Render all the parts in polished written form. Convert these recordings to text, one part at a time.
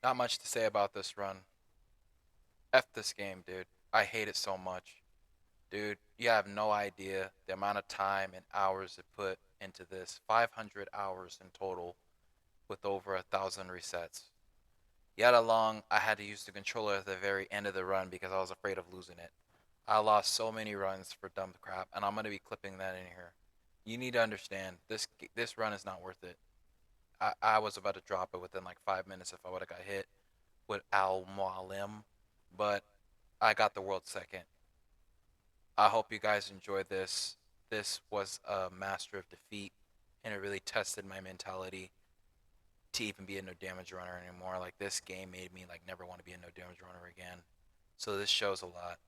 Not much to say about this run. F this game, dude. I hate it so much. Dude, you have no idea the amount of time and hours it put into this. 500 hours in total with over 1,000 resets. Yet along, I had to use the controller at the very end of the run because I was afraid of losing it. I lost so many runs for dumb crap, and I'm gonna be clipping that in here. You need to understand this run is not worth it. I was about to drop it within like 5 minutes if I would have got hit with Al Mualim, but I got the world second. I hope you guys enjoyed this. This was a master of defeat, and it really tested my mentality to even be a no damage runner anymore. Like this game made me like never want to be a no damage runner again. So this shows a lot,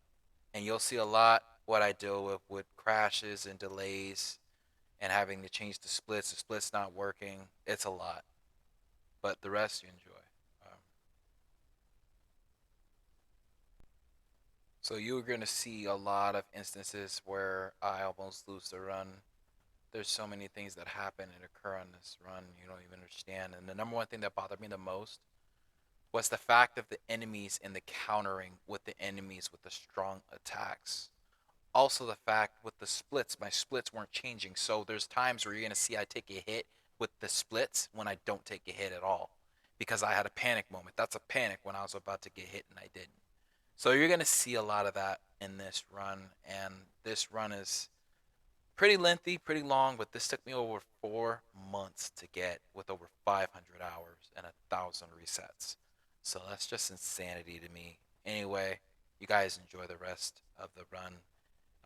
and you'll see a lot what I deal with crashes and delays and having to change the splits. The splits not working. It's a lot, but the rest you enjoy. Um, so you're gonna see a lot of instances where I almost lose the run. There's so many things that happen and occur on this run you don't even understand. And the number one thing that bothered me the most was the fact of the enemies and the countering with the enemies with the strong attacks. Also the fact with the splits, my splits weren't changing. So there's times where you're gonna see I take a hit with the splits when I don't take a hit at all. Because I had a panic moment. That's a panic when I was about to get hit and I didn't. So you're gonna see a lot of that in this run, and this run is pretty lengthy, pretty long, but this took me over 4 months to get with over 500 hours and 1,000 resets. So that's just insanity to me. Anyway, you guys enjoy the rest of the run.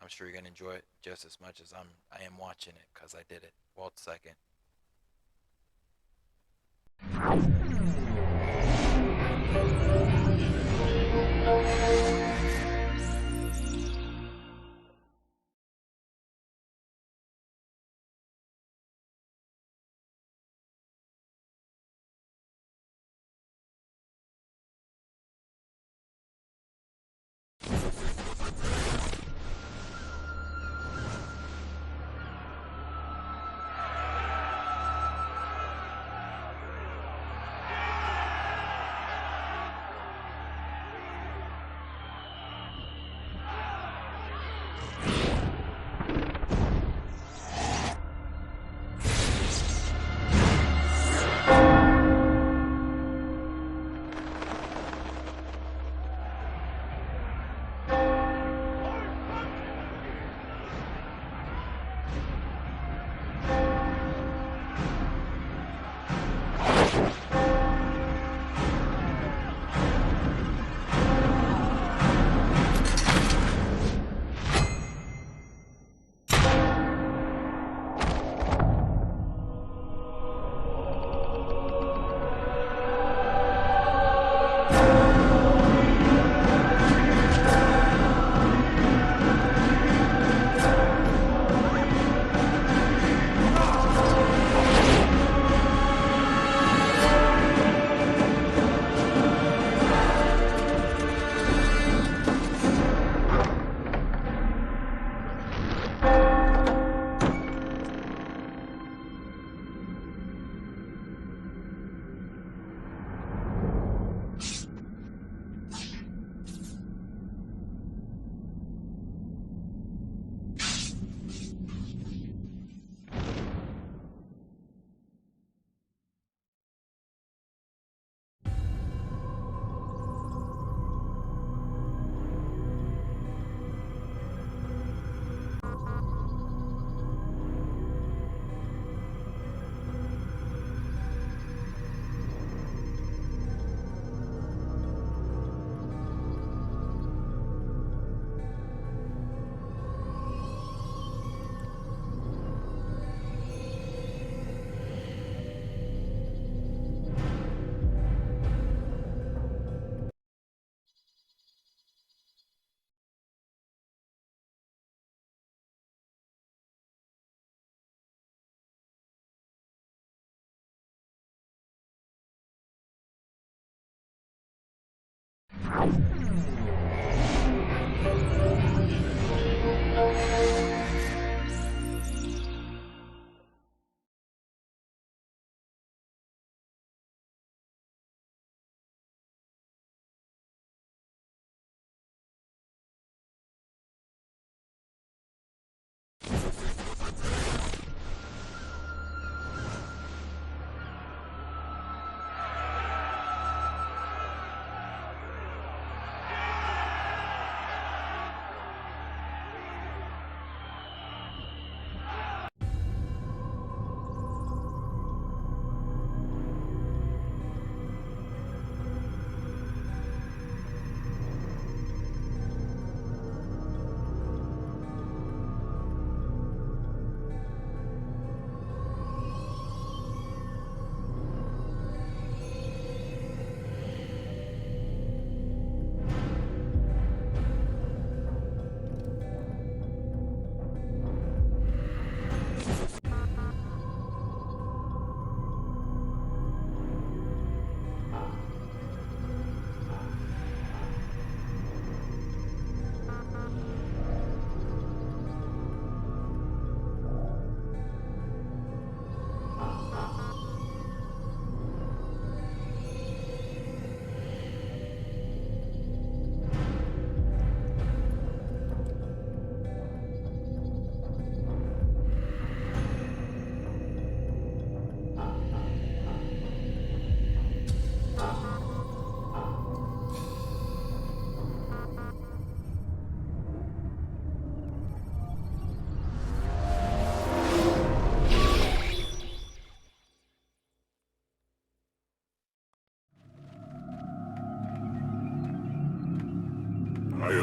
I'm sure you're gonna enjoy it just as much as I am watching it because I did it. World second.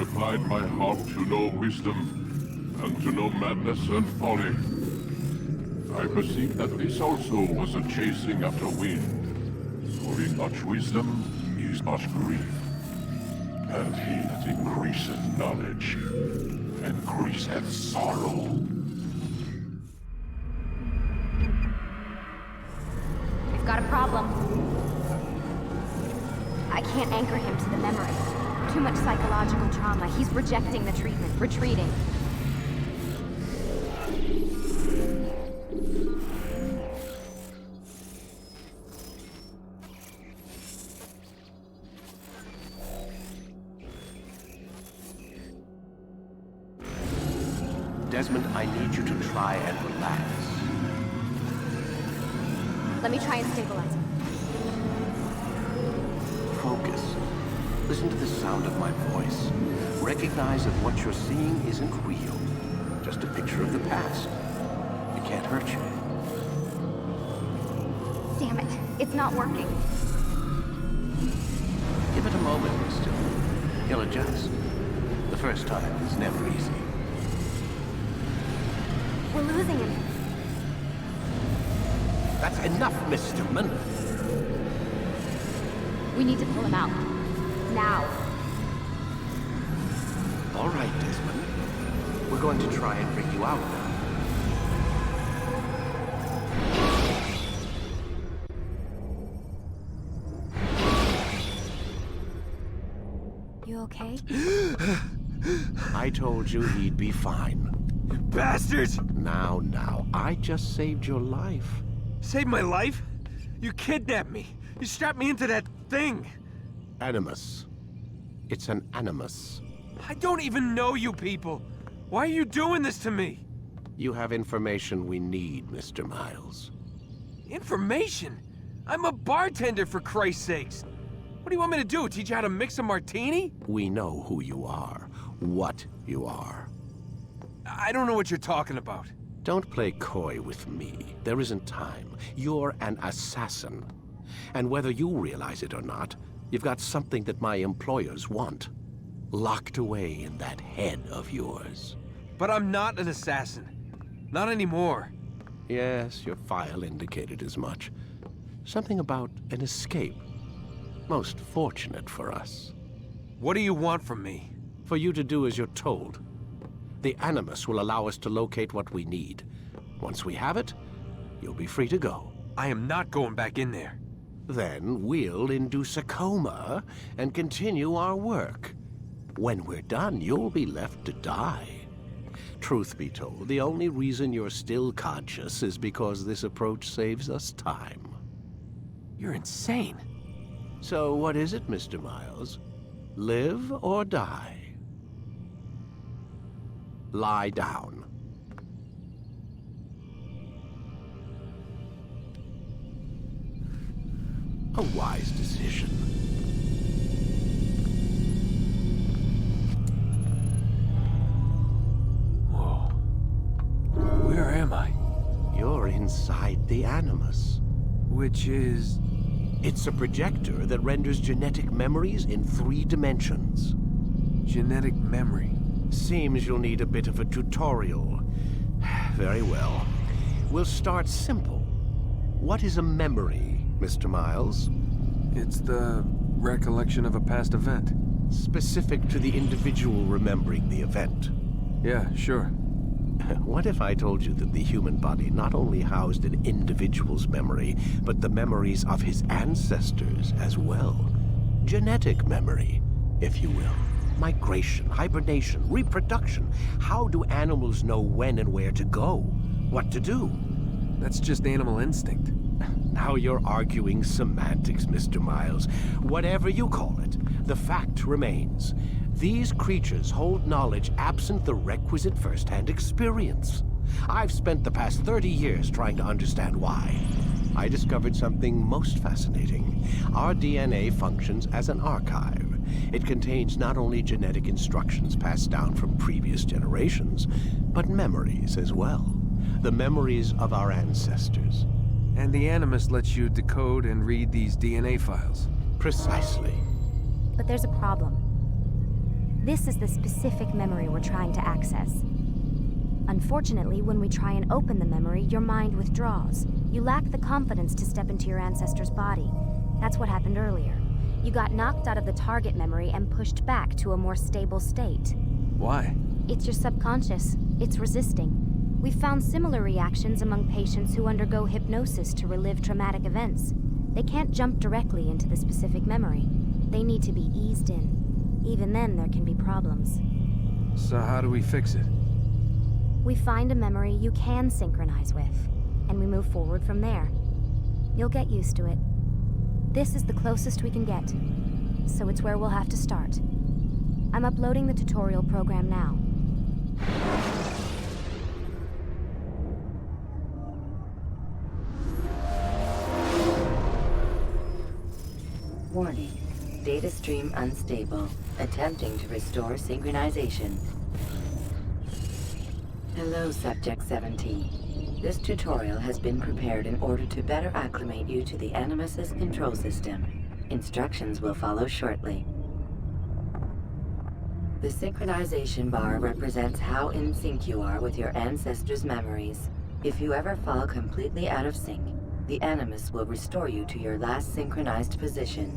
applied my heart to know wisdom, and to know madness and folly. I perceived that this also was a chasing after wind. For in much wisdom is much grief. And he that increaseth knowledge, increaseth sorrow. We've got a problem. I can't anchor him to the memory. Too much psychological trauma. He's rejecting the treatment, retreating. Desmond, I need you to try and relax. Let me try and stabilize him. Focus. Listen to the sound of my voice. Recognize that what you're seeing isn't real. Just a picture of the past. It can't hurt you. Damn it, it's not working. Give it a moment, Mr. He'll adjust. The first time is never easy. We're losing him. That's enough, Mr. Miller. We need to pull him out. Now. All right, Desmond. We're going to try and bring you out now. You okay? I told you he'd be fine. Bastards! Now, I just saved your life. Saved my life? You kidnapped me. You strapped me into that thing. Animus. It's an animus. I don't even know you people. Why are you doing this to me? You have information we need, Mr. Miles. Information? I'm a bartender, for Christ's sakes. What do you want me to do? Teach you how to mix a martini? We know who you are, what you are. I don't know what you're talking about. Don't play coy with me. There isn't time. You're an assassin. And whether you realize it or not, you've got something that my employers want. Locked away in that head of yours. But I'm not an assassin. Not anymore. Yes, your file indicated as much. Something about an escape. Most fortunate for us. What do you want from me? For you to do as you're told. The Animus will allow us to locate what we need. Once we have it, you'll be free to go. I am not going back in there. Then we'll induce a coma and continue our work. When we're done, you'll be left to die. Truth be told, the only reason you're still conscious is because this approach saves us time. You're insane. So what is it, Mr. Miles? Live or die? Lie down. A wise decision. Whoa. Where am I? You're inside the Animus. Which is... It's a projector that renders genetic memories in 3 dimensions. genetic memory. Seems you'll need a bit of a tutorial. Very well. We'll start simple. What is a memory, Mr. Miles? It's the recollection of a past event. Specific to the individual remembering the event. Yeah, sure. What if I told you that the human body not only housed an individual's memory, but the memories of his ancestors as well? Genetic memory, if you will. Migration, hibernation, reproduction. How do animals know when and where to go? What to do? That's just animal instinct. Now you're arguing semantics, Mr. Miles. Whatever you call it, the fact remains. These creatures hold knowledge absent the requisite first-hand experience. I've spent the past 30 years trying to understand why. I discovered something most fascinating. Our DNA functions as an archive. It contains not only genetic instructions passed down from previous generations, but memories as well. The memories of our ancestors. And the Animus lets you decode and read these DNA files. Precisely. But there's a problem. This is the specific memory we're trying to access. Unfortunately, when we try and open the memory, your mind withdraws. You lack the confidence to step into your ancestor's body. That's what happened earlier. You got knocked out of the target memory and pushed back to a more stable state. Why? It's your subconscious. It's resisting. We've found similar reactions among patients who undergo hypnosis to relive traumatic events. They can't jump directly into the specific memory. They need to be eased in. Even then, there can be problems. So how do we fix it? We find a memory you can synchronize with, and we move forward from there. You'll get used to it. This is the closest we can get, so it's where we'll have to start. I'm uploading the tutorial program now. Warning. Data stream unstable. Attempting to restore synchronization. Hello, Subject 17. This tutorial has been prepared in order to better acclimate you to the Animus's control system. Instructions will follow shortly. The synchronization bar represents how in sync you are with your ancestors' memories. If you ever fall completely out of sync, the Animus will restore you to your last synchronized position.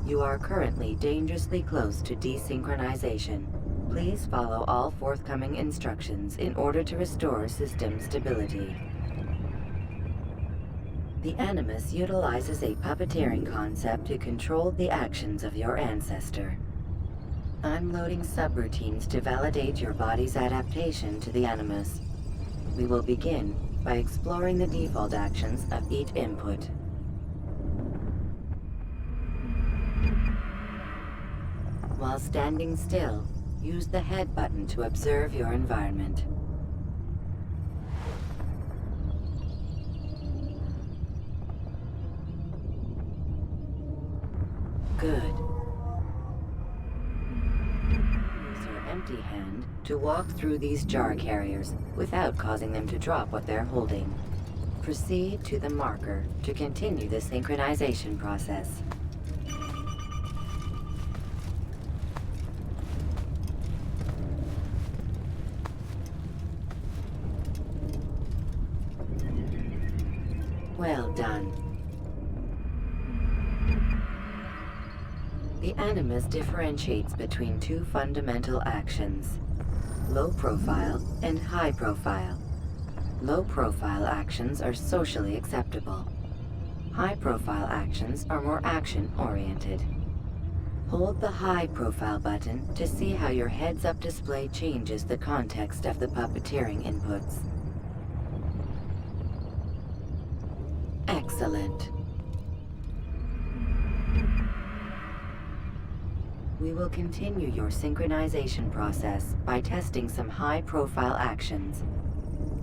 You are currently dangerously close to desynchronization. Please follow all forthcoming instructions in order to restore system stability. The Animus utilizes a puppeteering concept to control the actions of your ancestor. I'm loading subroutines to validate your body's adaptation to the Animus. We will begin by exploring the default actions of each input. While standing still, use the head button to observe your environment. Good. Use your empty hand to walk through these jar carriers without causing them to drop what they're holding. Proceed to the marker to continue the synchronization process. Well done. The Animus differentiates between two fundamental actions: low profile and high profile. Low profile actions are socially acceptable. High profile actions are more action-oriented. Hold the high profile button to see how your heads-up display changes the context of the puppeteering inputs. Excellent. We will continue your synchronization process by testing some high-profile actions.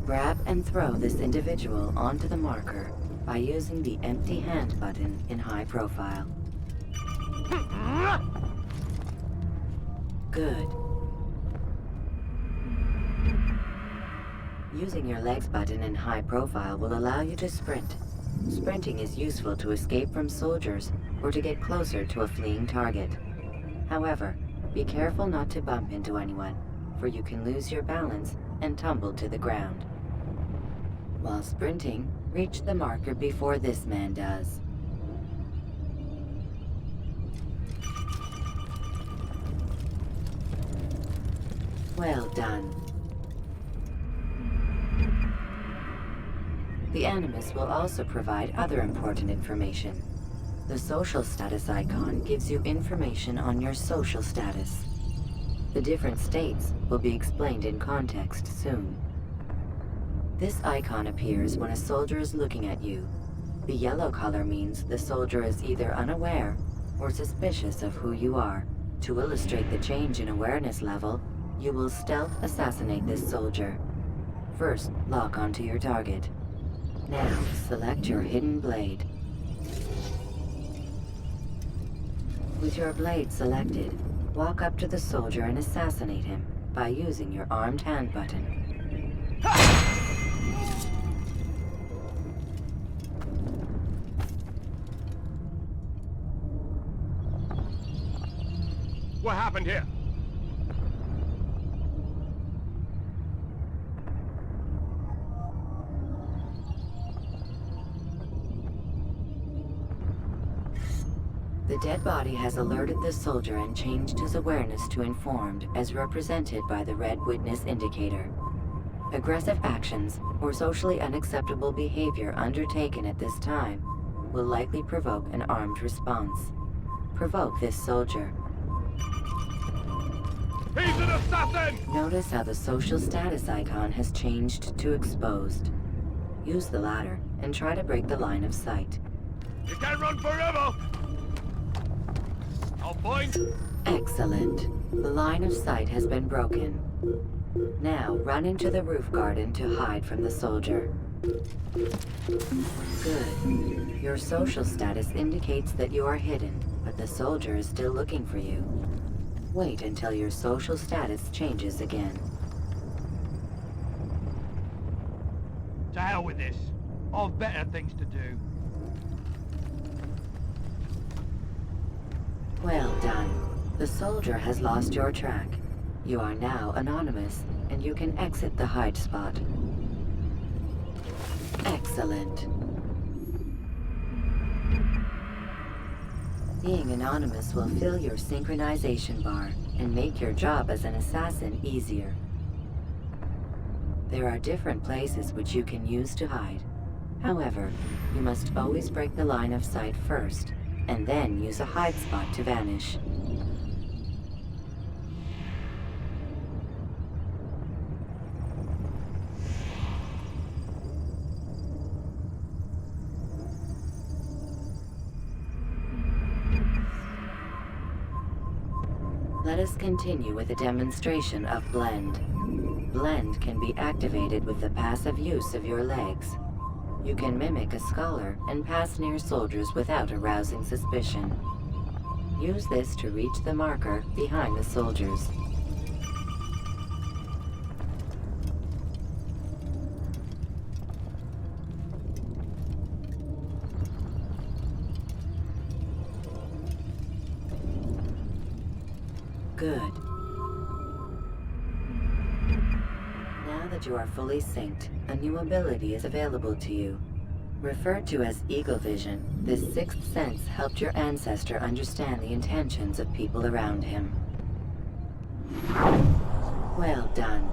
Grab and throw this individual onto the marker by using the empty hand button in high profile. Good. Using your legs button in high profile will allow you to sprint. Sprinting is useful to escape from soldiers or to get closer to a fleeing target. However, be careful not to bump into anyone, for you can lose your balance and tumble to the ground. While sprinting, reach the marker before this man does. Well done. The Animus will also provide other important information. The social status icon gives you information on your social status. The different states will be explained in context soon. This icon appears when a soldier is looking at you. The yellow color means the soldier is either unaware or suspicious of who you are. To illustrate the change in awareness level, you will stealth assassinate this soldier. First, lock onto your target. Now, select your hidden blade. With your blade selected, walk up to the soldier and assassinate him by using your armed hand button. What happened here? The dead body has alerted the soldier and changed his awareness to informed, as represented by the red witness indicator. Aggressive actions or socially unacceptable behavior undertaken at this time will likely provoke an armed response. Provoke this soldier. He's an assassin! Notice how the social status icon has changed to exposed. Use the latter and try to break the line of sight. You can't run forever! I'll point! Excellent. The line of sight has been broken. Now run into the roof garden to hide from the soldier. Good. Your social status indicates that you are hidden, but the soldier is still looking for you. Wait until your social status changes again. To hell with this. I've better things to do. Well done. The soldier has lost your track. You are now anonymous, and you can exit the hide spot. Excellent. Being anonymous will fill your synchronization bar and make your job as an assassin easier. There are different places which you can use to hide. However, you must always break the line of sight first, and then use a hide spot to vanish. Let us continue with a demonstration of Blend. Blend can be activated with the passive use of your legs. You can mimic a scholar and pass near soldiers without arousing suspicion. Use this to reach the marker behind the soldiers. Good. Now that you are fully synced, a new ability is available to you. Referred to as Eagle Vision, this sixth sense helped your ancestor understand the intentions of people around him. Well done.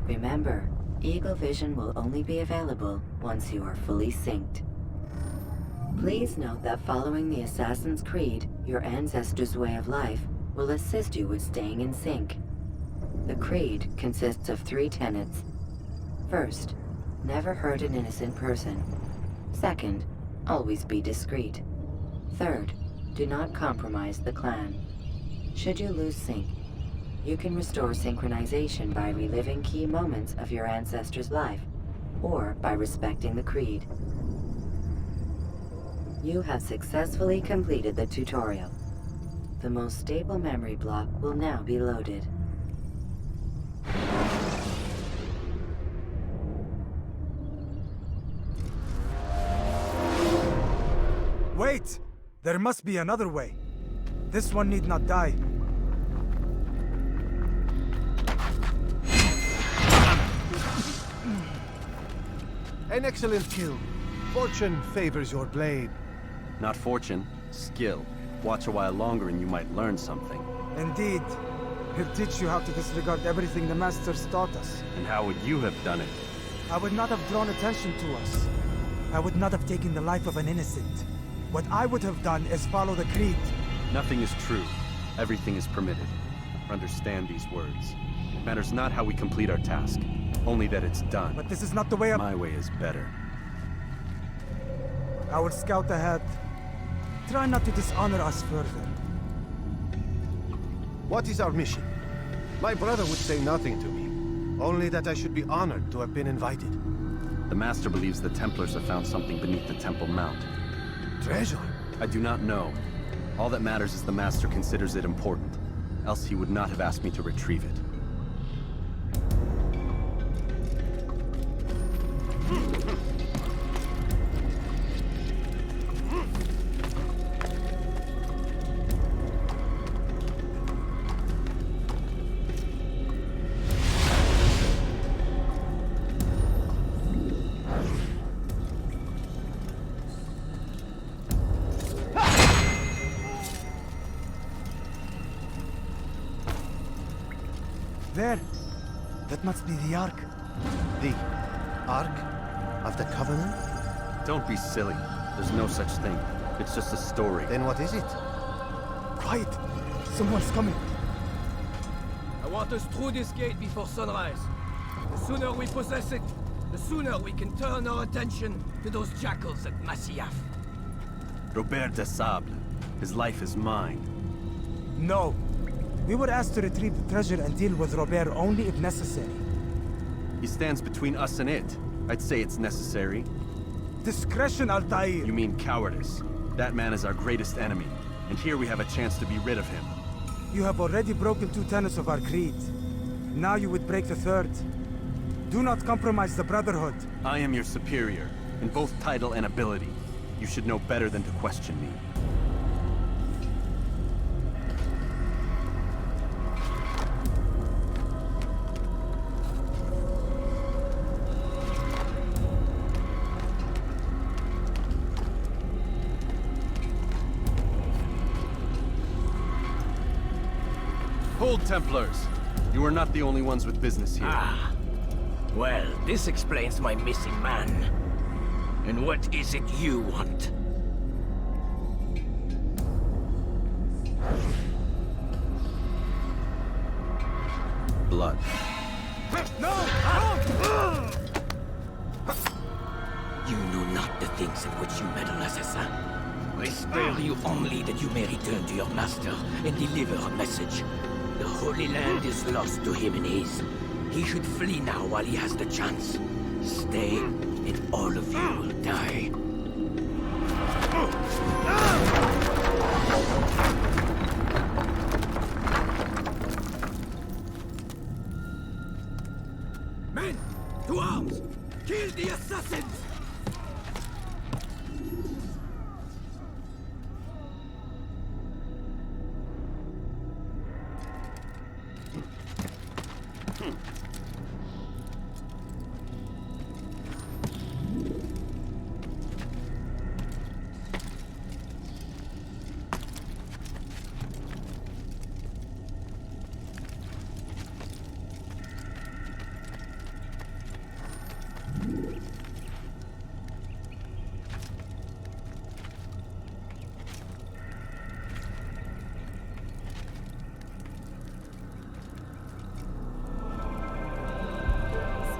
Remember, Eagle Vision will only be available once you are fully synced. Please note that following the Assassin's Creed, your ancestors' way of life will assist you with staying in sync. The creed consists of 3 tenets. First, never hurt an innocent person. Second, always be discreet. Third, do not compromise the clan. Should you lose sync, you can restore synchronization by reliving key moments of your ancestor's life, or by respecting the creed. You have successfully completed the tutorial. The most stable memory block will now be loaded. Wait! There must be another way. This one need not die. An excellent kill. Fortune favors your blade. Not fortune, skill. Watch a while longer and you might learn something. Indeed. He'll teach you how to disregard everything the Masters taught us. And how would you have done it? I would not have drawn attention to us. I would not have taken the life of an innocent. What I would have done is follow the creed. Nothing is true. Everything is permitted. Understand these words. It matters not how we complete our task, only that it's done. But this is not the way My way is better. I will scout ahead. Try not to dishonor us further. What is our mission? My brother would say nothing to me. Only that I should be honored to have been invited. The Master believes the Templars have found something beneath the Temple Mount. Treasure? I do not know. All that matters is the Master considers it important. Else he would not have asked me to retrieve it. There. That must be the Ark. The Ark of the Covenant? Don't be silly. There's no such thing. It's just a story. Then what is it? Quiet! Someone's coming. I want us through this gate before sunrise. The sooner we possess it, the sooner we can turn our attention to those jackals at Masyaf. Robert de Sable. His life is mine. No. We were asked to retrieve the treasure and deal with Robert only if necessary. He stands between us and it. I'd say it's necessary. Discretion, Altair! You mean cowardice. That man is our greatest enemy, and here we have a chance to be rid of him. You have already broken 2 tenets of our creed. Now you would break the 3rd. Do not compromise the Brotherhood. I am your superior, in both title and ability. You should know better than to question me. Hold, Templars! You are not the only ones with business here. Ah. Well, this explains my missing man. And what is it you want? Blood. No! You know not the things in which you meddle, assassin. I spare you only that you may return to your master and deliver a message. The Holy Land is lost to him and his. He should flee now while he has the chance. Stay, and all of you will die. Men, to arms! Kill the assassins!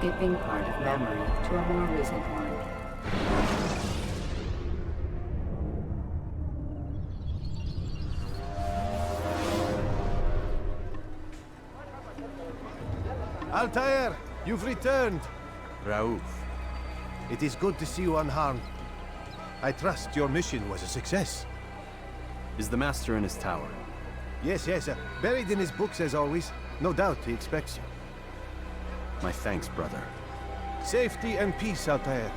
Skipping part of memory to a more recent one. Altair, you've returned. Raouf. It is good to see you unharmed. I trust your mission was a success. Is the Master in his tower? Yes, yes, buried in his books as always. No doubt he expects you. My thanks, brother. Safety and peace, Altair.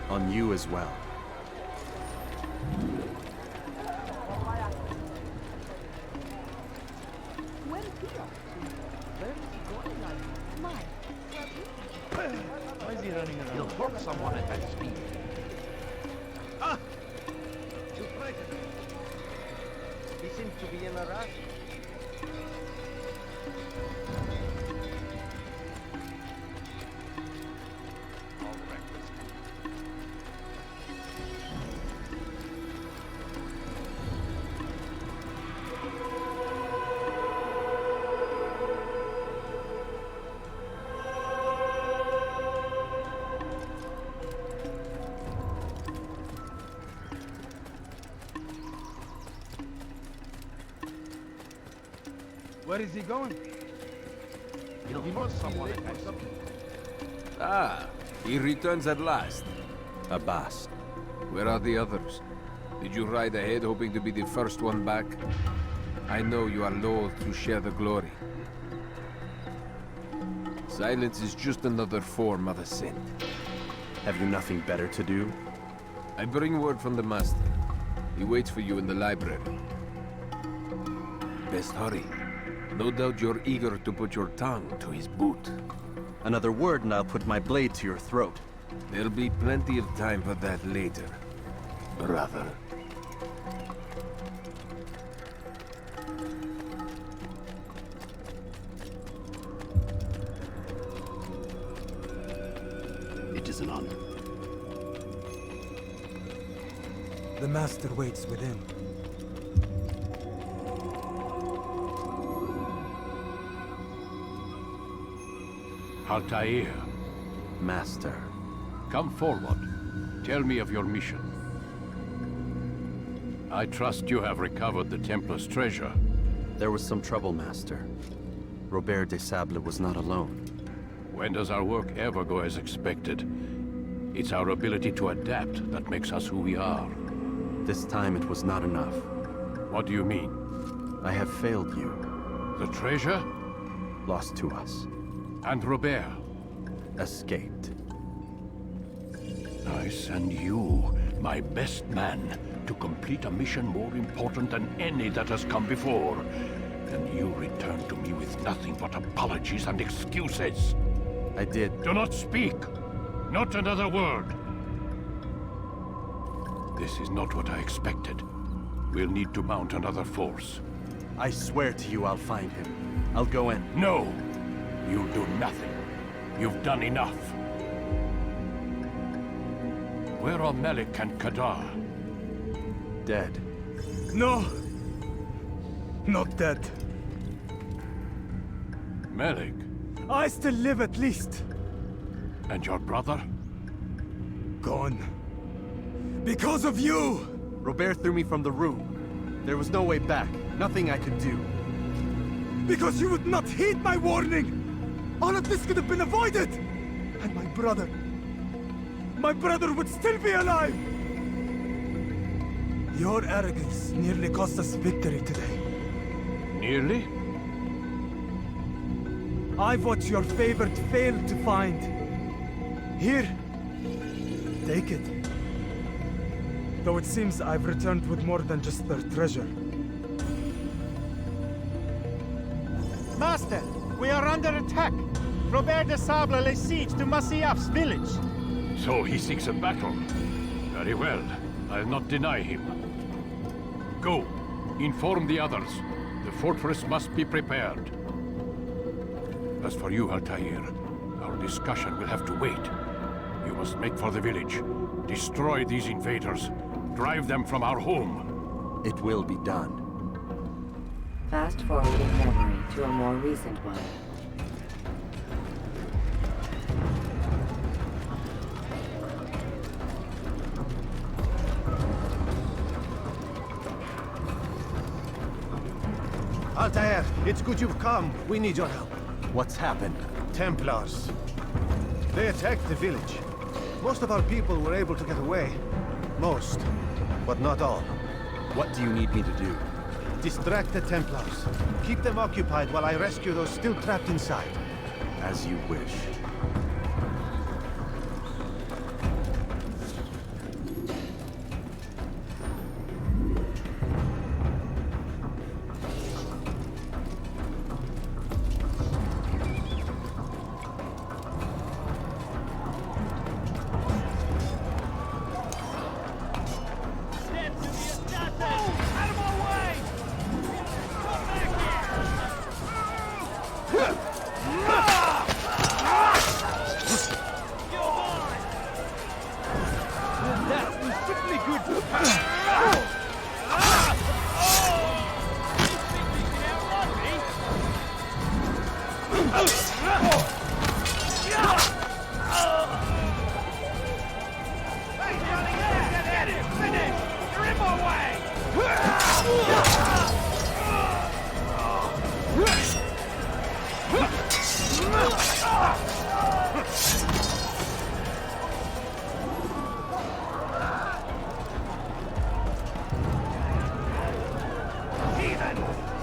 On you as well. Why is he running around? He'll hurt someone at that speed. Ah! You frightened. He seems to be in a rush. Where is he going? He must someone at something. Ah, he returns at last. Abbas. Where are the others? Did you ride ahead hoping to be the first one back? I know you are loath to share the glory. Silence is just another form of assent. Have you nothing better to do? I bring word from the Master. He waits for you in the library. Best hurry. No doubt you're eager to put your tongue to his boot. Another word and I'll put my blade to your throat. There'll be plenty of time for that later, brother. is an honor. The Master waits within. Altair, Master. come forward. Tell me of your mission. I trust you have recovered the Templar's treasure. There was some trouble, Master. Robert de Sable was not alone. When does our work ever go as expected? It's our ability to adapt that makes us who we are. This time it was not enough. What do you mean? I have failed you. The treasure? Lost to us. And Robert? Escaped. I send you, my best man, to complete a mission more important than any that has come before. And you return to me with nothing but apologies and excuses. I did. Do not speak! Not another word! This is not what I expected. We'll need to mount another force. I swear to you I'll find him. I'll go in. No! You'll do nothing. You've done enough. Where are Melik and Kadar? Dead. No! Not dead. Melik? I still live at least. And your brother? Gone. Because of you! Robert threw me from the room. There was no way back. Nothing I could do. Because you would not heed my warning! All of this could have been avoided! And my brother... my brother would still be alive! Your arrogance nearly cost us victory today. Nearly? I've what your favorite failed to find. Here. Take it. Though it seems I've returned with more than just their treasure. Master, we are under attack. Robert de Sable lays siege to Masyaf's village. So he seeks a battle. Very well. I'll not deny him. Go. Inform the others. The fortress must be prepared. As for you, Altair, our discussion will have to wait. You must make for the village. Destroy these invaders. Drive them from our home. It will be done. Fast-forwarding memory to a more recent one. Altair, it's good you've come. We need your help. What's happened? Templars. They attacked the village. Most of our people were able to get away. Most, but not all. What do you need me to do? Distract the Templars. Keep them occupied while I rescue those still trapped inside. As you wish.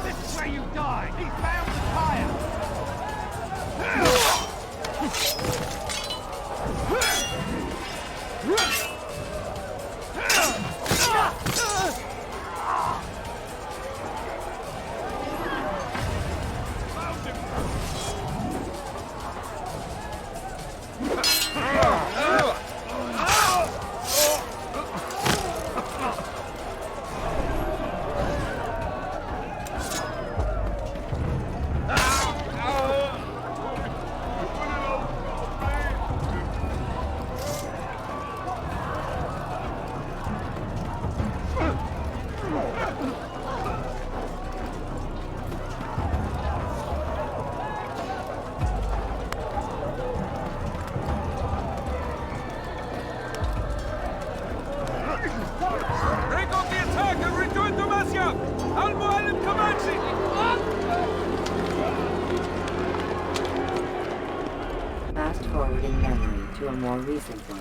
This is where you die! He found the fire! forwarding memory to a more recent one.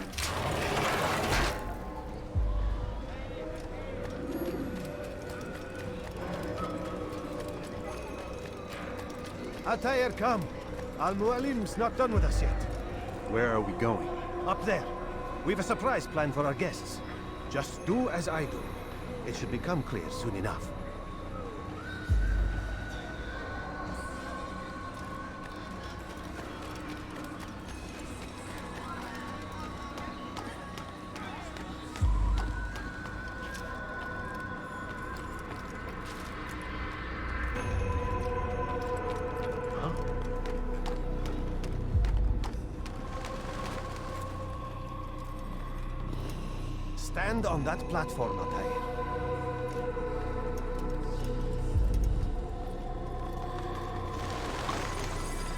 Altair, come. Mualim's not done with us yet. Where are we going? Up there. We've a surprise plan for our guests. Just do as I do. It should become clear soon enough. Stand on that platform, Altair.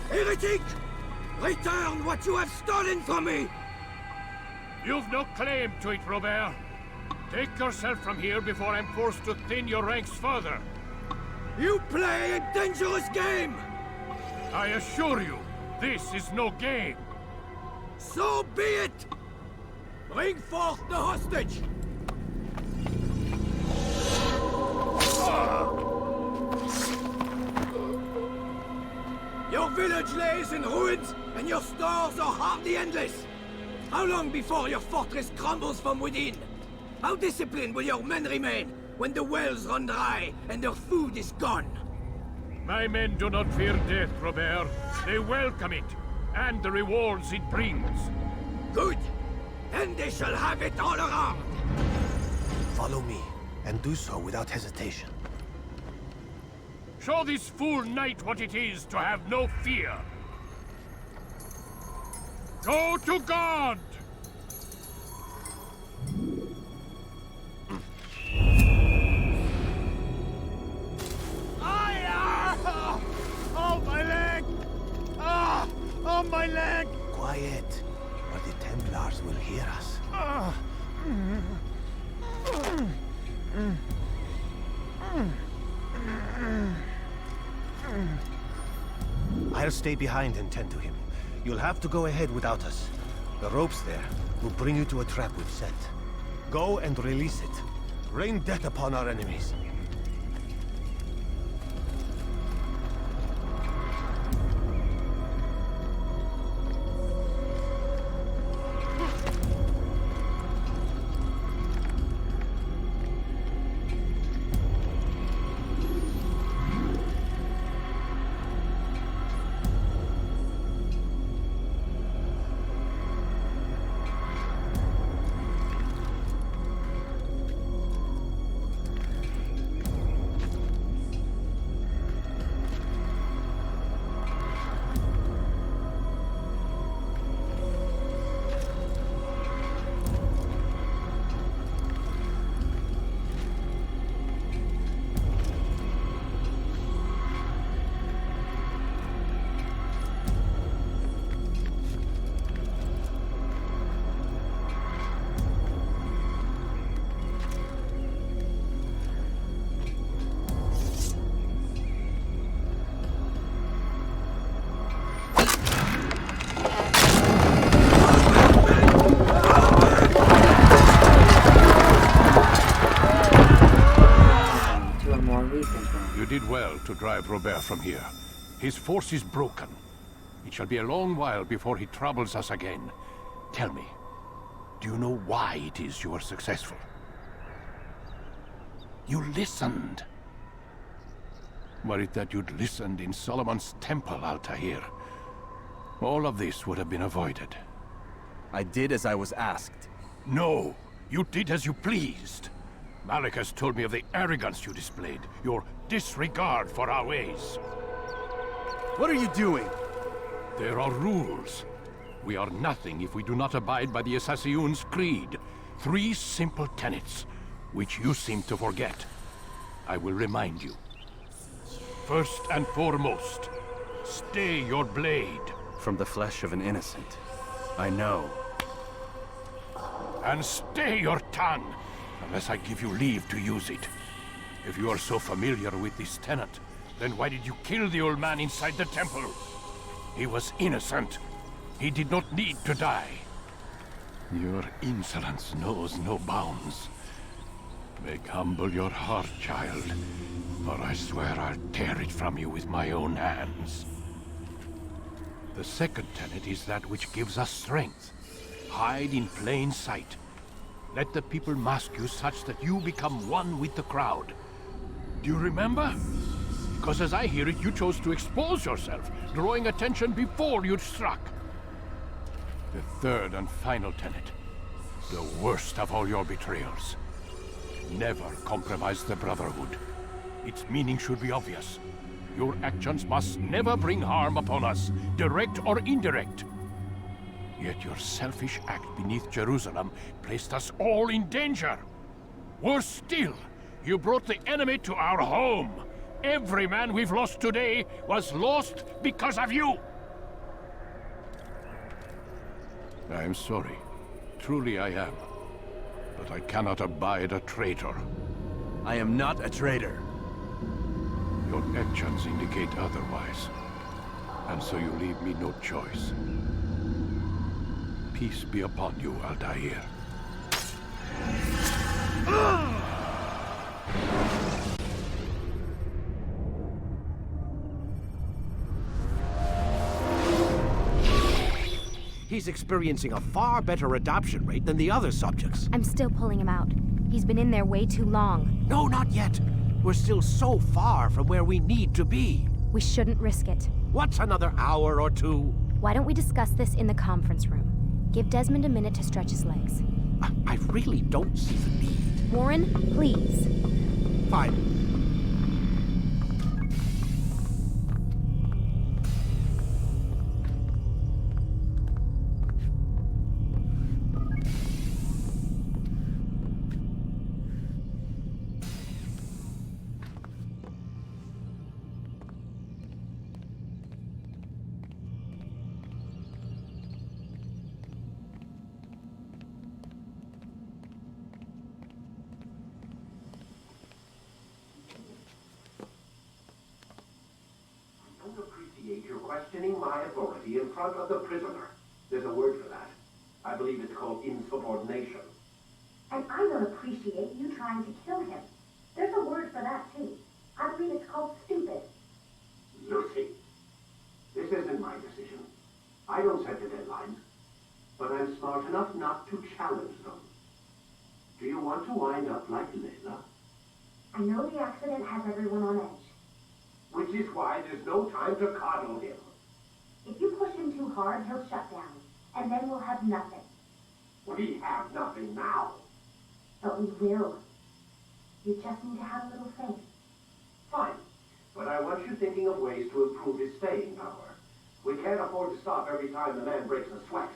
Heretic! Return what you have stolen from me! You've no claim to it, Robert. Take yourself from here before I'm forced to thin your ranks further. You play a dangerous game! I assure you, this is no game. So be it! Bring forth the hostage! Your village lays in ruins, and your stores are hardly endless. How long before your fortress crumbles from within? How disciplined will your men remain when the wells run dry and their food is gone? My men do not fear death, Robert. They welcome it, and the rewards it brings. Good! Then they shall have it all around! Follow me, and do so without hesitation. Show this fool knight what it is to have no fear. Go to God! Oh, my leg! Oh, my leg! Quiet, or the Templars will hear us. I'll stay behind and tend to him. You'll have to go ahead without us. The ropes there will bring you to a trap we've set. Go and release it. Rain death upon our enemies. To drive Robert from here. His force is broken. It shall be a long while before he troubles us again. Tell me, do you know why it is you were successful? You listened. Were it that you'd listened in Solomon's temple, Altair, all of this would have been avoided. I did as I was asked. No, you did as you pleased. Malik has told me of the arrogance you displayed, your disregard for our ways. What are you doing? There are rules. We are nothing if we do not abide by the assassinscreed. 3 simple tenets, which you seem to forget. I will remind you. First and foremost, stay your blade. From the flesh of an innocent. I know. And stay your tongue, unless I give you leave to use it. If you are so familiar with this tenet, then why did you kill the old man inside the temple? He was innocent. He did not need to die. Your insolence knows no bounds. Make humble your heart, child, or I swear I'll tear it from you with my own hands. The second tenet is that which gives us strength. Hide in plain sight. Let the people mask you such that you become one with the crowd. Do you remember? Because as I hear it, you chose to expose yourself, drawing attention before you'd struck. The third and final tenet. The worst of all your betrayals. Never compromise the Brotherhood. Its meaning should be obvious. Your actions must never bring harm upon us, direct or indirect. Yet your selfish act beneath Jerusalem placed us all in danger. Worse still, you brought the enemy to our home. Every man we've lost today was lost because of you. I am sorry. Truly I am. But I cannot abide a traitor. I am not a traitor. Your actions indicate otherwise. And so you leave me no choice. Peace be upon you, Altair. He's experiencing a far better adoption rate than the other subjects. I'm still pulling him out. He's been in there way too long. No, not yet. We're still so far from where we need to be. We shouldn't risk it. What's another hour or two? Why don't we discuss this in the conference room? Give Desmond a minute to stretch his legs. I really don't see the need. Warren, please. Fine. You're questioning my authority in front of the prisoner. There's a word for that. I believe it's called insubordination. And I don't appreciate you trying to kill him. There's a word for that, too. I believe it's called stupid. Lucy, this isn't my decision. I don't set the deadlines. But I'm smart enough not to challenge them. Do you want to wind up like Layla? I know the accident has everyone on edge. Which is why there's no time to coddle him. If you push him too hard, he'll shut down. And then we'll have nothing. We have nothing now. But we will. You just need to have a little faith. Fine. But I want you thinking of ways to improve his staying power. We can't afford to stop every time the man breaks a sweat.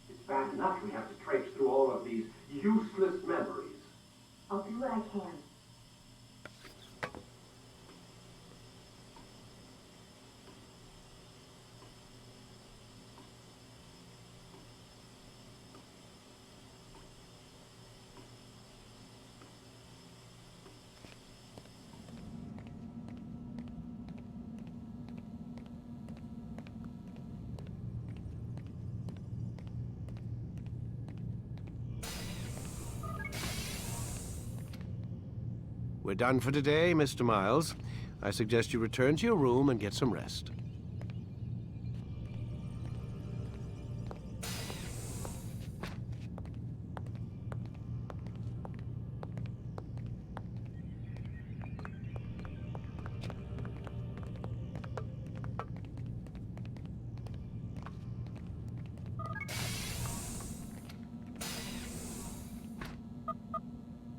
It's bad enough we have to traipse through all of these useless memories. I'll do what I can. We're done for today, Mr. Miles. I suggest you return to your room and get some rest.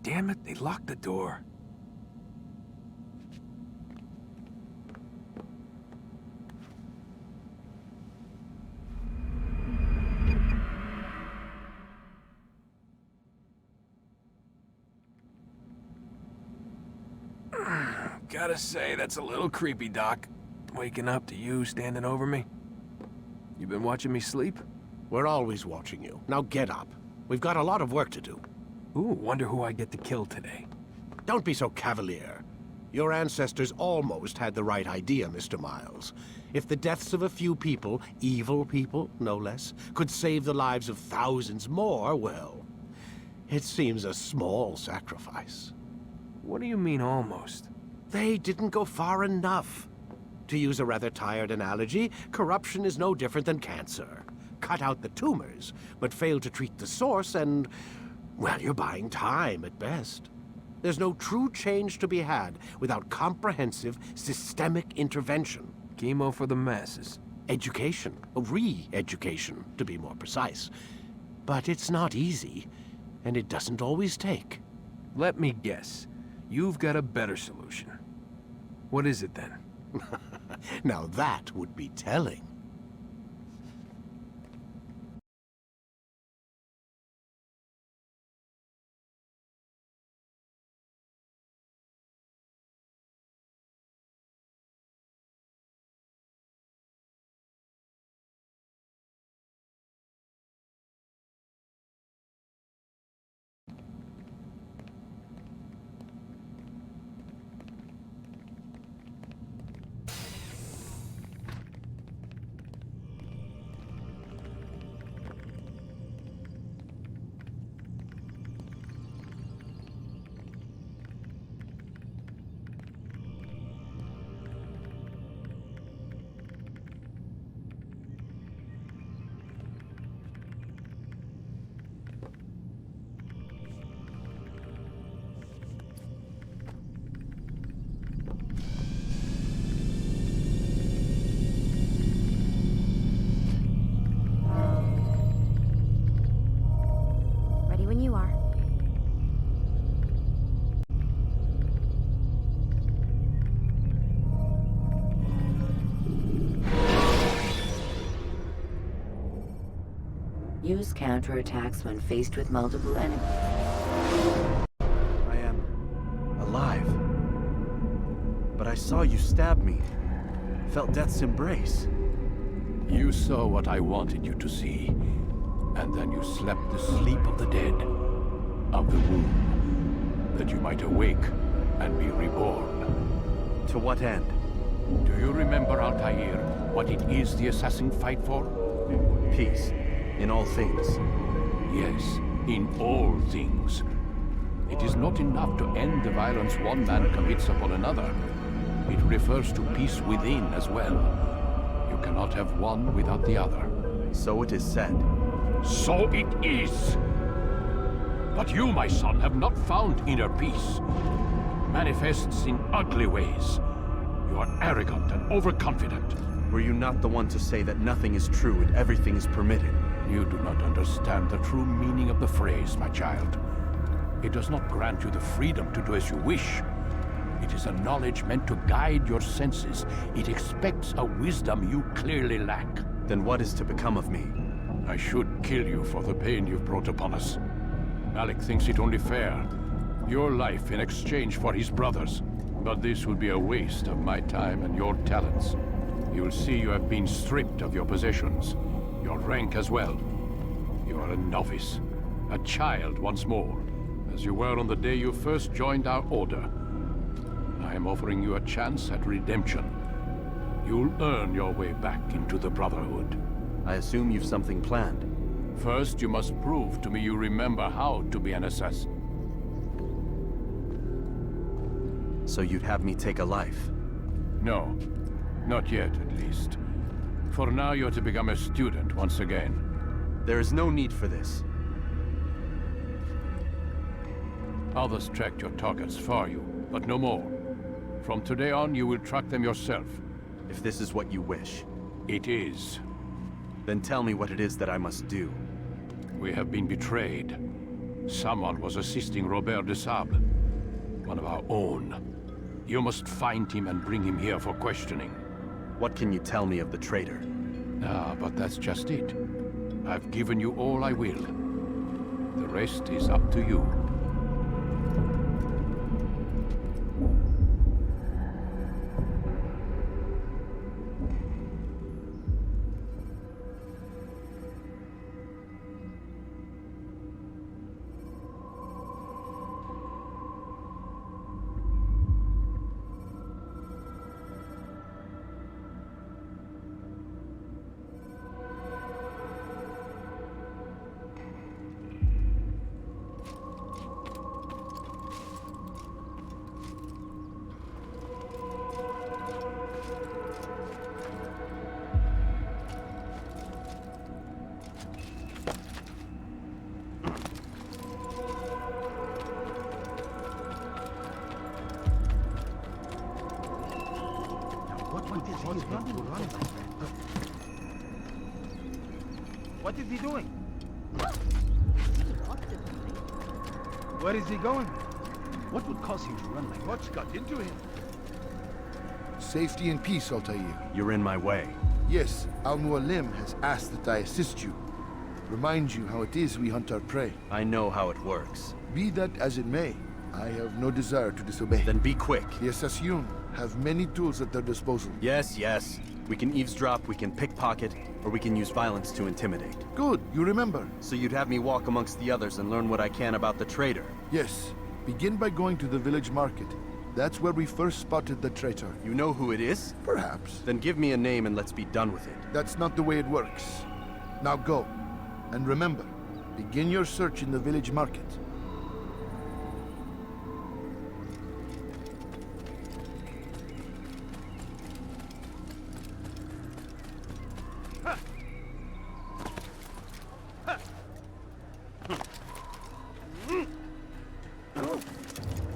Damn it, they locked the door. Gotta say, that's a little creepy, Doc. Waking up to you standing over me. You been watching me sleep? We're always watching you. Now get up. We've got a lot of work to do. Ooh, wonder who I get to kill today. Don't be so cavalier. Your ancestors almost had the right idea, Mr. Miles. If the deaths of a few people, evil people, no less, could save the lives of thousands more, well, it seems a small sacrifice. What do you mean, almost? They didn't go far enough. To use a rather tired analogy, corruption is no different than cancer. Cut out the tumors, but fail to treat the source and, well, you're buying time at best. There's no true change to be had without comprehensive, systemic intervention. Chemo for the masses. Education. Re-education, to be more precise. But it's not easy, and it doesn't always take. Let me guess. You've got a better solution. What is it, then? Now that would be telling. When you are. Use counterattacks when faced with multiple enemies. I am alive. But I saw you stab me. Felt death's embrace. You saw what I wanted you to see. And then you slept the sleep of the dead, of the womb, that you might awake and be reborn. To what end? Do you remember, Altair, what it is the assassins fight for? Peace, in all things. Yes, in all things. It is not enough to end the violence one man commits upon another. It refers to peace within as well. You cannot have one without the other. So it is said. So it is! But you, my son, have not found inner peace. Manifests in ugly ways. You are arrogant and overconfident. Were you not the one to say that nothing is true and everything is permitted? You do not understand the true meaning of the phrase, my child. It does not grant you the freedom to do as you wish. It is a knowledge meant to guide your senses. It expects a wisdom you clearly lack. Then what is to become of me? I should kill you for the pain you've brought upon us. Alec thinks it only fair. Your life in exchange for his brother's. But this would be a waste of my time and your talents. You'll see you have been stripped of your possessions. Your rank as well. You are a novice. A child once more. As you were on the day you first joined our order. I am offering you a chance at redemption. You'll earn your way back into the Brotherhood. I assume you've something planned. First, you must prove to me you remember how to be an assassin. So you'd have me take a life? No. Not yet, at least. For now, you're to become a student once again. There is no need for this. Others tracked your targets for you, but no more. From today on, you will track them yourself. If this is what you wish. It is. Then tell me what it is that I must do. We have been betrayed. Someone was assisting Robert de Sable, one of our own. You must find him and bring him here for questioning. What can you tell me of the traitor? Ah, but that's just it. I've given you all I will. The rest is up to you. What's got you running, my friend? What is he doing? Where is he going? What would cause him to run like that? What's got into him? Safety and peace, Altair. You're in my way. Yes, Mualim has asked that I assist you. Remind you how it is we hunt our prey. I know how it works. Be that as it may, I have no desire to disobey. Then be quick. The Assassin have many tools at their disposal. Yes, yes. We can eavesdrop, we can pickpocket, or we can use violence to intimidate. Good, you remember. So you'd have me walk amongst the others and learn what I can about the traitor? Yes. Begin by going to the village market. That's where we first spotted the traitor. You know who it is? Perhaps. Then give me a name and let's be done with it. That's not the way it works. Now go. And remember, begin your search in the village market.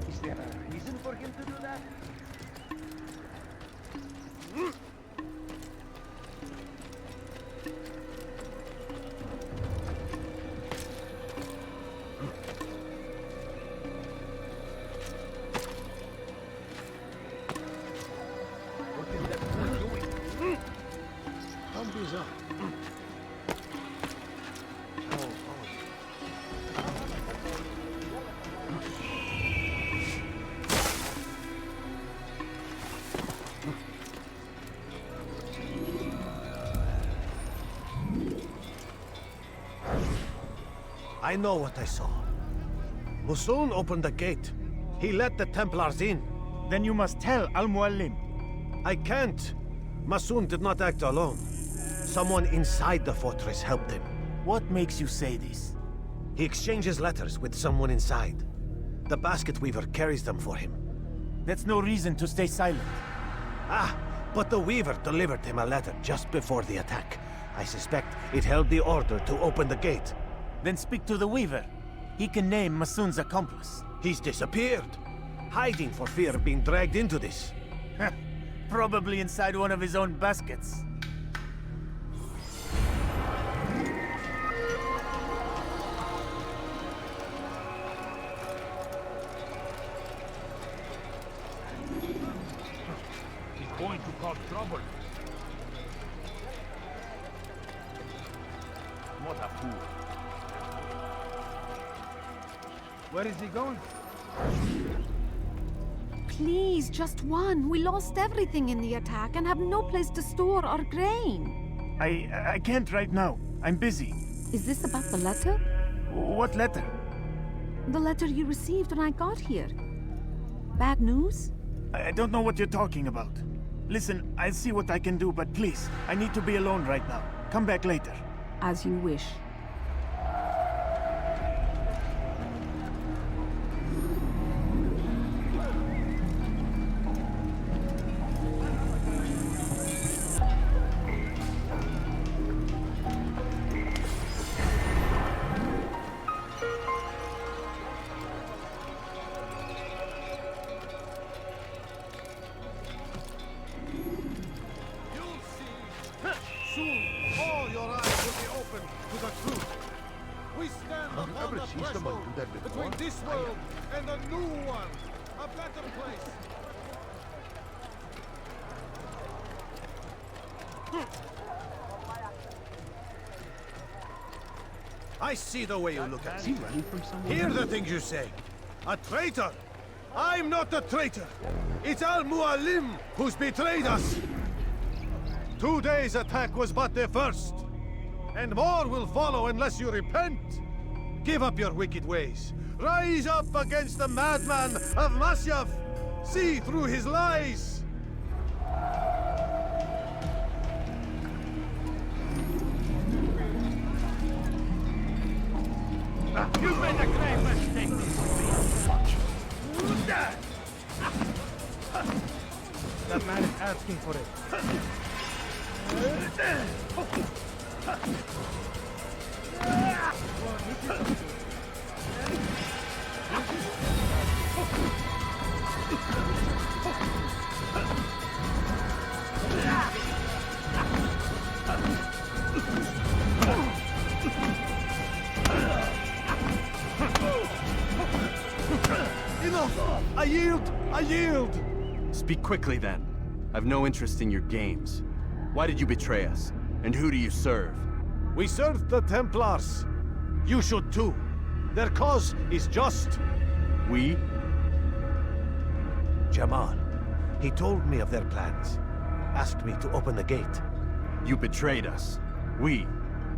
Is there a reason for him to do that? What is that fool doing? How bizarre. I know what I saw. Musoon opened the gate. He let the Templars in. Then you must tell Al-Mualim. I can't. Musoon did not act alone. Someone inside the fortress helped him. What makes you say this? He exchanges letters with someone inside. The basket weaver carries them for him. That's no reason to stay silent. Ah, but the weaver delivered him a letter just before the attack. I suspect it held the order to open the gate. Then speak to the weaver. He can name Masoon's accomplice. He's disappeared, hiding for fear of being dragged into this. Probably inside one of his own baskets. He's going to cause trouble. What a fool. Where is he going? Please, just one. We lost everything in the attack and have no place to store our grain. I can't right now. I'm busy. Is this about the letter? What letter? The letter you received when I got here. Bad news? I don't know what you're talking about. Listen, I'll see what I can do, but please, I need to be alone right now. Come back later. As you wish. Between this world and a new one, a better place. I see the way you look at Is he me. running from someone? Hear the things you say. A traitor! I'm not a traitor! It's Al-Mualim who's betrayed us! Today's attack was but the first. And more will follow unless you repent. Give up your wicked ways. Rise up against the madman of Masyaf. See through his lies. You made a grave mistake. That man is asking for it. I yield! Speak quickly then. I've no interest in your games. Why did you betray us? And who do you serve? We serve the Templars. You should too. Their cause is just. We? Jamal. He told me of their plans. Asked me to open the gate. You betrayed us. We,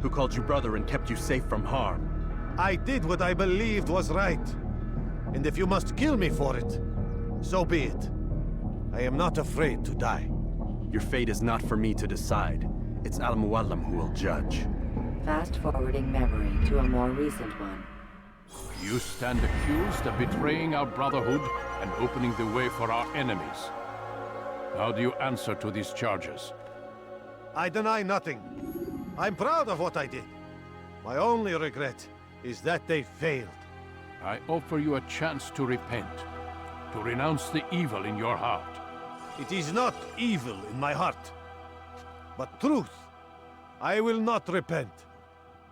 who called you brother and kept you safe from harm. I did what I believed was right. And if you must kill me for it, so be it. I am not afraid to die. Your fate is not for me to decide. It's Al-Mualim who will judge. Fast-forwarding memory to a more recent one. You stand accused of betraying our Brotherhood and opening the way for our enemies. How do you answer to these charges? I deny nothing. I'm proud of what I did. My only regret is that they failed. I offer you a chance to repent, to renounce the evil in your heart. It is not evil in my heart, but truth. I will not repent.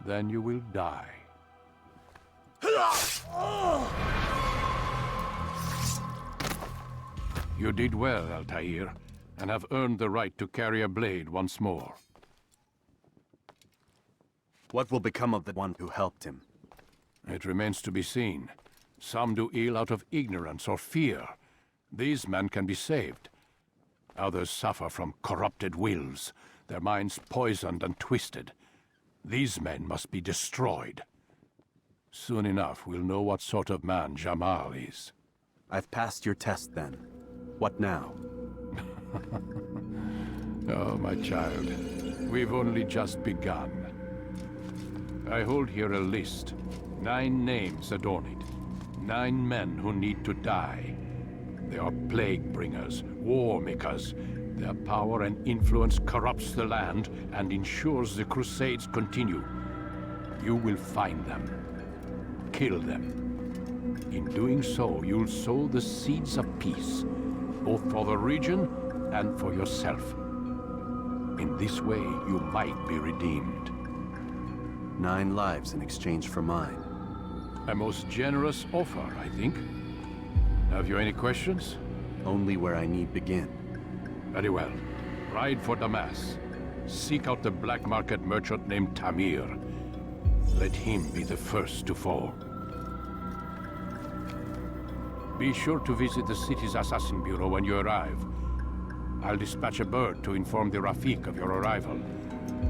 Then you will die. You did well, Altair, and have earned the right to carry a blade once more. What will become of the one who helped him? It remains to be seen. Some do ill out of ignorance or fear. These men can be saved. Others suffer from corrupted wills, their minds poisoned and twisted. These men must be destroyed. Soon enough, we'll know what sort of man Jamal is. I've passed your test then. What now? Oh, my child. We've only just begun. I hold here a list. 9 names adorn it. 9 men who need to die. They are plague bringers, war makers. Their power and influence corrupts the land and ensures the Crusades continue. You will find them. Kill them. In doing so, you'll sow the seeds of peace, both for the region and for yourself. In this way, you might be redeemed. 9 lives in exchange for mine. A most generous offer, I think. Have you any questions? Only where I need begin. Very well. Ride for Damas. Seek out the black market merchant named Tamir. Let him be the first to fall. Be sure to visit the city's assassin bureau when you arrive. I'll dispatch a bird to inform the Rafik of your arrival.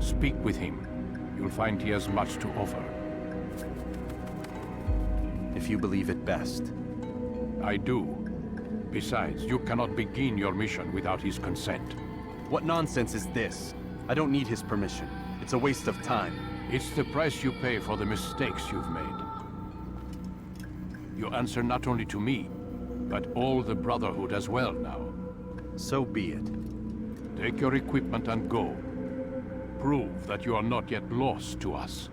Speak with him. You'll find he has much to offer. If you believe it best. I do. Besides, you cannot begin your mission without his consent. What nonsense is this? I don't need his permission. It's a waste of time. It's the price you pay for the mistakes you've made. You answer not only to me, but all the Brotherhood as well now. So be it. Take your equipment and go. Prove that you are not yet lost to us.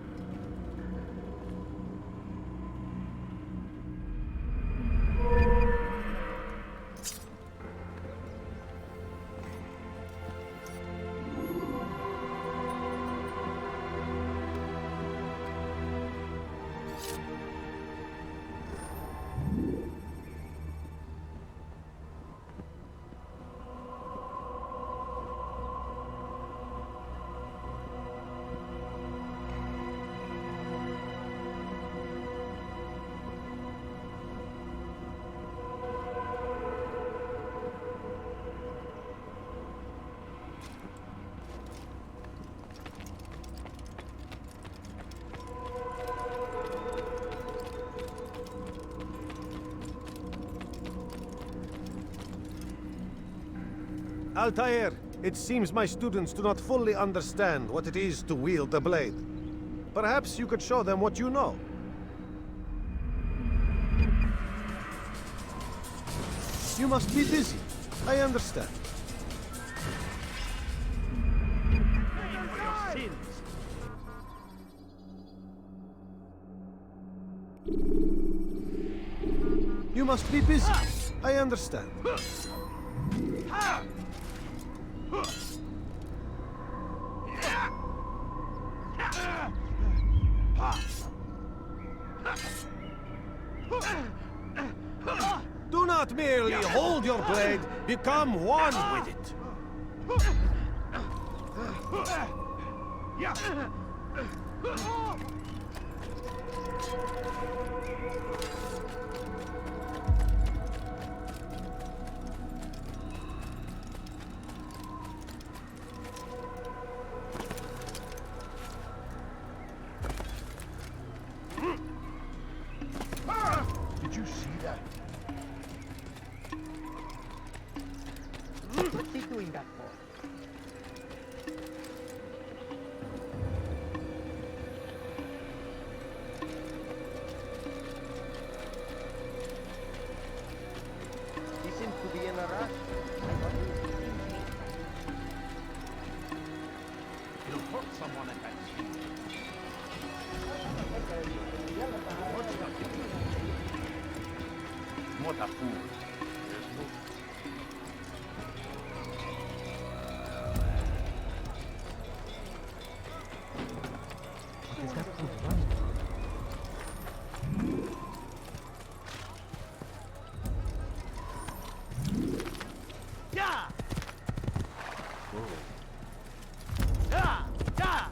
Altair, it seems my students do not fully understand what it is to wield the blade. Perhaps you could show them what you know. You must be busy. I understand. You must be busy. I understand. Do not merely hold your blade, become one with it. Did you see that? What's he doing that for? He seems to be in a rush. He'll hurt someone at that speed. What a fool. There's no... What is that fool running from? Yeah! Yeah! Yeah!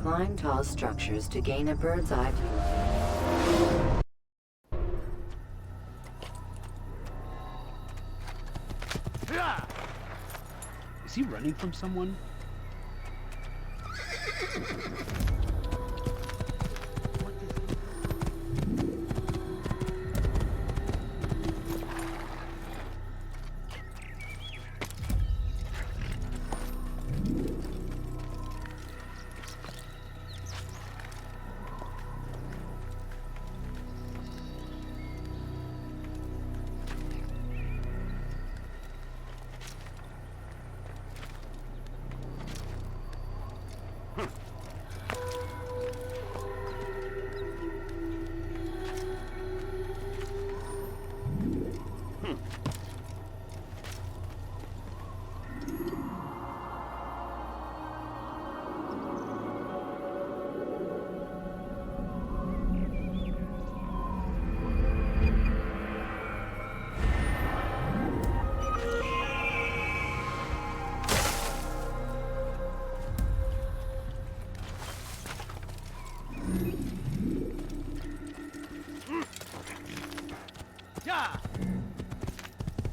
Climb tall structures to gain a bird's eye view. Is he running from someone?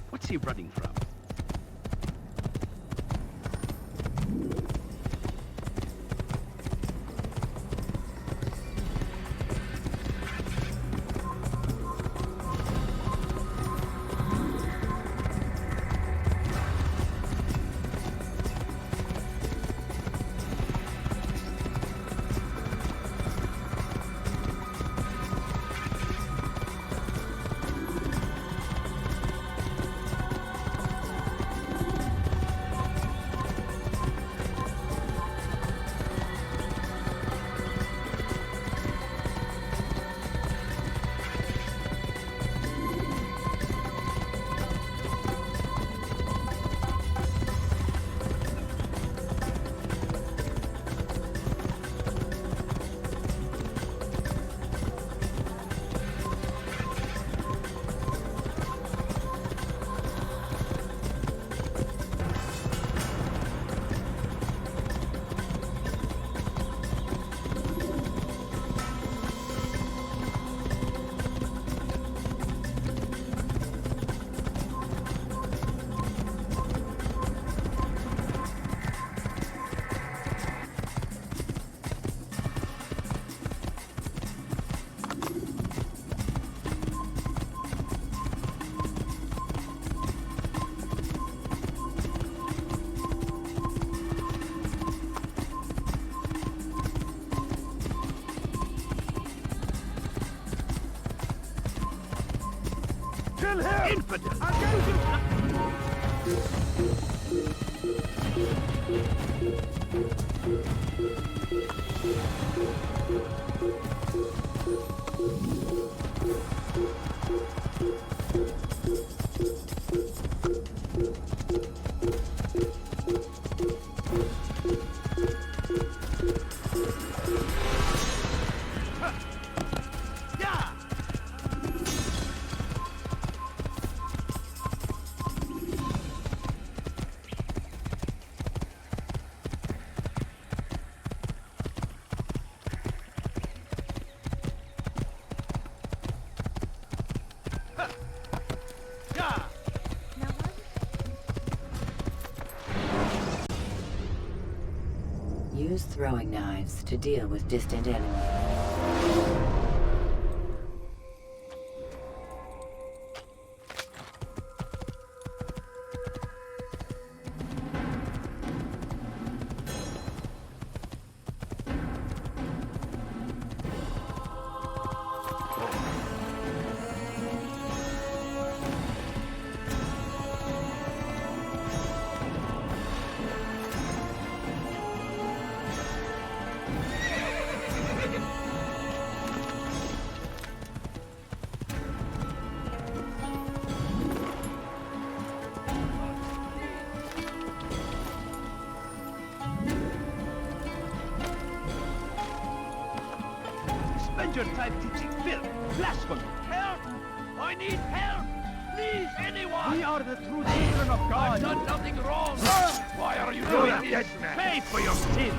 What's he running from? Kill him! Infidel! Use throwing knives to deal with distant enemies. Spend your time teaching filth, blasphemy. Help! I need help! Please, anyone! We are the true children of God. I've done nothing wrong. Why are you doing this? Pay for your sins.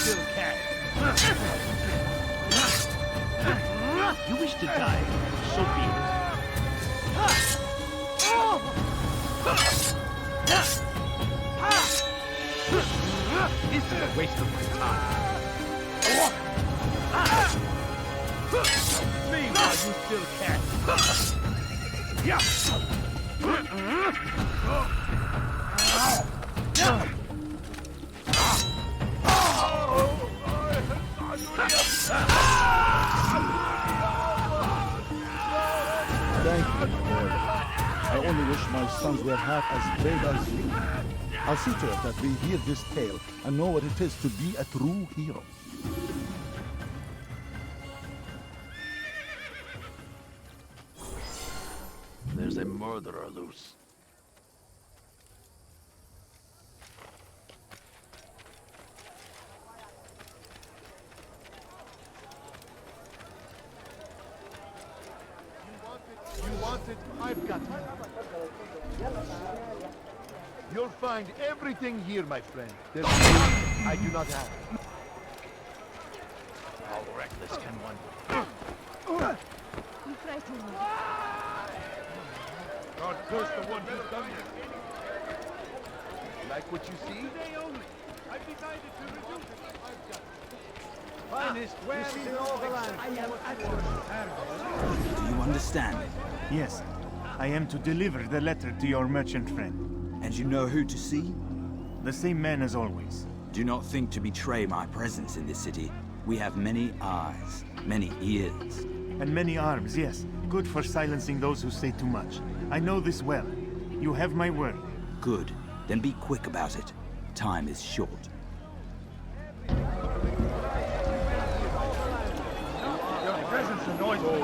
Still can. You wish to die, so be it. This is a waste of my time. Meanwhile, you still can. Thank you, Lord. I only wish my sons were half as brave as you. I'll see to it that we hear this tale and know what it is to be a true hero. There's a murderer loose. You want it? I've got it. You'll find everything here, my friend. There's nothing I do not have. How reckless can one be? You frighten me. God curse the one who's done this. Like what you see? Today only, I've decided to reduce it. I've got it. Finest wares in all the land. I am at your service. Do you understand? Yes. I am to deliver the letter to your merchant friend. And you know who to see? The same man as always. Do not think to betray my presence in this city. We have many eyes, many ears. And many arms, yes. Good for silencing those who say too much. I know this well. You have my word. Good. Then be quick about it. Time is short. Your presence annoys me. The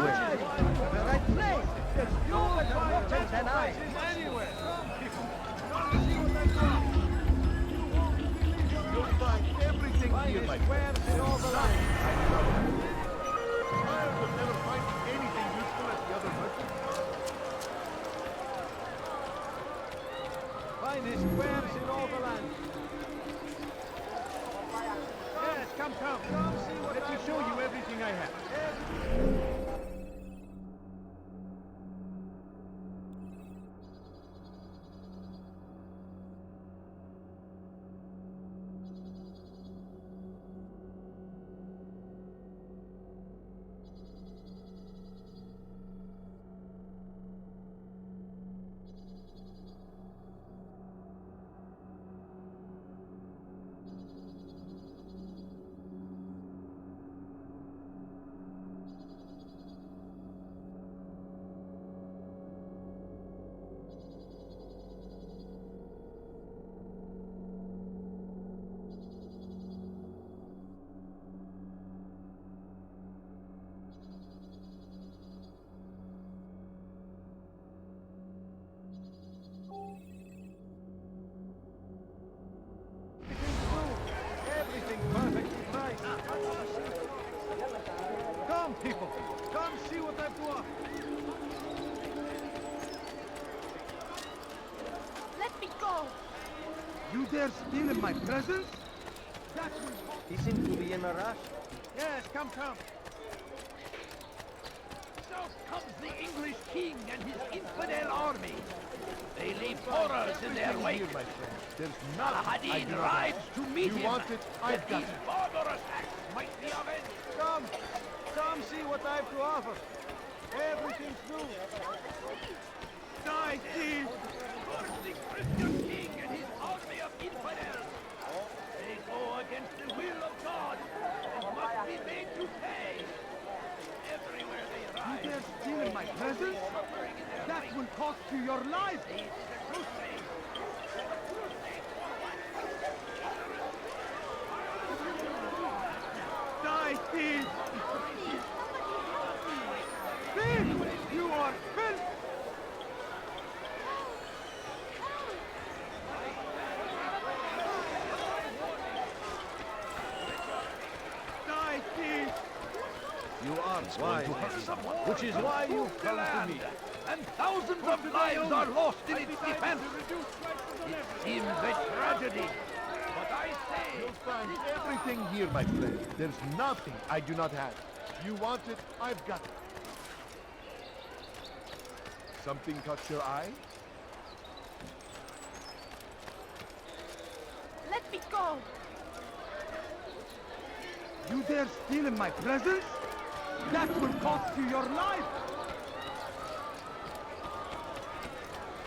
right place. There's no more important than I. Anywhere. You'll find everything here, my friend. In all the land. I will never find anything useful at the other merchants. Finest wares in all the land. Yes, come. Let me show you everything I have. Come, people! Come see what I've to offer! Let me go! You dare steal in my presence? That will... He seems to be in a rush. Yes, come. South comes the English king and his infidel army. They leave horrors in their wake. Here, my friend. There's Majd nothing I Addin do not rides have. to meet You him. want it? I've that got these it. barbarous acts might be avenged. Come see what I've to offer. Everything's new. Die, thief! The Christian king and his army of infidels. They go against the will of God and must be made to pay. Everywhere they You ride. dare steal in my presence? That will cost you your life! Die, thief! Thief! You are filth! Die, thief! You are wise, which is why you come to me. And thousands of lives are lost in its defense. It seems a tragedy, but I say... You'll find everything here, my friend. There's nothing I do not have. You want it? I've got it. Something caught your eye? Let me go! You dare steal in my presence? That will cost you your life!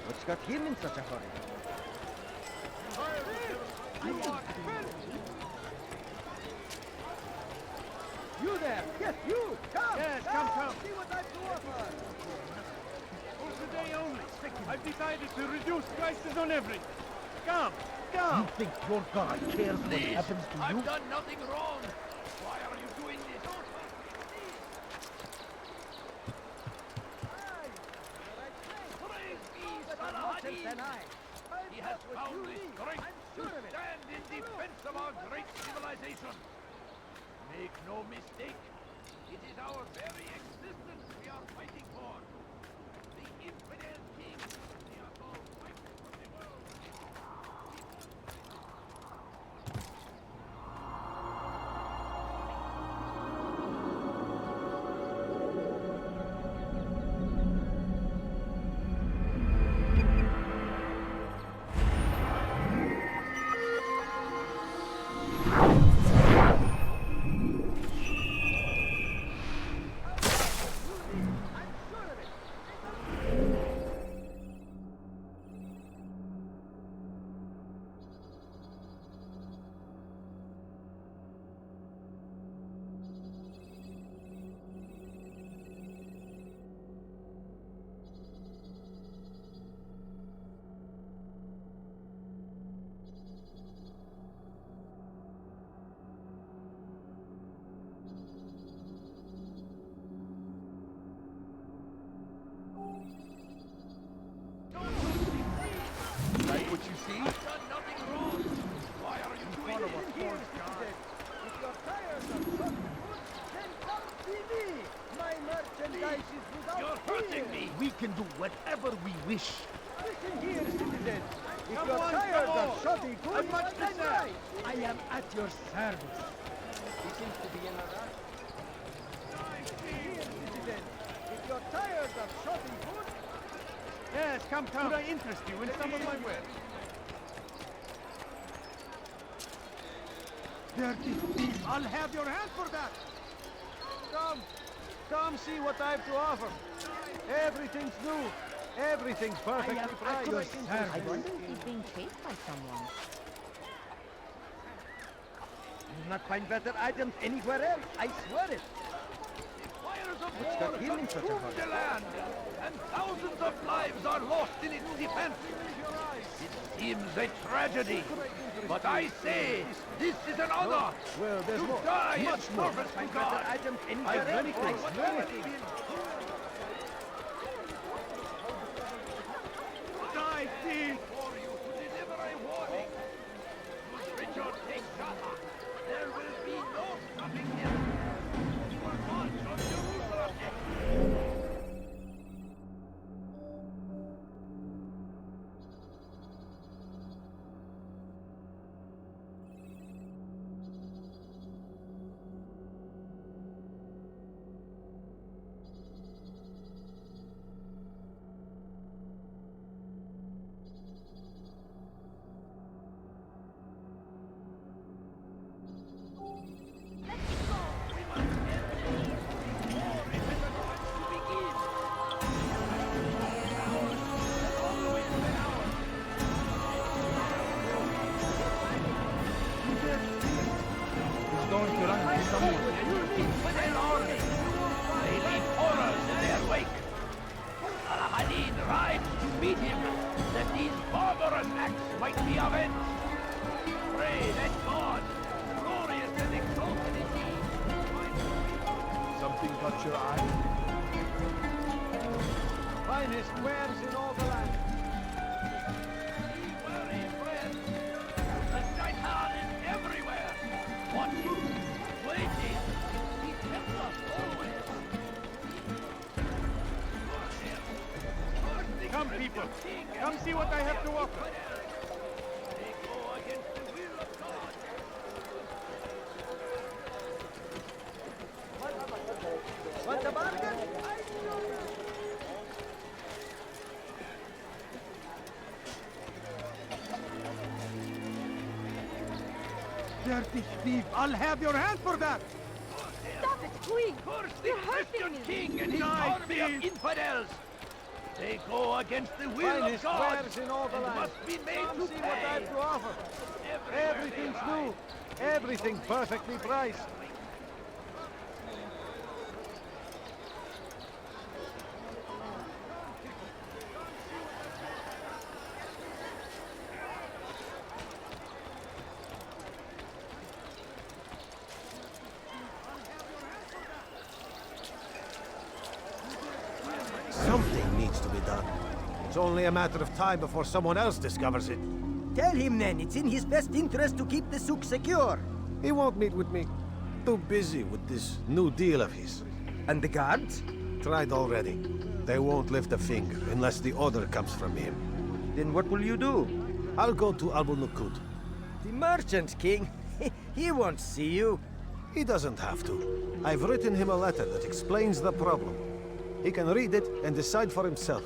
What's got him in such a hurry? You are filth! You there! Yes, you! Come! Yes, come. See what I've to offer! For today only, I've decided to reduce prices on everything. Come! You think your God cares what Please, happens to you? I've done nothing wrong. Why are you doing this? Praise be, Salah Addin. He has found the strength to stand in defense of our great civilization. Make no mistake, it is our very existence we are fighting for. The infidel king, the above fighter of the world. Like what you see? I've done nothing wrong. Why are you doing this? If you're tired of shopping goods, then come see me! My merchandise is without You're hurting me. We can do whatever we wish. Listen here, citizens. If Come you're on, tired come of on. shopping goods, I've much to that's say. right. I am at your service. He seems to be in a rush. Here, citizens. If you're tired of shopping goods, Yes, come. Could I interest you in some of my wares? Dirty thief! I'll have your hand for that! come see what I've to offer. Everything's new. Everything's perfectly priced. I wonder if he's being chased by someone. You'll not find better items anywhere else. I swear it. Fires of What's war got him in such a consume hurry? the land, and thousands of lives are lost in its defense. It seems a tragedy, but I say this is an honor. Well, there's to more. die in Much more. service to Find God. better items anywhere I've else. many I things. swear it. Die, thief! For you to deliver a warning. Should Richard take Java, there will be no stopping him. You are march on your Something caught your eye? Finest wares in all the land. The shaitan is everywhere! Watching, waiting. He tempts us always. Come, people. Come see what I have to offer. They go against the will of God. Want a bargain? Dirty thief! I'll have your hand for that! Stop it, quick! Curse the You're hurting Christian me! king and his Die, army of thief! infidels! They go against the will of Finest God wares in all the and land. must be made Come to see what I pay. have to offer. Everywhere Everything's they new. Everything perfectly priced. Something needs to be done. It's only a matter of time before someone else discovers it. Tell him then, it's in his best interest to keep the souk secure. He won't meet with me. Too busy with this new deal of his. And the guards? Tried already. They won't lift a finger unless the order comes from him. Then what will you do? I'll go to Nuqoud. The merchant king? He won't see you. He doesn't have to. I've written him a letter that explains the problem. He can read it and decide for himself.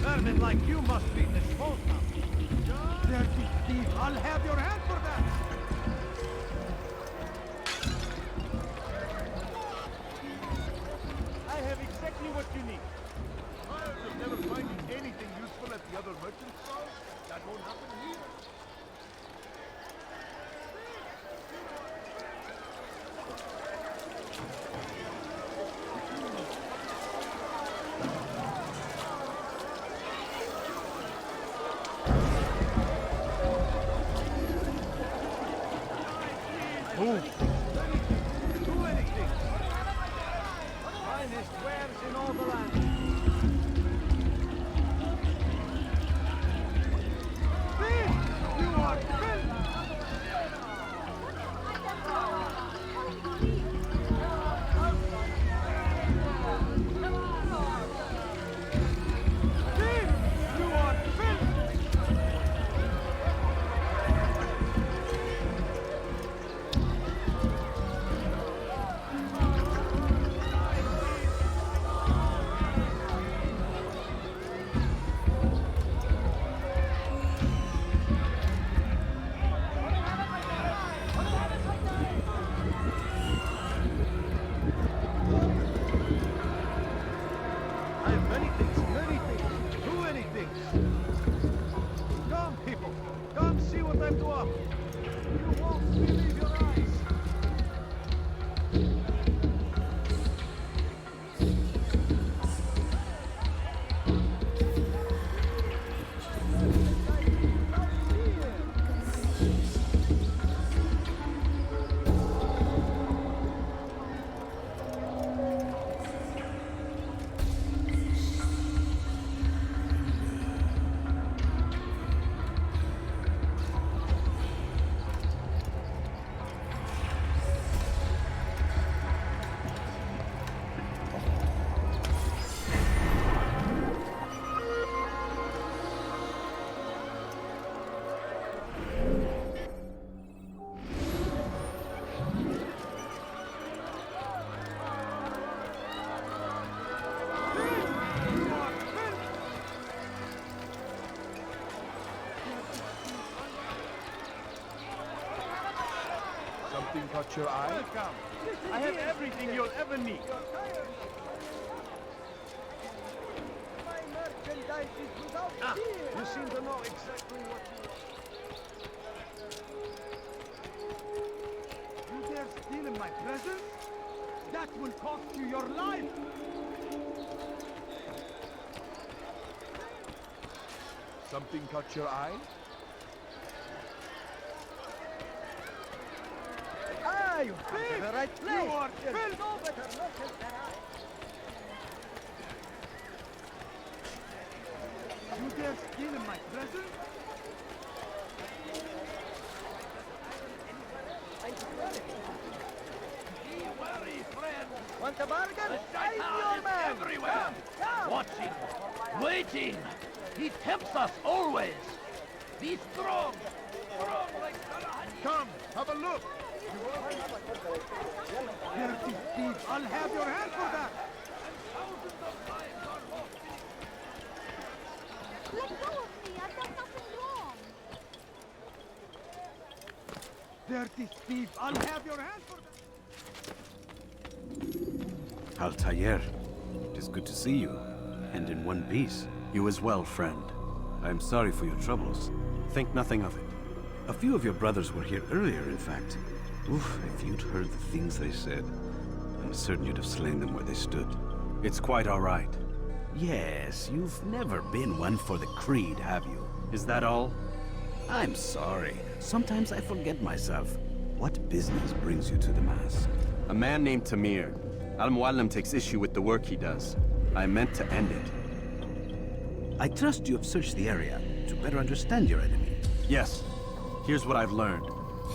Vermin like you must be disposed of. Dirty thief, I'll have your hand for that! I have exactly what you need. Tired of never finding anything useful at the other merchant stalls? That won't happen here. Move! Do anything! Finest wares in all the land. Thief! You are filth! Thief! You are filth! I have many things, too many things. Come, people, come see what I have to offer. You won't believe your eyes. Something caught your eye? Welcome. I have everything you'll ever need. paradise is without fear. You seem to know exactly what you want. You dare steal in my presence? That will cost you your life! Something caught your eye? Ah, you thief! The right place! You are filled! No better notice than I. You dare steal in my presence? Be wary, friend! Want a bargain? The I'm your Shaitan man! is everywhere! Come! Watching, waiting! He tempts us always! Be strong! Strong like Talal! Come, have a look! Dirty thief! I'll have your hand for that! Thousands of lives are lost! Let go of me! I've done nothing wrong! Dirty thief! I'll have your hand for that! Altair, it is good to see you, and in one piece. You as well, friend. I am sorry for your troubles. Think nothing of it. A few of your brothers were here earlier, in fact. Oof, if you'd heard the things they said, I'm certain you'd have slain them where they stood. It's quite all right. Yes, you've never been one for the creed, have you? Is that all? I'm sorry. Sometimes I forget myself. What business brings you to the mass? A man named Tamir. Mualim takes issue with the work he does. I meant to end it. I trust you have searched the area to better understand your enemy. Yes. Here's what I've learned.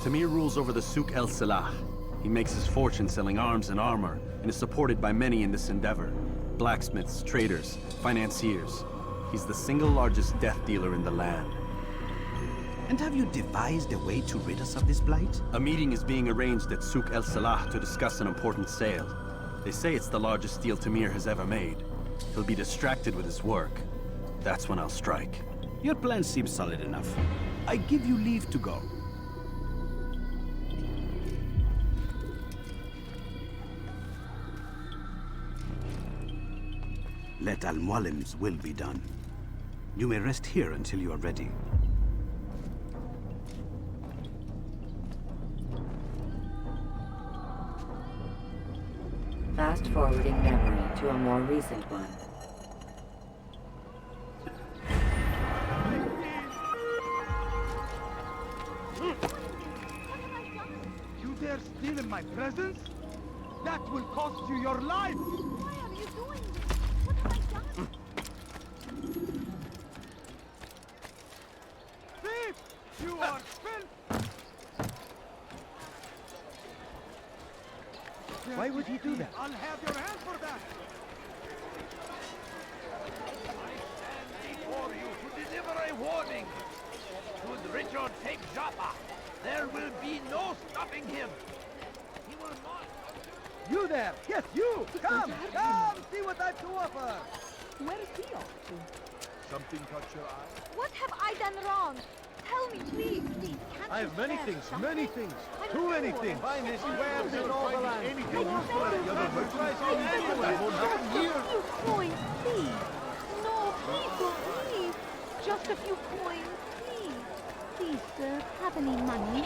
Tamir rules over the Souk El Salah. He makes his fortune selling arms and armor, and is supported by many in this endeavor. Blacksmiths, traders, financiers. He's the single largest death dealer in the land. And have you devised a way to rid us of this blight? A meeting is being arranged at Souk El Salah to discuss an important sale. They say it's the largest deal Tamir has ever made. He'll be distracted with his work. That's when I'll strike. Your plan seems solid enough. I give you leave to go. Let Al-Mualim's will be done. You may rest here until you are ready. Fast-forwarding memory to a more recent one. You dare steal in my presence? That will cost you your life! Why are you doing this? What have I done? Thief! You are filth! Why would he do that? I'll have your hand for that! I stand before you to deliver a warning! Should Richard take Joppa, there will be no stopping him! He will not... You there! Yes, you! Come! Come! See what I've to offer! Where is he off to? Something caught your eye? What have I done wrong? Tell me, please, please. Can't I you have many spare things, something? many things. I'm Too many sure. things. Finest webs in all the land. Anything You find the other merchandise anywhere. I won't have Just a years. few coins, please. No, please don't leave. Just a few coins, please. Please, sir, have any money?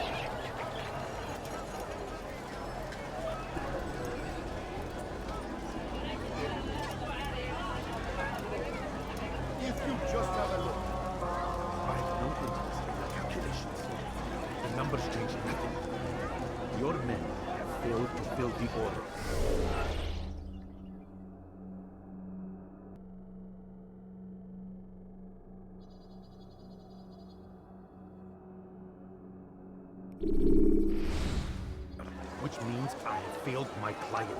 If you just have a look. I've no interest in the calculations. The numbers change nothing. Your men have failed to fill the order. Which means I have failed my client.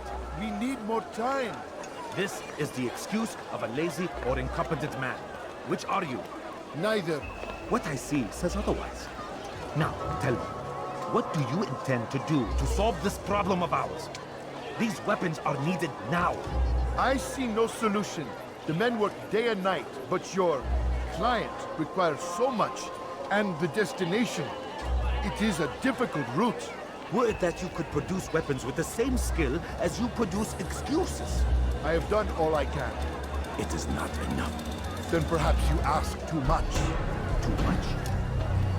We need more time. This is the excuse of a lazy or incompetent man. Which are you? Neither. What I see says otherwise. Now, tell me, what do you intend to do to solve this problem of ours? These weapons are needed now. I see no solution. The men work day and night, but your client requires so much, and the destination. It is a difficult route. Were it that you could produce weapons with the same skill as you produce excuses. I have done all I can. It is not enough. then perhaps you ask too much. Too much?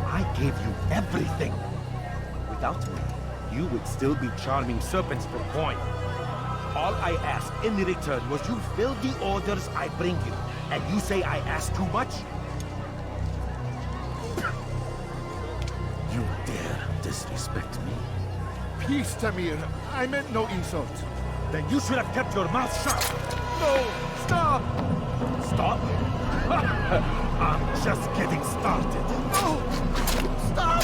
I gave you everything. Without me, you would still be charming serpents for coin. All I ask in return was you fill the orders I bring you. And you say I ask too much? You dare disrespect me? Peace, Tamir. I meant no insult. Then you should have kept your mouth shut. No! Stop! Stop? I'm just getting started. No! Stop!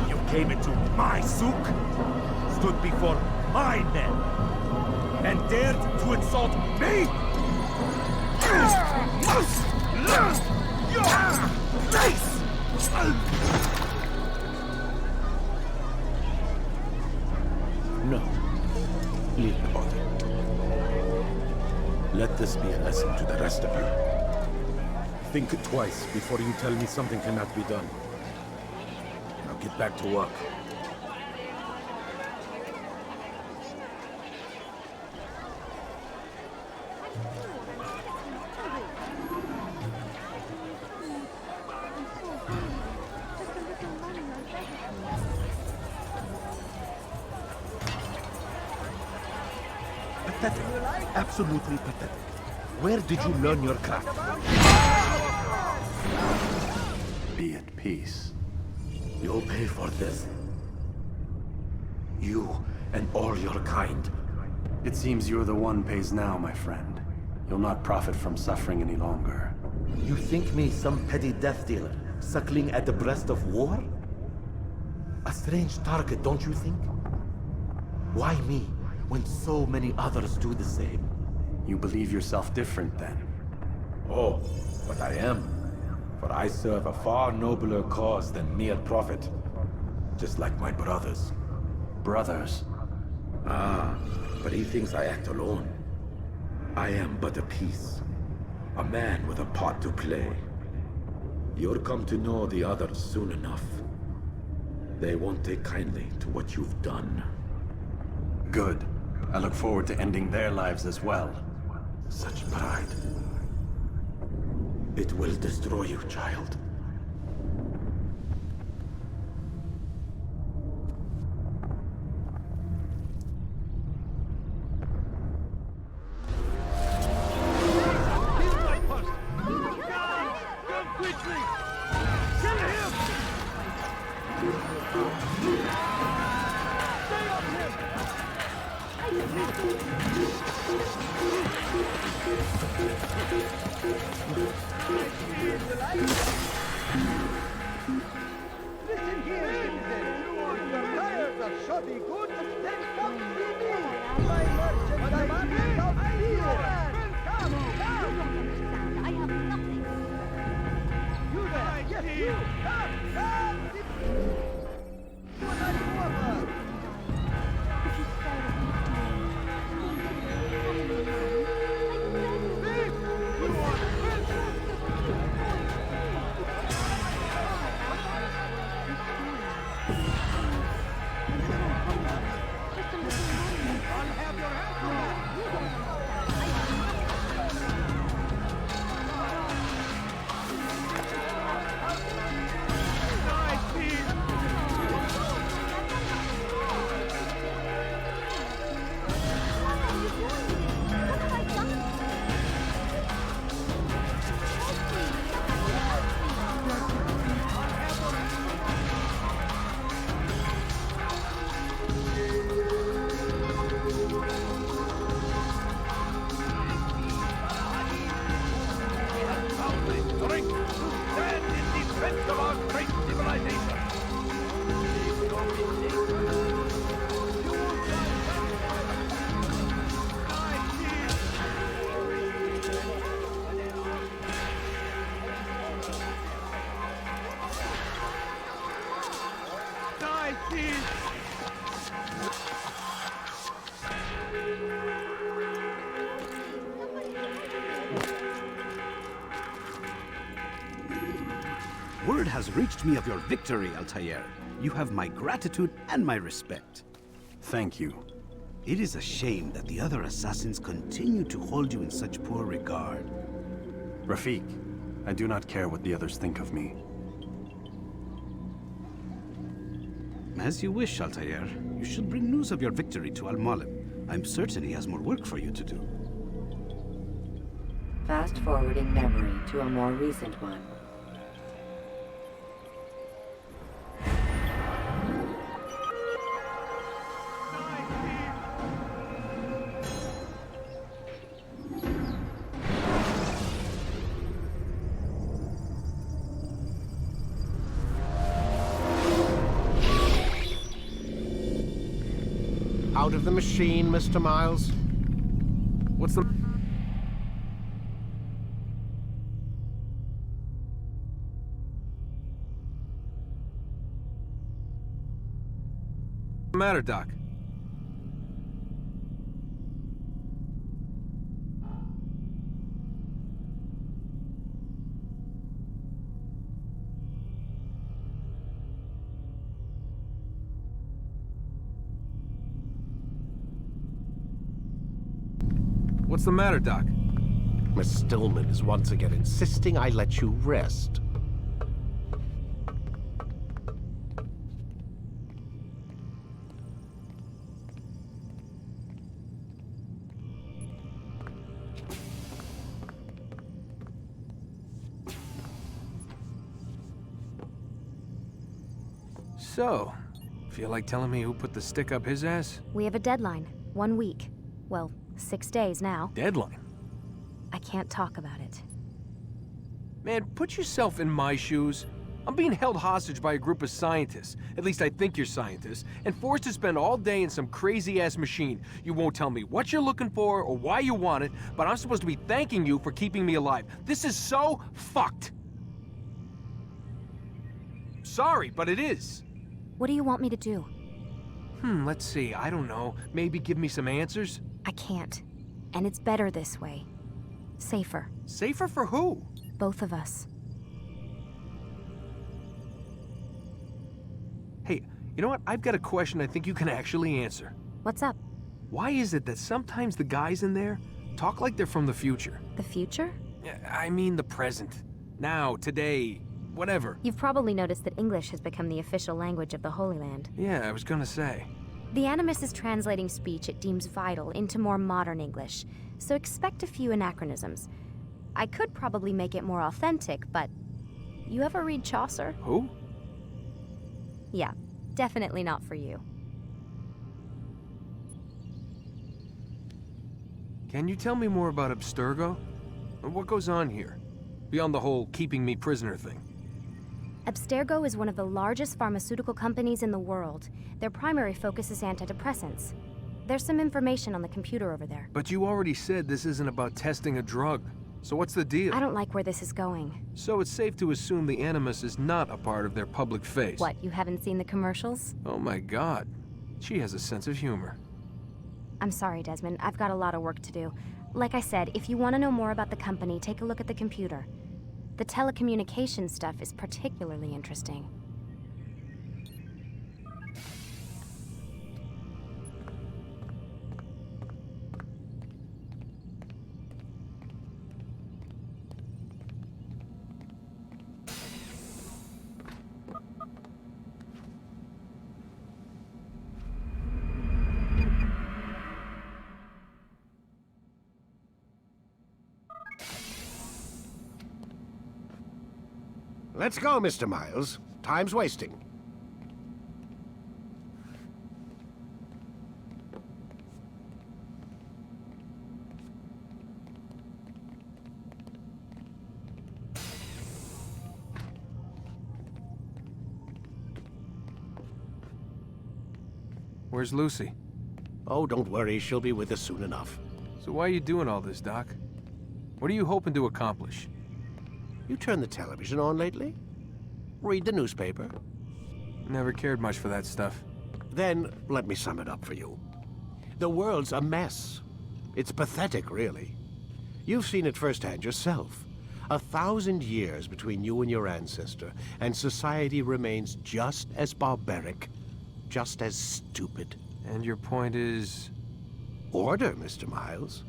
You came into my souk, stood before my men, and dared to insult me? You must learn your place! No. Leave the body. Let this be a lesson to the rest of you. Think twice before you tell me something cannot be done. Now get back to work. Pathetic. Absolutely pathetic. Where did you learn your craft? Be at peace. You'll pay for this. You and all your kind. It seems you're the one pays now, my friend. You'll not profit from suffering any longer. You think me some petty death dealer, suckling at the breast of war? A strange target, don't you think? Why me, when so many others do the same? You believe yourself different, then? Oh, but I am. For I serve a far nobler cause than mere profit. Just like my brothers. Brothers? Ah, but he thinks I act alone. I am but a piece. A man with a part to play. You'll come to know the others soon enough. They won't take kindly to what you've done. Good. I look forward to ending their lives as well. Such pride. It will destroy you, child. Listen here, citizen. You're tired of shoddy goods? Then come see me. My merchant diamond of here. Come, come. I have nothing. You there, yes, you. Come, come. What are you about? If you stay with me, Thief! You are Word has reached me of your victory, Altair. You have my gratitude and my respect. Thank you. It is a shame that the other assassins continue to hold you in such poor regard. Rafik, I do not care what the others think of me. As you wish, Altair. You should bring news of your victory to Mualim. I'm certain he has more work for you to do. Fast-forwarding memory to a more recent one. Out of the machine, Mr. Miles. What's the matter, Doc? What's the matter, Doc? Miss Stillman is once again insisting I let you rest. So, feel like telling me who put the stick up his ass? We have a deadline. 1 week. Well, 6 days now. Deadline? I can't talk about it. Man, put yourself in my shoes. I'm being held hostage by a group of scientists. At least I think you're scientists. And forced to spend all day in some crazy-ass machine. You won't tell me what you're looking for or why you want it, but I'm supposed to be thanking you for keeping me alive. This is so fucked. Sorry, but it is. What do you want me to do? Let's see. I don't know. Maybe give me some answers? I can't. And it's better this way. Safer. Safer for who? Both of us. Hey, you know what? I've got a question I think you can actually answer. What's up? Why is it that sometimes the guys in there talk like they're from the future? The future? I mean the present. Now, today, whatever. You've probably noticed that English has become the official language of the Holy Land. Yeah, I was gonna say. The Animus is translating speech it deems vital into more modern English, so expect a few anachronisms. I could probably make it more authentic, but... You ever read Chaucer? Who? Yeah, definitely not for you. Can you tell me more about Abstergo? What goes on here? Beyond the whole keeping me prisoner thing. Abstergo is one of the largest pharmaceutical companies in the world. Their primary focus is antidepressants. There's some information on the computer over there. But you already said this isn't about testing a drug. So what's the deal? I don't like where this is going. So it's safe to assume the Animus is not a part of their public face. What, you haven't seen the commercials? Oh my god. She has a sense of humor. I'm sorry, Desmond. I've got a lot of work to do. Like I said, if you want to know more about the company, take a look at the computer. The telecommunication stuff is particularly interesting. Let's go, Mr. Miles. Time's wasting. Where's Lucy? Oh, don't worry. She'll be with us soon enough. So why are you doing all this, Doc? What are you hoping to accomplish? You turned the television on lately? Read the newspaper? Never cared much for that stuff. Then, let me sum it up for you. The world's a mess. It's pathetic, really. You've seen it firsthand yourself. 1,000 years between you and your ancestor, and society remains just as barbaric, just as stupid. And your point is? Order, Mr. Miles.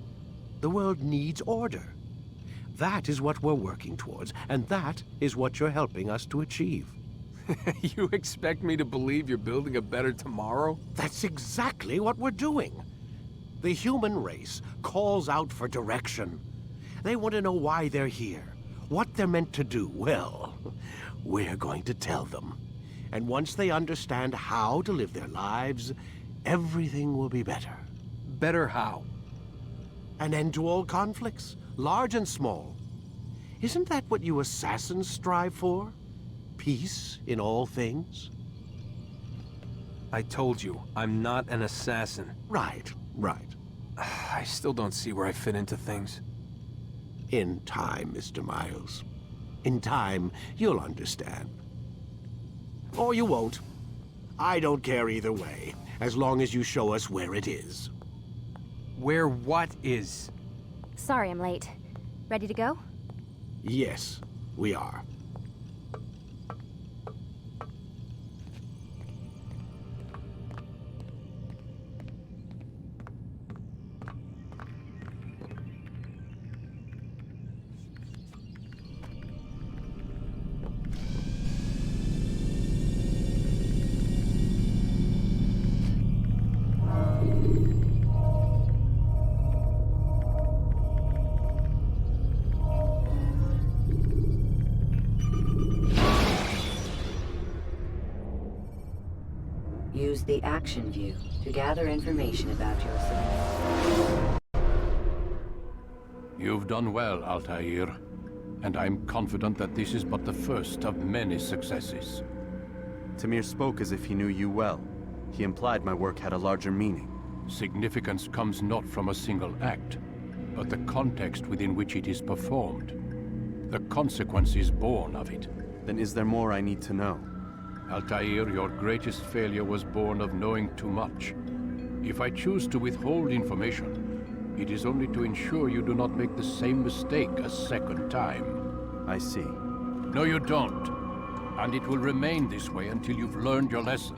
The world needs order. That is what we're working towards, and that is what you're helping us to achieve. You expect me to believe you're building a better tomorrow? That's exactly what we're doing. The human race calls out for direction. They want to know why they're here, what they're meant to do. Well, we're going to tell them. And once they understand how to live their lives, everything will be better. Better how? An end to all conflicts, large and small. Isn't that what you assassins strive for? Peace in all things? I told you, I'm not an assassin. Right. I still don't see where I fit into things. In time, Mr. Miles. In time, you'll understand. Or you won't. I don't care either way, as long as you show us where it is. Where what is? Sorry I'm late. Ready to go? Yes, we are. Use the action view to gather information about your surroundings. You've done well, Altair, and I'm confident that this is but the first of many successes. Tamir spoke as if he knew you well. He implied my work had a larger meaning. Significance comes not from a single act, but the context within which it is performed. The consequences born of it. Then is there more I need to know? Altair, your greatest failure was born of knowing too much. If I choose to withhold information, it is only to ensure you do not make the same mistake a second time. I see. No, you don't. And it will remain this way until you've learned your lesson.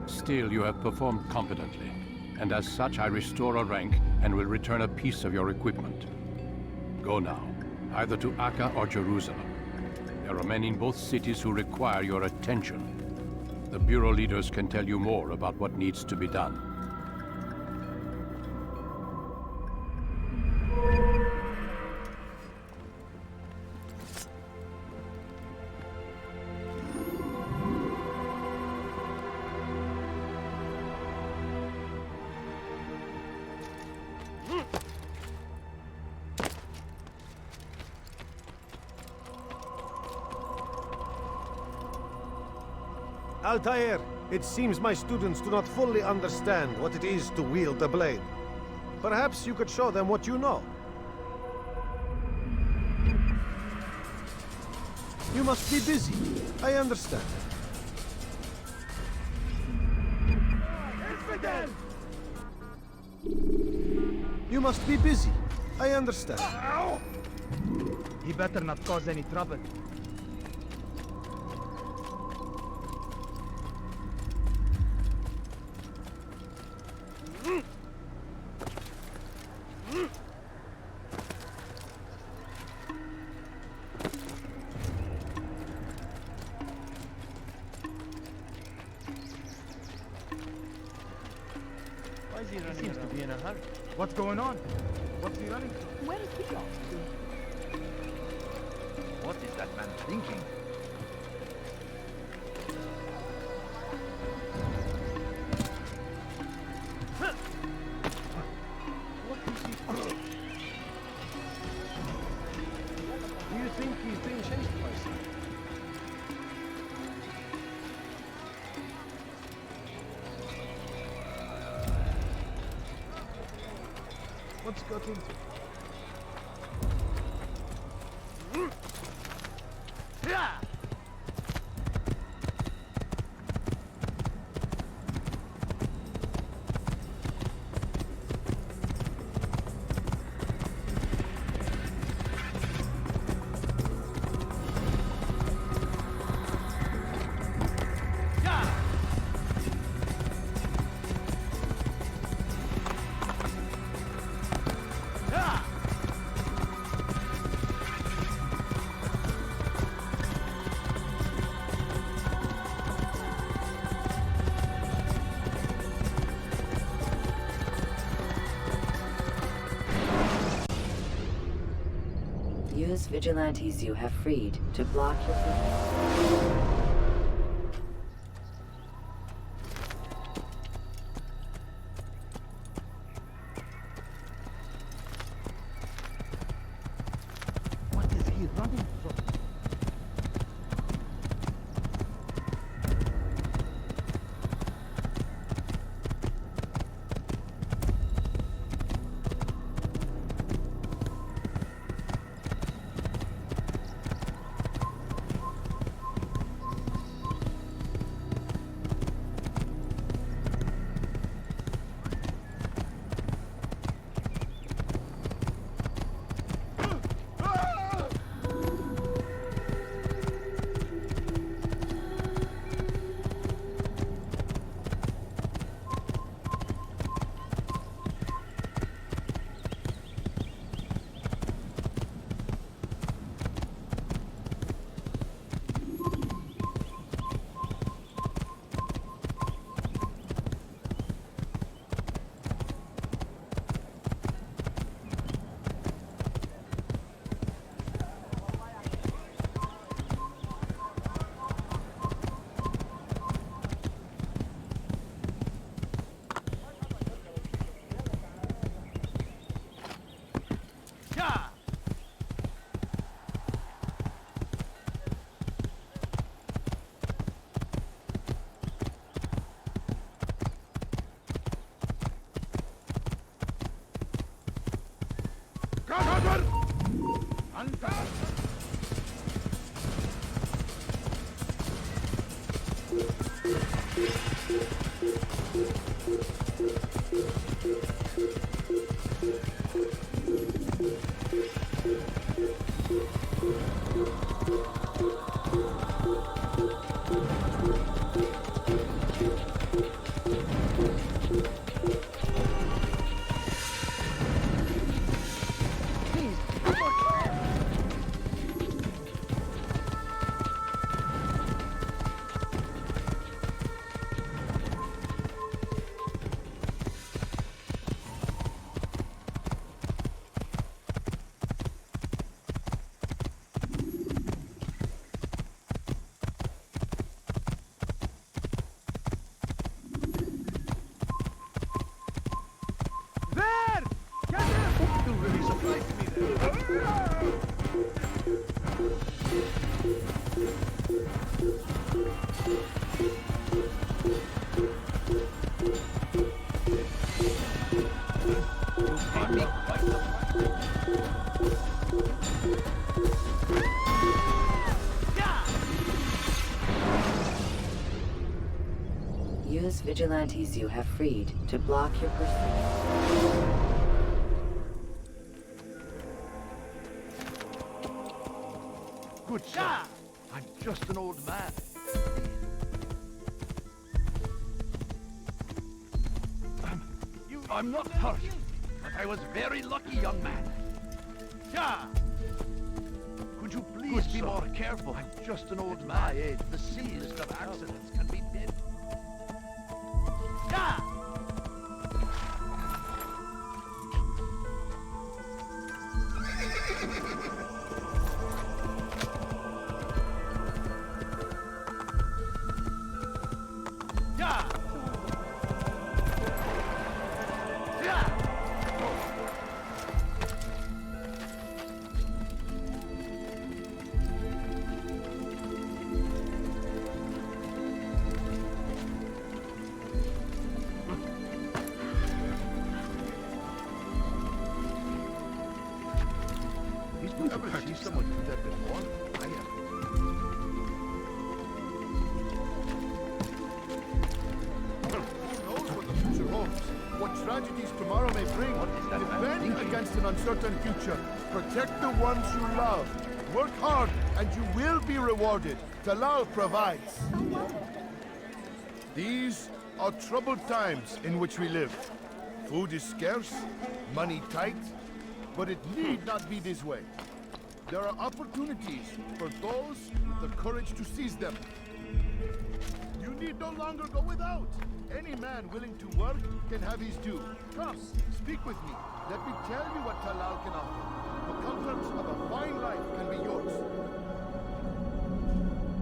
Still, you have performed competently, and as such I restore a rank and will return a piece of your equipment. Go now, either to Akka or Jerusalem. There are men in both cities who require your attention. The Bureau leaders can tell you more about what needs to be done. Altair, it seems my students do not fully understand what it is to wield the blade. Perhaps you could show them what you know. You must be busy. I understand. You must be busy. I understand. He better not cause any trouble. He seems to be in a hurry. What's going on? What's he running from? Where is he off to? What is that man thinking? What is he doing? Do you think he's being chased by something? What's got into? Use vigilantes you have freed to block your... What is he running from? Use vigilantes you have freed to block your pursuit. Good son. I'm just an old man. I'm not hurt, but I was very lucky, young man. Yeah. Could you please be more careful? I'm just an old At man. my age, the simplest of accidents can be dead. Yeah. Someone do that before? I am. Who knows what the future holds? What tragedies tomorrow may bring? Defend against an uncertain future. Protect the ones you love. Work hard, and you will be rewarded. Talal provides. These are troubled times in which we live. Food is scarce, money tight, but it need not be this way. There are opportunities for those with the courage to seize them. You need no longer go without. Any man willing to work can have his due. Come, speak with me. Let me tell you what Talal can offer. The comforts of a fine life can be yours.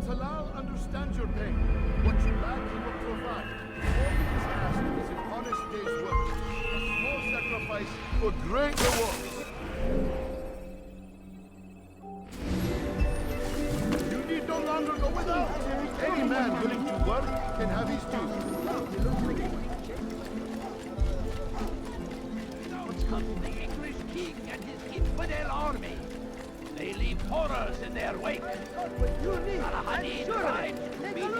Talal understands your pain. What you lack, he will provide. All he is asked is an honest day's work. A small sacrifice for great rewards. You need no longer go without. Any man willing to work can have his due. Comes the English king and his infidel army. They leave horrors in their wake. Al-Hadid rides to meet him.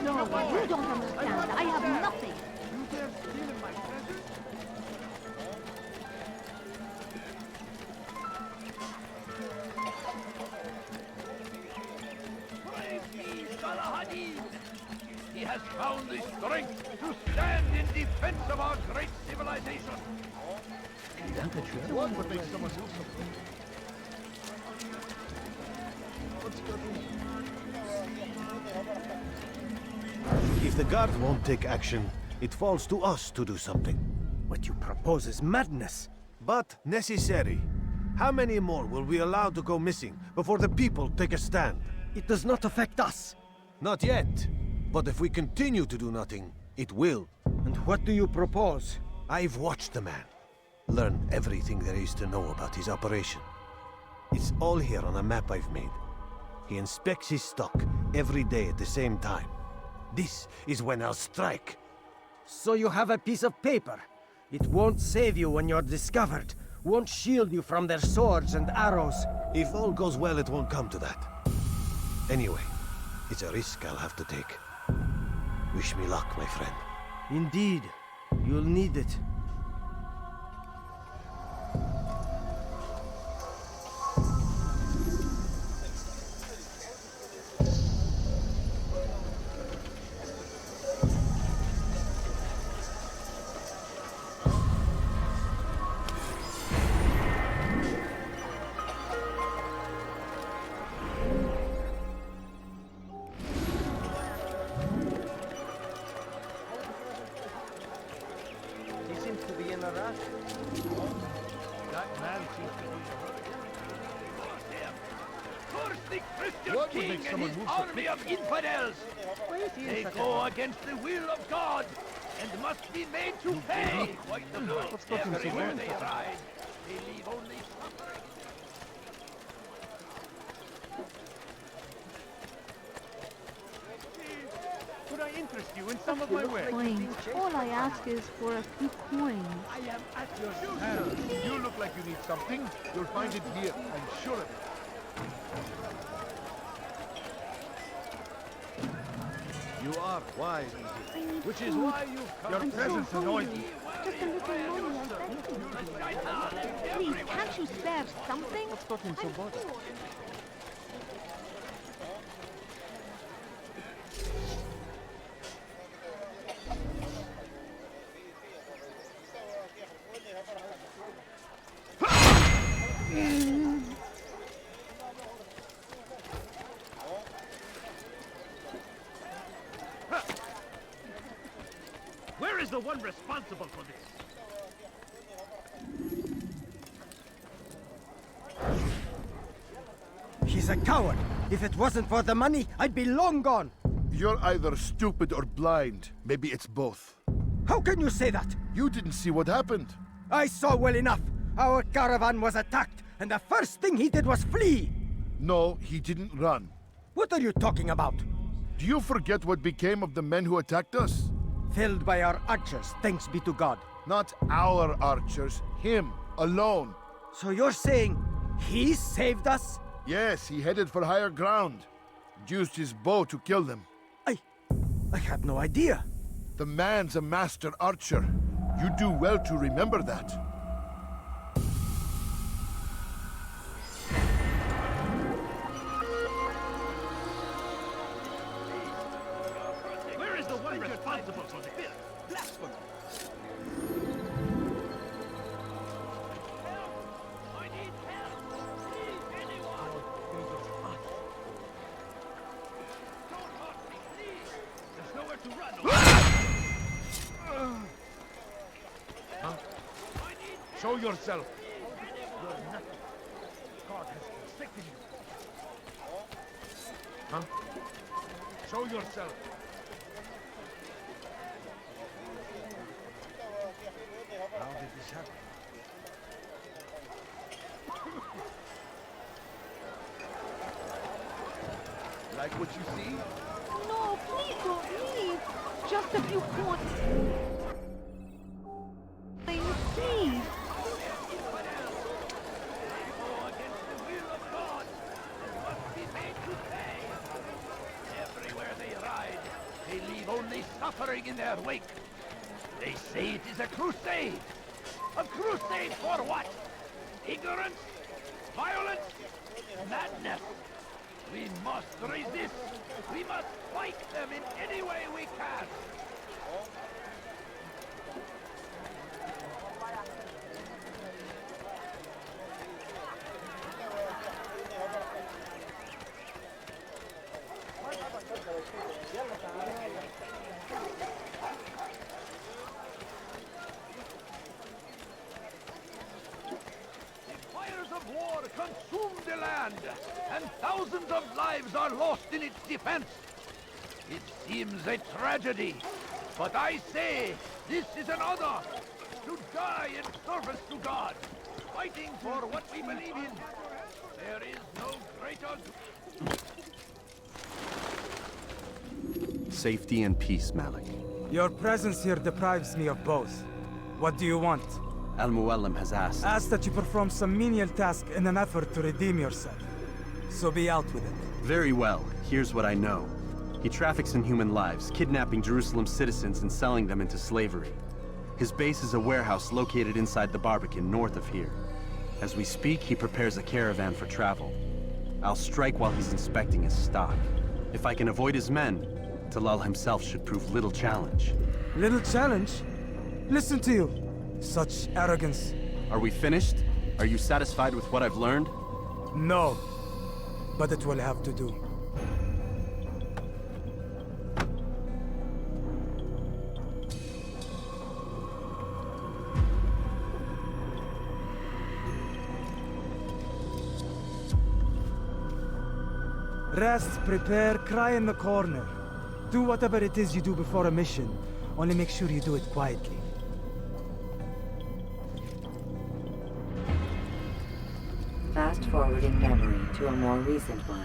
No, you don't understand. I have nothing. You dare steal my treasure? Praise be Al-Hadid! He has found the strength to stand in defense of our great civilization. What would make someone else If the guard won't take action, it falls to us to do something. What you propose is madness. But necessary. How many more will we allow to go missing before the people take a stand? It does not affect us. Not yet. But if we continue to do nothing, it will. And what do you propose? I've watched the man. Learned everything there is to know about his operation. It's all here on a map I've made. He inspects his stock every day at the same time. This is when I'll strike. So you have a piece of paper. It won't save you when you're discovered. Won't shield you from their swords and arrows. If all goes well, it won't come to that. Anyway, it's a risk I'll have to take. Wish me luck, my friend. Indeed. You'll need it. They go against the will of God and must be made to pay. Quite the blow. Everywhere they ride, they leave only suffering. Could I interest you in some of my wares? Coins. All I ask is for a few coins. I am at your service. You look like you need something. You'll find it here. I'm sure of it. You are wise, which is why you've come. Your presence annoys me. Just a little money, I beg you. Please, can't you spare something? What's got him so bothered? Where is the one responsible for this? He's a coward. If it wasn't for the money, I'd be long gone. You're either stupid or blind. Maybe it's both. How can you say that? You didn't see what happened. I saw well enough. Our caravan was attacked, and the first thing he did was flee. No, he didn't run. What are you talking about? Do you forget what became of the men who attacked us? Felled by our archers, thanks be to God. Not our archers, him, alone. So you're saying he saved us? Yes, he headed for higher ground. Used his bow to kill them. I had no idea. The man's a master archer. You do well to remember that. Where is the one responsible for the bill? Blasphemy! I need help! Please, anyone! Don't hurt me, please! There's nowhere to run! Show yourself. You're nothing. God has forsaken you. Huh? Show yourself. How did this happen? Like what you see? No, please don't leave. Just a few points. Please. Everywhere they ride, they leave only suffering in their wake. They say it is a crusade. A crusade for what? Ignorance? Violence? Madness? We must resist. We must fight them in any way we can. Fires of war consume the land, and thousands of lives are lost in its defense. It seems a tragedy, but I say this is an honor to die in service to God, fighting for what we believe in. There is no greater... Safety and peace, Malik. Your presence here deprives me of both. What do you want? Al-Mualim has asked. Ask that you perform some menial task in an effort to redeem yourself. So be out with it. Very well. Here's what I know. He traffics in human lives, kidnapping Jerusalem citizens and selling them into slavery. His base is a warehouse located inside the Barbican, north of here. As we speak, he prepares a caravan for travel. I'll strike while he's inspecting his stock. If I can avoid his men, Talal himself should prove little challenge. Little challenge? Listen to you. Such arrogance. Are we finished? Are you satisfied with what I've learned? No. But it will have to do. Rest, prepare, cry in the corner. Do whatever it is you do before a mission. Only make sure you do it quietly. Fast-forwarding memory to a more recent one.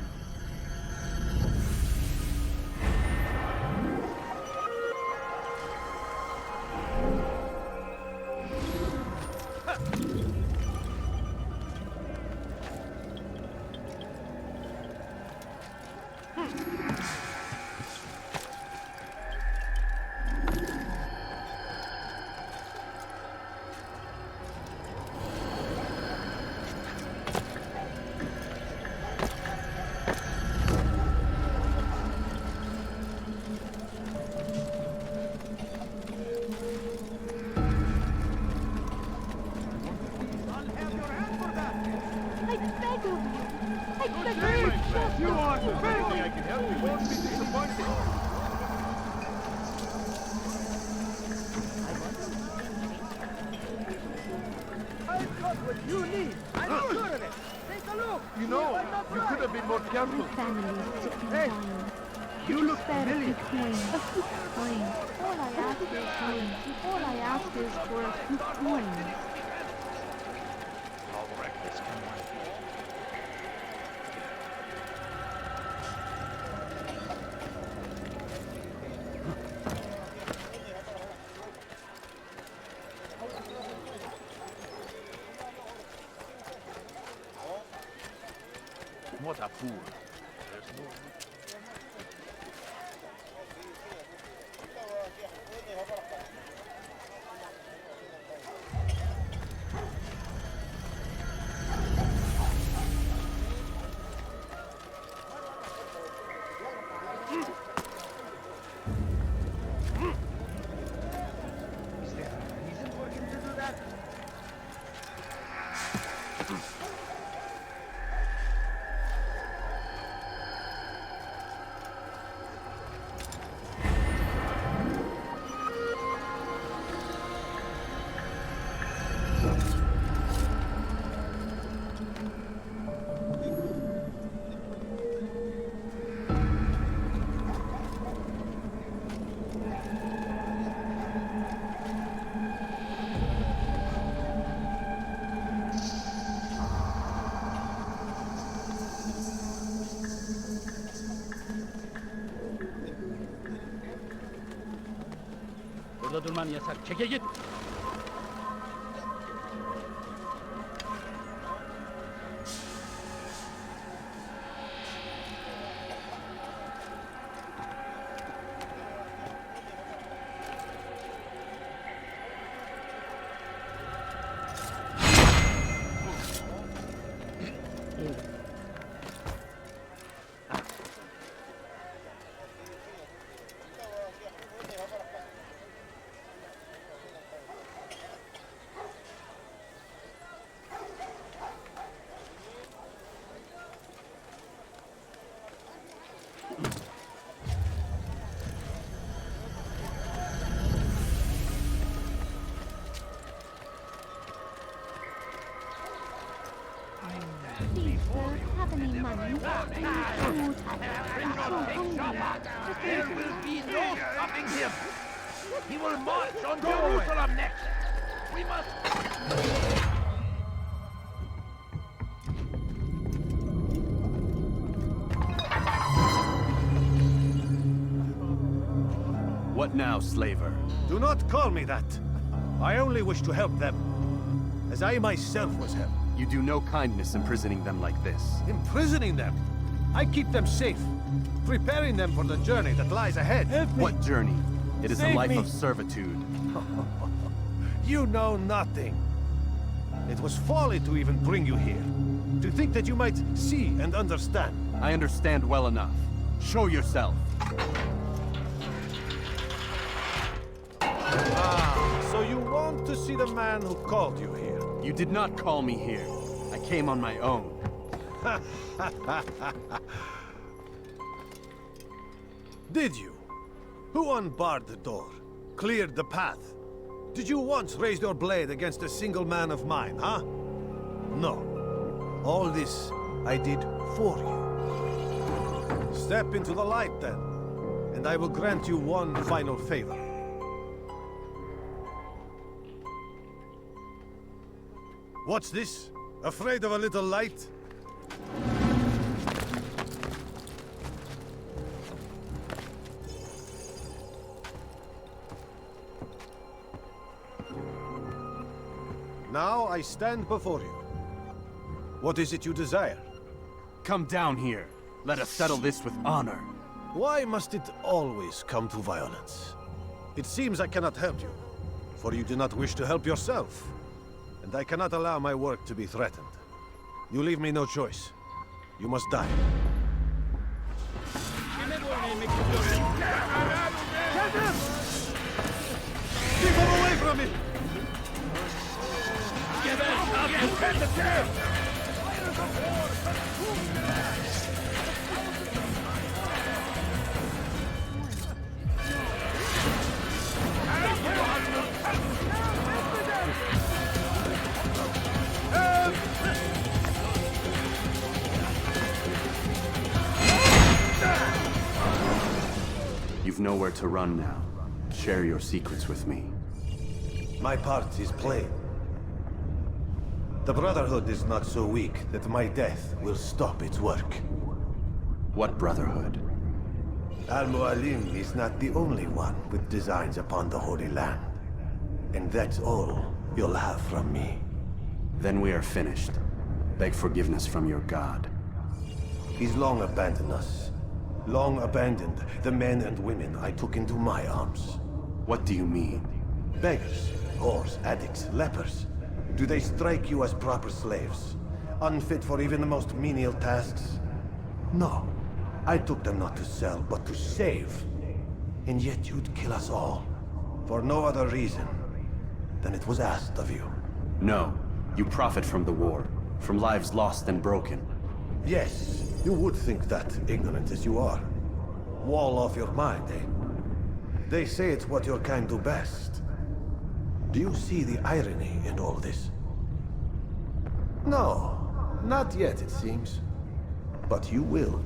What a fool. There's no... Is there a reason for him to do that? Burada durman yasak. Çeke git. Please, sir, have any money? Food. I'm so hungry. There will be no stopping him. He will march on Jerusalem next. We must... What now, slaver? Do not call me that. I only wish to help them, as I myself was helped. You do no kindness imprisoning them like this. Imprisoning them? I keep them safe, preparing them for the journey that lies ahead. What journey? It is a life me. of servitude. You know nothing. It was folly to even bring you here. To think that you might see and understand. I understand well enough. Show yourself. So you want to see the man who called you here? You did not call me here. I came on my own. Did you? Who unbarred the door? Cleared the path? Did you once raise your blade against a single man of mine, huh? No. All this I did for you. Step into the light then, and I will grant you one final favor. What's this? Afraid of a little light? Now I stand before you. What is it you desire? Come down here. Let us settle this with honor. Why must it always come to violence? It seems I cannot help you, for you do not wish to help yourself. And I cannot allow my work to be threatened. You leave me no choice. You must die. Keep him away from me! Defend the camp! You've nowhere to run now. Share your secrets with me. My part is plain. The Brotherhood is not so weak that my death will stop its work. What Brotherhood? Al-Mualim is not the only one with designs upon the Holy Land. And that's all you'll have from me. Then we are finished. Beg forgiveness from your god. He's long abandoned us. Long abandoned the men and women I took into my arms. What do you mean? Beggars, whores, addicts, lepers. Do they strike you as proper slaves? Unfit for even the most menial tasks? No. I took them not to sell, but to save. And yet you'd kill us all. For no other reason than it was asked of you. No. You profit from the war. From lives lost and broken. Yes, you would think that, ignorant as you are. Wall off your mind, eh? They say it's what your kind do best. Do you see the irony in all this? No, not yet, it seems. But you will.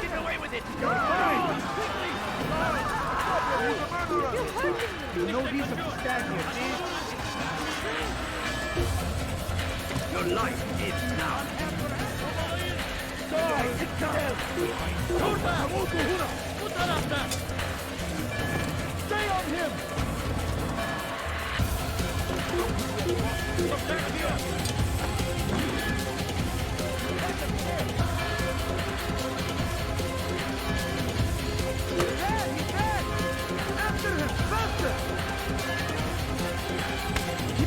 Get away with it! You know these are stand here, Your life is now. Die, itself! Shoot back! Stay on him! Come back here! He's dead! After him! Faster!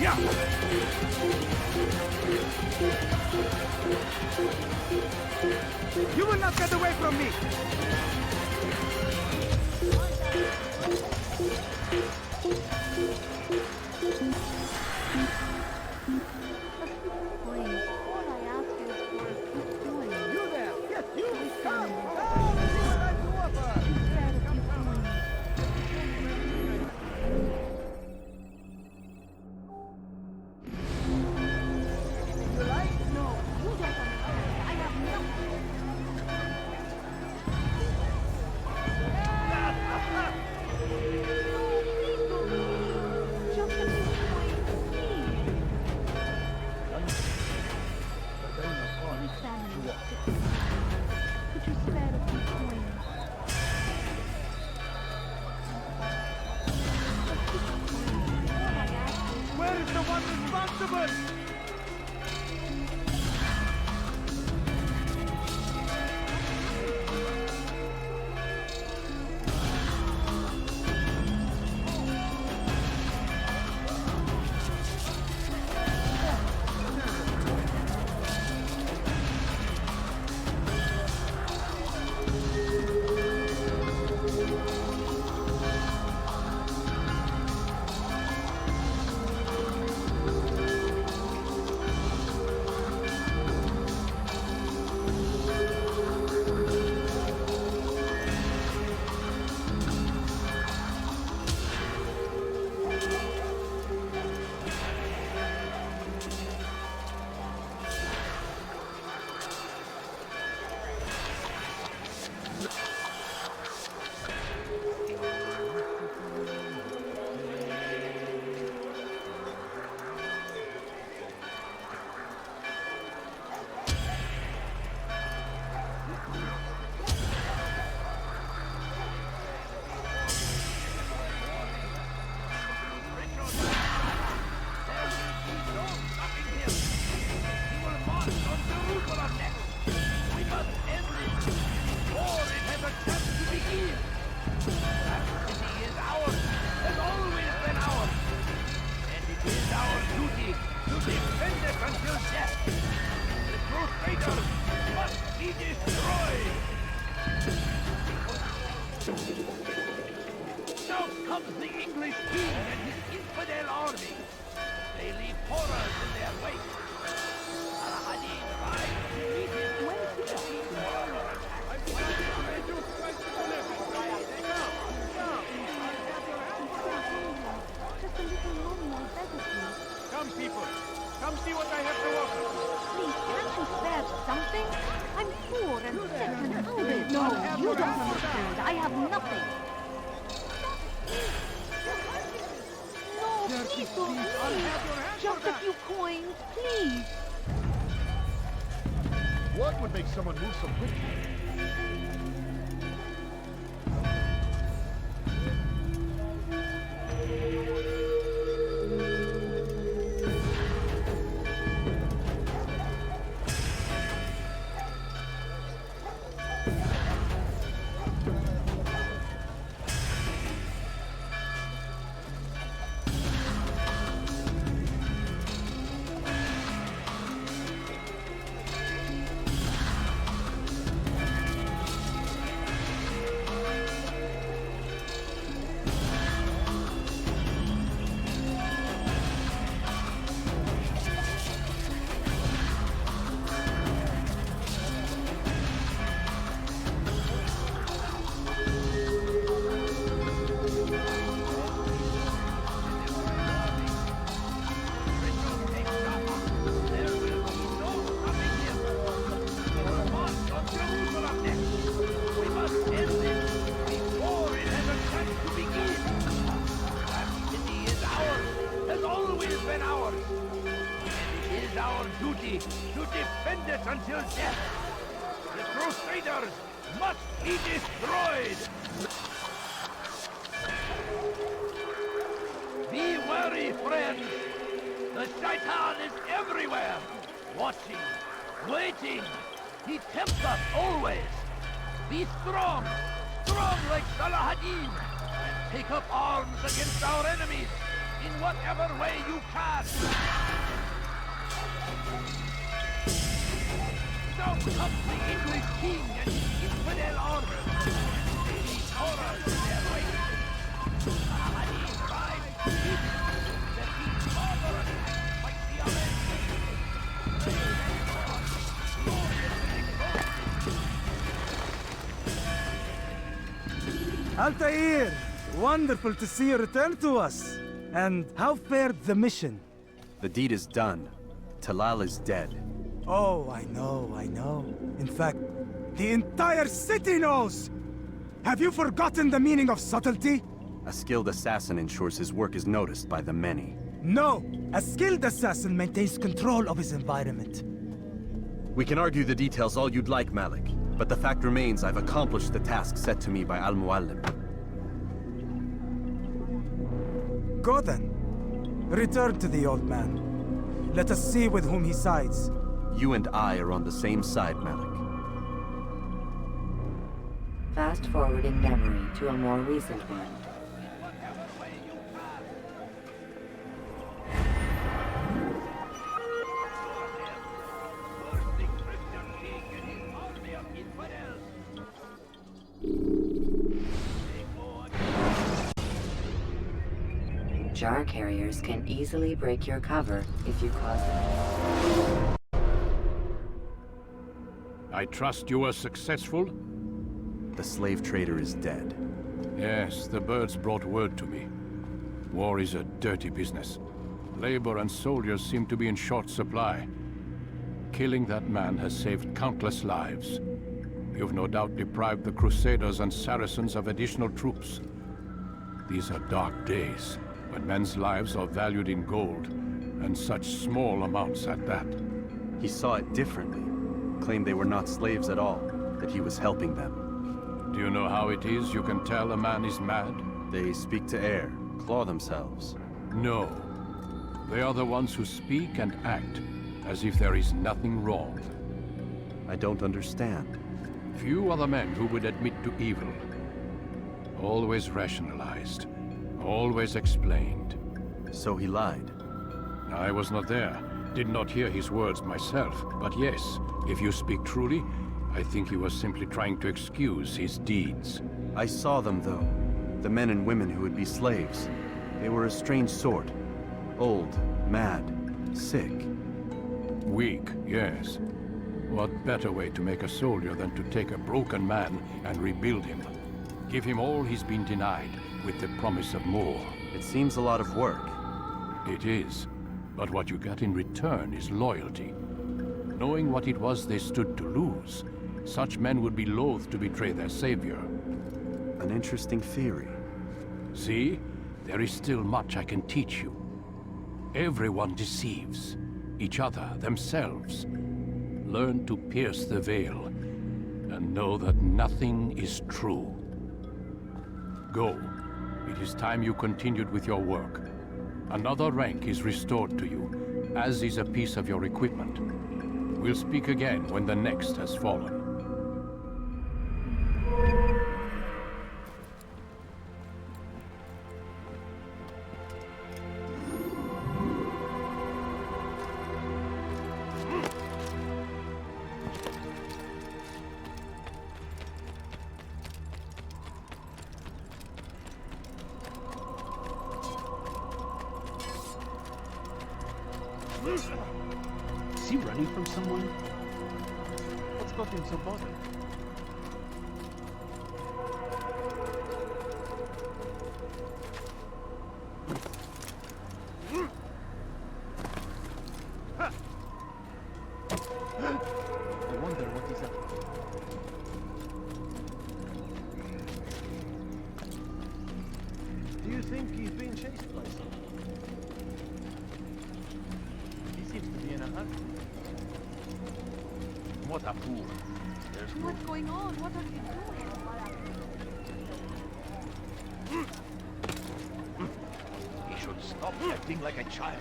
Yeah! You will not get away from me! You there! Yes, you! Come! Come! See what I do offer! You like? No, you don't understand. I have nothing. Could you spare a few coins? Where is the one responsible? Now comes the English king and his infidel army. They leave horrors in their wake. Al-Addin rides to meet his Just a little longer, better, please. Come, people. Come see what I have to offer. Please, can't you spare something? I'm poor and sick and hungry. No, you don't understand. I have nothing. No, please don't leave. Just a few coins, please. What would make someone move so quickly? until death. The Crusaders must be destroyed! Be wary, friends! The Shaitan is everywhere! Watching, waiting! He tempts us always! Be strong! Strong like Salah Addin! And take up arms against our enemies in whatever way you can! Down comes the English king and his infidel army! These horrors in their wake! Salah Addin rides to peace! The king's father attacked by the Altair! Wonderful to see you return to us. And how fared the mission? The deed is done. Talal is dead. Oh, I know. In fact, the entire city knows! Have you forgotten the meaning of subtlety? A skilled assassin ensures his work is noticed by the many. No! A skilled assassin maintains control of his environment. We can argue the details all you'd like, Malik. But the fact remains I've accomplished the task set to me by Mualim. Go then. Return to the old man. Let us see with whom he sides. You and I are on the same side, Malik. Fast-forwarding memory to a more recent one. Jar carriers can easily break your cover if you cause them. I trust you were successful? The slave trader is dead. Yes, the birds brought word to me. War is a dirty business. Labor and soldiers seem to be in short supply. Killing that man has saved countless lives. You've no doubt deprived the Crusaders and Saracens of additional troops. These are dark days, when men's lives are valued in gold, and such small amounts at that. He saw it differently. Claimed they were not slaves at all, that he was helping them. Do you know how it is you can tell a man is mad? They speak to air, claw themselves. No. They are the ones who speak and act, as if there is nothing wrong. I don't understand. Few are the men who would admit to evil. Always rationalized. Always explained. So he lied? I was not there. Did not hear his words myself. But yes, if you speak truly, I think he was simply trying to excuse his deeds. I saw them, though. The men and women who would be slaves. They were a strange sort. Old, mad, sick. Weak, yes. What better way to make a soldier than to take a broken man and rebuild him? Give him all he's been denied, with the promise of more. It seems a lot of work. It is. But what you get in return is loyalty. Knowing what it was they stood to lose, such men would be loath to betray their savior. An interesting theory. See? There is still much I can teach you. Everyone deceives. Each other, themselves. Learn to pierce the veil, and know that nothing is true. Go. It is time you continued with your work. Another rank is restored to you, as is a piece of your equipment. We'll speak again when the next has fallen. Is he running from someone? What's got him so bothered? I wonder what he's up to. Do you think he's being chased by someone? He seems to be in a hurry. What a fool. There's What's going on? What are you doing? He should stop acting like a child.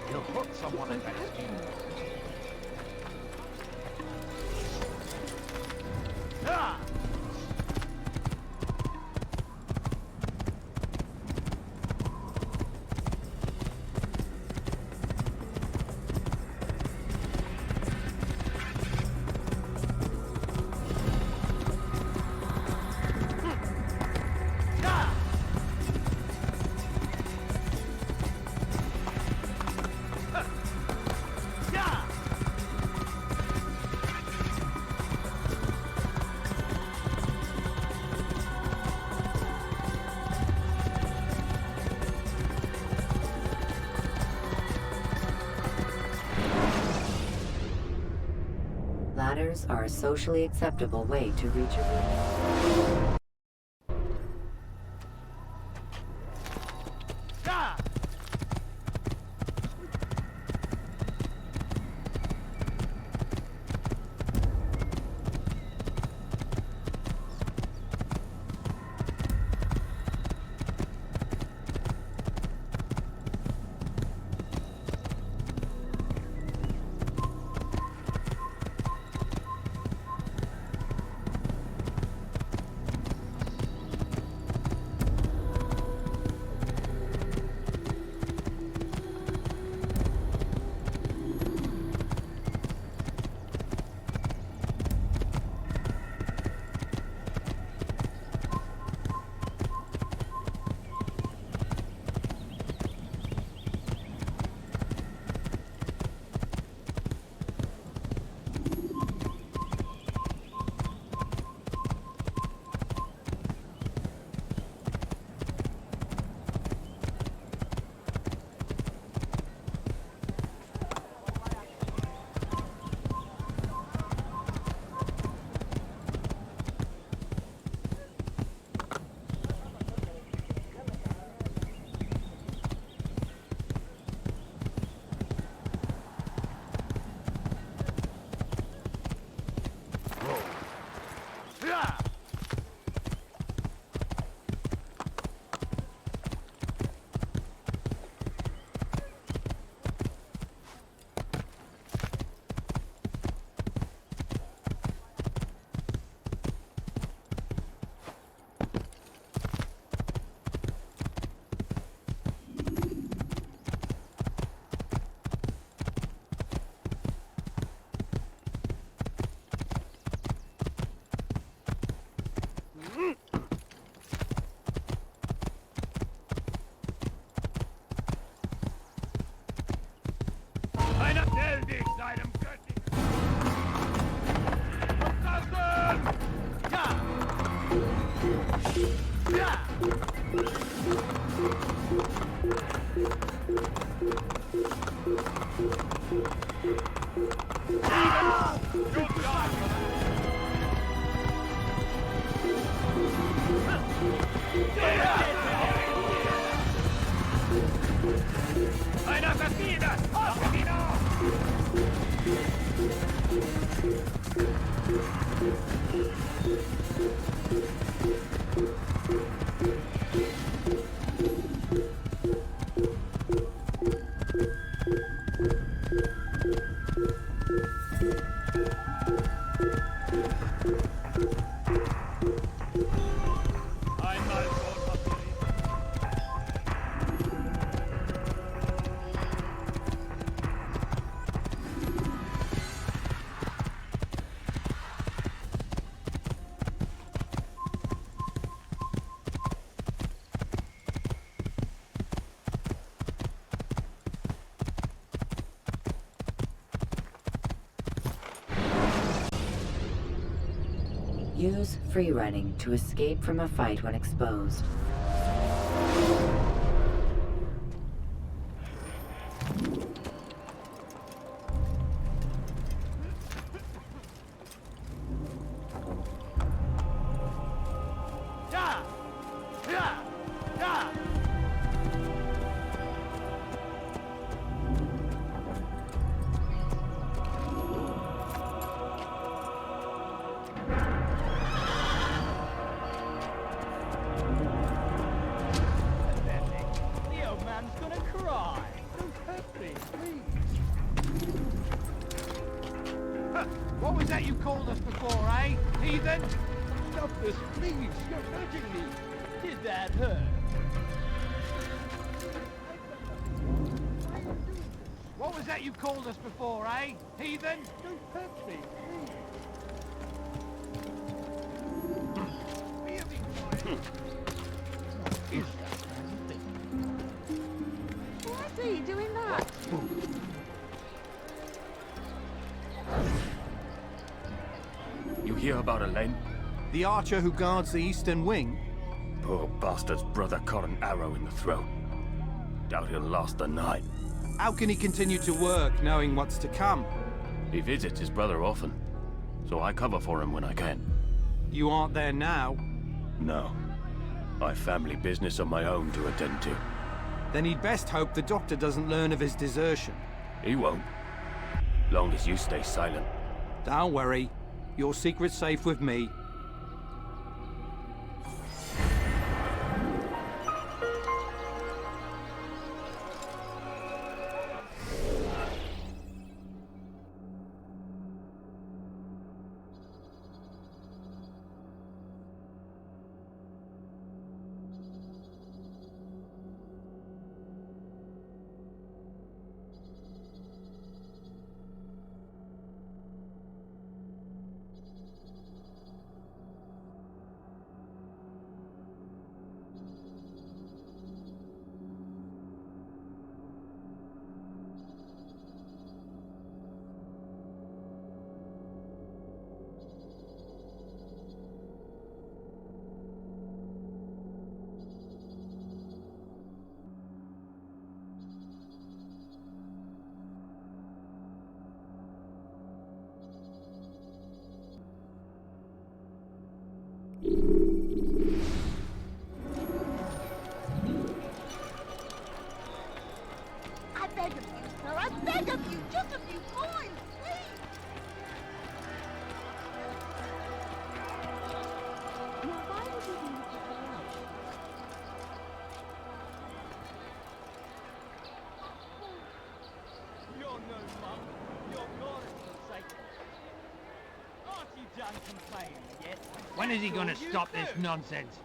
He'll hurt someone at that speed. Ah! Ladders are a socially acceptable way to reach a room. Use free running to escape from a fight when exposed. was that you called us before, eh? Heathen? Stop this, please. You're hurting me. Did that hurt? What was that you called us before, eh? Heathen? Don't hurt me, please. Is that man thing? Why is he doing that? You hear about Elaine? The archer who guards the eastern wing? Poor bastard's brother caught an arrow in the throat. Doubt he'll last the night. How can he continue to work, knowing what's to come? He visits his brother often, so I cover for him when I can. You aren't there now? No. I've family business of my own to attend to. Then he'd best hope the doctor doesn't learn of his desertion. He won't. Long as you stay silent. Don't worry. Your secret's safe with me. I beg of you, sir. I beg of you. Just a few coins, please. Now, why would you do this to me? You're no monk. Your God is forsaken. Aren't you done complaining yet? When is he going to stop this nonsense?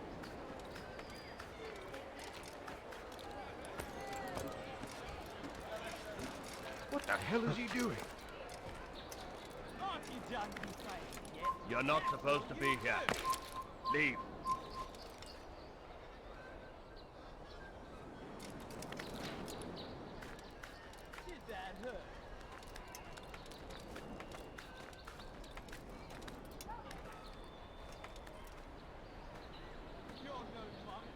What the hell is he doing? Aren't you done complaining yet? You're not supposed to be here. Leave. Did that hurt? You're no monk.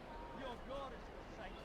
Your God is forsaken.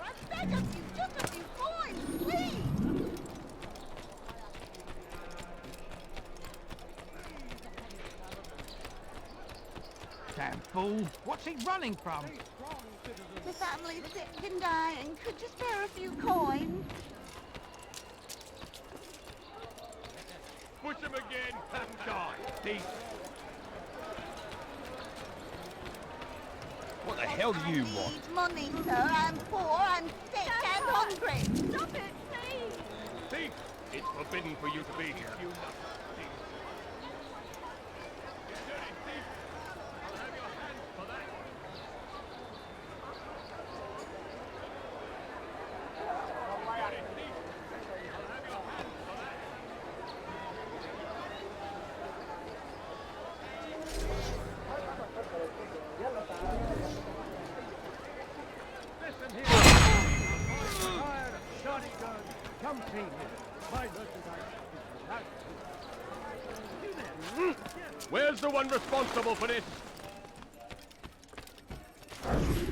I beg of you, just a few coins, please. Damn fool. What's he running from? The family sick and dying. Could you spare a few coins? Push him again, let him die. thief! What the hell do you want? Need money, sir. I'm poor and sick and hungry. Stop it, please. Thief! It's forbidden for you to be here. Come see me. My Where's the one responsible for this?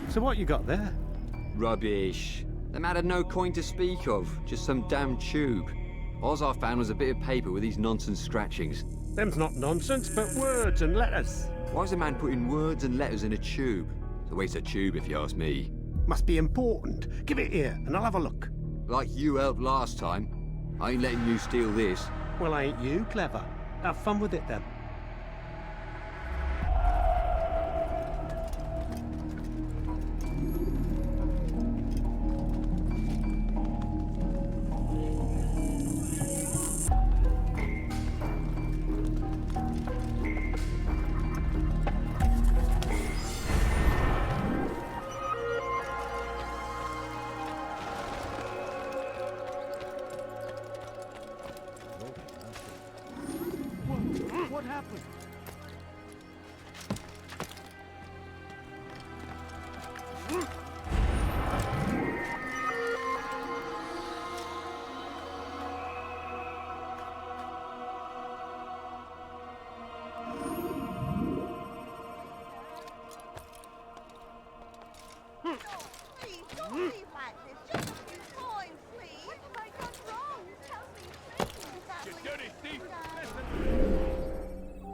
So what you got there? Rubbish. The man had no coin to speak of, just some damn tube. All I found was a bit of paper with these nonsense scratchings. Them's not nonsense, but words and letters. Why is a man putting words and letters in a tube? It's a waste of tube, if you ask me. Must be important. Give it here, and I'll have a look. Like you helped last time. I ain't letting you steal this. Well, ain't you clever? Have fun with it, then. What happened? Please, don't leave like this. Just a few coins, please. What have I done wrong? Tell me, please. You dirty thief! Listen!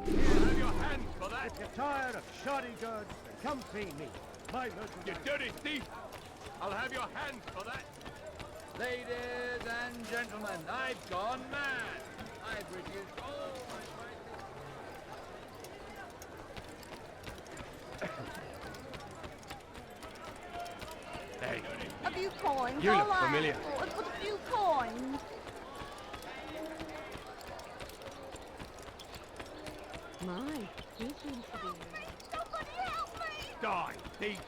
You'll have your hands for that! If you're tired of shoddy goods, then come see me. My merchandise. You dirty thief! I'll have your hands for that! Ladies and gentlemen, I've gone mad. I've reduced all my Hey, A few coins. you look all I familiar. ask for is a few coins. My, he seems to be... Somebody help me! Die, thief!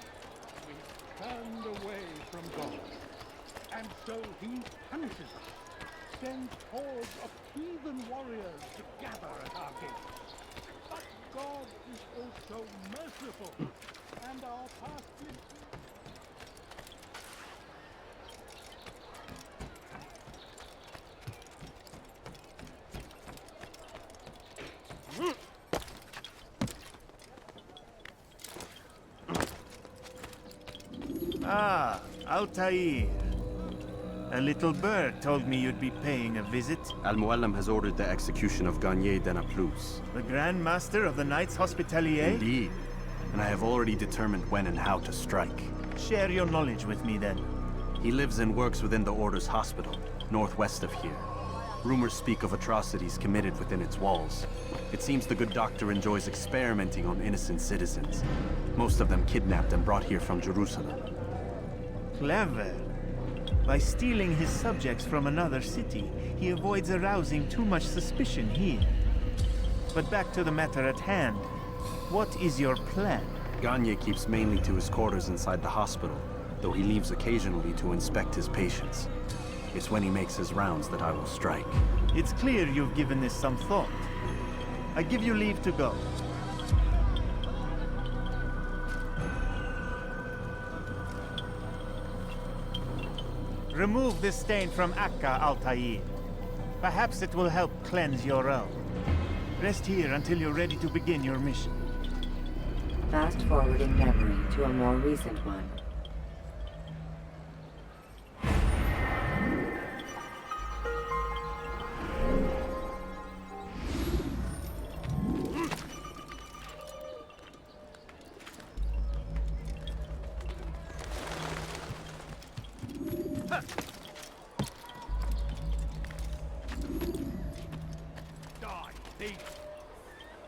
We turned away from God, and so he punishes us, sends hordes of heathen warriors to gather at our gates. But God is also merciful, and our past Ah, Altair. A little bird told me you'd be paying a visit. Al-Mualim has ordered the execution of Garnier de Naplouse. The Grand Master of the Knights Hospitalier? Indeed. And I have already determined when and how to strike. Share your knowledge with me, then. He lives and works within the Order's hospital, northwest of here. Rumors speak of atrocities committed within its walls. It seems the good doctor enjoys experimenting on innocent citizens. Most of them kidnapped and brought here from Jerusalem. Clever. By stealing his subjects from another city, he avoids arousing too much suspicion here. But back to the matter at hand. What is your plan? Garnier keeps mainly to his quarters inside the hospital, though he leaves occasionally to inspect his patients. It's when he makes his rounds that I will strike. It's clear you've given this some thought. I give you leave to go. Remove this stain from Akka, Altair. Perhaps it will help cleanse your realm. Rest here until you're ready to begin your mission. Fast-forwarding memory to a more recent one.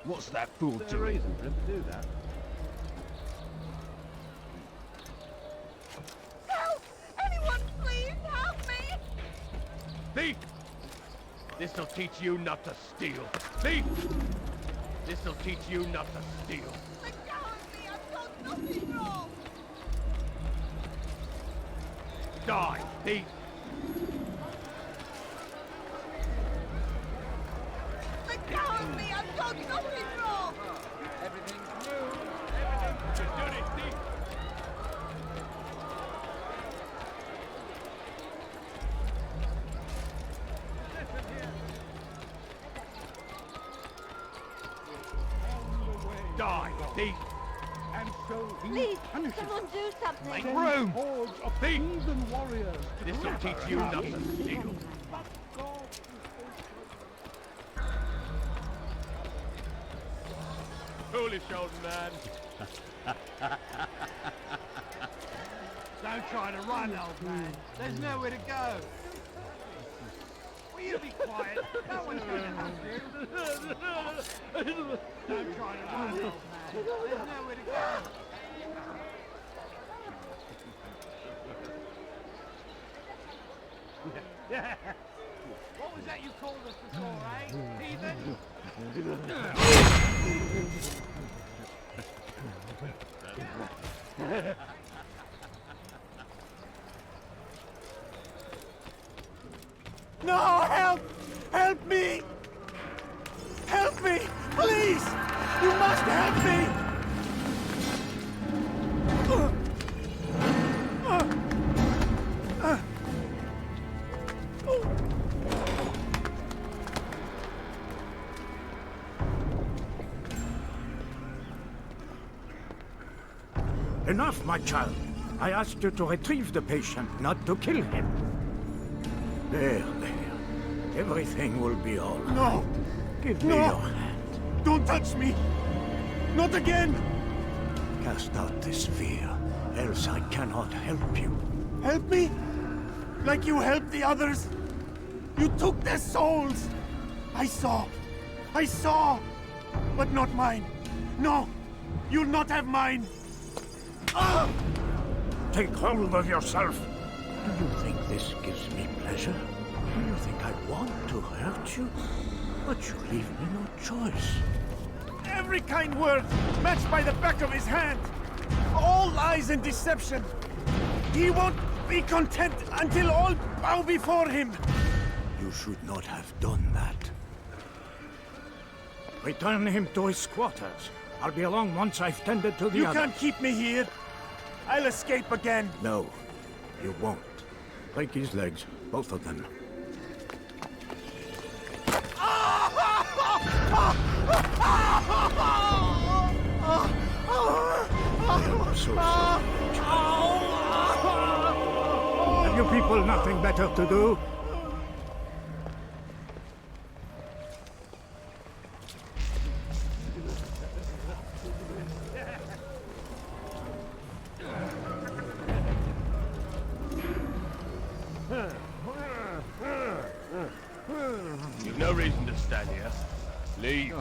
What's that fool Is there a reason for him to do that? Help! Anyone, please help me! Thief! This'll teach you not to steal. Thief! This'll teach you not to steal. Let go of me! I've done nothing wrong! Die, thief! Let go of me! I've done nothing wrong! Everything's new. You dirty thief! Die, thief! And so he Please, punishes someone do something! Make room! hordes of Thief! heathen warriors. This'll teach you not to steal. But God is Foolish old man. Don't try to run, old man. There's nowhere to go. Will you be quiet? No one's going to help you. Don't try to run, old man. There's nowhere to go. What was that you called us before, eh? Heathen? No, help! Help me! Help me! Please! You must help me! Enough, my child. I asked you to retrieve the patient, not to kill him. There. Everything will be all right. No! Give me your hand. Don't touch me! Not again! Cast out this fear, else I cannot help you. Help me? Like you helped the others? You took their souls! I saw! But not mine! No! You'll not have mine! Ah! Take hold of yourself. Do you think this gives me pleasure? Do you think I want to hurt you? But you leave me no choice. Every kind word matched by the back of his hand! All lies and deception! He won't be content until all bow before him! You should not have done that. Return him to his quarters. I'll be along once I've tended to the You others. can't keep me here! I'll escape again! No, you won't. Break his legs, both of them. I'm so sorry. Have you people nothing better to do? You've no reason to stand here. Leave.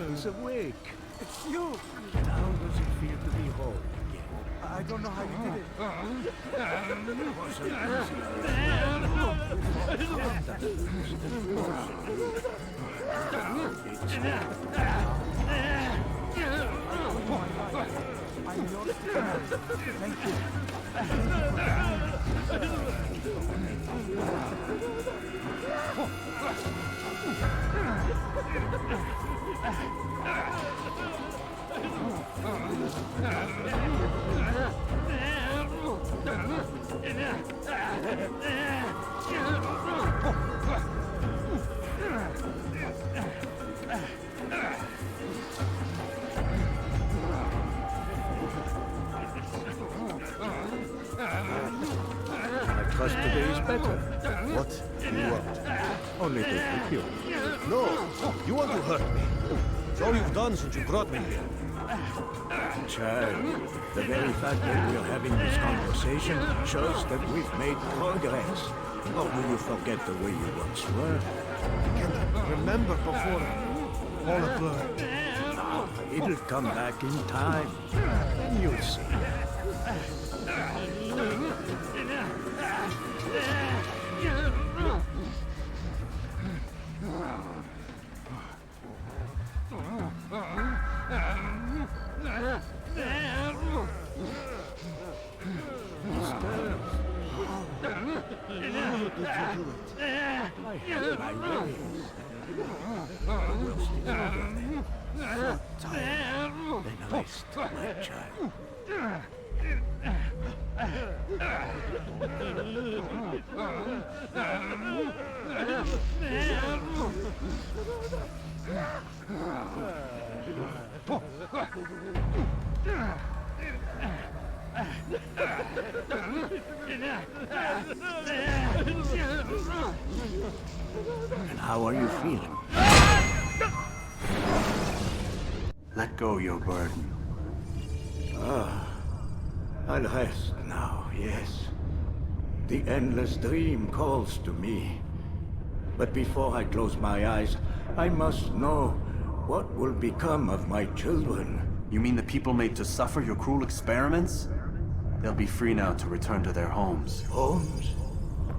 He's awake. It's you. How does it feel to be whole again? I don't know how you did it. I'm yours to marry. Thank you. I trust today is better. What do you want? Only to help you. No, you want to hurt me. It's all you've done since you brought me here. child, the very fact that we're having this conversation shows that we've made progress. Or do you forget the way you once were? I can't remember before. All a blur. It'll come back in time. And you'll see. I have my ways. We'll stick together. For time. Then rest, my child. And how are you feeling? Let go your burden. I'll rest now, yes. The endless dream calls to me. But before I close my eyes, I must know what will become of my children. You mean the people made to suffer your cruel experiments? They'll be free now to return to their homes. Homes?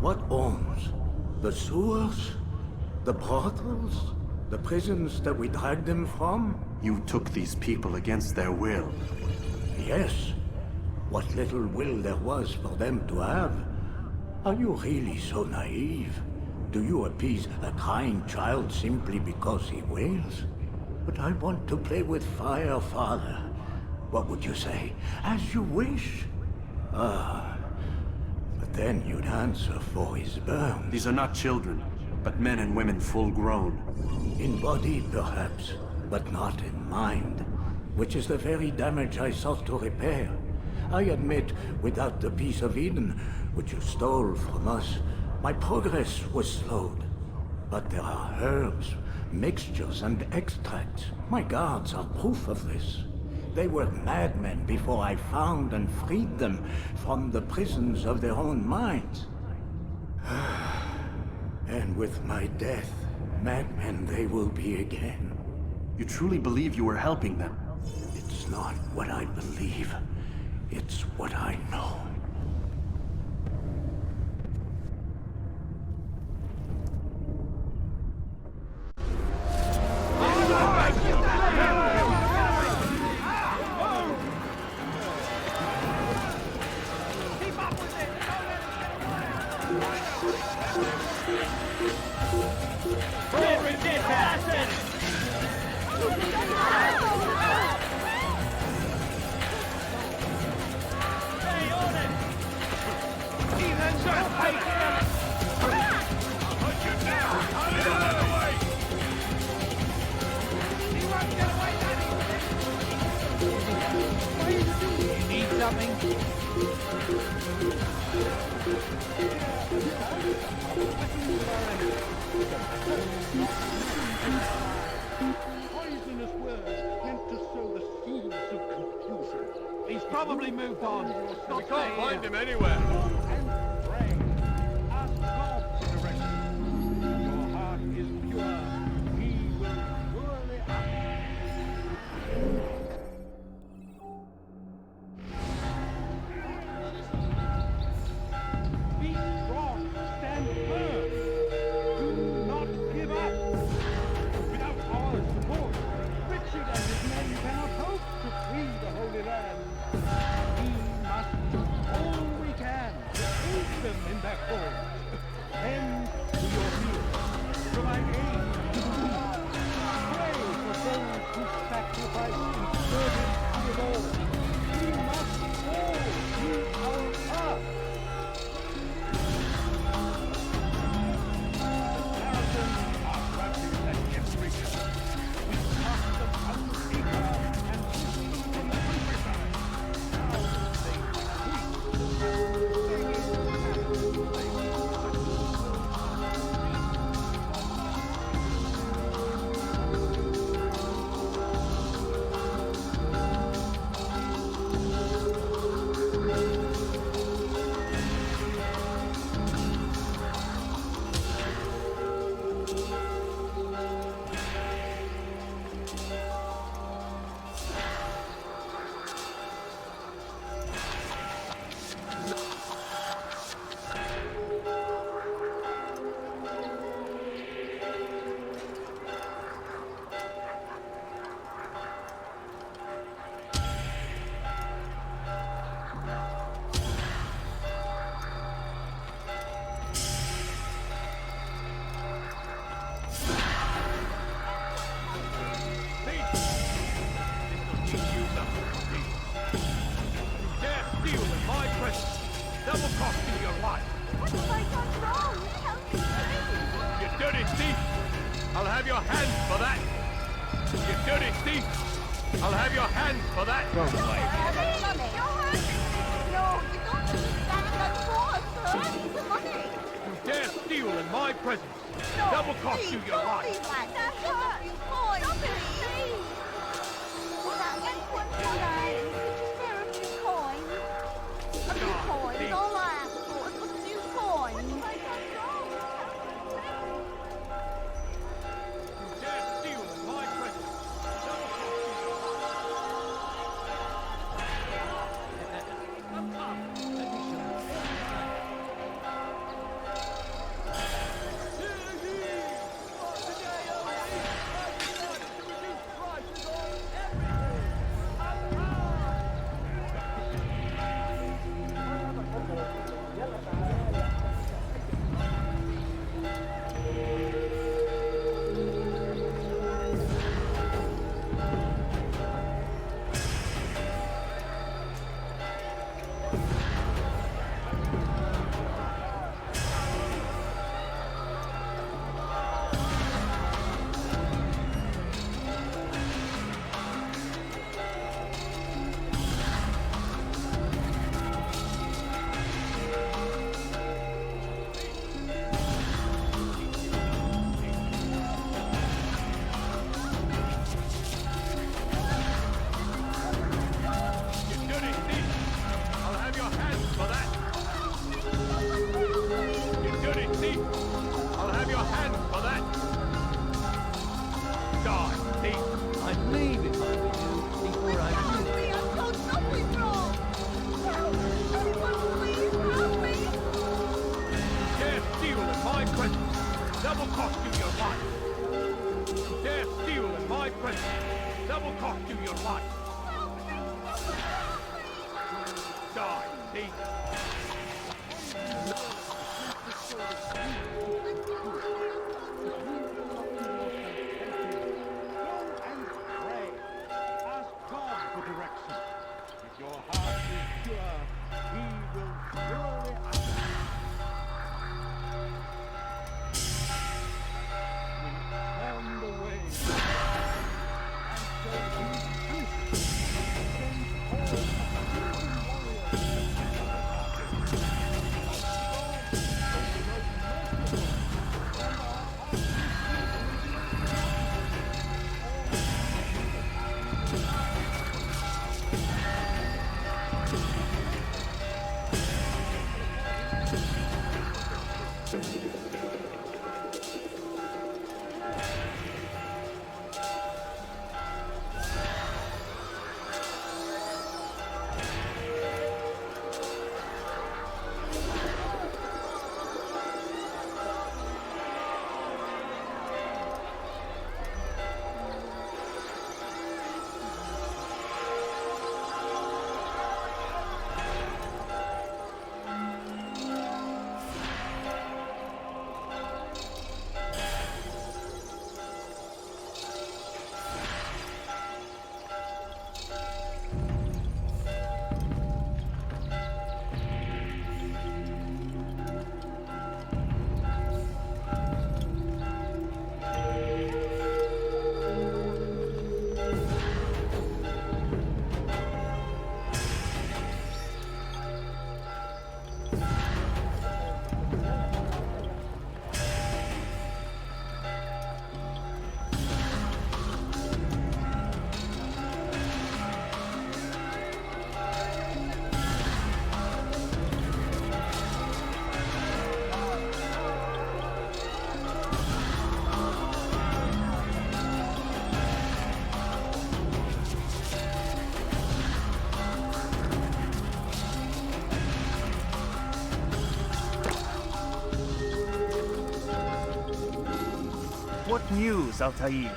What homes? The sewers? The brothels? The prisons that we dragged them from? You took these people against their will. Yes. What little will there was for them to have. Are you really so naive? Do you appease a crying child simply because he wails? But I want to play with fire, Father. What would you say? As you wish. But then you'd answer for his burns. These are not children, but men and women full grown. In body, perhaps, but not in mind. Which is the very damage I sought to repair. I admit, without the piece of Eden, which you stole from us, my progress was slowed. But there are herbs, mixtures, and extracts. My guards are proof of this. They were madmen before I found and freed them from the prisons of their own minds. And with my death, madmen they will be again. You truly believe you were helping them? It's not what I believe. It's what I know. Poisonous words meant to sow the seeds of confusion. He's probably moved on. We can't find him anywhere. And pray. Ask God for direction. Your heart is pure. He will surely be strong. Stand firm. Do not give up. Without our support, Richard and his men cannot hope to free the Holy Land. We must do all we can to That will cost you your life. What have I done wrong? Tell me, please. You dirty thief! I'll have your hands for that! You dirty thief! I'll have your hands for that! You're hurting me. No, you don't understand. I'm poor, sir. I need the money. You dare steal in my presence! No, That will cost please, you your don't life! leave that hurt. You coins, please. That went one time. Just spare a few coins. A few coins. All I ask for is a few coins. You dare steal in my presence! That will cost you your What news, Altair?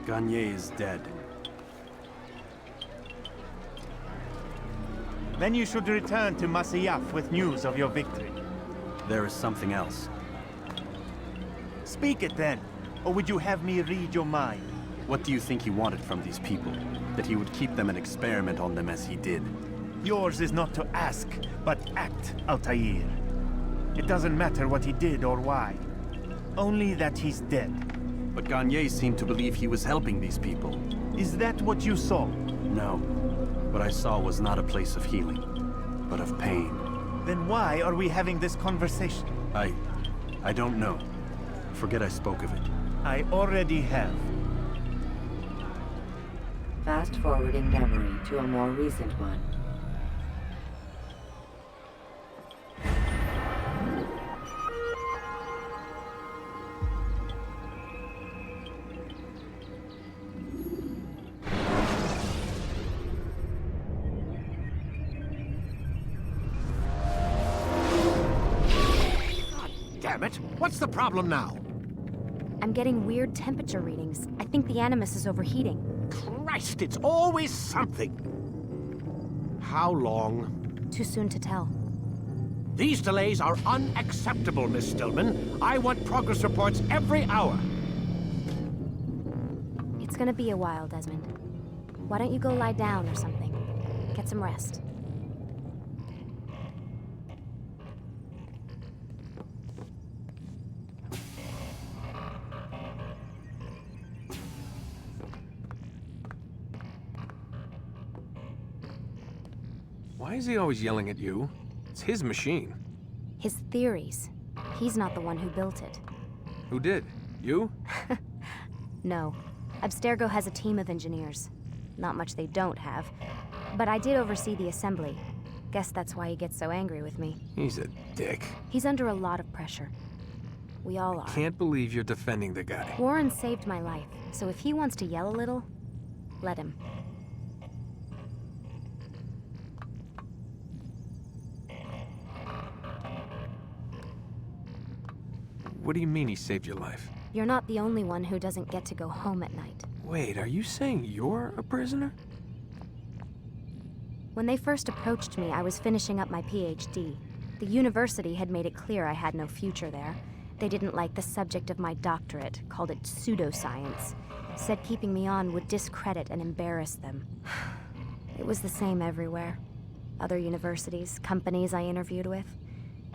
Garnier is dead. Then you should return to Masayaf with news of your victory. There is something else. Speak it then, or would you have me read your mind? What do you think he wanted from these people? That he would keep them and experiment on them as he did? Yours is not to ask, but act, Altair. It doesn't matter what he did or why. Only that he's dead. But Garnier seemed to believe he was helping these people. Is that what you saw? No. What I saw was not a place of healing, but of pain. Then why are we having this conversation? I don't know. Forget I spoke of it. I already have. Fast-forwarding memory to a more recent one. Damn it! What's the problem now? I'm getting weird temperature readings. I think the Animus is overheating. Christ, it's always something! How long? Too soon to tell. These delays are unacceptable, Miss Stillman. I want progress reports every hour. It's gonna be a while, Desmond. Why don't you go lie down or something? Get some rest. Why is he always yelling at you? It's his machine. His theories. He's not the one who built it. Who did? You? No. Abstergo has a team of engineers. Not much they don't have. But I did oversee the assembly. Guess that's why he gets so angry with me. He's a dick. He's under a lot of pressure. We all are. Can't believe you're defending the guy. Warren saved my life, so if he wants to yell a little, let him. What do you mean he saved your life? You're not the only one who doesn't get to go home at night. Wait, are you saying you're a prisoner? When they first approached me, I was finishing up my PhD. The university had made it clear I had no future there. They didn't like the subject of my doctorate, called it pseudoscience. Said keeping me on would discredit and embarrass them. It was the same everywhere. Other universities, companies I interviewed with.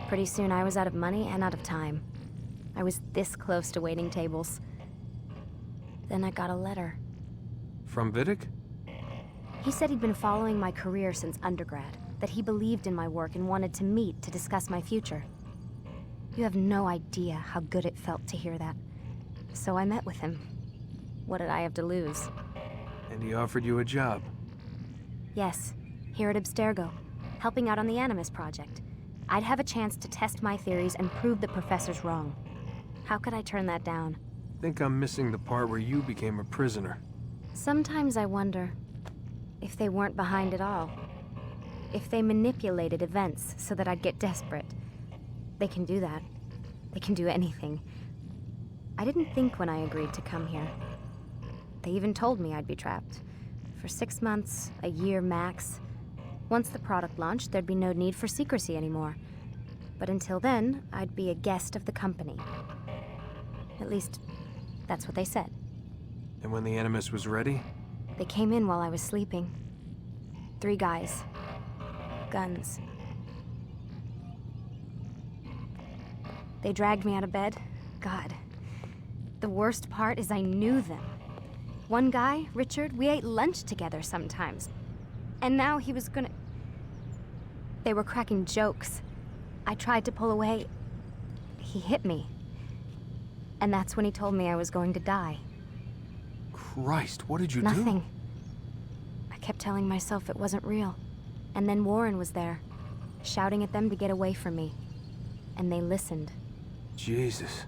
Pretty soon I was out of money and out of time. I was this close to waiting tables. Then I got a letter. From Vidic? He said he'd been following my career since undergrad, that he believed in my work and wanted to meet to discuss my future. You have no idea how good it felt to hear that. So I met with him. What did I have to lose? And he offered you a job? Yes, here at Abstergo, helping out on the Animus project. I'd have a chance to test my theories and prove the professors wrong. How could I turn that down? Think I'm missing the part where you became a prisoner. Sometimes I wonder if they weren't behind it all. If they manipulated events so that I'd get desperate. They can do that. They can do anything. I didn't think when I agreed to come here. They even told me I'd be trapped. For 6 months, a year max. Once the product launched, there'd be no need for secrecy anymore. But until then, I'd be a guest of the company. At least, that's what they said. And when the Animus was ready? They came in while I was sleeping. 3 guys. Guns. They dragged me out of bed. God. The worst part is I knew them. One guy, Richard, we ate lunch together sometimes. And now he was gonna... They were cracking jokes. I tried to pull away. He hit me. And that's when he told me I was going to die. Christ, what did you do? Nothing. I kept telling myself it wasn't real. And then Warren was there, shouting at them to get away from me. And they listened. Jesus.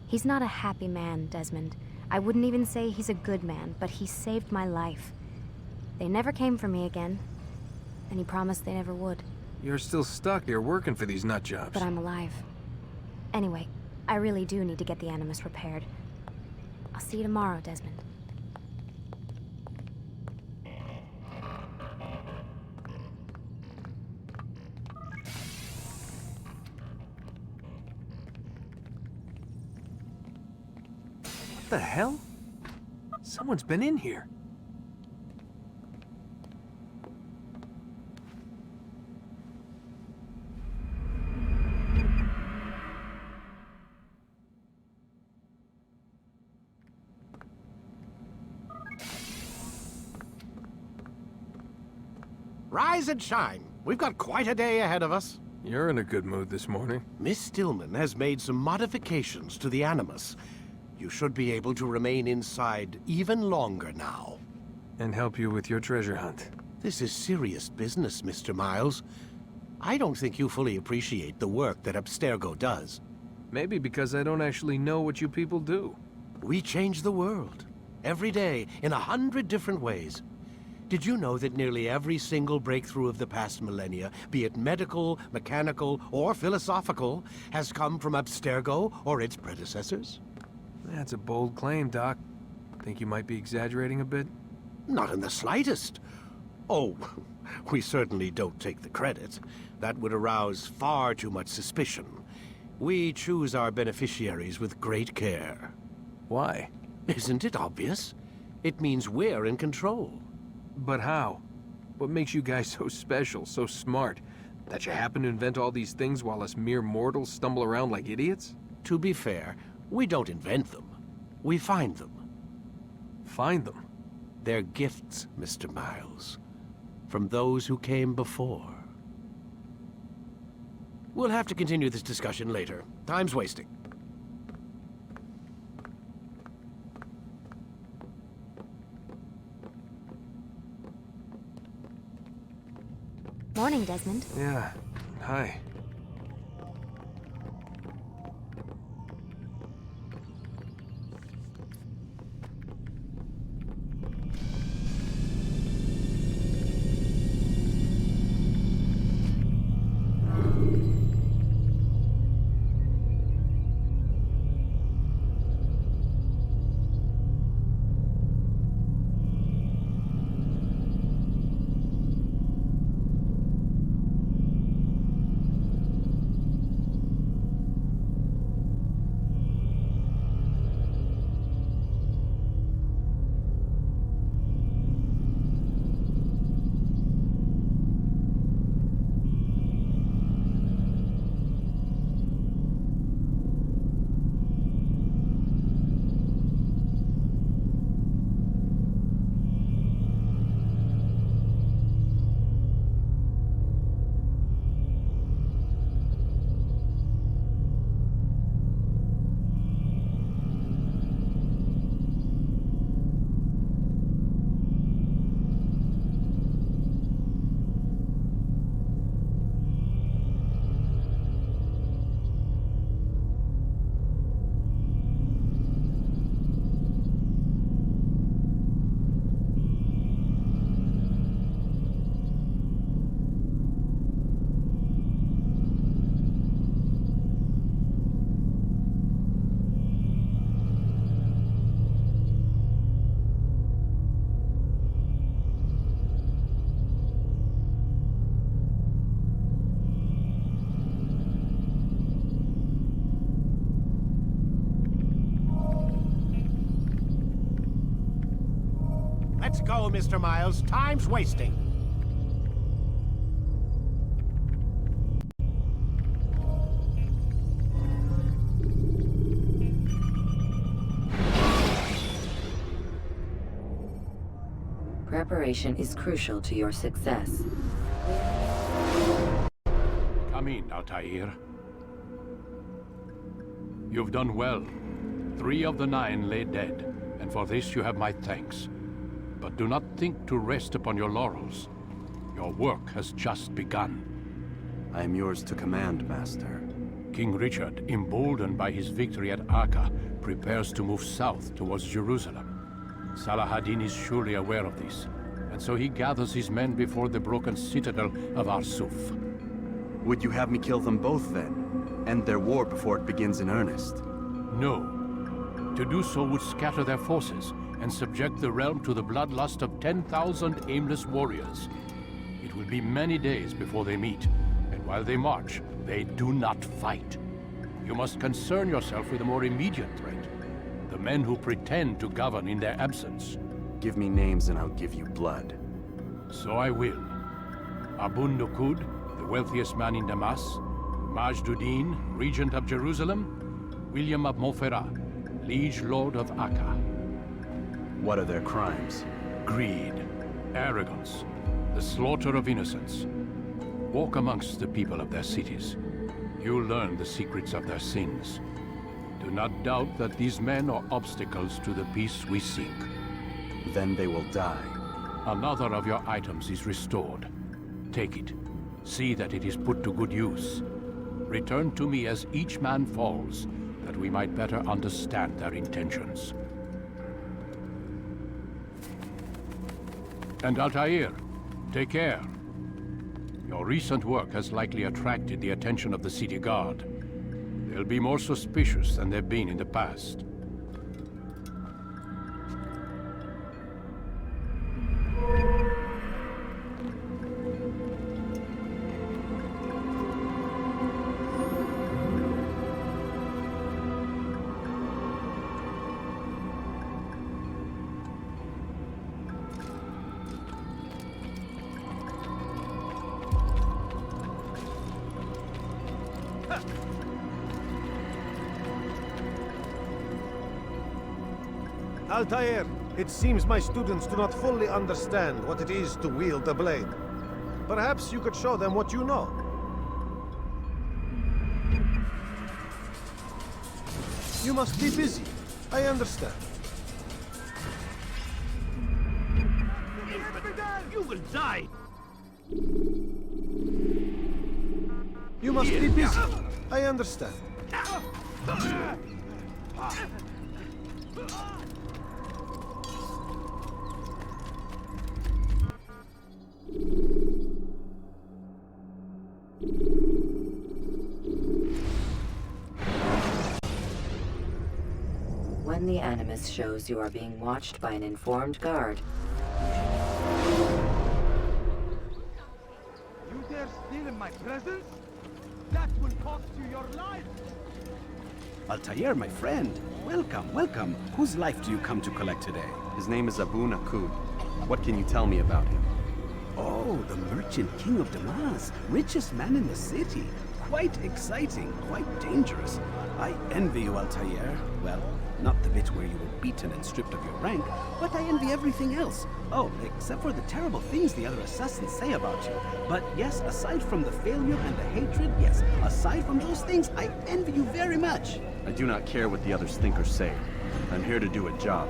He's not a happy man, Desmond. I wouldn't even say he's a good man, but he saved my life. They never came for me again, and he promised they never would. You're still stuck here working for these nut jobs. But I'm alive. Anyway, I really do need to get the Animus repaired. I'll see you tomorrow, Desmond. What the hell? Someone's been in here. Rise and shine. We've got quite a day ahead of us. You're in a good mood this morning. Miss Stillman has made some modifications to the Animus. You should be able to remain inside even longer now. And help you with your treasure hunt. This is serious business, Mr. Miles. I don't think you fully appreciate the work that Abstergo does. Maybe because I don't actually know what you people do. We change the world. Every day, in 100 different ways. Did you know that nearly every single breakthrough of the past millennia, be it medical, mechanical, or philosophical, has come from Abstergo or its predecessors? That's a bold claim, Doc. Think you might be exaggerating a bit? Not in the slightest. Oh, we certainly don't take the credit. That would arouse far too much suspicion. We choose our beneficiaries with great care. Why? Isn't it obvious? It means we're in control. But how? What makes you guys so special, so smart? That you happen to invent all these things while us mere mortals stumble around like idiots? To be fair, we don't invent them. We find them. Find them? They're gifts, Mr. Miles. From those who came before. We'll have to continue this discussion later. Time's wasting. Morning, Desmond. Yeah. Hi. Let's go, Mr. Miles. Time's wasting. Preparation is crucial to your success. Come in, Altair. You've done well. 3 of the 9 lay dead, and for this you have my thanks. But do not think to rest upon your laurels. Your work has just begun. I am yours to command, Master. King Richard, emboldened by his victory at Acre, prepares to move south towards Jerusalem. Salah ad-Din is surely aware of this, and so he gathers his men before the broken citadel of Arsuf. Would you have me kill them both then? End their war before it begins in earnest? No. To do so would scatter their forces and subject the realm to the bloodlust of 10,000 aimless warriors. It will be many days before they meet, and while they march, they do not fight. You must concern yourself with a more immediate threat. The men who pretend to govern in their absence. Give me names and I'll give you blood. So I will. Abu Nuqoud, the wealthiest man in Damas. Majd Addin, regent of Jerusalem. William of Montfort, liege lord of Acre. What are their crimes? Greed, arrogance, the The slaughter of innocents. Walk amongst the people of their cities. You'll learn the secrets of their sins. Do not doubt that these men are obstacles to the peace we seek. Then they will die. Another of your items is restored. Take it. See that it is put to good use. Return to me as each man falls, that we might better understand their intentions. And Altair, take care. Your recent work has likely attracted the attention of the city guard. They'll be more suspicious than they've been in the past. Altair, it seems my students do not fully understand what it is to wield a blade. Perhaps you could show them what you know. You must be busy. I understand. You will die! You must be busy. I understand. When the Animus shows you are being watched by an informed guard, You dare steal in my presence? That will cost you your life! Altair, my friend. Welcome, welcome. Whose life do you come to collect today? His name is Abu Nuqoud. What can you tell me about him? Oh, the merchant king of Damas. Richest man in the city. Quite exciting, quite dangerous. I envy you, Altair. Well, not the bit where you were beaten and stripped of your rank, but I envy everything else. Oh, except for the terrible things the other assassins say about you. But yes, aside from the failure and the hatred, yes, aside from those things, I envy you very much. I do not care what the others think or say. I'm here to do a job.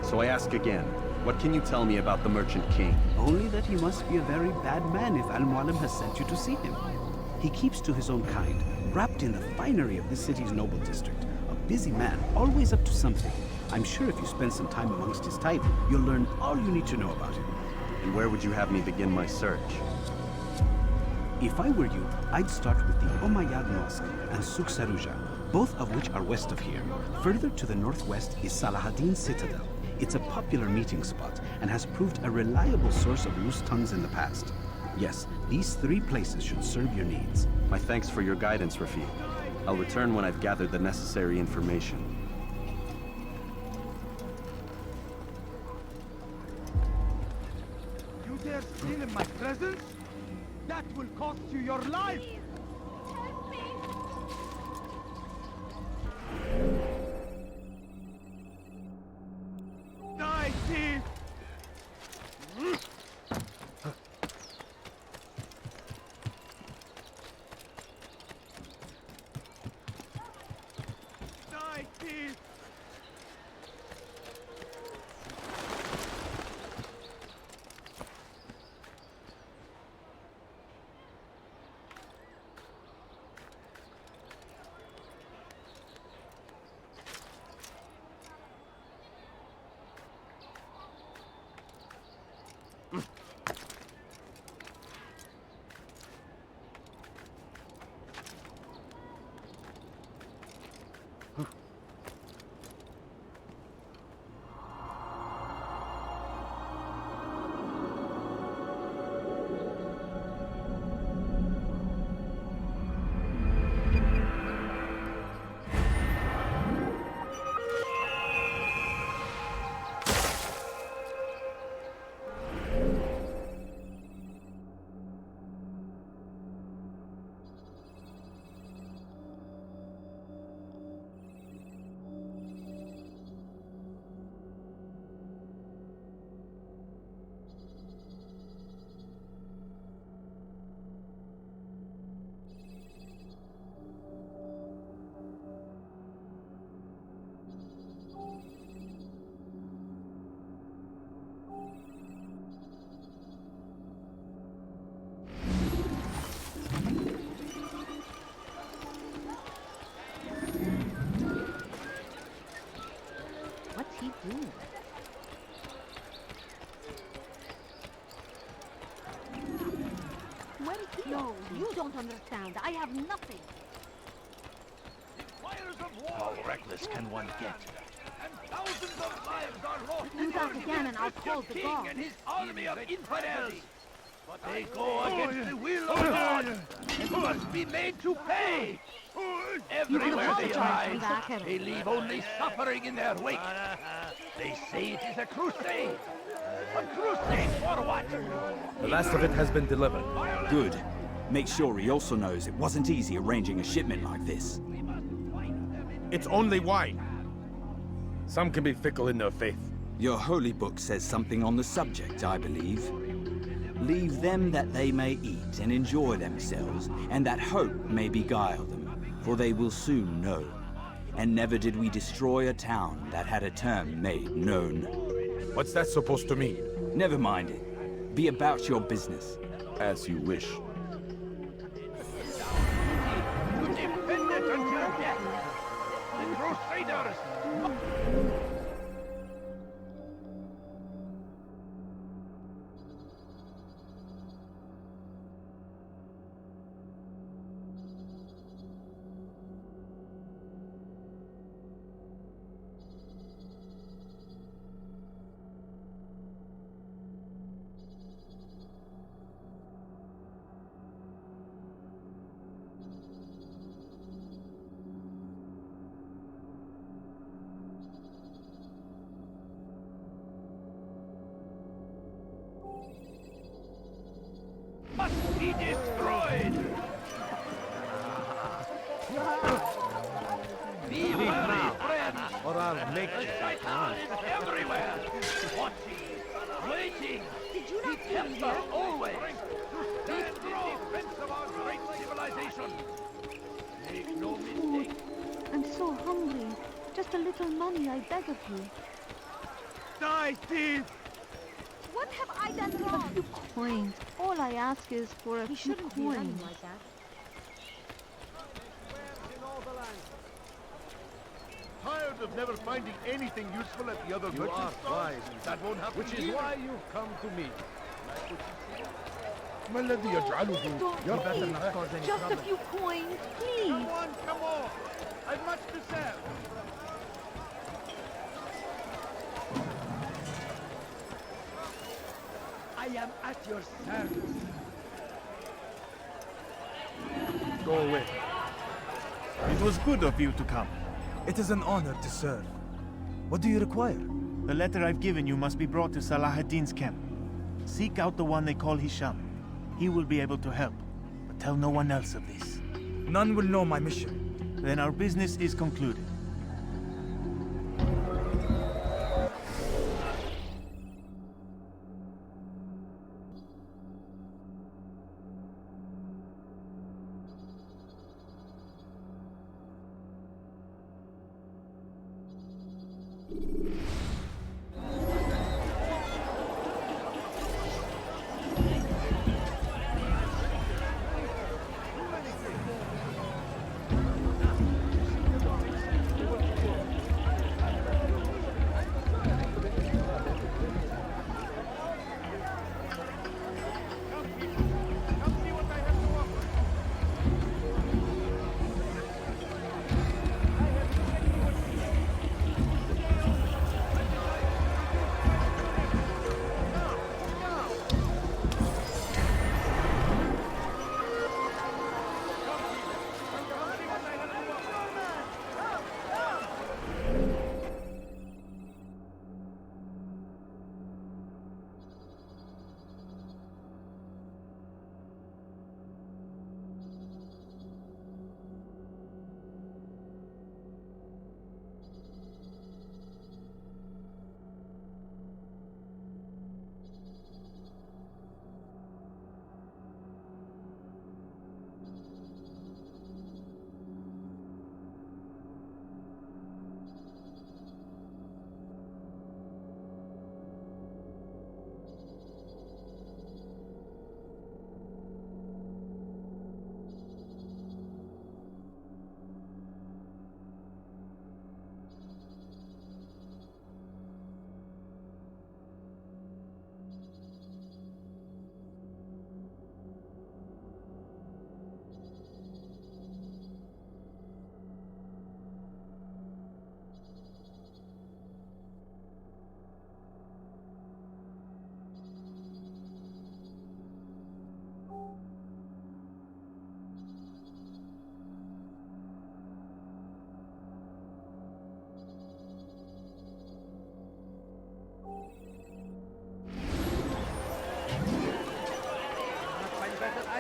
So I ask again, what can you tell me about the Merchant King? Only that he must be a very bad man if Mualim has sent you to see him. He keeps to his own kind, wrapped in the finery of this city's noble district. A busy man, always up to something. I'm sure if you spend some time amongst his type, you'll learn all you need to know about him. And where would you have me begin my search? If I were you, I'd start with the Umayyad Mosque and Souq Saruja, both of which are west of here. Further to the northwest is Salahaddin's Citadel. It's a popular meeting spot and has proved a reliable source of loose tongues in the past. Yes, these three places should serve your needs. My thanks for your guidance, Rafiq. I'll return when I've gathered the necessary information. You dare steal in my presence? That will cost you your life! Die, thief! Die, thief! No, you don't understand. I have nothing. How reckless can one get? And thousands of lives are lost. Do that again and I'll call the King guard. and his army of infidels. But they go against the will of God and must be made to pay. Everywhere they rise, they leave only suffering in their wake. They say it is a crusade. A crusade for what? The last of it has been delivered. Good. Make sure he also knows it wasn't easy arranging a shipment like this. It's only wine. Some can be fickle in their faith. Your holy book says something on the subject, I believe. Leave them that they may eat and enjoy themselves, and that hope may beguile them, for they will soon know. And never did we destroy a town that had a term made known. What's that supposed to mean? Never mind it. Be about your business. As you wish. To defend it until death. The Crusaders. Must be destroyed! Be wary, friends! Or I'll make The Shaitan is everywhere! Watching, waiting! Did you not He kept us always to stand in defense of our great civilization! Make no mistake! I'm so hungry. Just a little money, I beg of you. Die, thief! What have I done wrong? A few coins. All I ask is for a few coins. like that. Tired of never finding anything useful at the other merchant stores? That won't happen Which is here. why you've come to me. ما الذي يجعله Don't just a few coins, please. Come on! I've much to sell! I am at your service. Go away. It was good of you to come. It is an honor to serve. What do you require? The letter I've given you must be brought to Salah ad-Din's camp. Seek out the one they call Hisham. He will be able to help. But tell no one else of this. None will know my mission. Then our business is concluded.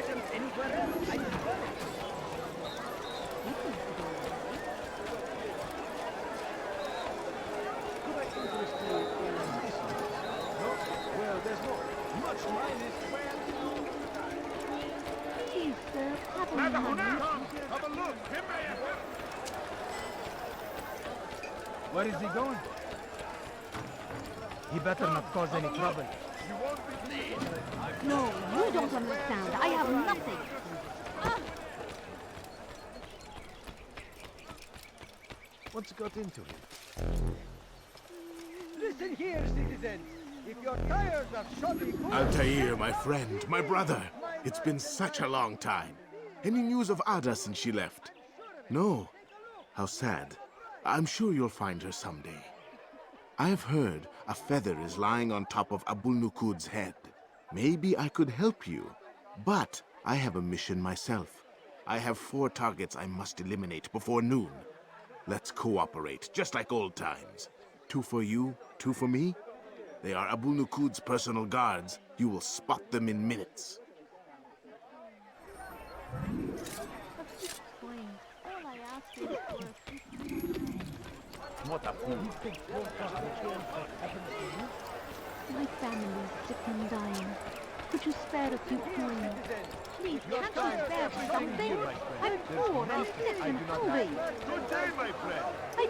items anywhere else, I swear. Could I interest you in this? No? Well, there's more. Much mine is well. Please, sir, have a ماذا moment. هناك؟ Have a look. مما يفعل. Where is he going? He better not cause any trouble. You won't be pleased. No, you don't understand. I have nothing. What's got into him? Listen here, citizens. If your tires are shoddy goods... Altair, my friend, my brother. It's been such a long time. Any news of Ada since she left? No. How sad. I'm sure you'll find her someday. I've heard a feather is lying on top of Abu Nuqoud's head. Maybe I could help you. But I have a mission myself. I have 4 targets I must eliminate before noon. Let's cooperate, just like old times. 2 for you, 2 for me. They are Abu Nuqoud's personal guards. You will spot them in minutes. All I ask is for What a fool. my family's sick and dying. Could you spare a few coins? Please, can't you spare something? I'm poor and sick and hungry. Good day, my friend. I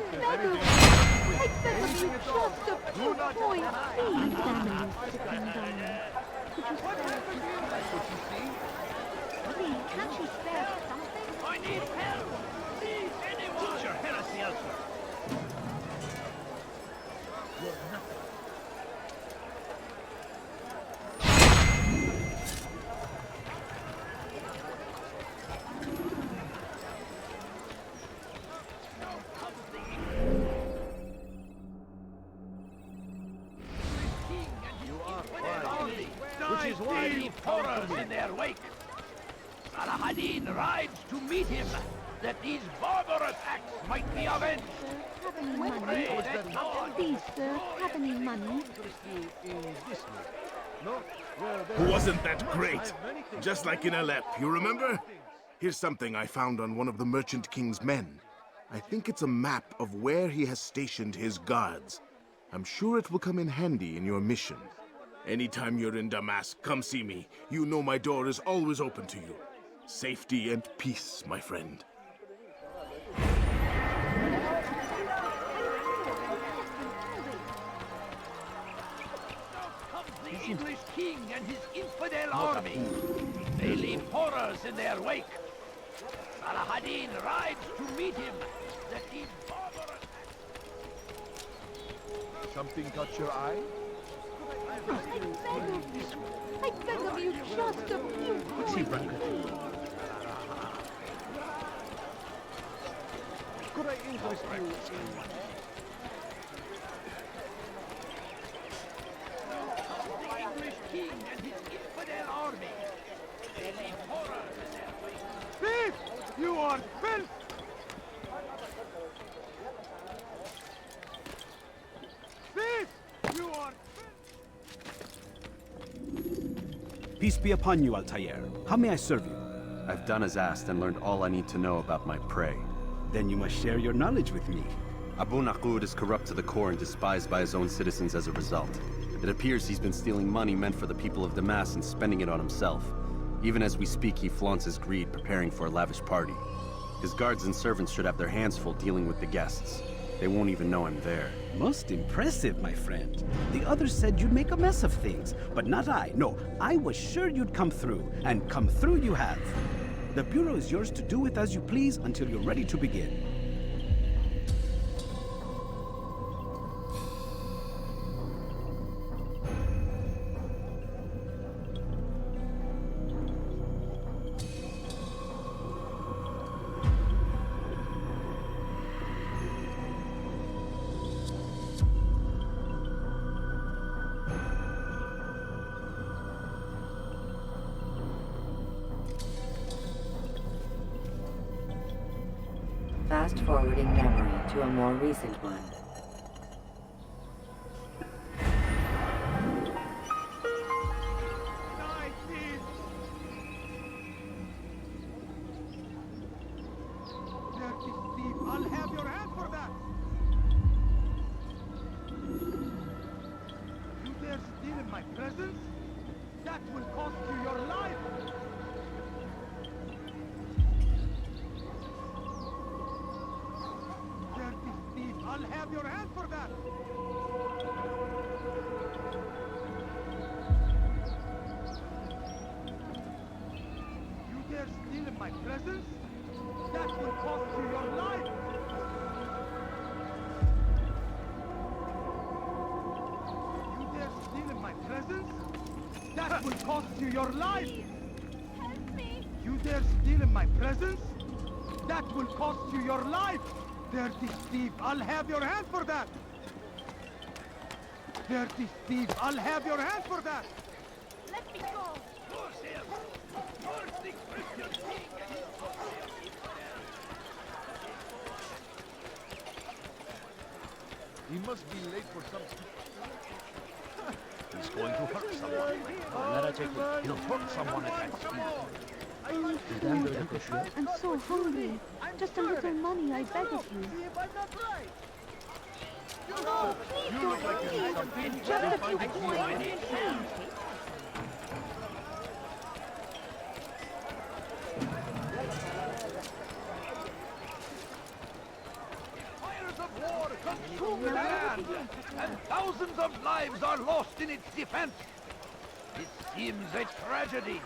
beg of you just a few coins, please. My family's sick and dying. Could you spare a few coins? Please, can't you spare something? I need help! Please, anyone! Teach your heresy elsewhere! You're nothing. Which is why leave horrors in their wake. Salah Addin rides to meet him, that these barbarous acts might be avenged. Have any money? Please, sir, have any money? Wasn't that great? Just like in Alep, you remember? Here's something I found on one of the Merchant King's men. I think it's a map of where he has stationed his guards. I'm sure it will come in handy in your mission. Anytime you're in Damascus, come see me. You know my door is always open to you. Safety and peace, my friend. The English king and his infidel army. They leave horrors in their wake. Salah Addin rides to meet him, that these barbarous... Something caught your eye? I beg of you just a few coins. Could I interest you in... The English king and his infidel army. They leave horrors in their wake. Thief! You are filth! Thief! You are... Peace be upon you, Altair. How may I serve you? I've done as asked and learned all I need to know about my prey. Then you must share your knowledge with me. Abu Nuqoud is corrupt to the core and despised by his own citizens as a result. It appears he's been stealing money meant for the people of Damascus and spending it on himself. Even as we speak, he flaunts his greed, preparing for a lavish party. His guards and servants should have their hands full dealing with the guests. They won't even know I'm there. Most impressive, my friend. The others said you'd make a mess of things, but not I. No, I was sure you'd come through, and come through you have. The Bureau is yours to do with as you please until you're ready to begin. Fast-forwarding memory to a more recent one. Dirty thief, I'll have your hand for that! You dare steal in my presence? That will cost you your life! Dirty thief, I'll have your hand for that! You dare steal in my presence? That will cost you your life! You dare steal in my presence? That will cost you your life! Help me! You dare steal in my presence? That will cost you your life! Dirty thief, I'll have your hand for that! Dirty thief, I'll have your hand for that! Let me go! He must be late for something. He's going to hurt someone. He'll hurt someone at that speed. I'm so hungry. Just a little money, I beg of you. No, please don't leave! Just a few coins, please! Fires of war consume the land, and thousands of lives are lost in its defense. It seems a tragedy,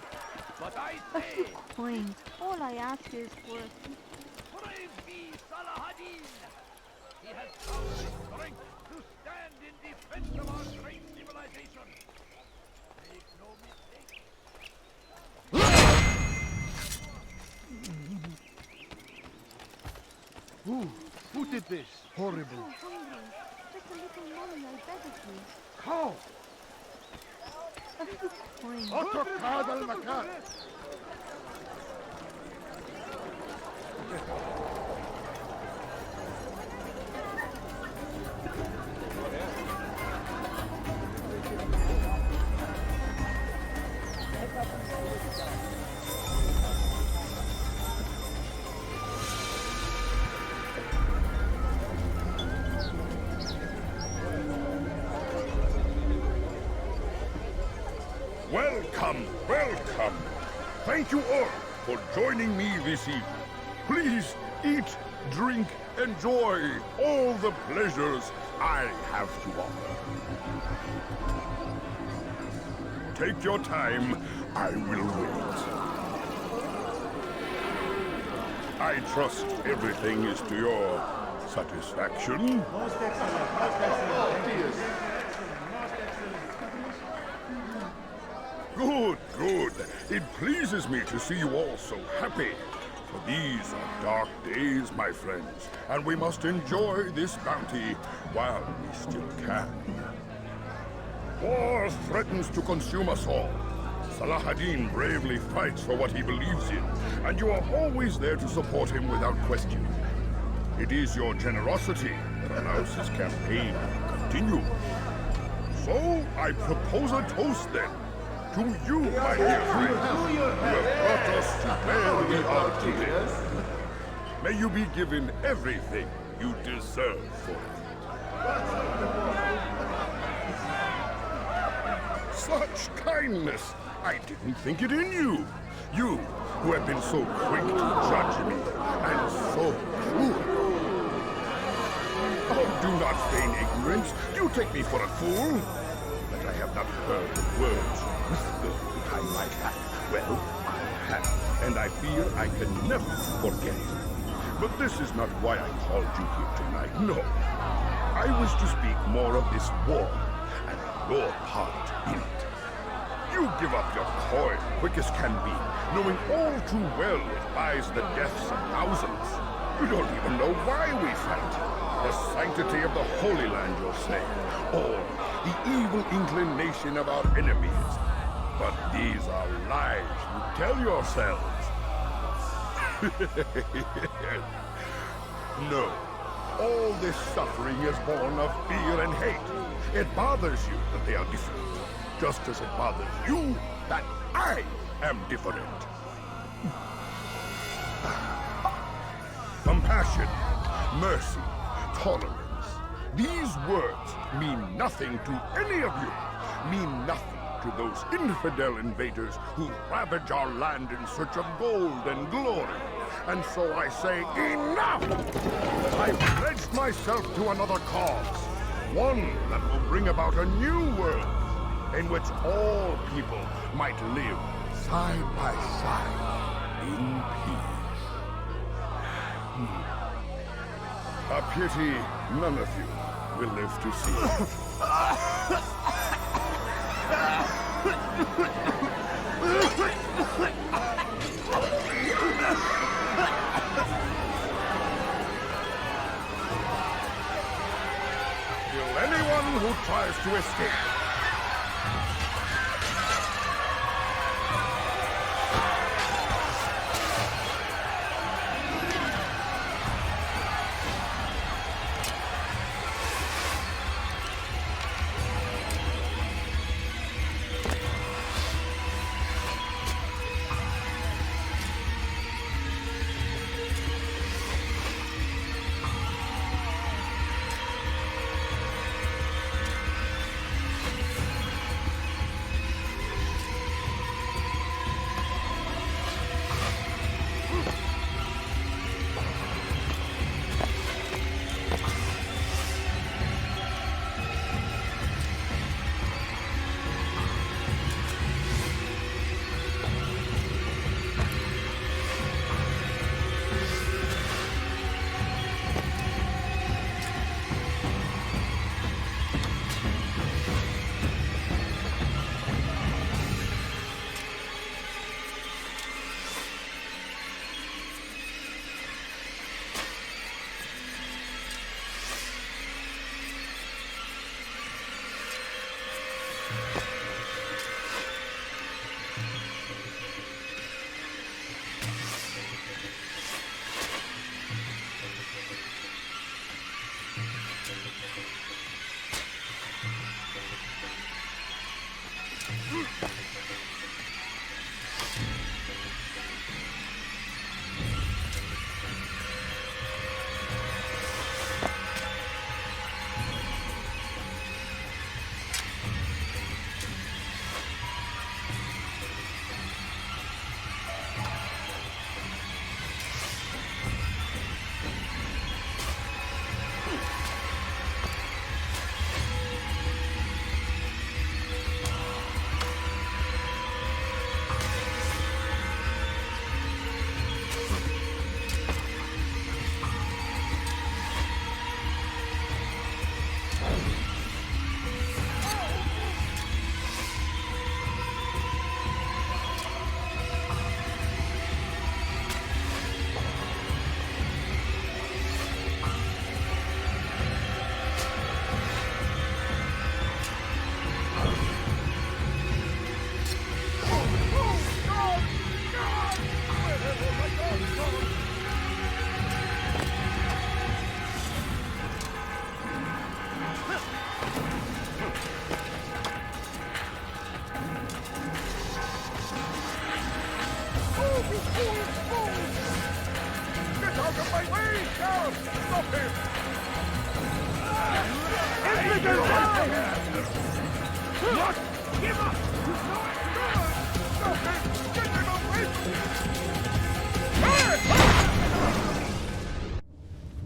but I A say, few coins. All I ask is for praise be Salah Addin. He has found the strength to stand in defense of our great civilization. Make no mistake. Who did this? Horrible. I'm so hungry. Just a little money, I beg of you. How? A few coins. اترك هذا المكان. Welcome, welcome. Thank you all for joining me this evening. Please eat, drink, enjoy all the pleasures I have to offer. Take your time, I will wait. I trust everything is to your satisfaction. Most excellent, most excellent. Good, good. It pleases me to see you all so happy. For these are dark days, my friends, and we must enjoy this bounty while we still can. War threatens to consume us all. Salah Addin bravely fights for what he believes in, and you are always there to support him without question. It is your generosity that allows his campaign to continue. So, I propose a toast then. To you, my dear friends, who have brought us to where we are today. May you be given everything you deserve for it. Such kindness! I didn't think it in you. You, who have been so quick to judge me, and so cruel. Oh, do not feign ignorance. You take me for a fool. That I have not heard the words whisper behind my back. Well, I have, and I fear I can never forget. But this is not why I called you here tonight, no. I wish to speak more of this war, and your part in it. You give up your coin quick as can be, knowing all too well it buys the deaths of thousands. You don't even know why we fight. The sanctity of the Holy Land, you'll say, or the evil inclination of our enemies. But these are lies you tell yourselves. No, all this suffering is born of fear and hate. It bothers you that they are different, just as it bothers you that I am different. The compassion, mercy, tolerance. These words mean nothing to any of you. Mean nothing to those infidel invaders who ravage our land in search of gold and glory. And so I say, enough! I've pledged myself to another cause. One that will bring about a new world in which all people might live side by side in peace. A pity none of you will live to see it. Kill anyone who tries to escape.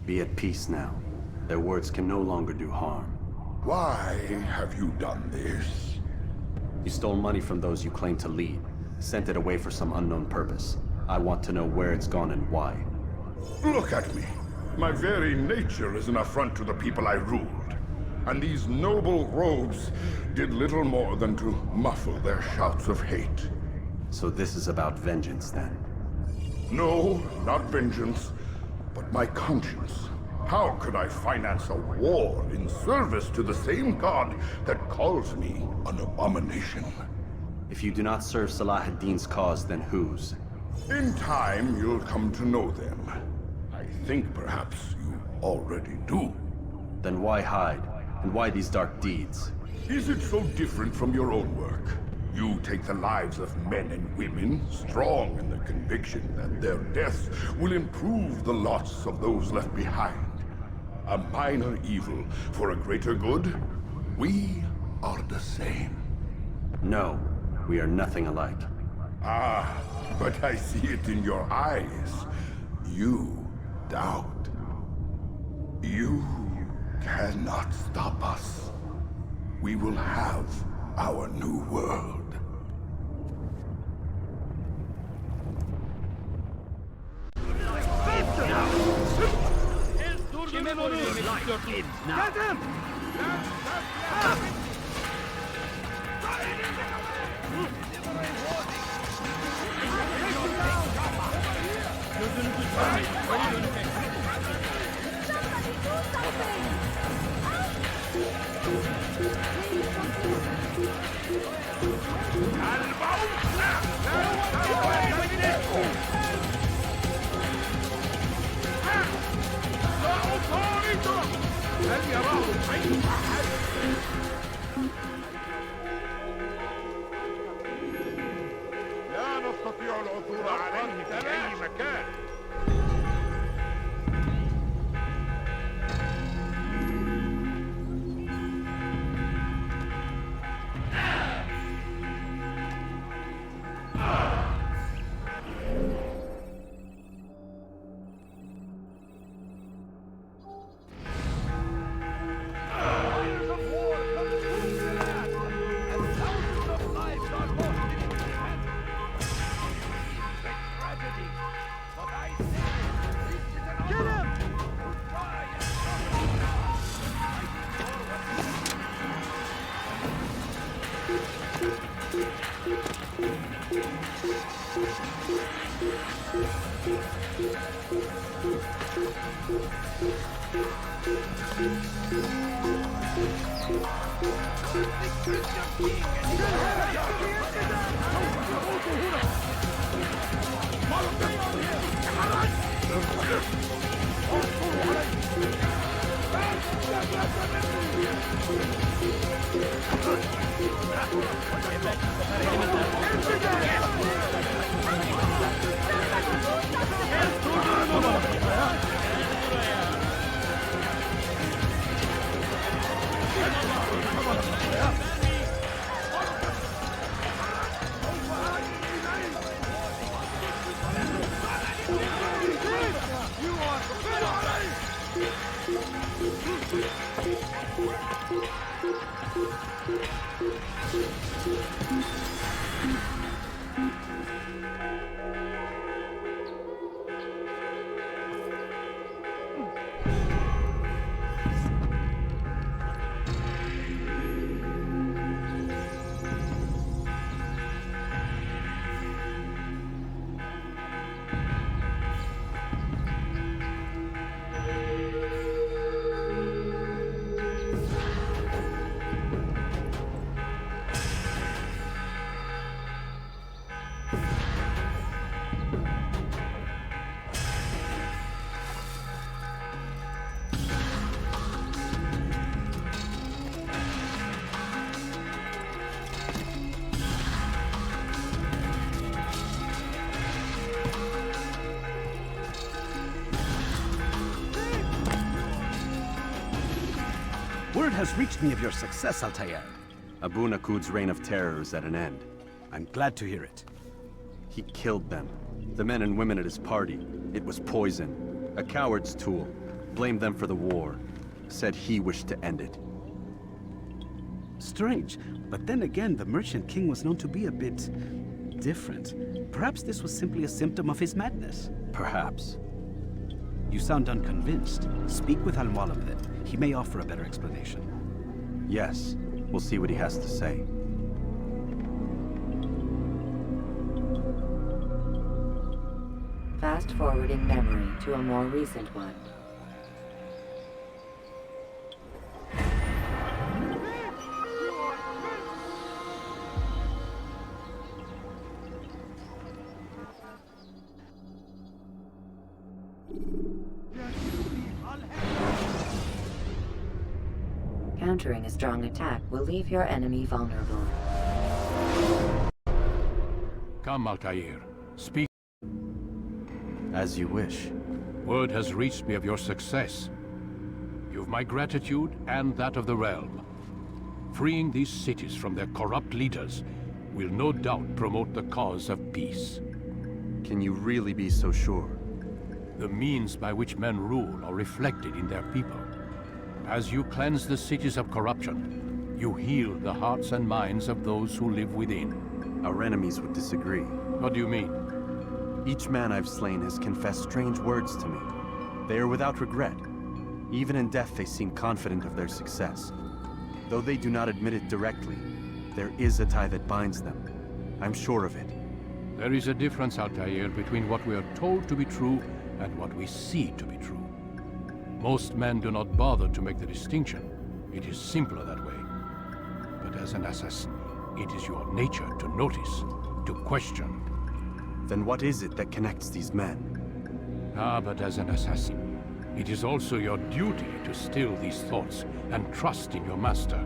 Be at peace now. Their words can no longer do harm. Why have you done this? You stole money from those you claim to lead, sent it away for some unknown purpose. I want to know where it's gone and why. Look at me. My very nature is an affront to the people I ruled. And these noble robes did little more than to muffle their shouts of hate. So this is about vengeance, then? No, not vengeance, but my conscience. How could I finance a war in service to the same god that calls me an abomination? If you do not serve Salah ad-Din's cause, then whose? In time, you'll come to know them. I think perhaps you already do. Then why hide? And why these dark deeds? Is it so different from your own work? You take the lives of men and women, strong in the conviction that their deaths will improve the lots of those left behind. A minor evil for a greater good? We are the same. No, we are nothing alike. Ah, but I see it in your eyes. You doubt. You cannot stop us. We will have our new world. Get him! لا نستطيع العثور عليه في أي مكان. Word has reached me of your success, Altair. Abu Nuqoud's reign of terror is at an end. I'm glad to hear it. He killed them. The men and women at his party. It was poison. A coward's tool. Blamed them for the war. Said he wished to end it. Strange, but then again, the Merchant King was known to be a bit different. Perhaps this was simply a symptom of his madness. Perhaps. You sound unconvinced. Speak with Mualim then. He may offer a better explanation. Yes. We'll see what he has to say. Fast forwarding memory to a more recent one. Countering a strong attack will leave your enemy vulnerable. Come, Altair. Speak. As you wish. Word has reached me of your success. You've my gratitude and that of the realm. Freeing these cities from their corrupt leaders will no doubt promote the cause of peace. Can you really be so sure? The means by which men rule are reflected in their people. As you cleanse the cities of corruption, you heal the hearts and minds of those who live within. Our enemies would disagree. What do you mean? Each man I've slain has confessed strange words to me. They are without regret. Even in death they seem confident of their success. Though they do not admit it directly, there is a tie that binds them. I'm sure of it. There is a difference, Altair, between what we are told to be true and what we see to be true. Most men do not bother to make the distinction. It is simpler that way. But as an assassin, it is your nature to notice, to question. Then what is it that connects these men? But as an assassin, it is also your duty to still these thoughts and trust in your master.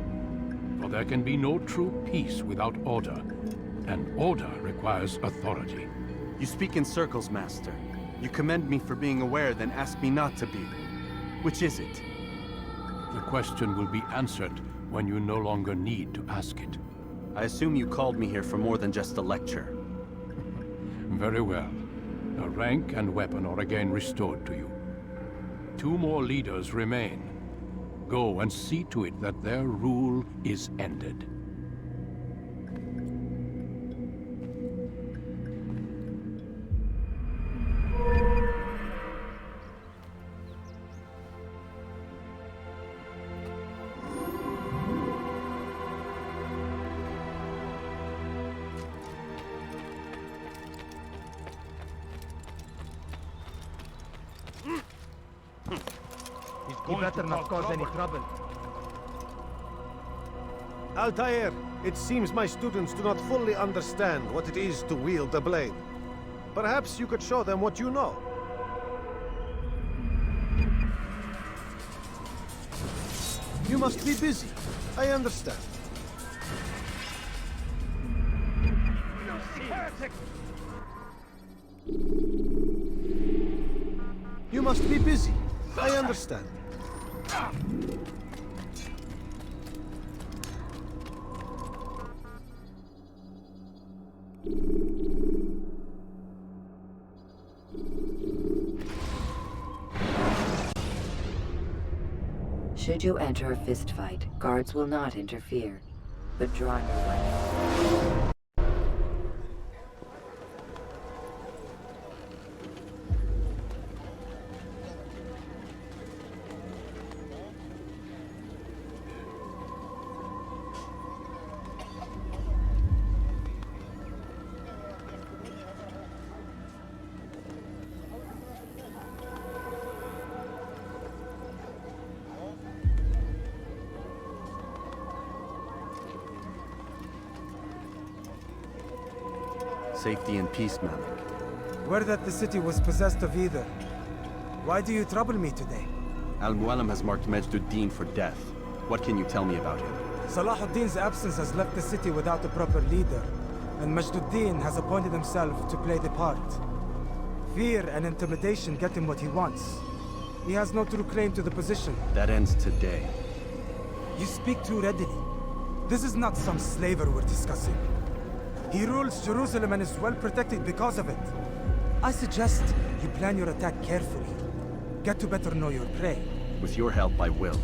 For there can be no true peace without order, and order requires authority. You speak in circles, Master. You commend me for being aware, then ask me not to be. Which is it? The question will be answered when you no longer need to ask it. I assume you called me here for more than just a lecture. Very well. A rank and weapon are again restored to you. 2 more leaders remain. Go and see to it that their rule is ended. You better not cause any trouble. Altair, it seems my students do not fully understand what it is to wield the blade. Perhaps you could show them what you know. You must be busy. I understand. You must be busy. I understand. Should you enter a fistfight, guards will not interfere, but draw your weapon. Safety and peace, Malik. Word that the city was possessed of either. Why do you trouble me today? Mualim has marked Majd Addin for death. What can you tell me about him? Salahuddin's absence has left the city without a proper leader, and Majd Addin has appointed himself to play the part. Fear and intimidation get him what he wants. He has no true claim to the position. That ends today. You speak too readily. This is not some slaver we're discussing. He rules Jerusalem and is well protected because of it. I suggest you plan your attack carefully. Get to better know your prey. With your help, I will.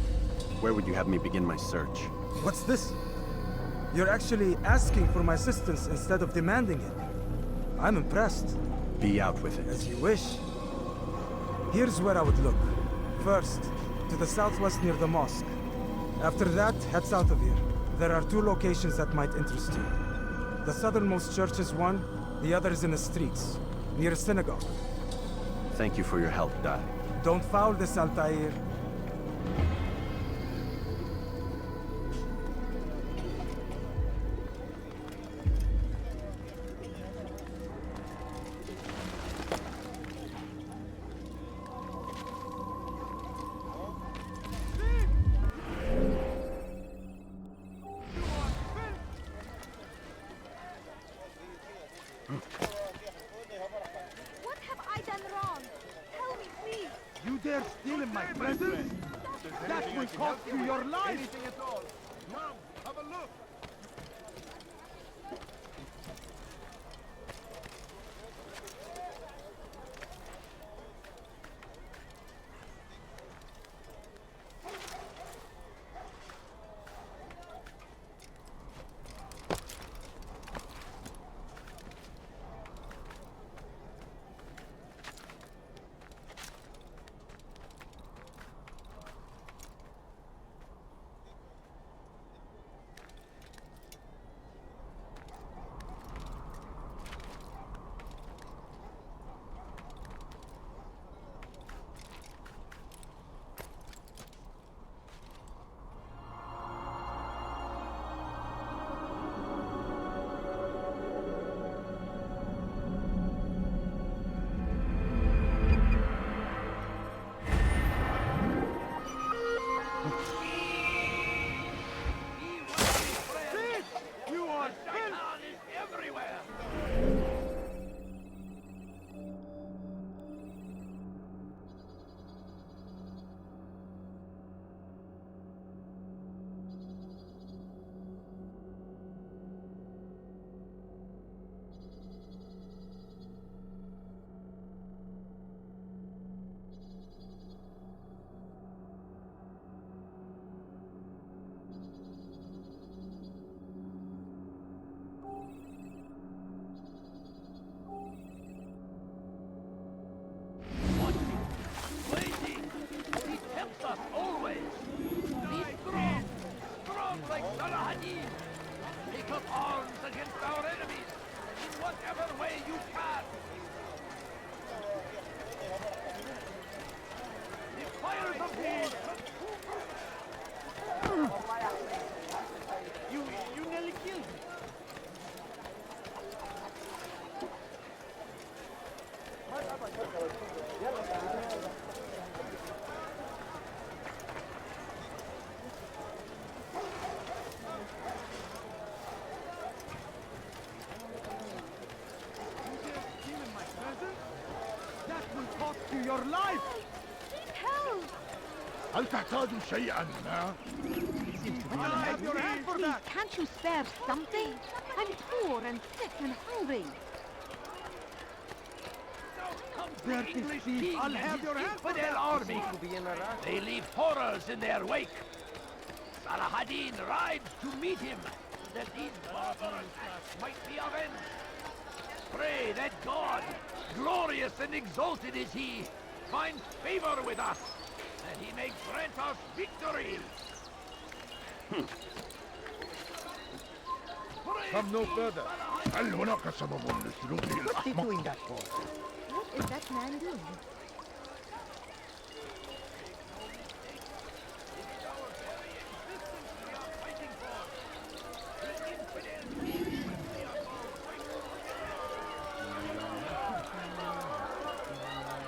Where would you have me begin my search? What's this? You're actually asking for my assistance instead of demanding it. I'm impressed. Be out with it. As you wish. Here's where I would look. First, to the southwest near the mosque. After that, head south of here. There are 2 locations that might interest you. The southernmost church is one, the other is in the streets, near a synagogue. Thank you for your help, Dai. Don't foul this, Altair. dare steal in my presence? That will cost you your life! Anything at all. Come, have a look. Your life! Help! هل تحتاج شيئا ما؟ Have your hand for Please, that! can't you spare something? I'm poor and sick and hungry. English king, I'll have your hand for that! Army. They leave horrors in their wake. Salah ad-Din rides to meet him, that these barbarous acts might be avenged. Pray that God, glorious and exalted is he, finds favor with us, and he may grant us victory. Come no further. هل هناك سبب لسلوكه الأحمق؟ What is that man doing?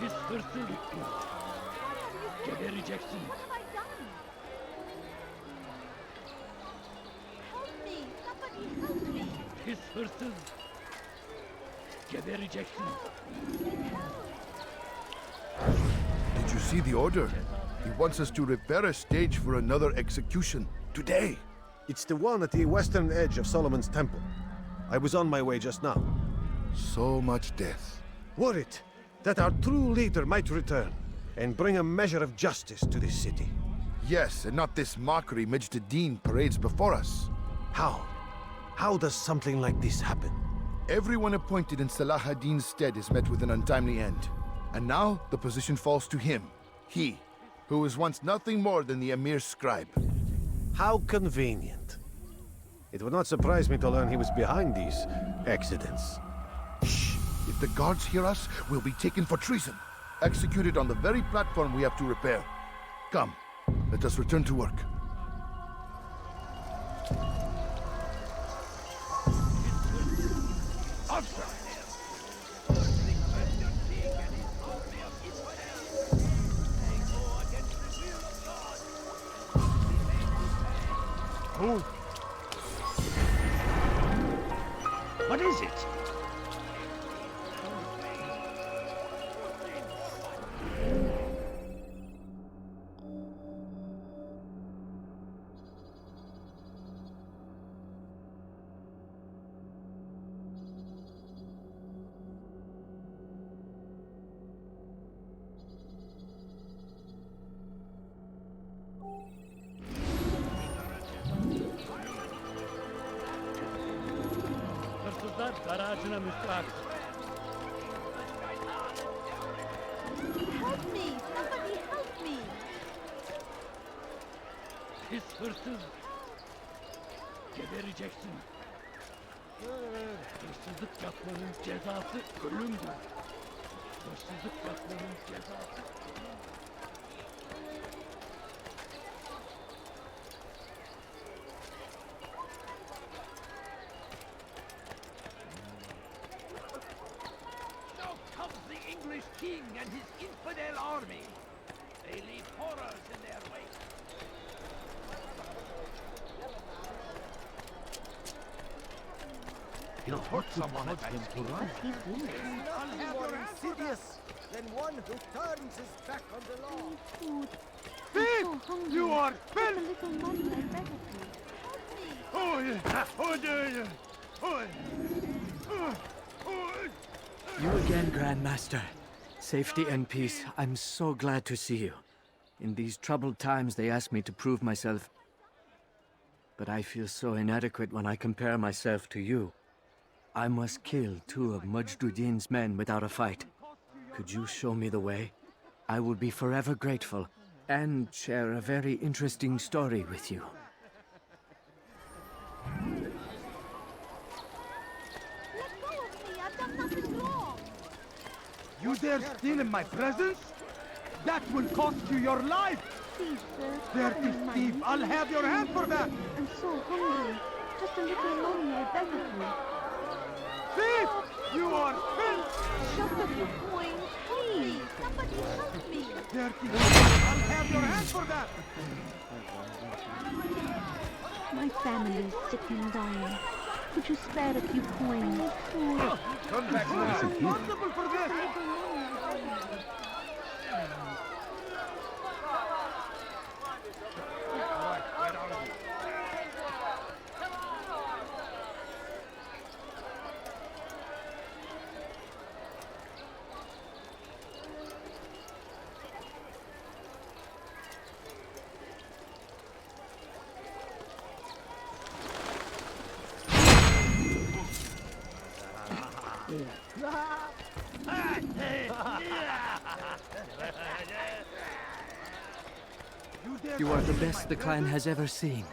His hırsız. Gebereceksin. What have I done? Help me! Somebody help me! His hırsız. Gebereceksin. Did you see the order? He wants us to repair a stage for another execution. Today. It's the one at the western edge of Solomon's temple. I was on my way just now. So much death. Worried that our true leader might return and bring a measure of justice to this city. Yes, and not this mockery Majd Addin parades before us. How? How does something like this happen? Everyone appointed in Salah ad-Din's stead is met with an untimely end. And now the position falls to him. He, who was once nothing more than the Emir's scribe. How convenient. It would not surprise me to learn he was behind these accidents. Shh! If the guards hear us, we'll be taken for treason. Executed on the very platform we have to repair. Come, let us return to work. Who? What is it? Help me! Somebody help me! Pis hırsız. Gebereceksin. Hırsızlık yapmanın cezası ölümdür. Hırsızlık yapmanın cezası Now comes the English king and his infidel army. They leave horrors in their wake. He'll hurt someone at him to run. Nothing more insidious than one who turns his back on the law. Food. Thief! I'm so hungry. You are Just a little money, I beg of you. Oh, yeah. Oh, yeah. Oh, You again, Grandmaster. Safety and peace. I'm so glad to see you. In these troubled times, they ask me to prove myself. But I feel so inadequate when I compare myself to you. I must kill 2 of Majd Addin's men without a fight. Could you show me the way? I will be forever grateful, and share a very interesting story with you. Let go of me! I've done nothing wrong! You dare steal in my presence? That will cost you your life! Please, sir. Dirty thief! I'll have your hand for that! I'm so hungry. Just a little money, I beg of you. Thief! You are filth! Just a few coins, please! Somebody help me! Dirty thief! I'll have your hand for that! My family is sick and dying. Could you spare a few coins? Come back now! I'm responsible for this! You are the best the clan has ever seen.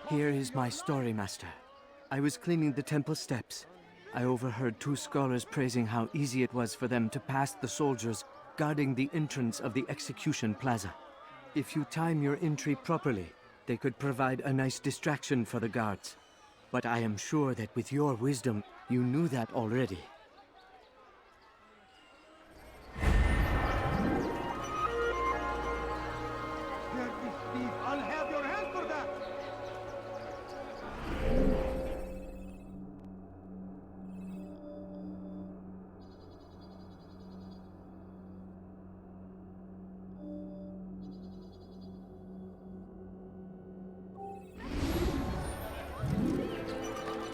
Here is my story, Master. I was cleaning the temple steps. I overheard 2 scholars praising how easy it was for them to pass the soldiers guarding the entrance of the execution plaza. If you time your entry properly, they could provide a nice distraction for the guards. But I am sure that with your wisdom, you knew that already. Dirty thief! I'll have your hand for that!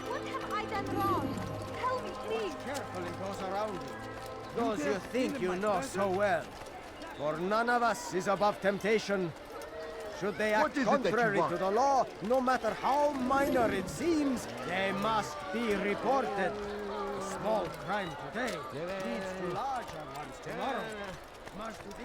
What have I done wrong? Tell me, please! Carefully those around you. Those you think you know so well. For none of us is above temptation. Should they act contrary to the law, no matter how minor it seems, they must be reported. A small crime today leads to larger ones tomorrow. Must be.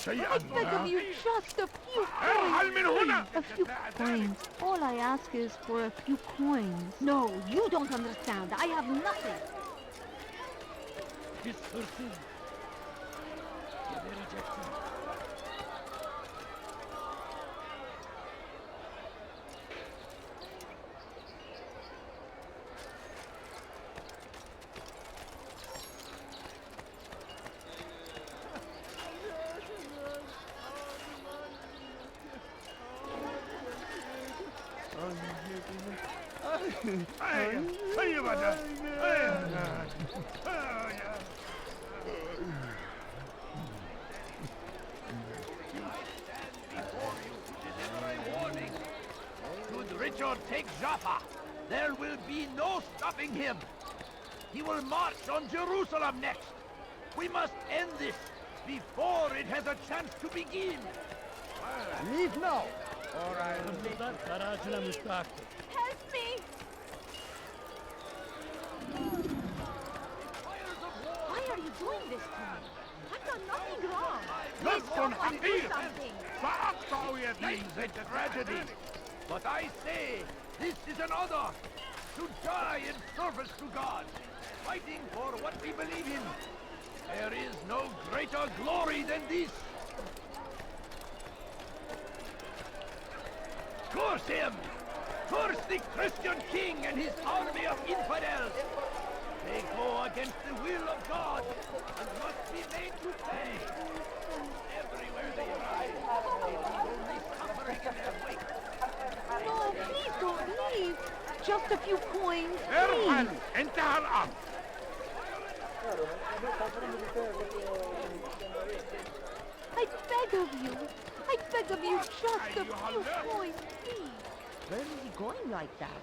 I beg of you, just a few coins. A few coins. All I ask is for a few coins. No, you don't understand. I have nothing. Pis hırsız. Gebereceksin. Should Richard take Jaffa, there will be no stopping him. He will march on Jerusalem next. We must end this before it has a chance to begin. Leave now, or I will make Help me! Why are you doing this to me? I've done nothing wrong. Please someone do something. This is a tragedy. But I say, this is an honor to die in service to God, fighting for what we believe in. There is no greater glory than this. Curse him! Curse the Christian king and his army of infidels! They go against the will of God and must be made to pay. Everywhere they arrive, they leave only suffering in their wake. No, please don't leave. Just a few coins, ارحل! please. انتهى الأمر! I beg of you. I beg of you, just a few coins, please. Where is he going like that?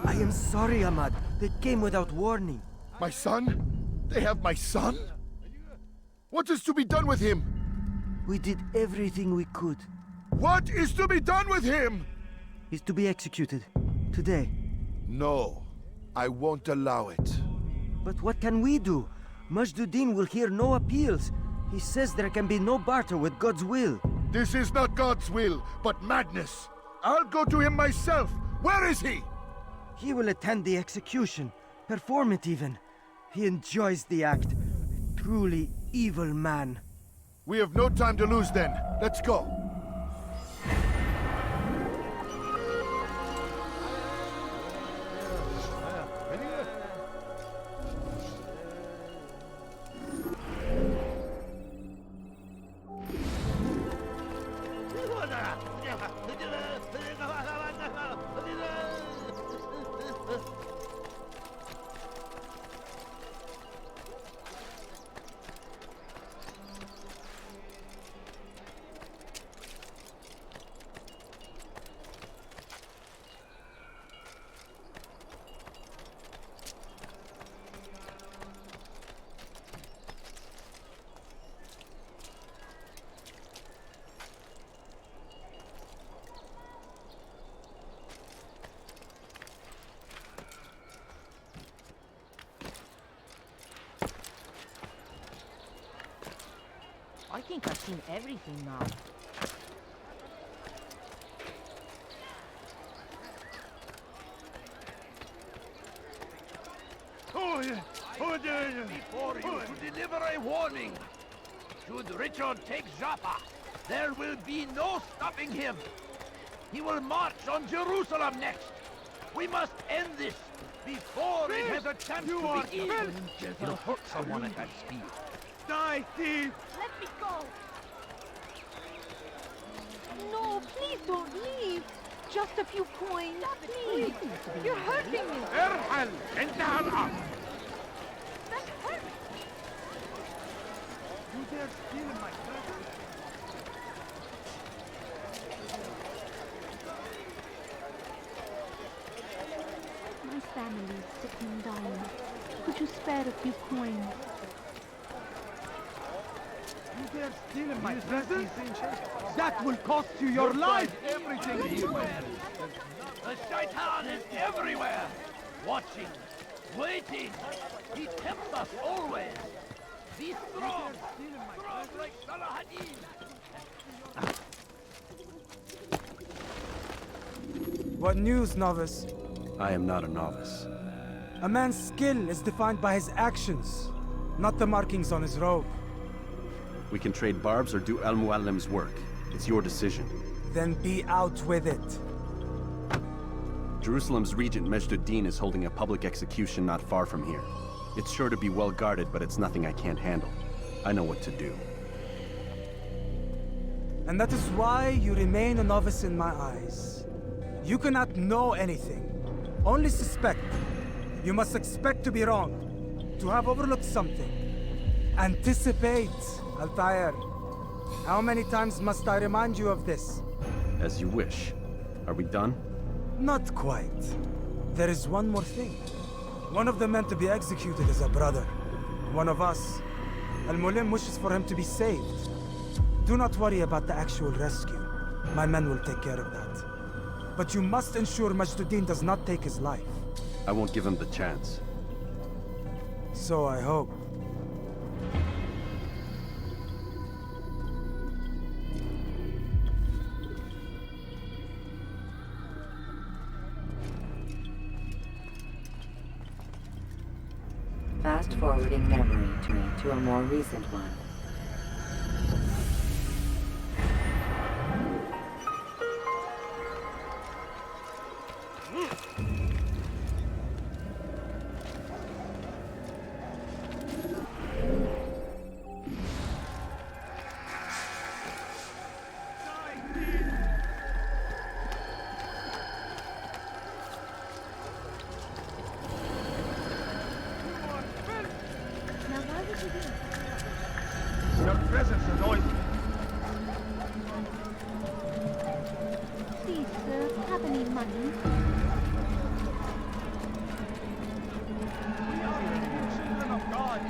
I am sorry, Ahmad. They came without warning. My son? They have my son? What is to be done with him? We did everything we could. What is to be done with him? He's to be executed. Today. No. I won't allow it. But what can we do? Majd Addin will hear no appeals. He says there can be no barter with God's will. This is not God's will, but madness. I'll go to him myself. Where is he? He will attend the execution. Perform it even. He enjoys the act. Truly evil man. We have no time to lose then. Let's go. I think I've seen everything now. Before you to deliver a warning. Should Richard take Jaffa, there will be no stopping him. He will march on Jerusalem next. We must end this before it has a chance to begin. He'll hurt someone at that speed. Die, thief! Let me go! No, please don't leave. Just a few coins, please. You're hurting me. ارحل! انتهى الأمر! That hurt! You dare steal my treasure? My family is sick and dying. Could you spare a few coins? You dare dare steal in my presence? That will cost you your life! Everything you wear. The shaitan is everywhere! Watching, waiting. He tempts us always. Be strong! Strong like Talal. What news, novice? I am not a novice. A man's skill is defined by his actions, not the markings on his robe. We can trade barbs or do Mualim's work. It's your decision. Then be out with it. Jerusalem's regent Majd Addin is holding a public execution not far from here. It's sure to be well guarded, but it's nothing I can't handle. I know what to do. And that is why you remain a novice in my eyes. You cannot know anything, only suspect. You must expect to be wrong, to have overlooked something. Anticipate, Altair. How many times must I remind you of this? As you wish. Are we done? Not quite. There is one more thing. One of the men to be executed is a brother. One of us. Mualim wishes for him to be saved. Do not worry about the actual rescue. My men will take care of that. But you must ensure Majd Addin does not take his life. I won't give him the chance. So I hope. Fast-forwarding memory tree to a more recent one. Your presence annoys me. Please, sir, have any money? We are the children of God.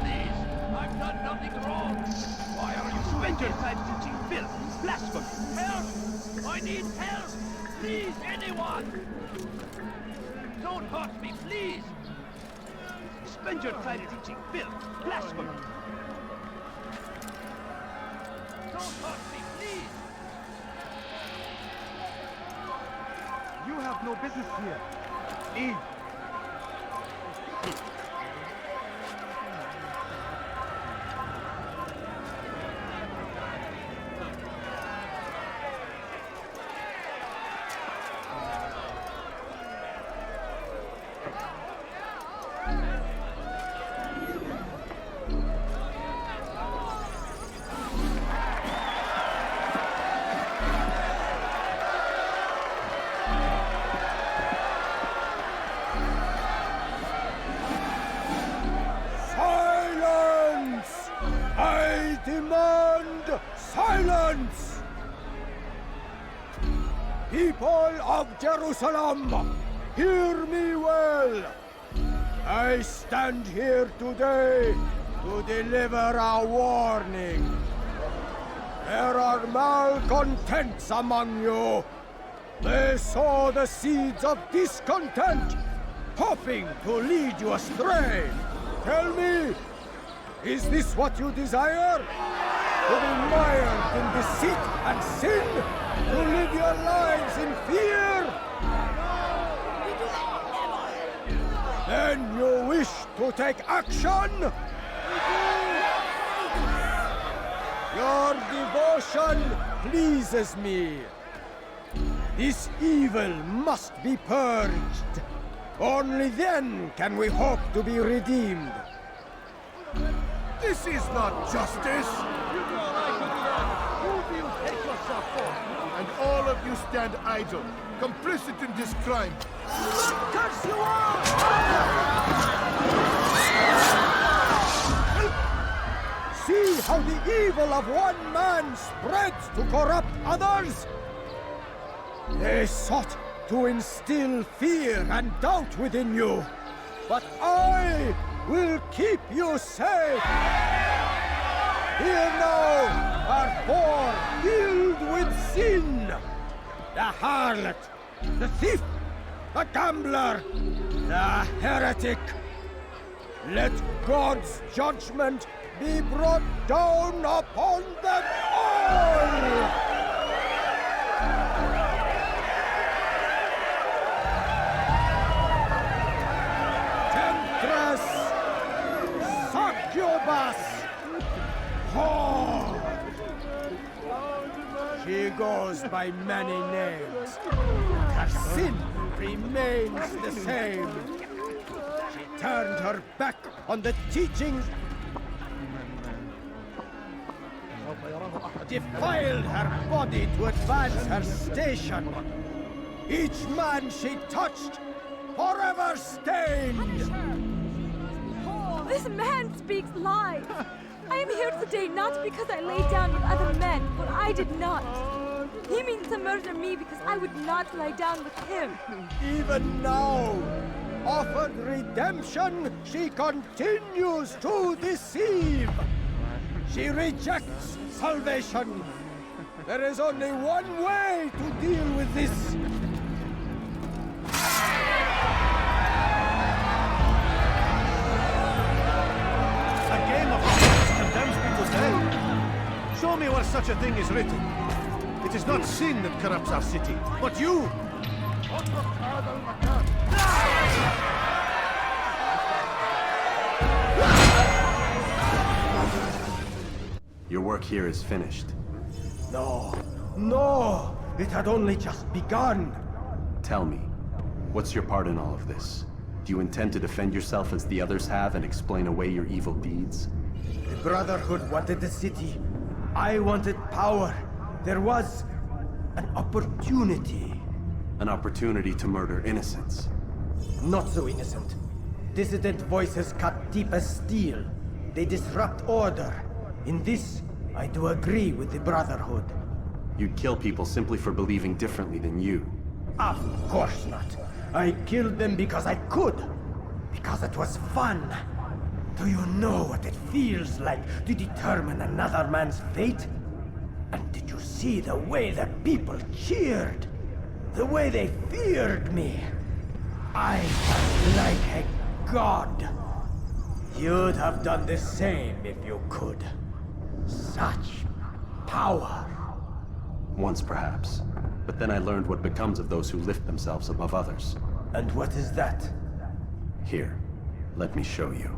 Please, I've done nothing wrong. Why are you Spend your time teaching filth, blasphemy. Help! I need help! Please, anyone! Don't hurt me, please! Spend your time teaching filth, blasphemy. Don't hurt me, please! You have no business here. Leave. Demand silence! People of Jerusalem, hear me well. I stand here today to deliver a warning. There are malcontents among you. They sow the seeds of discontent, hoping to lead you astray. Tell me, is this what you desire? To be mired in deceit and sin? To live your lives in fear? Then you wish to take action? Your devotion pleases me. This evil must be purged. Only then can we hope to be redeemed. This is not justice! You know I can do that. Who do you take yourself for? And all of you stand idle, complicit in this crime. Curse you all! See how the evil of one man spreads to corrupt others? They sought to instill fear and doubt within you, but I will keep you safe! Here now are four filled with sin. The harlot, the thief, the gambler, the heretic. Let God's judgment be brought down upon them all! Temptress, succubus, whore. She goes by many names, but her sin remains the same. She turned her back on the teachings, defiled her body to advance her station. Each man she touched, forever stained. This man speaks lies. I am here today not because I lay down with other men, but I did not. He means to murder me because I would not lie down with him. Even now, offered redemption, she continues to deceive. She rejects salvation. There is only one way to deal with this. A game of chance condemns people to hell. Show me where such a thing is written. It is not sin that corrupts our city, but you. Your work here is finished. No, no! It had only just begun. Tell me, what's your part in all of this? Do you intend to defend yourself as the others have and explain away your evil deeds? The Brotherhood wanted the city. I wanted power. There was an opportunity. An opportunity to murder innocents. Not so innocent. Dissident voices cut deep as steel. They disrupt order. In this, I do agree with the Brotherhood. You'd kill people simply for believing differently than you. Of course not. I killed them because I could. Because it was fun. Do you know what it feels like to determine another man's fate? And did you see the way the people cheered? The way they feared me? I was like a god. You'd have done the same if you could. Such power. Once perhaps. But then I learned what becomes of those who lift themselves above others. And what is that? Here, let me show you.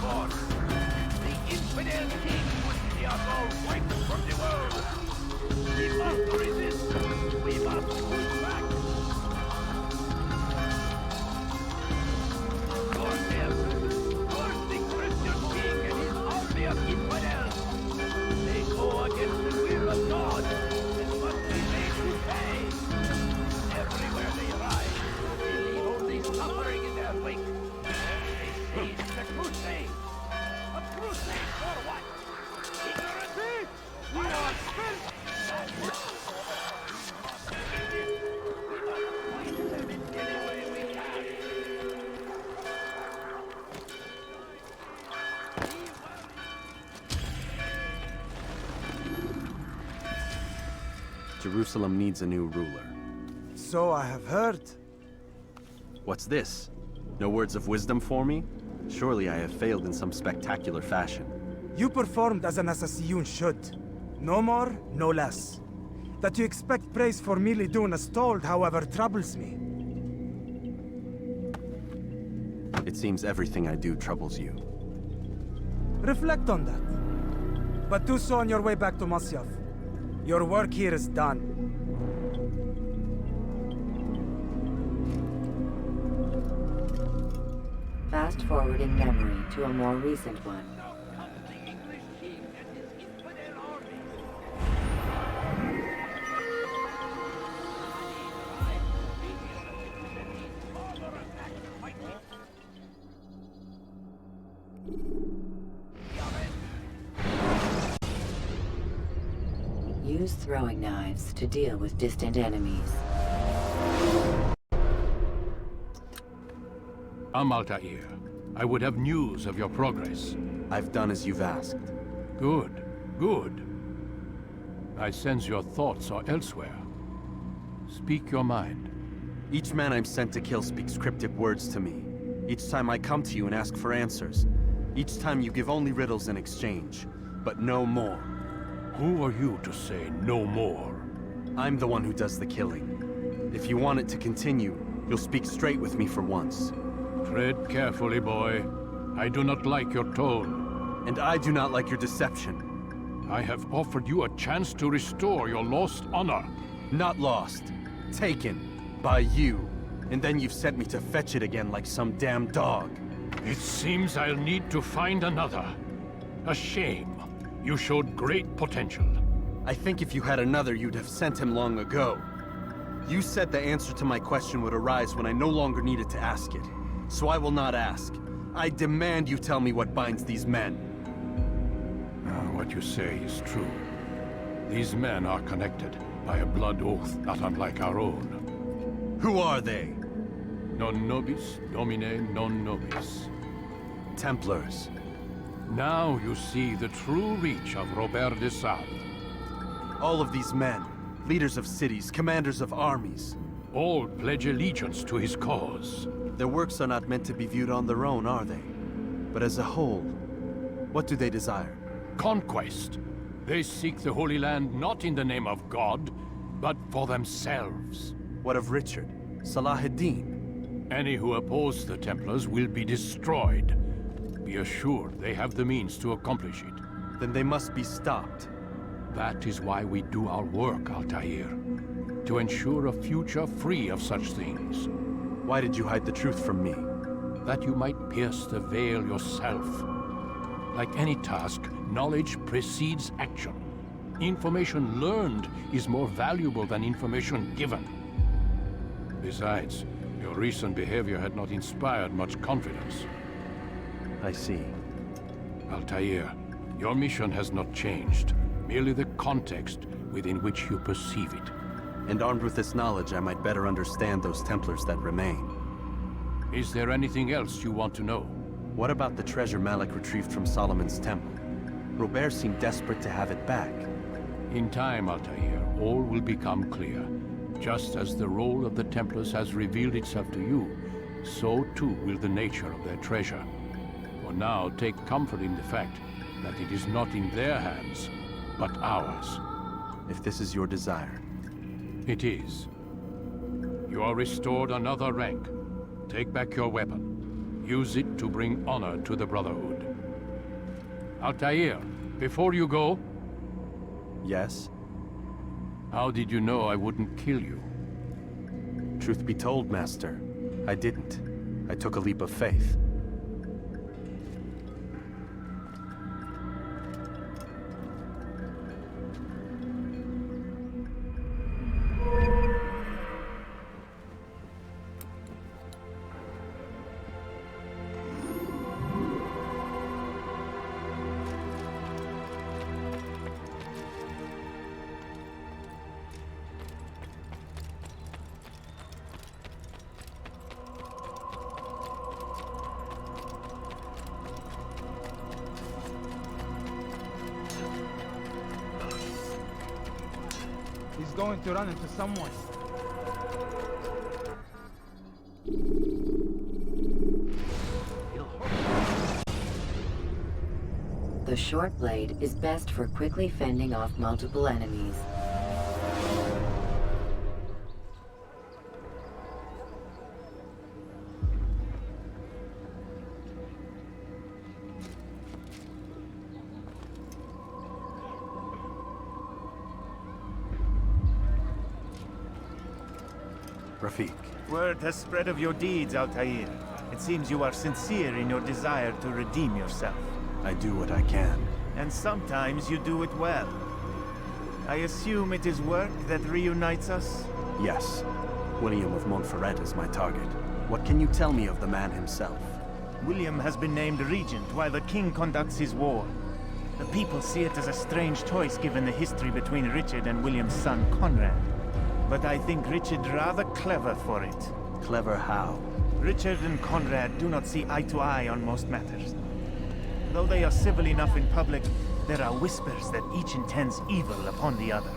force. The infidel king would see us all wiped from the world. We must resist. We must push back. Garnier, curse the Christian king and his army of infidels. They go against the will of God and must be made to pay. Everywhere they ride, they leave only suffering in their wake. They say it's a crusade. A crusade for what? Ignorance? We are spent! Jerusalem needs a new ruler. So I have heard. What's this? No words of wisdom for me? Surely I have failed in some spectacular fashion. You performed as an assassin should. No more, no less. That you expect praise for merely doing as told, however, troubles me. It seems everything I do troubles you. Reflect on that. But do so on your way back to Masyaf. Your work here is done. Fast forward in memory to a more recent one. Use throwing knives to deal with distant enemies. Altair, I would have news of your progress. I've done as you've asked. Good, good. I sense your thoughts are elsewhere. Speak your mind. Each man I'm sent to kill speaks cryptic words to me. Each time I come to you and ask for answers. Each time you give only riddles in exchange, but no more. Who are you to say no more? I'm the one who does the killing. If you want it to continue, you'll speak straight with me for once. Tread carefully, boy. I do not like your tone. And I do not like your deception. I have offered you a chance to restore your lost honor. Not lost. Taken. By you. And then you've sent me to fetch it again like some damn dog. It seems I'll need to find another. A shame. You showed great potential. I think if you had another, you'd have sent him long ago. You said the answer to my question would arise when I no longer needed to ask it. So I will not ask. I demand you tell me what binds these men. What you say is true. These men are connected by a blood oath not unlike our own. Who are they? Non nobis, domine non nobis. Templars. Now you see the true reach of Robert de Sable. All of these men, leaders of cities, commanders of armies. All pledge allegiance to his cause. Their works are not meant to be viewed on their own, are they? But as a whole, what do they desire? Conquest. They seek the Holy Land not in the name of God, but for themselves. What of Richard? Salah ad-Din? Any who oppose the Templars will be destroyed. Be assured they have the means to accomplish it. Then they must be stopped. That is why we do our work, Altair. To ensure a future free of such things. Why did you hide the truth from me? That you might pierce the veil yourself. Like any task, knowledge precedes action. Information learned is more valuable than information given. Besides, your recent behavior had not inspired much confidence. I see. Altair, your mission has not changed. Merely the context within which you perceive it. And armed with this knowledge, I might better understand those Templars that remain. Is there anything else you want to know? What about the treasure Malik retrieved from Solomon's temple? Robert seemed desperate to have it back. In time, Altair, all will become clear. Just as the role of the Templars has revealed itself to you, so too will the nature of their treasure. For now, take comfort in the fact that it is not in their hands, but ours. If this is your desire. It is. You are restored another rank. Take back your weapon. Use it to bring honor to the Brotherhood. Altair, before you go... Yes? How did you know I wouldn't kill you? Truth be told, Master, I didn't. I took a leap of faith. He's going to run into someone. The short blade is best for quickly fending off multiple enemies. Rafiq. Word has spread of your deeds, Altair. It seems you are sincere in your desire to redeem yourself. I do what I can. And sometimes you do it well. I assume it is work that reunites us? Yes. William of Montfort is my target. What can you tell me of the man himself? William has been named regent while the king conducts his war. The people see it as a strange choice given the history between Richard and William's son Conrad. But I think Richard rather clever for it. Clever how? Richard and Conrad do not see eye to eye on most matters. Though they are civil enough in public, there are whispers that each intends evil upon the other.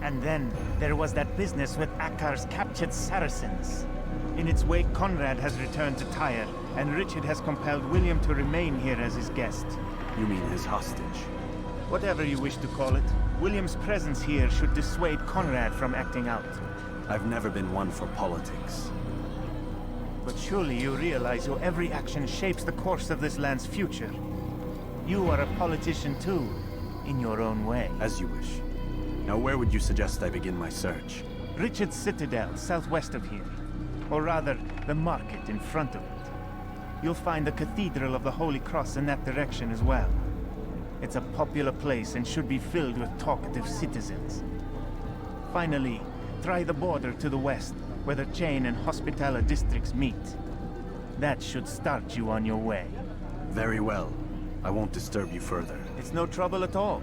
And then, there was that business with Akkar's captured Saracens. In its wake, Conrad has returned to Tyre, and Richard has compelled William to remain here as his guest. You mean his hostage? Whatever you wish to call it, William's presence here should dissuade Conrad from acting out. I've never been one for politics. But surely you realize your every action shapes the course of this land's future. You are a politician too, in your own way. As you wish. Now where would you suggest I begin my search? Richard's Citadel, southwest of here. Or rather, the market in front of it. You'll find the Cathedral of the Holy Cross in that direction as well. It's a popular place and should be filled with talkative citizens. Finally, try the border to the west, where the Chain and Hospitaller districts meet. That should start you on your way. Very well. I won't disturb you further. It's no trouble at all.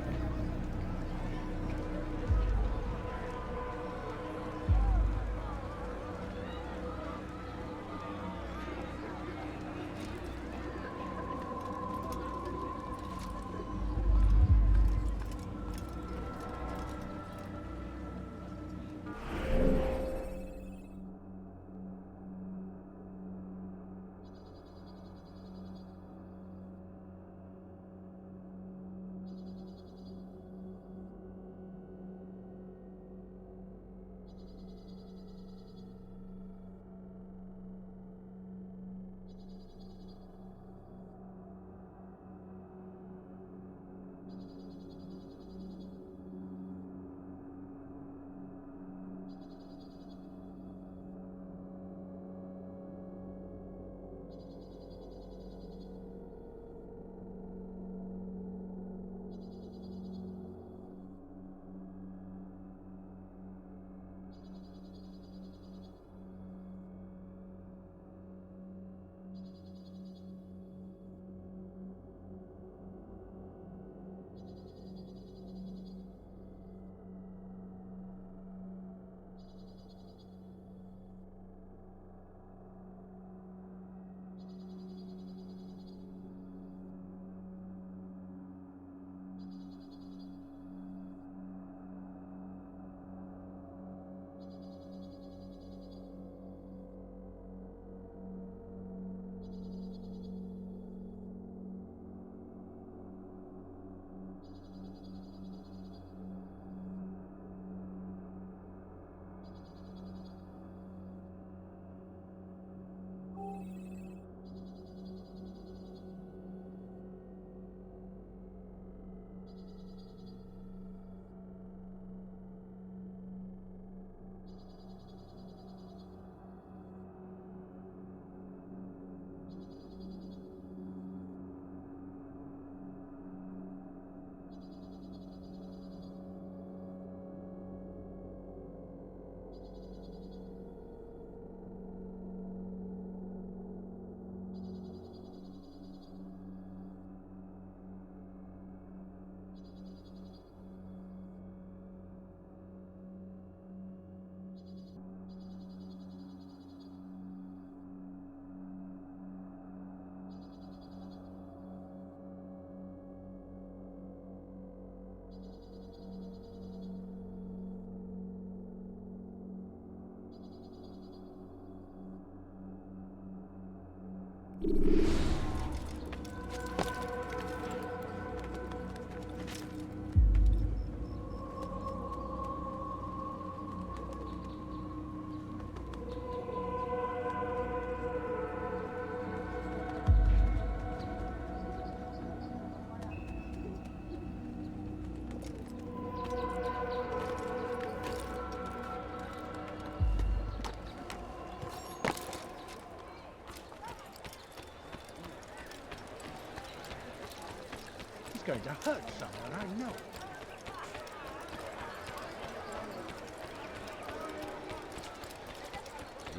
going to hurt someone, I know.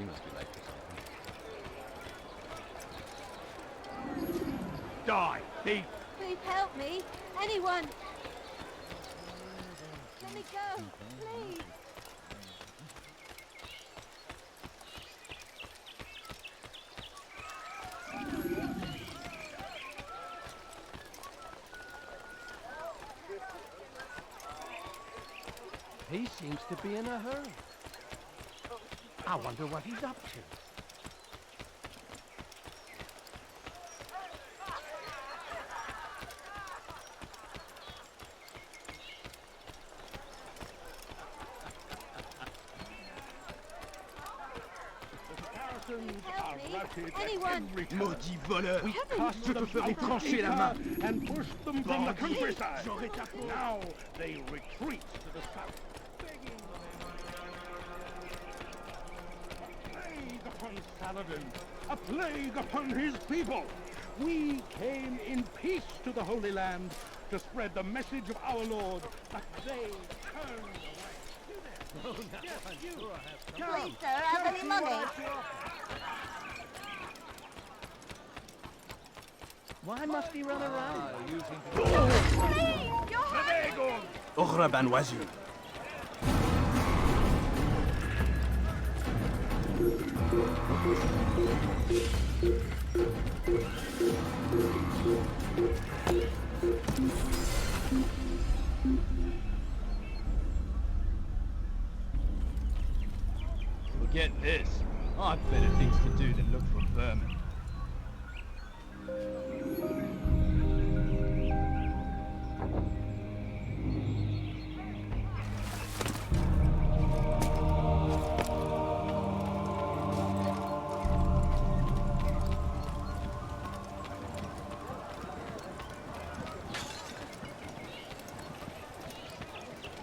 You must be late for something. Die, thief! Please help me. Anyone. Let me go, please. He seems to be in a hurry. I wonder what he's up to. Anyone. Maudit voleur! Je te ferai trancher la main and push them from the countryside. Now they retreat to the south. A plague upon Saladin! A plague upon his people! We came in peace to the Holy Land to spread the message of our Lord, but they turned away. Oh, no. Yes, you. Please, sir, have any money? Why must he run around? أغرب عن وجهي. Forget this. I've better things to do than look for vermin.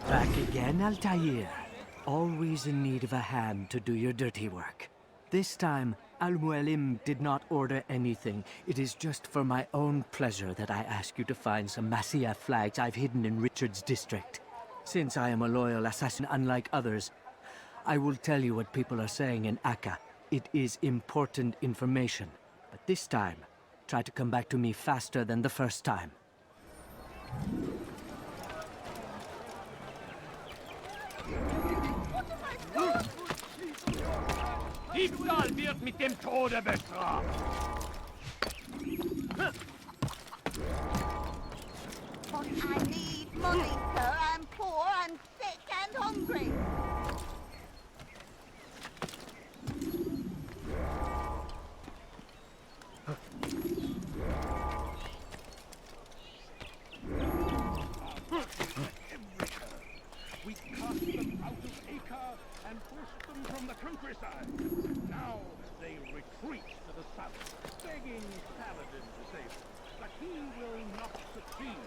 Back again, Altair. Always in need of a hand to do your dirty work. This time, Mualim did not order anything. It is just for my own pleasure that I ask you to find some Masyaf flags I've hidden in Richard's district. Since I am a loyal assassin unlike others, I will tell you what people are saying in Akka. It is important information. But this time, try to come back to me faster than the first time. Diebstahl wird mit dem Tode bestraft! But I need money, sir. I'm poor and sick and hungry. We cast them out of Acre and pushed them from the countryside. Now they retreat to the south, begging Saladin to save them. But he will not succeed,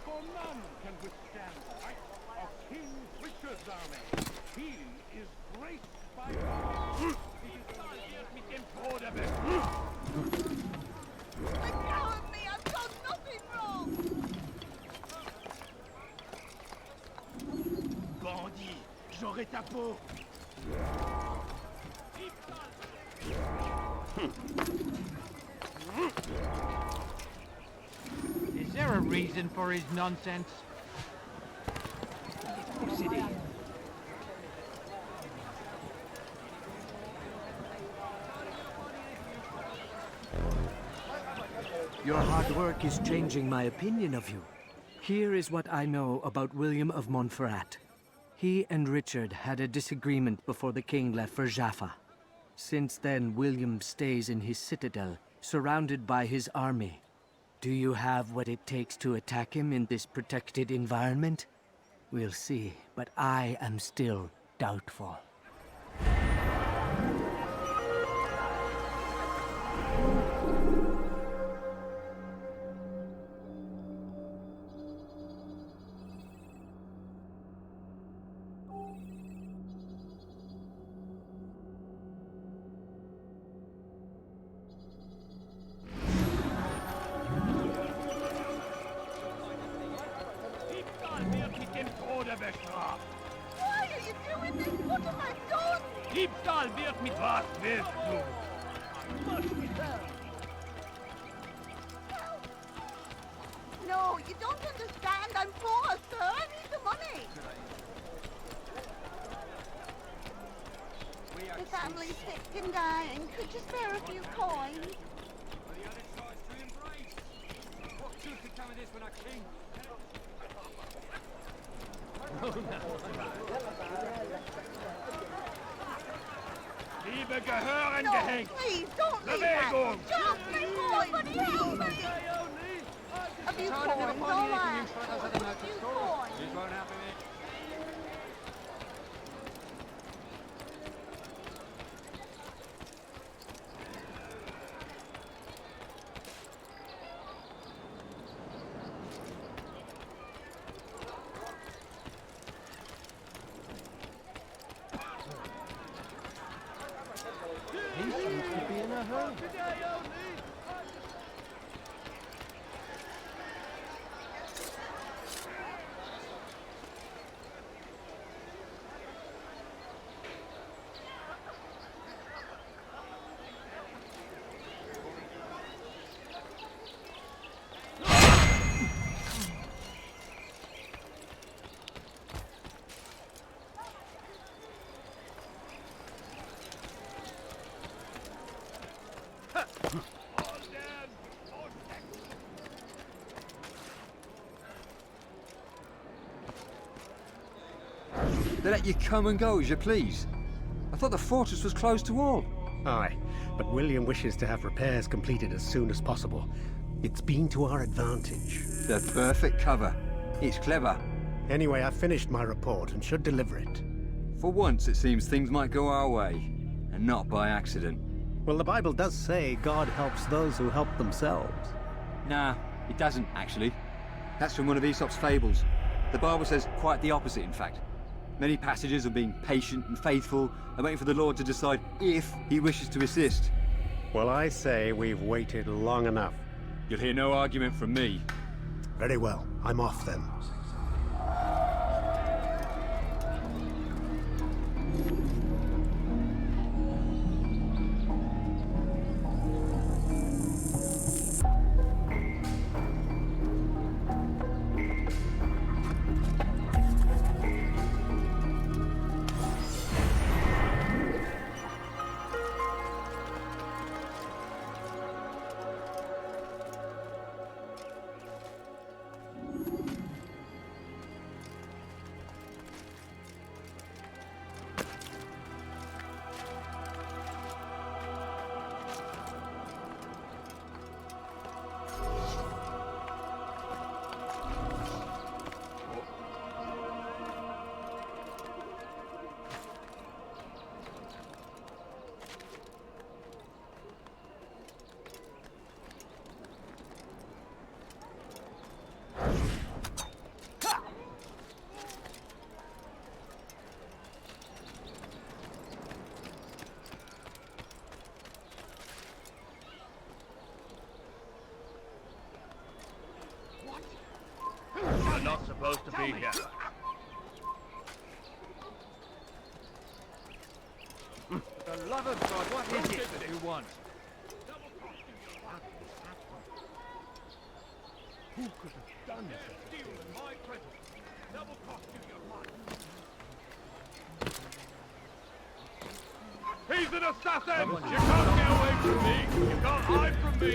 for none can withstand the might of King Richard's army. He is graced by God. Mit dem Tode bestraft! Let go of me! I've done nothing wrong! Bandit, j'aurai ta peau! Is there a reason for his nonsense? Your hard work is changing my opinion of you. Here is what I know about William of Montfort. He and Richard had a disagreement before the king left for Jaffa. Since then, William stays in his citadel, surrounded by his army. Do you have what it takes to attack him in this protected environment? We'll see, but I am still doubtful. You don't understand. I'm poor, sir. I need the money. The family's sick and dying. Could you spare a few coins? Liebe gehören No, gehängt. please, don't leave Bewegung. that. Just a coin. Somebody help me. A few coins, all I ask for. A few coins. He seems to be in a hurry. They let you come and go as you please. I thought the fortress was closed to all. Aye, but William wishes to have repairs completed as soon as possible. It's been to our advantage. The perfect cover. It's clever. Anyway, I've finished my report and should deliver it. For once, it seems things might go our way, and not by accident. Well, the Bible does say God helps those who help themselves. Nah, it doesn't, actually. That's from one of Aesop's fables. The Bible says quite the opposite, in fact. Many passages of being patient and faithful and waiting for the Lord to decide if he wishes to assist. Well, I say we've waited long enough. You'll hear no argument from me. Very well. I'm off then. You're not supposed to be here. For the love of God, what is it that you want? Who could have done such a thing? My presence. Double cost you your life. He's an assassin! You can't get away from me! You can't hide from me!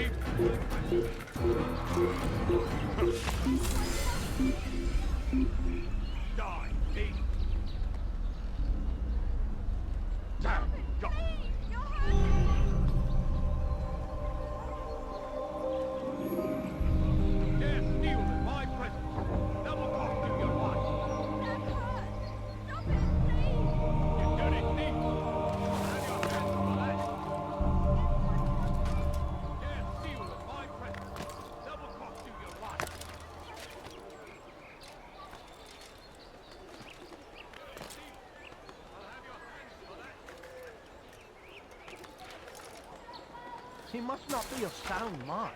Die, thief! Damn God! Dare steal in my presence! Double cost you your life! You dirty thief! Have your hands on that! Dare steal in my presence! Double cost you your life! He must not be of sound mind.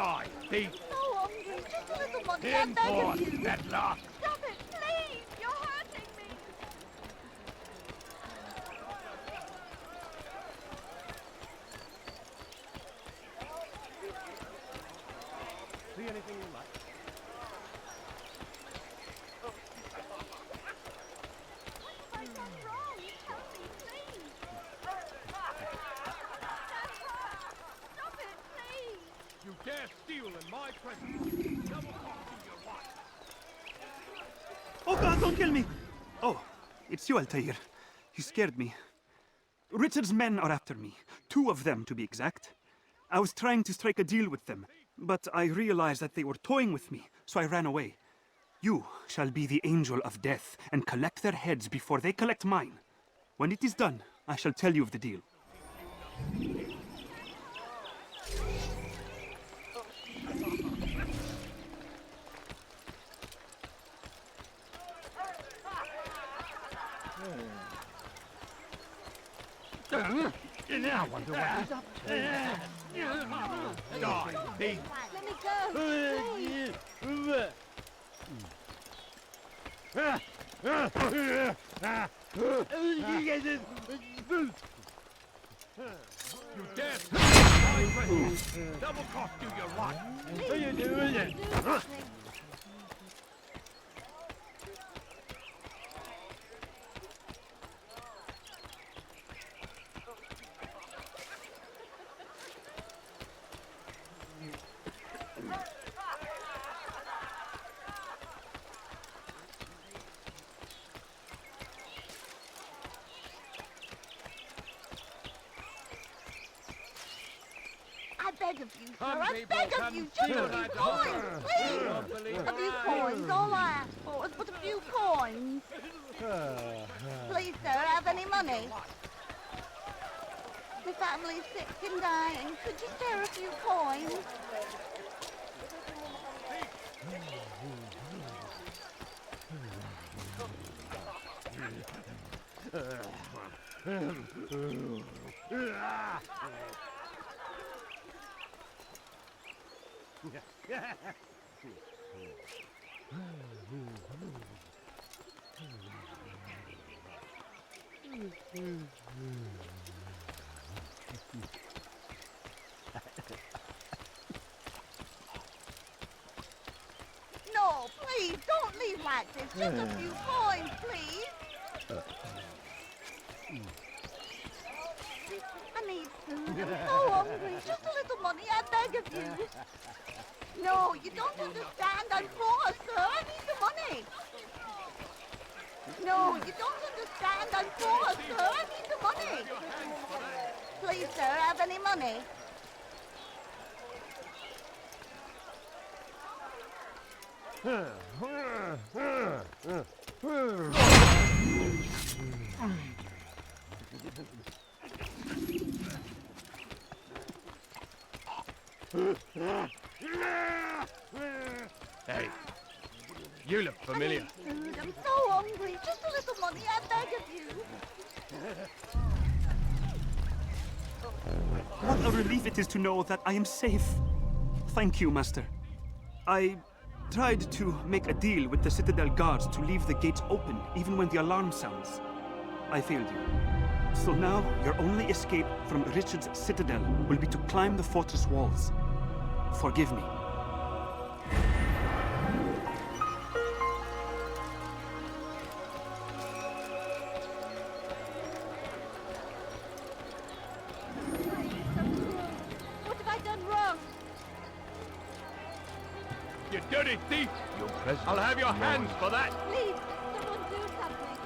Die, thief! So hungry. Just a little money. I In beg for of you. Settler! Stop it, please. You're hurting me. See anything you like? You dare steal in my presence! Double costing your wife! Oh God, don't kill me! Oh, it's you, Altair. You scared me. Richard's men are after me. 2 of them, to be exact. I was trying to strike a deal with them, but I realized that they were toying with me, so I ran away. You shall be the angel of death and collect their heads before they collect mine. When it is done, I shall tell you of the deal. I wonder what he's up to. Die, thief! Let me go. Please. You dare steal in my presence! Double cost you your wife! What are you doing? I beg of you, sir. I beg of you. Just a few coins, please. A few coins. All I ask for is but a few coins. Please, sir, have any money? The family's sick and dying. Could you spare a few coins? No, please, don't leave like this. Just a few coins, please. I need food. I'm so hungry. Just a little money, I beg of you. No, you don't understand. I'm poor, sir. I need the money. No, you don't understand. I'm poor, sir. I need the money. Please, sir, have any money? Hey, you look familiar. I need food. I'm so hungry. Just a little money, I beg of you. What a relief it is to know that I am safe. Thank you, Master. I tried to make a deal with the Citadel guards to leave the gates open even when the alarm sounds. I failed you. So now, your only escape from Richard's Citadel will be to climb the fortress walls. Forgive me. What have I done wrong? You dirty thief! I'll have your hands for that! Please, someone do something.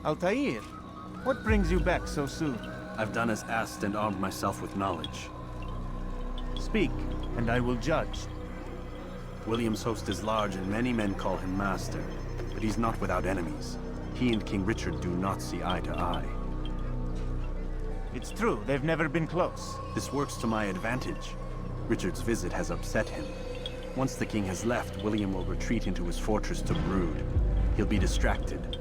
Altair, what brings you back so soon? I've done as asked and armed myself with knowledge. Speak, and I will judge. William's host is large and many men call him master, but he's not without enemies. He and King Richard do not see eye to eye. It's true, they've never been close. This works to my advantage. Richard's visit has upset him. Once the king has left, William will retreat into his fortress to brood. He'll be distracted.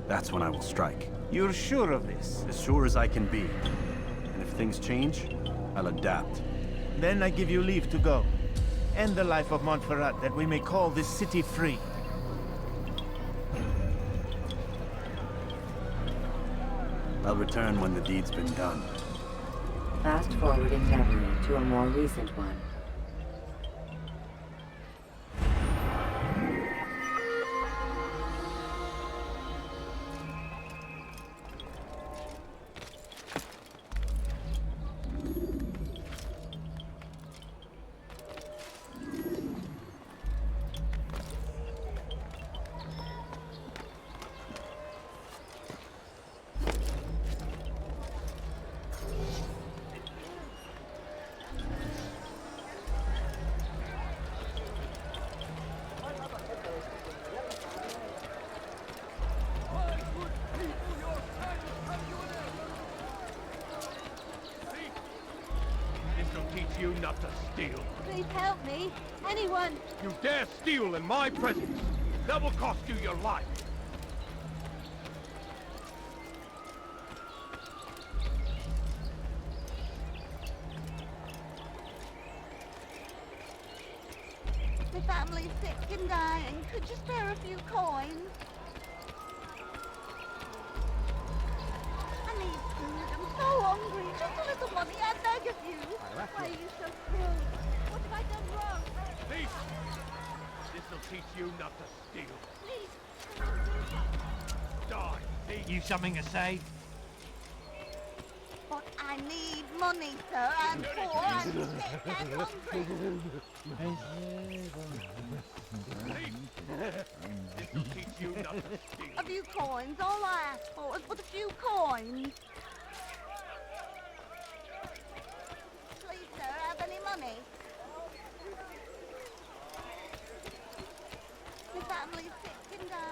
That's when I will strike. You're sure of this? As sure as I can be. And if things change, I'll adapt. Then I give you leave to go. End the life of Montfort, that we may call this city free. I'll return when the deed's been done. Fast forwarding memory to a more recent one. You not to steal. Please help me. Anyone. You dare steal in my presence. That will cost you your life. The family's sick and dying. Could you spare a few coins? I need food. I'm so hungry. Just a little money, I beg of you. Why are you so cruel? What have I done wrong? Thief! This'll teach you not to steal. Please. Die, thief! You something to say? But I need money, sir. I'm poor. I'm sick and hungry. This'll teach you not to steal. A few coins. All I ask for is but a few coins. Please, sir, have any money? The family's sick and dying.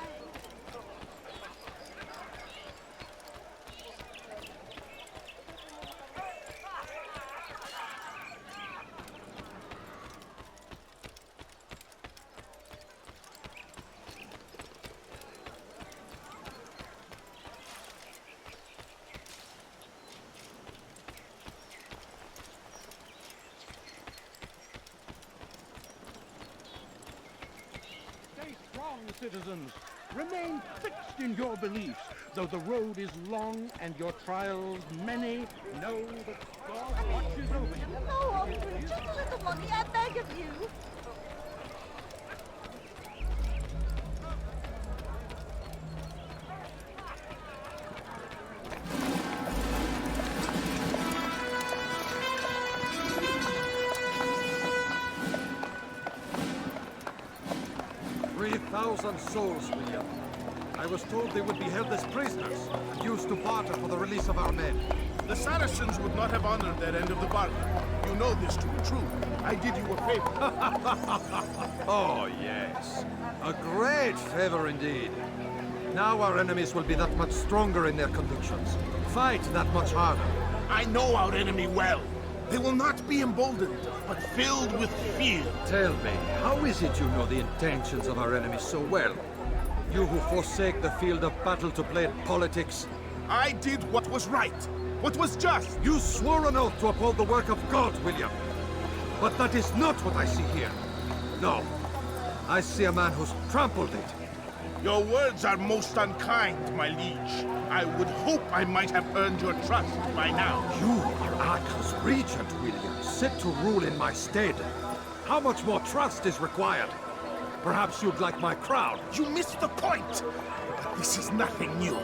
Citizens, remain fixed in your beliefs. Though the road is long and your trials many, know that God watches over you. I'm so hungry. Just a little money, I beg of you. 3,000 souls, William. I was told they would be held as prisoners and used to barter for the release of our men. The Saracens would not have honored their end of the bargain. You know this to be true. I did you a favor. Oh, yes. A great favor indeed. Now our enemies will be that much stronger in their convictions. Fight that much harder. I know our enemy well. They will not be emboldened, but filled with fear. Tell me, how is it you know the intentions of our enemies so well? You who forsake the field of battle to play at politics. I did what was right, what was just. You swore an oath to uphold the work of God, William. But that is not what I see here. No. I see a man who's trampled it. Your words are most unkind, my liege. I would hope I might have earned your trust by now. You are Arca's regent, William, set to rule in my stead. How much more trust is required? Perhaps you'd like my crown. You missed the point! But this is nothing new.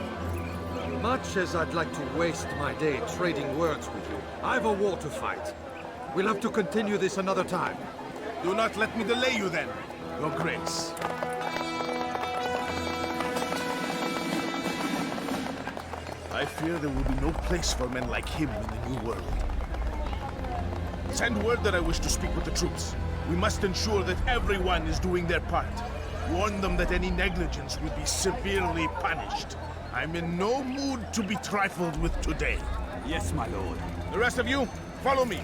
Much as I'd like to waste my day trading words with you, I've a war to fight. We'll have to continue this another time. Do not let me delay you then, Your Grace. I fear there will be no place for men like him in the New World. Send word that I wish to speak with the troops. We must ensure that everyone is doing their part. Warn them that any negligence will be severely punished. I'm in no mood to be trifled with today. Yes, my lord. The rest of you, follow me.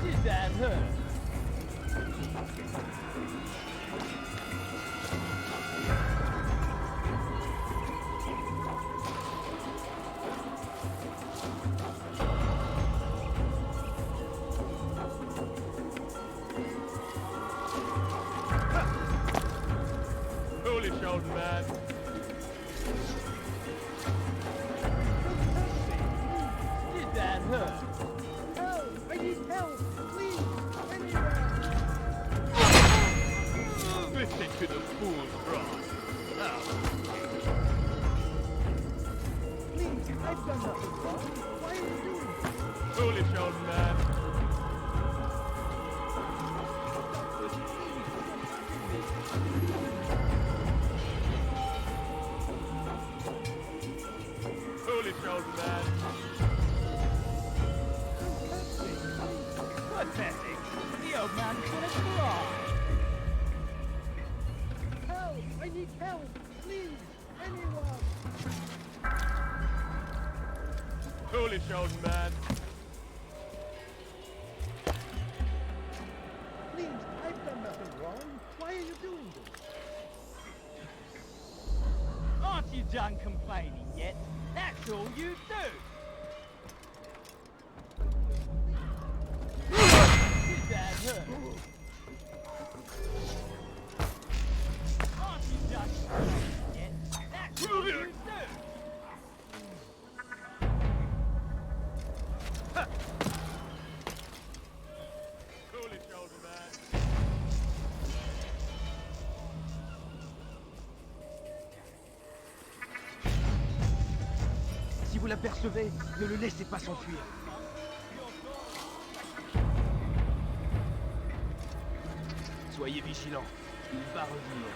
Did that hurt? Foolish old man. Did that hurt? Help! I need help! Please! Anywhere! Listen to the fool's wrath. Please, I've done nothing wrong. Why are you doing this? Foolish old man. Foolish old man. Pathetic. The old man's gonna cry. Help! I need help! Please! Anyone! Foolish old man. Please, I've done nothing wrong. Why are you doing this? Aren't you done complaining yet? That's all you do. Did that hurt? Aren't you done complaining yet? That's all you do. Foolish old man. Si vous l'apercevez, ne le laissez pas s'enfuir. Soyez vigilants, il va revenir.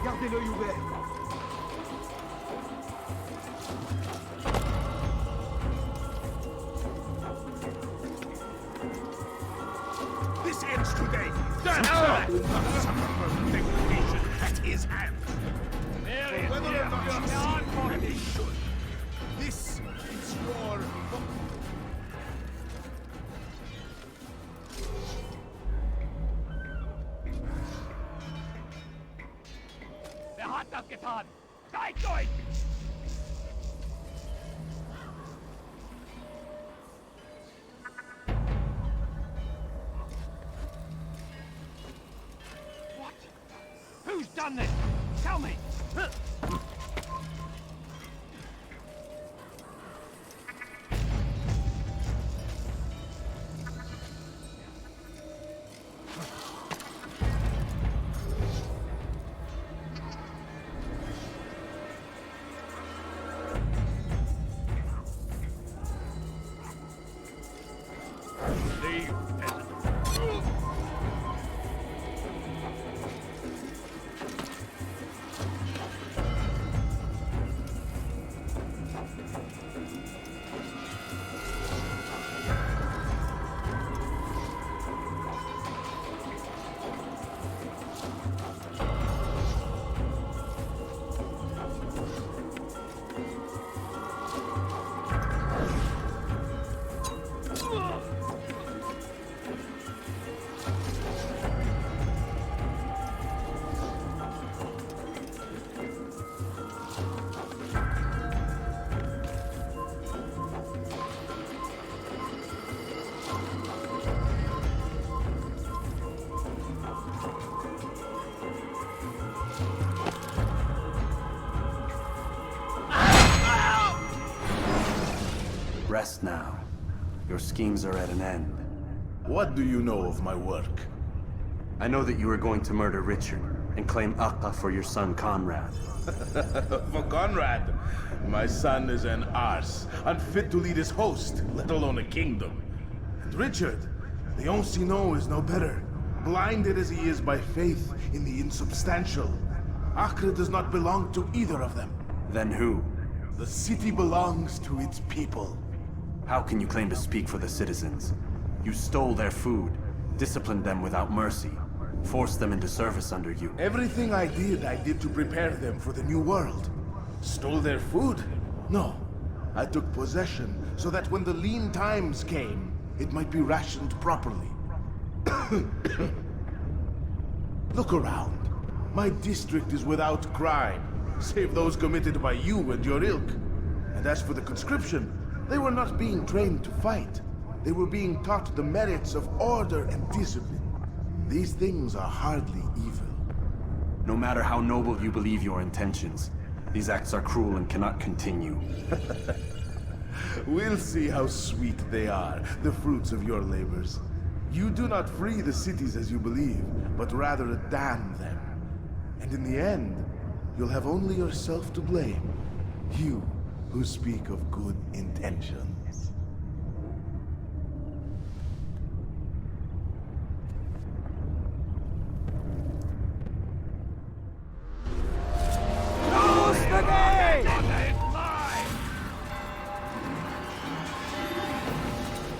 Gardez l'œil ouvert. This ends today. Damn her! Degradation at his hands. Whether or not you see, and he should. This is your book. Wer hat das getan? Zeigt euch! What? Who's done this? Tell me! Rest now. Your schemes are at an end. What do you know of my work? I know that you are going to murder Richard and claim Akka for your son Conrad. For Conrad? My son is an arse, unfit to lead his host, let alone a kingdom. And Richard, the Ancien is no better, blinded as he is by faith in the insubstantial. Acre does not belong to either of them. Then who? The city belongs to its people. How can you claim to speak for the citizens? You stole their food, disciplined them without mercy, forced them into service under you. Everything I did to prepare them for the new world. Stole their food? No. I took possession so that when the lean times came, it might be rationed properly. Look around. My district is without crime, save those committed by you and your ilk. And as for the conscription, they were not being trained to fight. They were being taught the merits of order and discipline. These things are hardly evil. No matter how noble you believe your intentions, these acts are cruel and cannot continue. We'll see how sweet they are, the fruits of your labors. You do not free the cities as you believe, but rather damn them. And in the end, you'll have only yourself to blame. You who speak of good intentions.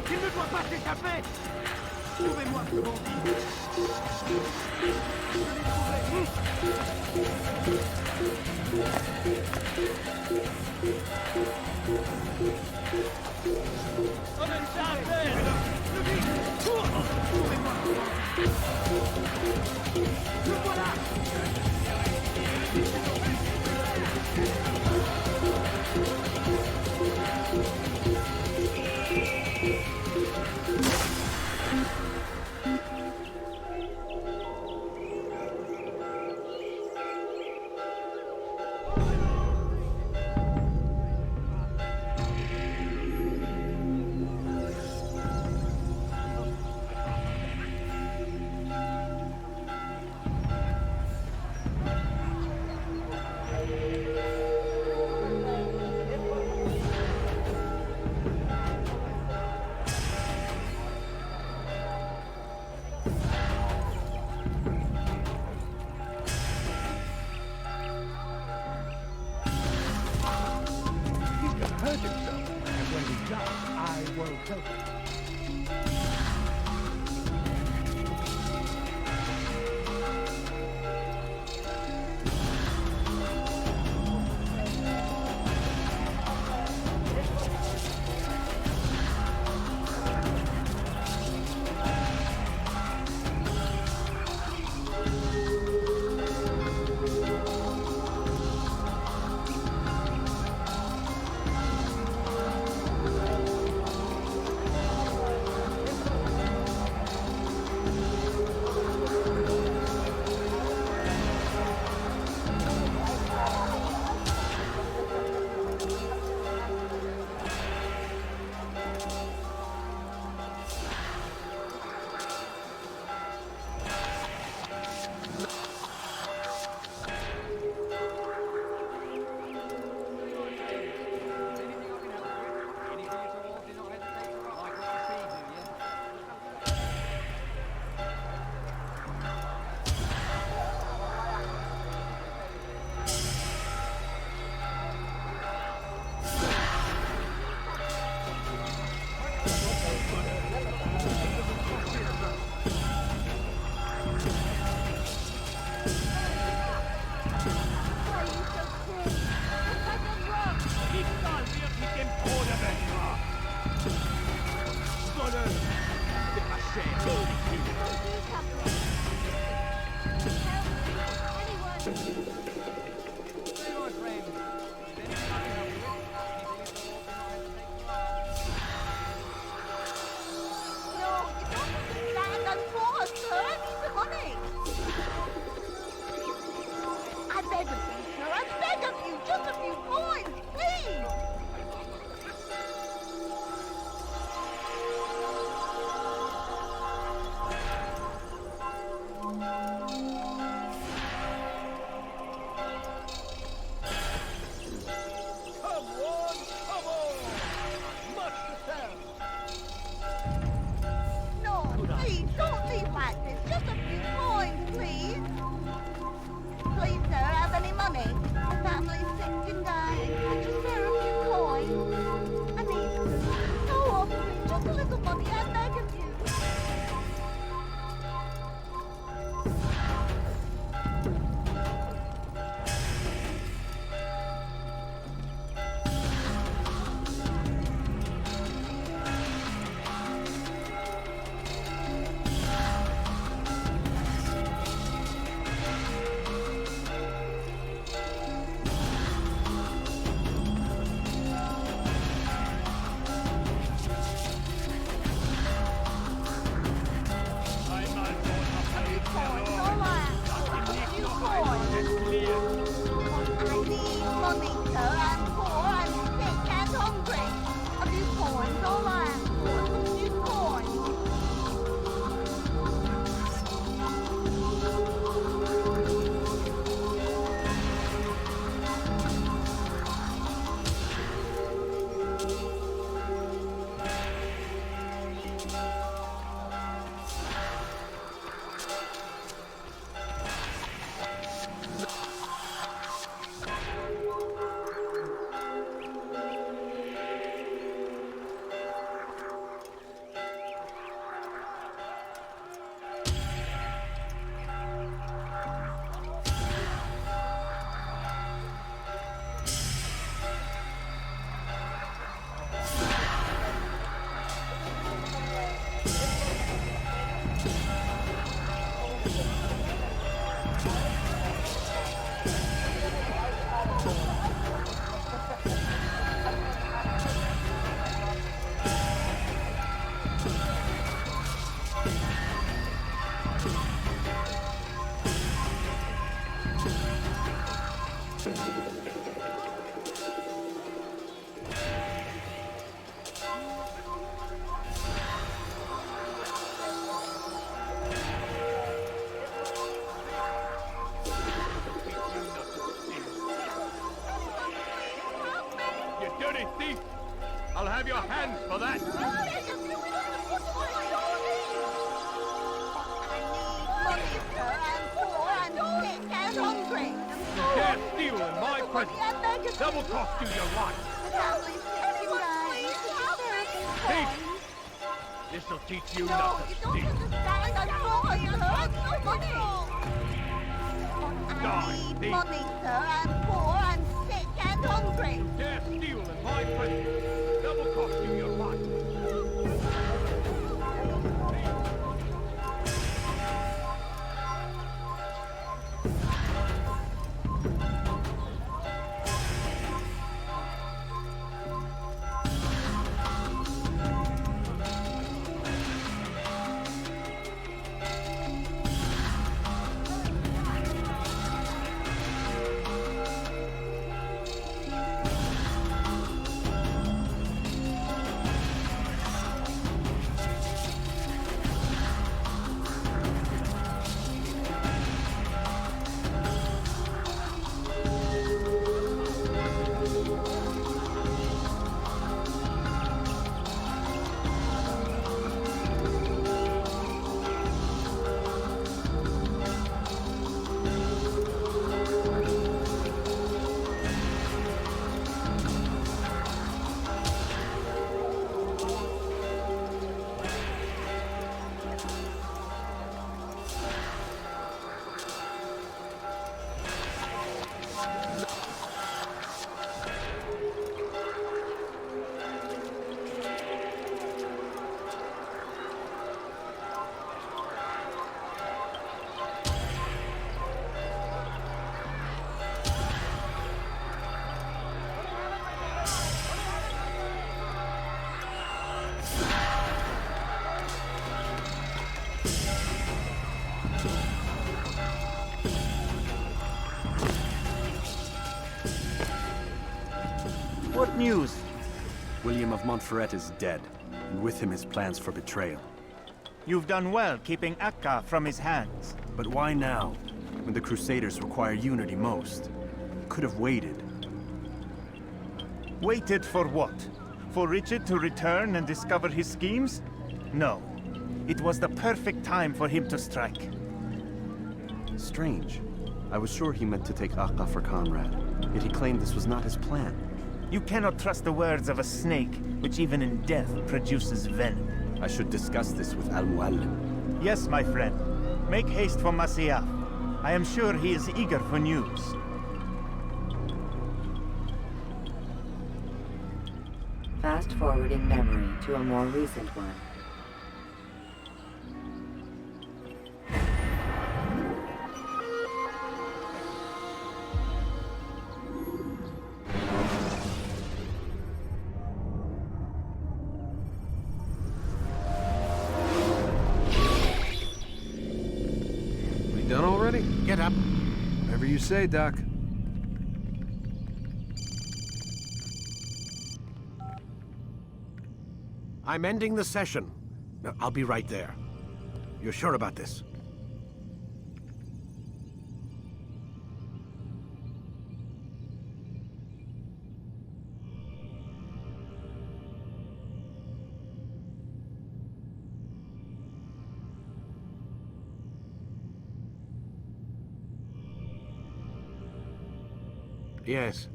Il ne doit pas s'échapper! Trouvez-moi ce bandit! Le voilà! Hurt himself, and when he does, I won't help him. You dirty thief! I'll have your hands for that! You dare steal in my presence! Double cost you your life! Thief! This'll teach you not to steal! Die, thief! Money, sir, I'm poor, I'm sick and hungry. You dare steal in my presence! Double cost you your life! What news? William of Montfort is dead, and with him his plans for betrayal. You've done well keeping Akka from his hands. But why now, when the Crusaders require unity most? Could have waited. Waited for what? For Richard to return and discover his schemes? No. It was the perfect time for him to strike. Strange. I was sure he meant to take Akka for comrade, yet he claimed this was not his plan. You cannot trust the words of a snake, which even in death produces venom. I should discuss this with Mualim. Yes, my friend. Make haste for Masyaf. I am sure he is eager for news. Fast-forwarding memory to a more recent one. Done already? Get up. Whatever you say, Doc. I'm ending the session. I'll be right there. You're sure about this? Yes.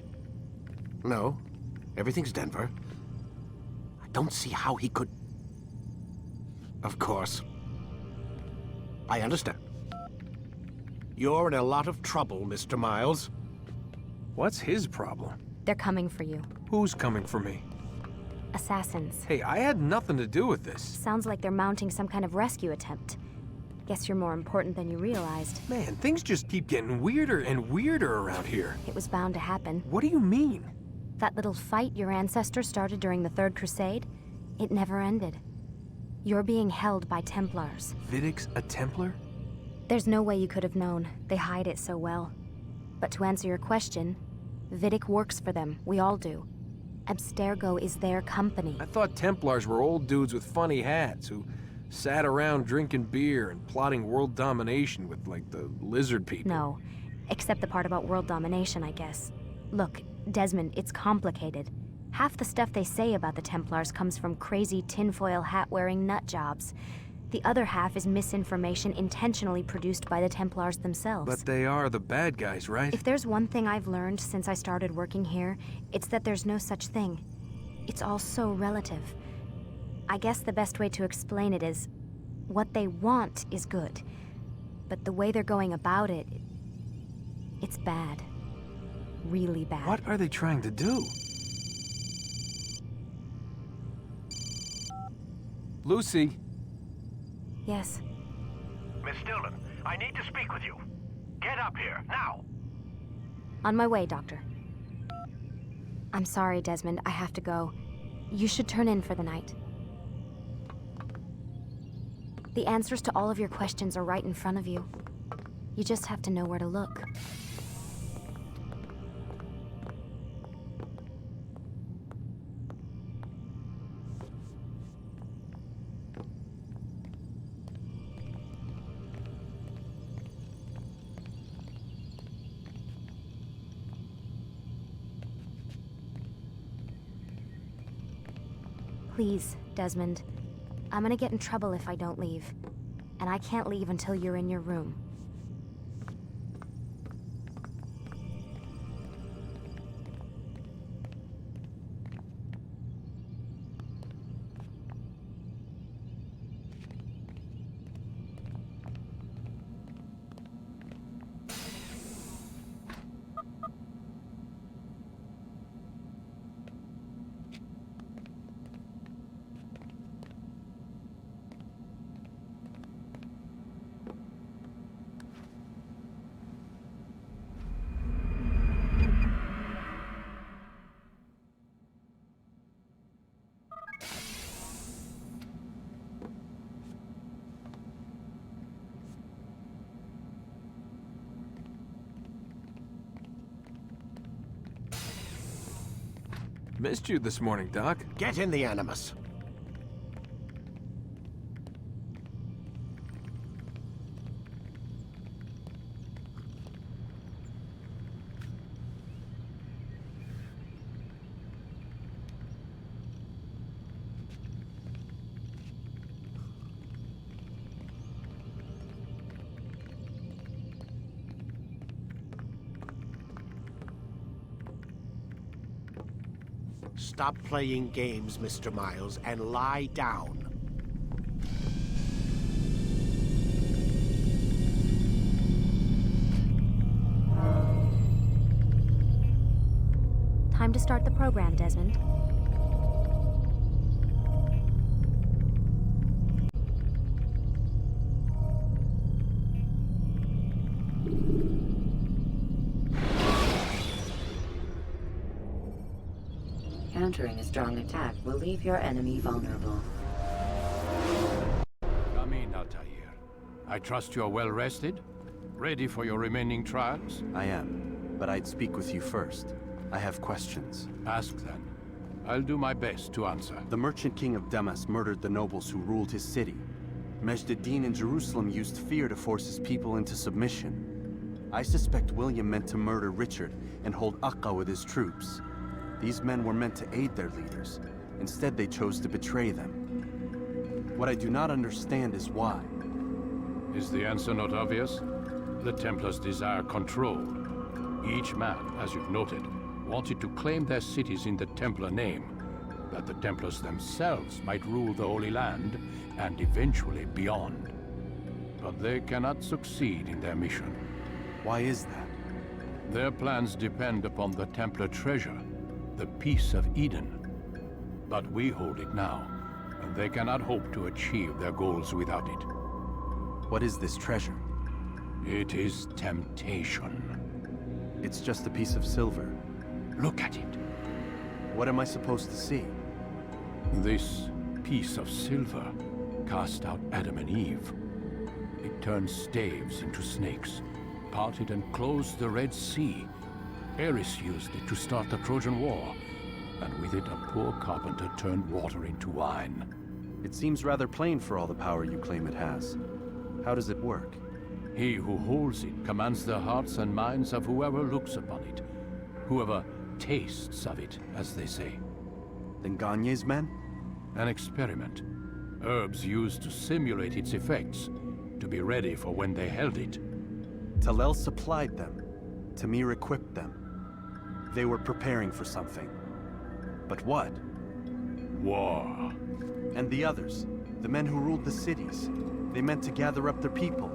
No. Everything's Denver. I don't see how he could... Of course. I understand. You're in a lot of trouble, Mr. Miles. What's his problem? They're coming for you. Who's coming for me? Assassins. Hey, I had nothing to do with this. Sounds like they're mounting some kind of rescue attempt. Guess you're more important than you realized. Man, things just keep getting weirder and weirder around here. It was bound to happen. What do you mean? That little fight your ancestors started during the Third Crusade, it never ended. You're being held by Templars. Vidic's a Templar? There's no way you could have known. They hide it so well. But to answer your question, Vidic works for them. We all do. Abstergo is their company. I thought Templars were old dudes with funny hats who sat around drinking beer and plotting world domination with, like, the lizard people. No, except the part about world domination, I guess. Look, Desmond, it's complicated. Half the stuff they say about the Templars comes from crazy tinfoil hat-wearing nut jobs. The other half is misinformation intentionally produced by the Templars themselves. But they are the bad guys, right? If there's one thing I've learned since I started working here, it's that there's no such thing. It's all so relative. I guess the best way to explain it is, what they want is good. But the way they're going about it, it's bad. Really bad. What are they trying to do? Lucy? Yes. Miss Dillon, I need to speak with you. Get up here, now! On my way, Doctor. I'm sorry, Desmond. I have to go. You should turn in for the night. The answers to all of your questions are right in front of you. You just have to know where to look. Please, Desmond. I'm gonna get in trouble if I don't leave. And I can't leave until you're in your room. Missed you this morning, Doc. Get in the Animus. Stop playing games, Mr. Miles, and lie down. Time to start the program, Desmond. Countering a strong attack will leave your enemy vulnerable. Come in, Altair. I trust you're well rested? Ready for your remaining trials? I am, but I'd speak with you first. I have questions. Ask then. I'll do my best to answer. The merchant king of Damas murdered the nobles who ruled his city. Majd Addin in Jerusalem used fear to force his people into submission. I suspect William meant to murder Richard and hold Aqqa with his troops. These men were meant to aid their leaders. Instead, they chose to betray them. What I do not understand is why. Is the answer not obvious? The Templars desire control. Each man, as you've noted, wanted to claim their cities in the Templar name, that the Templars themselves might rule the Holy Land, and eventually beyond. But they cannot succeed in their mission. Why is that? Their plans depend upon the Templar treasure, the Peace of Eden. But we hold it now, and they cannot hope to achieve their goals without it. What is this treasure? It is temptation. It's just a piece of silver. Look at it. What am I supposed to see? This piece of silver cast out Adam and Eve. It turns staves into snakes, parted and closed the Red Sea. Eris used it to start the Trojan War, and with it a poor carpenter turned water into wine. It seems rather plain for all the power you claim it has. How does it work? He who holds it commands the hearts and minds of whoever looks upon it. Whoever tastes of it, as they say. Then Garnier's men? An experiment. Herbs used to simulate its effects, to be ready for when they held it. Talal supplied them. Tamir equipped them. They were preparing for something. But what? War. And the others, the men who ruled the cities, they meant to gather up their people,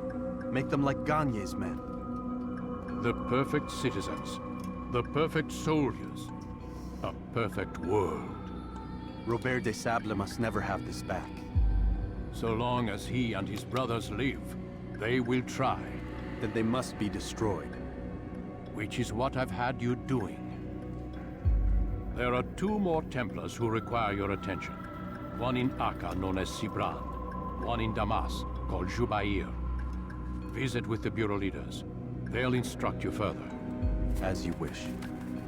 make them like Garnier's men. The perfect citizens, the perfect soldiers, a perfect world. Robert de Sable must never have this back. So long as he and his brothers live, they will try. Then they must be destroyed. Which is what I've had you doing. There are 2 more Templars who require your attention. One in Akka, known as Sibran. One in Damas, called Jubair. Visit with the Bureau leaders. They'll instruct you further. As you wish.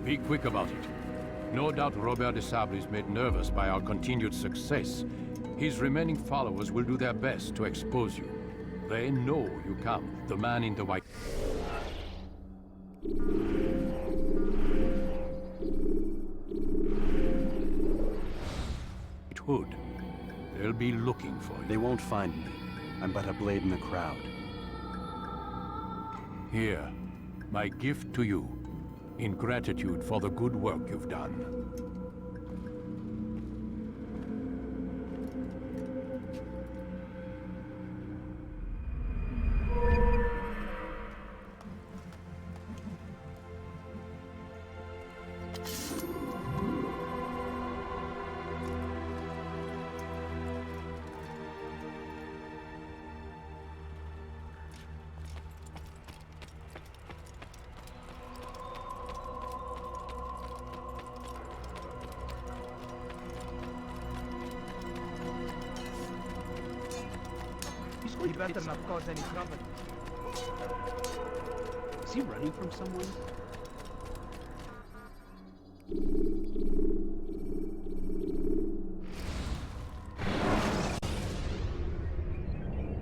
Be quick about it. No doubt Robert de Sable is made nervous by our continued success. His remaining followers will do their best to expose you. They know you come, the man in the white... hood. They'll be looking for you. They won't find me. I'm but a blade in the crowd. Here, my gift to you, in gratitude for the good work you've done. He better not cause any trouble. Is he running from someone?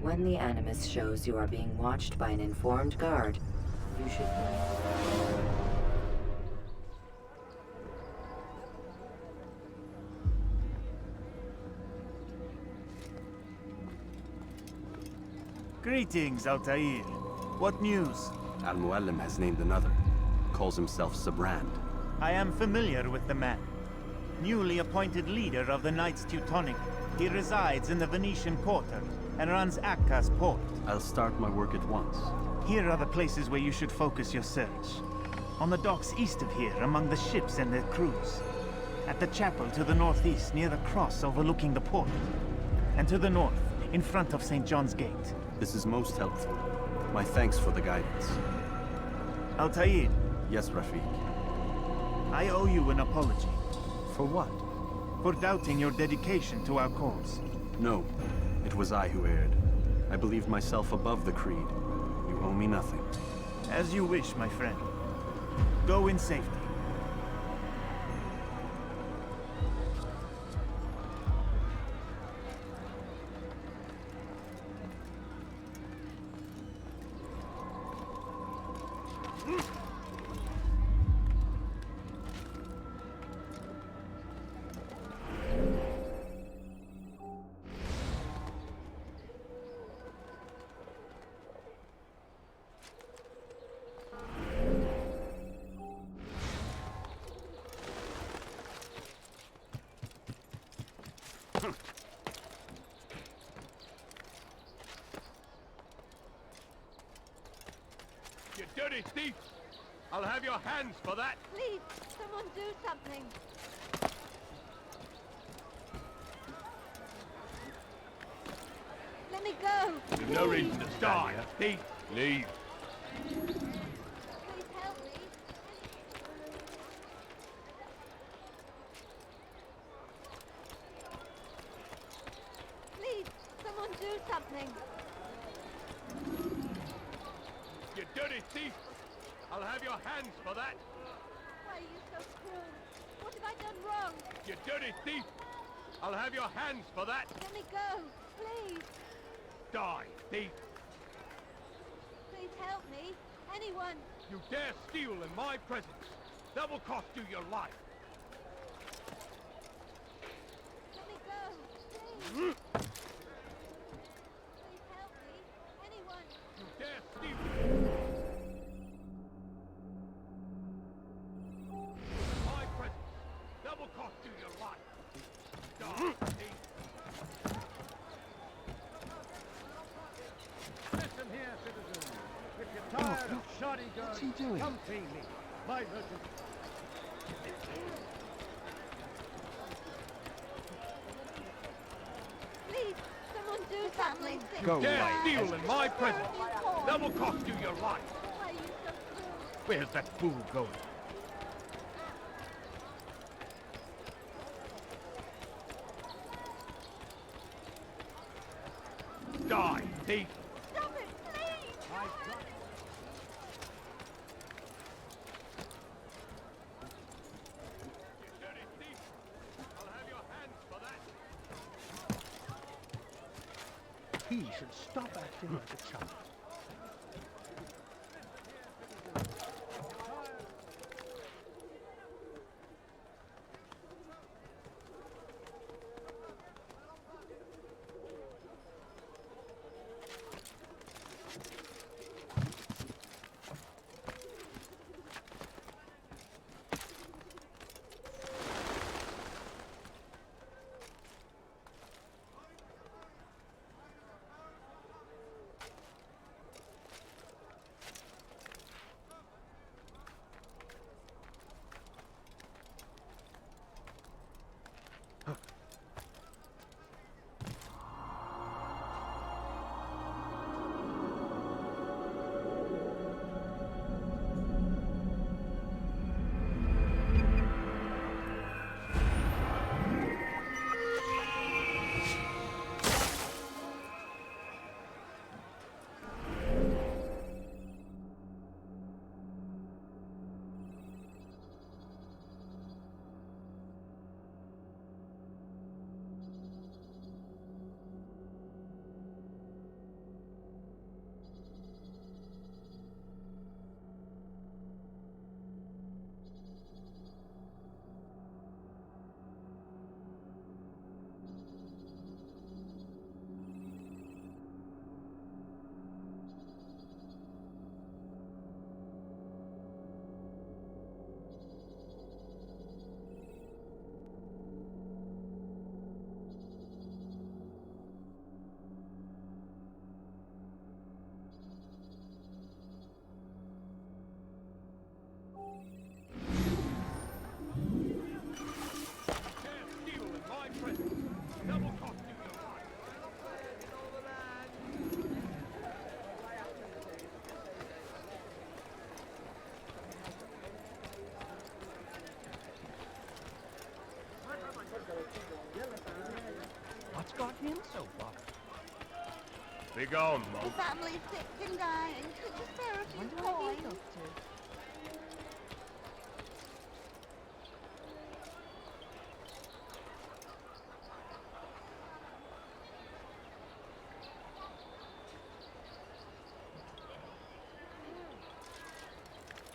When the Animus shows you are being watched by an informed guard, you should... Greetings, Altair. What news? Mualim has named another. Calls himself Sabrand. I am familiar with the man. Newly appointed leader of the Knights Teutonic, he resides in the Venetian Quarter and runs Akka's port. I'll start my work at once. Here are the places where you should focus your search. On the docks east of here, among the ships and their crews. At the chapel to the northeast, near the cross overlooking the port. And to the north, in front of St. John's Gate. This is most helpful. My thanks for the guidance. Altair. Yes, Rafiq. I owe you an apology. For what? For doubting your dedication to our cause. No, it was I who erred. I believed myself above the creed. You owe me nothing. As you wish, my friend. Go in safety. You dirty thief! I'll have your hands for that! Please, someone do something. Let me go! There's no reason to die, thief! Leave! Please help me. Please, someone do something. You dirty thief! have your hands for that. Why are you so cruel? What have I done wrong? You dirty thief. I'll have your hands for that. Let me go, please. Die, thief. Please help me. Anyone. You dare steal in my presence. That will cost you your life. Let me go, please. Please help me. Anyone. You dare steal in my presence. That will cost you your life. Die, thief. Listen here, citizen. If you're tired of shoddy girls, What's he doing? come see me. My merchant. Please, someone do something. You dare steal in my presence. That will cost you your life. Why are you so cruel? Where's that fool going? Die, thief! Stop it, please! You dirty thief! I'll have your hands for that. He should stop acting like a child. What's got him so bothered? Be gone, The Monk. family's sick and dying. Could you spare a few coins?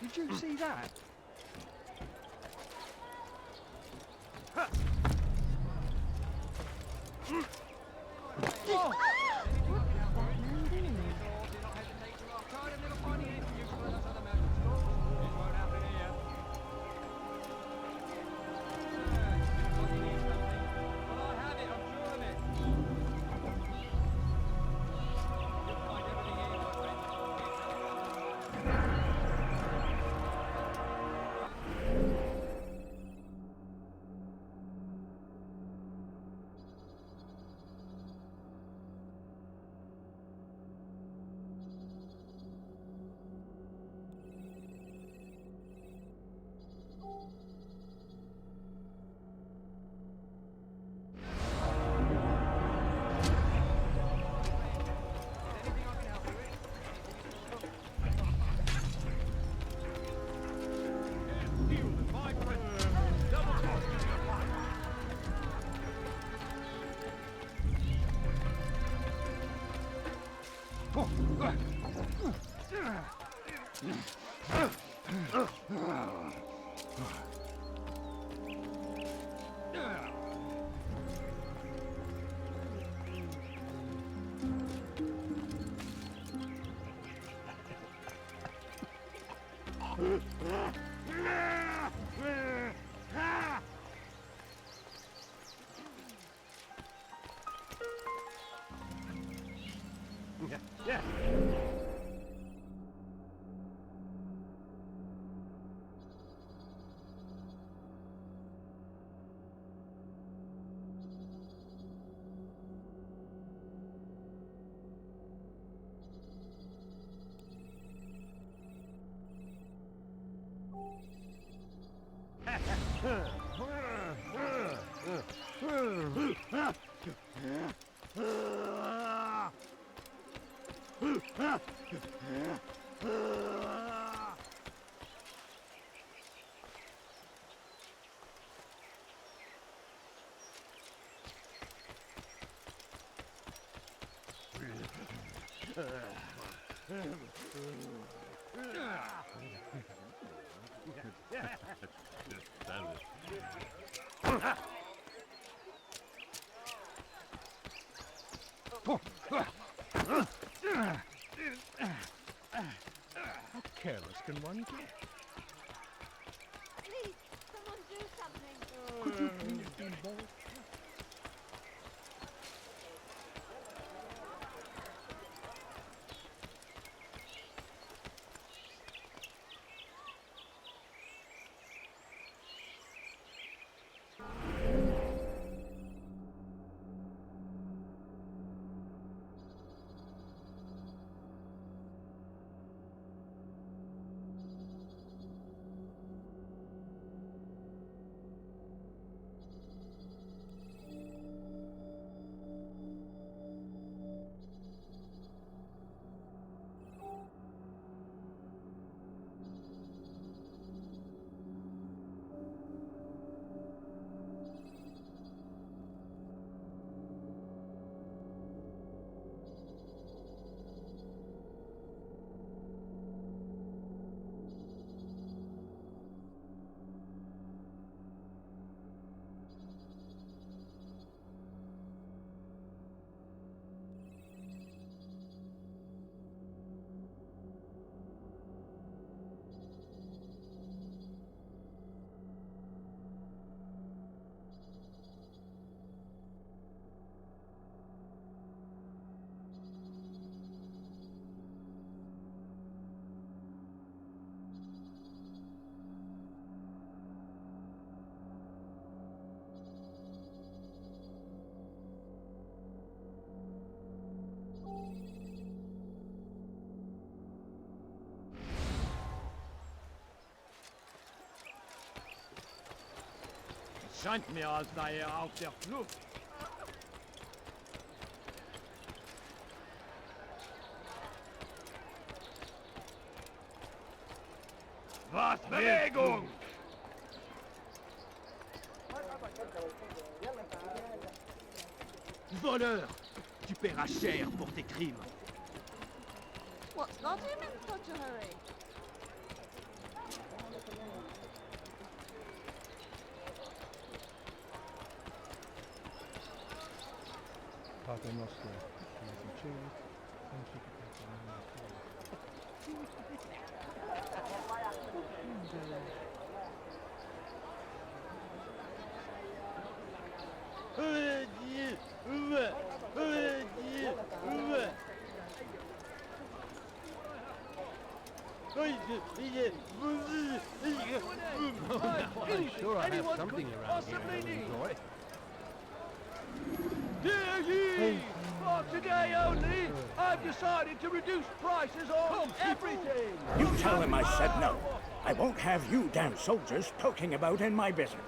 Did you see that? Oh! Yeah. How careless can one get? Please, someone do something. Could you please be more? Scheint mir, als sei auf der Flucht. Was? Bewegung! Voleur! Tu paieras cher pour tes crimes. What's got him in such a hurry? I'm sure I have something around here I enjoy. Dear ye! For today only, I've decided to reduce prices on everything! You tell him I said no. I won't have you damn soldiers poking about in my business.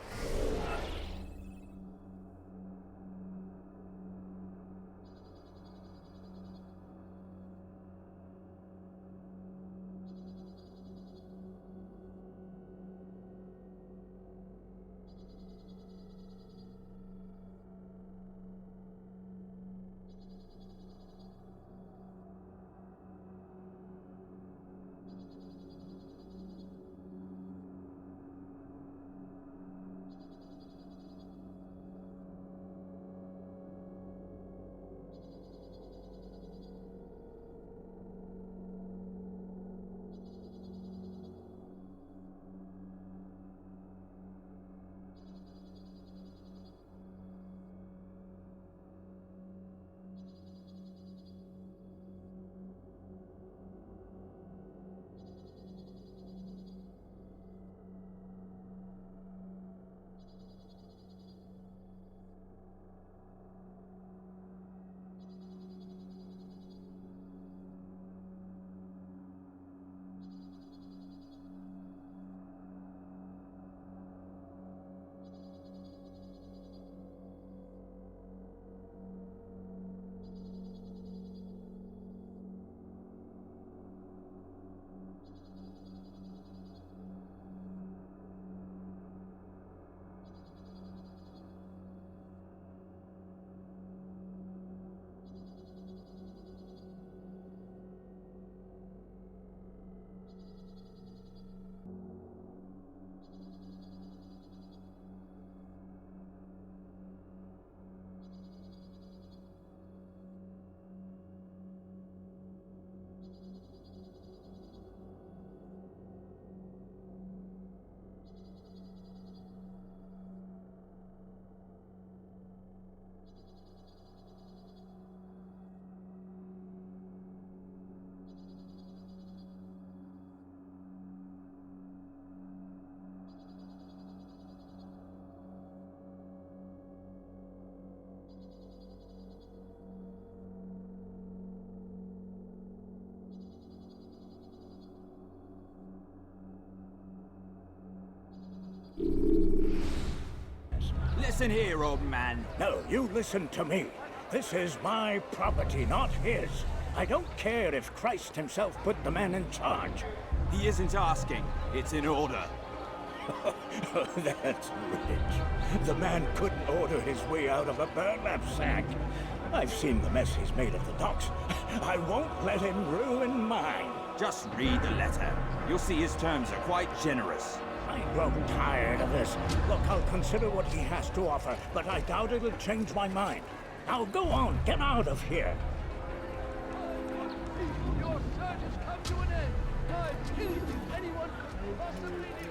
Listen here, old man. No, you listen to me. This is my property, not his. I don't care if Christ himself put the man in charge. He isn't asking. It's in order. That's rich. The man couldn't order his way out of a burlap sack. I've seen the mess he's made of the docks. I won't let him ruin mine. Just read the letter. You'll see his terms are quite generous. I grow tired of this. Look, I'll consider what he has to offer, but I doubt it'll change my mind. Now go on, get out of here. Your search has come to an end. I've killed anyone could possibly need.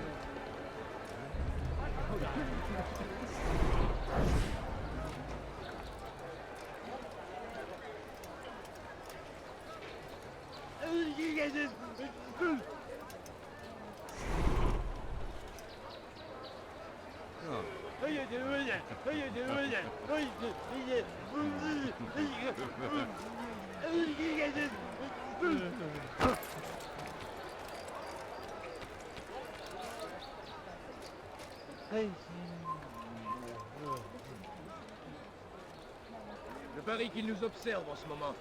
Je parie qu'il nous observe en ce moment.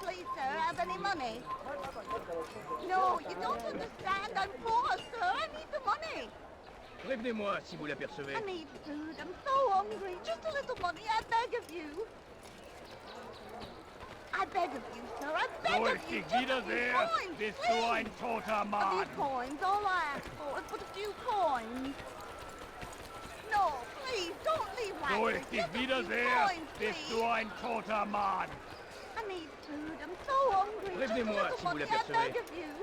Please, sir, have any money? No, you don't understand. I'm poor, sir. I need the money. Prévenez-moi si vous l'apercevez. I need food. I'm so hungry. Just a little money, I beg of you. I beg of you, sir. I beg of you. Just a few coins, Bist please. du ein toter A Mann? few coins. All I ask for is but a few coins. No, please, don't leave like So this. ich dich Just a few wiedersehe, coins, bist please. du ein toter Mann. I need food. I'm so hungry. Just a Prévenez-moi little si vous money, I l'apercevez. beg of you.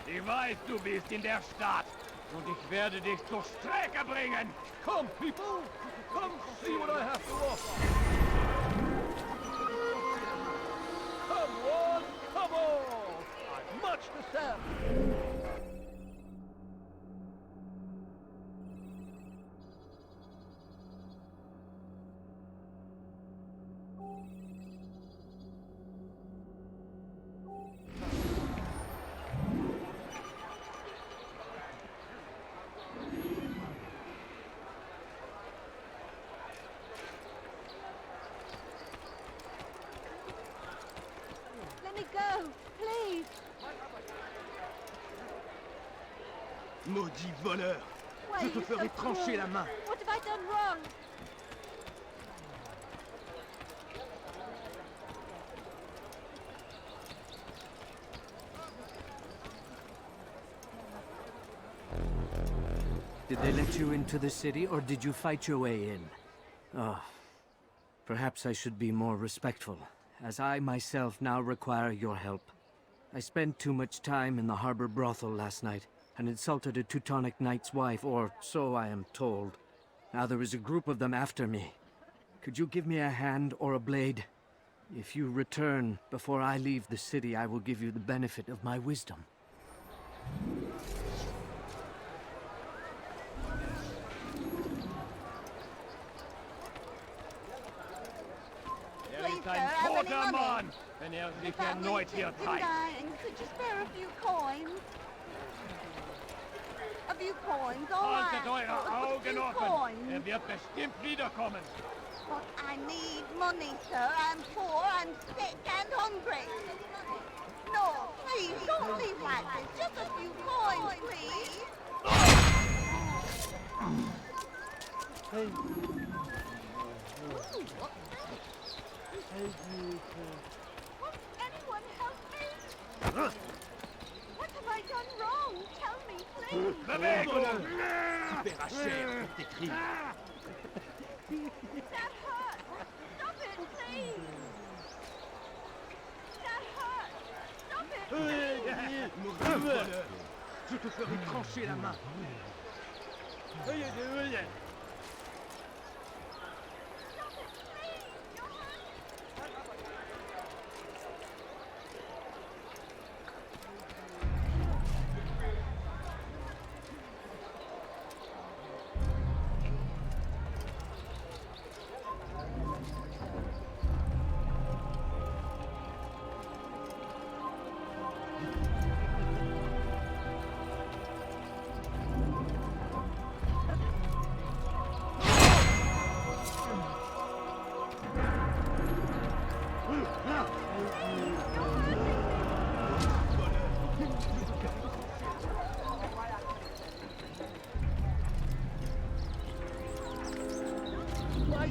Ich weiß, du bist in der Stadt. Und ich werde dich zur Strecke bringen. Come, people. Come see what I have to offer. Come on, come on. I've much to sell. Let me go, please. Maudit voleur. Why Je are te you so ferai trancher cruel? la main. What have I done wrong? Did they let you into the city, or did you fight your way in? Oh, perhaps I should be more respectful, as I myself now require your help. I spent too much time in the harbor brothel last night, and insulted a Teutonic knight's wife, or so I am told. Now there is a group of them after me. Could you give me a hand or a blade? If you return before I leave the city, I will give you the benefit of my wisdom. Please, sir, Ein have any toter money? Mann, wenn sich Family erneut hier chips and zeigt. dying. Could you spare a few coins? A few coins, all I Haltet ask eure for is but a Augen few offen. coins. Wird bestimmt wiederkommen. But I need money, sir. I'm poor, I'm sick and hungry. No, please, don't leave like this. Just a few coins, please. Anyone help me? What have I done wrong? Tell me, please. Bewegung! Tu paieras cher pour tes crimes. That hurts. Stop it, please. That hurts. Stop it, please. Maudit voleur. Je te ferai trancher la main.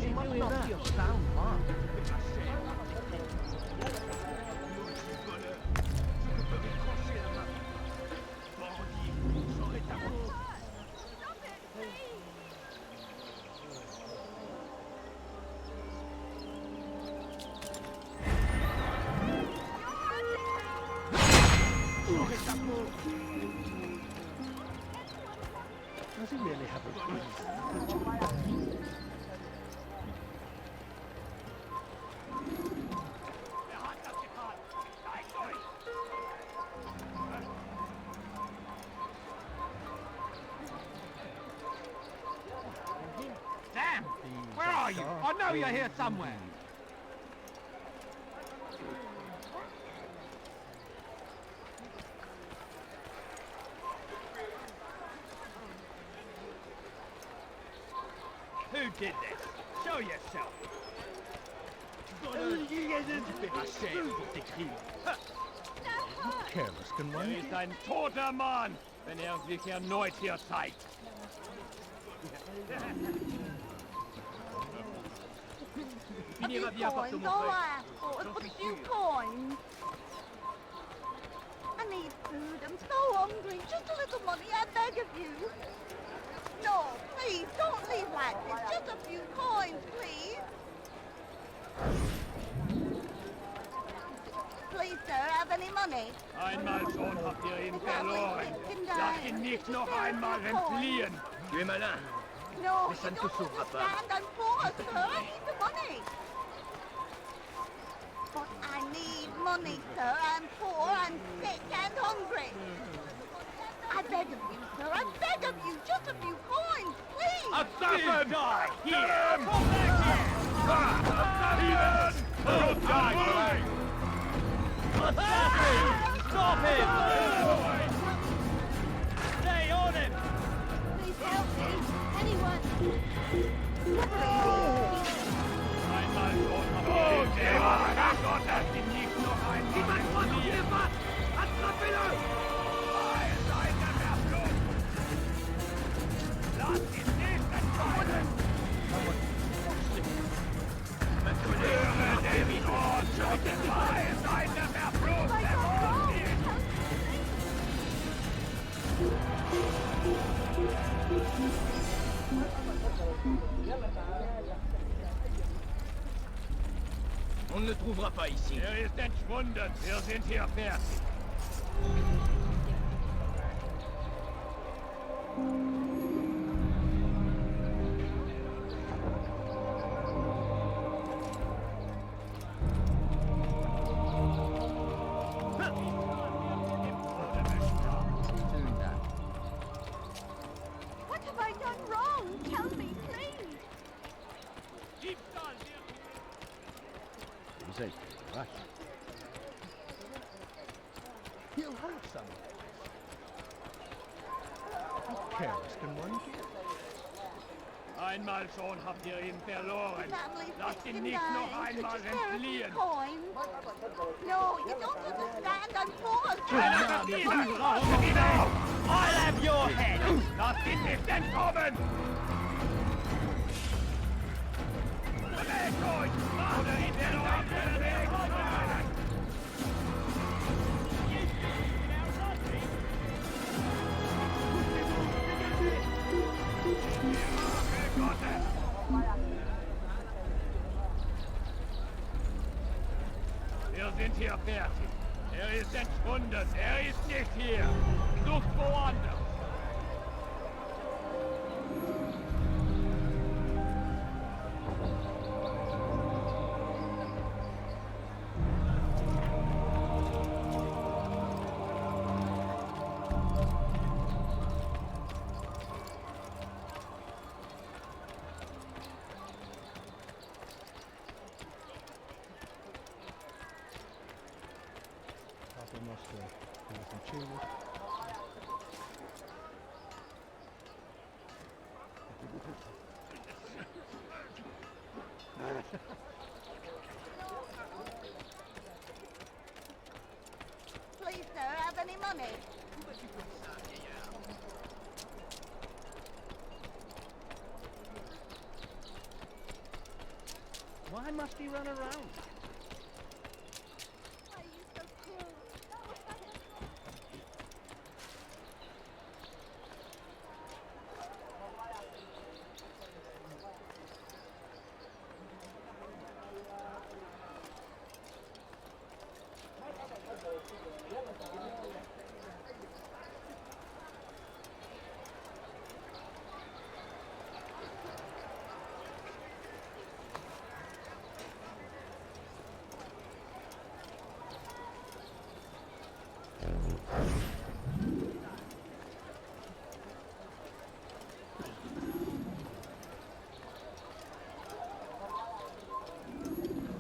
You must not be a sound man. Does he really have a reason? Sam! Where are you? I know you're here somewhere. Who did this? Show yourself. Careless can one ist ein toter Mann, wenn sich erneut hier zeigt. A few coins, all I ask for is but a few coins. I need food, I'm so hungry. Just a little money, I beg of you. No, please, don't leave like this. Just a few coins, please. Please, sir, have any money? Einmal schon habt ihr ihn verloren. Lasst ihn nicht noch einmal entfliehen. No, you don't understand. I'm poor, sir. I need the money. But I need money, sir. I'm poor, I'm sick and hungry. I beg of you, sir. I beg of you. Just a few coins, please. Assassin! Die! Here! Come back here! Assassin! Don't die! Assassin! Stop him! Stay on him! Please help me. Anyone. Einmal schon habt ihr ihn verloren. Gott, dass ihn nicht noch einmal entfliehen. Lasst ihn nicht entscheiden! Höre den Ort, schüttet frei, seid der Verflucht, On ne le trouvera pas ici. ist entschwunden, wir sind hier fertig. What have I done wrong? Tell me, please. He'll have some. How careless can one get? Einmal schon habt ihr ihn verloren. Family Lasst ihn sick nicht and noch dying. einmal Could you spare a few entfliehen. coins? No, you don't understand. I'm poor. I'll have your head! Lasst ihn nicht entkommen! Bewegt euch! Oder ihn Wir sind hier fertig. Ist entschwunden. Ist nicht hier. Sucht woanders. Please, sir, have any money? Why must he run around?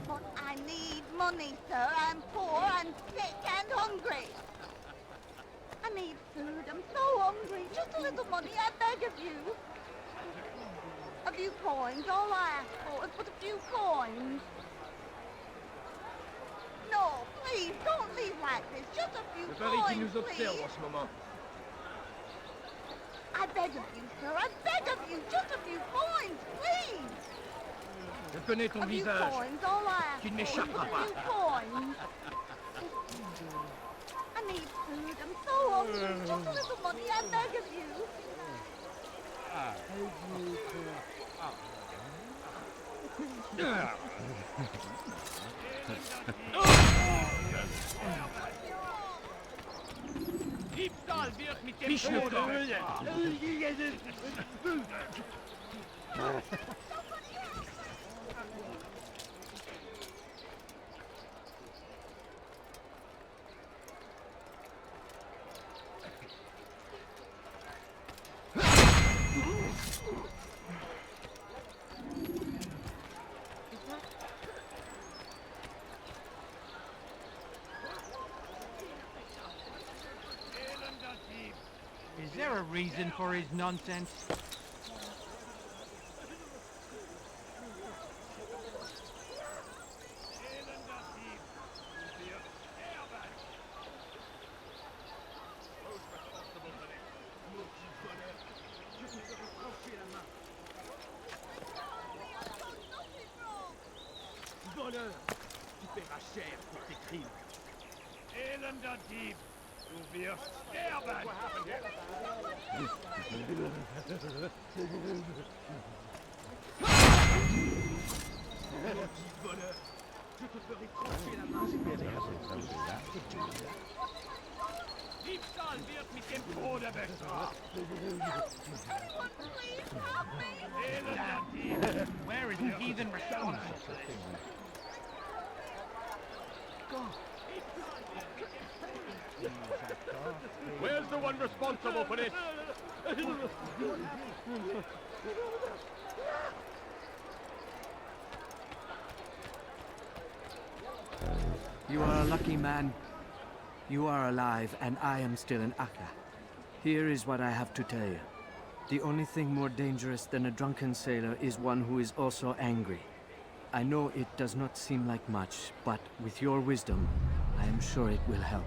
But I need money, sir. I'm poor and sick and hungry. I need food. I'm so hungry. Just a little money, I beg of you. A few coins. All I ask for is but a few coins. No, please, don't leave like this. Just a few Le pari qui coins, nous observe please. en ce moment. I beg of you, sir. I beg of you. Just a few coins, please. Je connais ton A few visage. coins. All I ask Tu ne for is m'échapperas but a few pas. coins. I need food. I'm so hungry. Just a little money. I beg of you. Diebstahl wird mit dem Tode Is there a reason for his nonsense? Voleur, tu paieras cher pour tes crimes. Elender Dieb, du wirst sterben! Voleur, je te ferai trancher la main. Diebstahl wird mit dem Tode bestraft. Elender Dieb, Where is the heathen responsible? Where's the one responsible for this? You are a lucky man. You are alive, and I am still in Akka. Here is what I have to tell you. The only thing more dangerous than a drunken sailor is one who is also angry. I know it does not seem like much, but with your wisdom, I am sure it will help.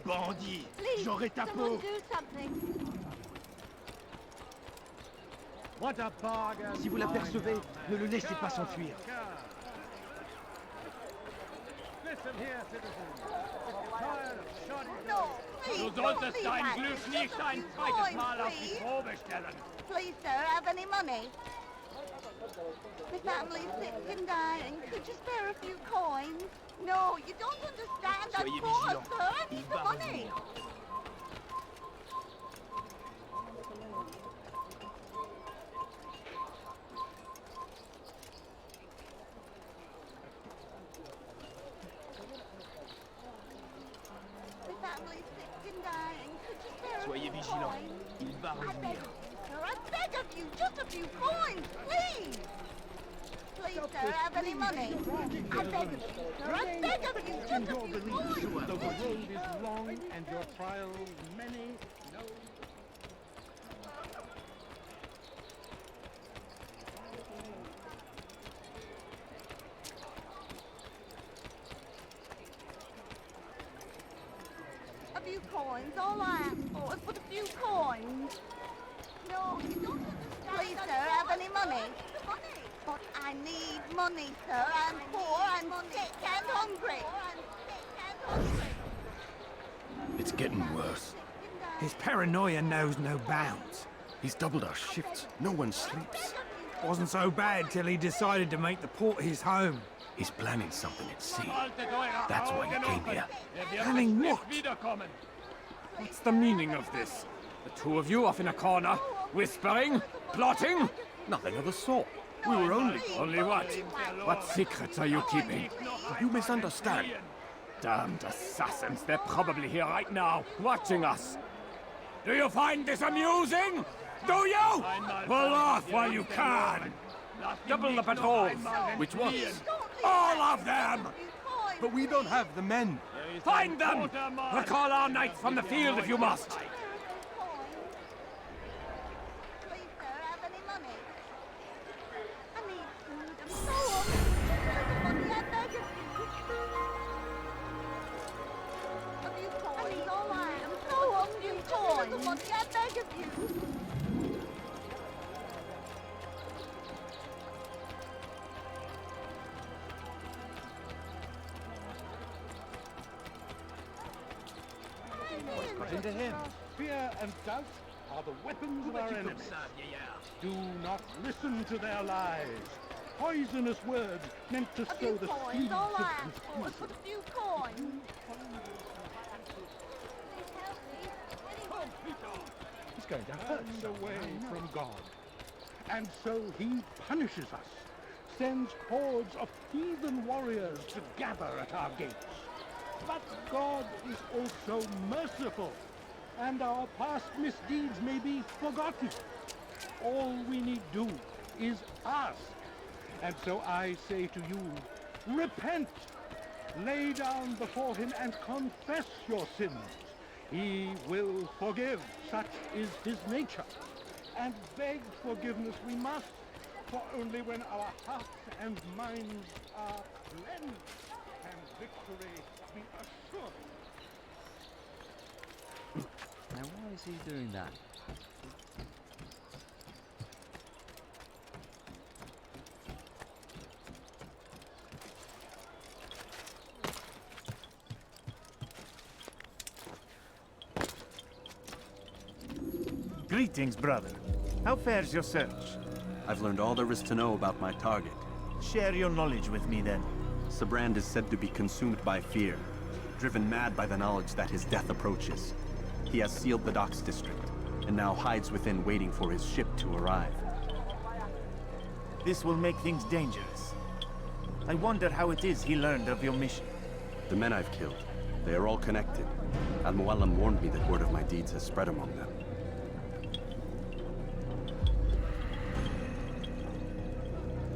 Bandit, Please, j'aurai ta someone peau. do something. Si vous l'apercevez, ne le laissez pas s'enfuir. No, please, Du don't solltest leave dein like Glück this. nicht Just a ein few zweites coins, Mal auf die please. Probe stellen. Please, sir, have any money? My family's sick and dying. Could you spare a few coins? No, you don't understand. I'm Soyez poor, vigilants. sir. I need Il the va money. revenir. vigilant. Il va I beg revenir. of you, sir. I beg of you, just a few coins, please. Please, sir, have any money? I beg of you, sir. I beg of you, just a few coins. Though the road is long and your trials many, no. A few coins, all I ask for is but a few coins. No, you don't understand. Please, sir, have any money? But I need money, sir. I'm poor, I'm sick and hungry. It's getting worse. His paranoia knows no bounds. He's doubled our shifts. No one sleeps. Wasn't so bad till he decided to make the port his home. He's planning something at sea. That's why he came here. Planning what? What's the meaning of this? The two of you off in a corner, whispering, plotting? Nothing of the sort. We were only... Only what? What secrets are you keeping? You misunderstand. Damned assassins, they're probably here right now, watching us. Do you find this amusing? Do you? Pull off while you can. Double the patrols. Which ones? All of them! But we don't have the men. Find them! Recall our knights from the field if you must. I beg of you. What's got into him? Fear and doubt are the weapons of our enemies. Do not listen to their lies. Poisonous words meant to sow the seeds all I of ask for is but a few coins. He's going to hurt us away from God. And so he punishes us, sends hordes of heathen warriors to gather at our gates. But God is also merciful, and our past misdeeds may be forgotten. All we need do is ask. And so I say to you, repent, lay down before him and confess your sins. He will forgive, such is his nature. And beg forgiveness we must, for only when our hearts and minds are cleansed can victory be assured. Now why is he doing that? Greetings, brother. How fares your search? I've learned all there is to know about my target. Share your knowledge with me, then. Sabrand is said to be consumed by fear, driven mad by the knowledge that his death approaches. He has sealed the docks district, and now hides within waiting for his ship to arrive. This will make things dangerous. I wonder how it is he learned of your mission. The men I've killed, they are all connected. Al-Mualim warned me that word of my deeds has spread among them.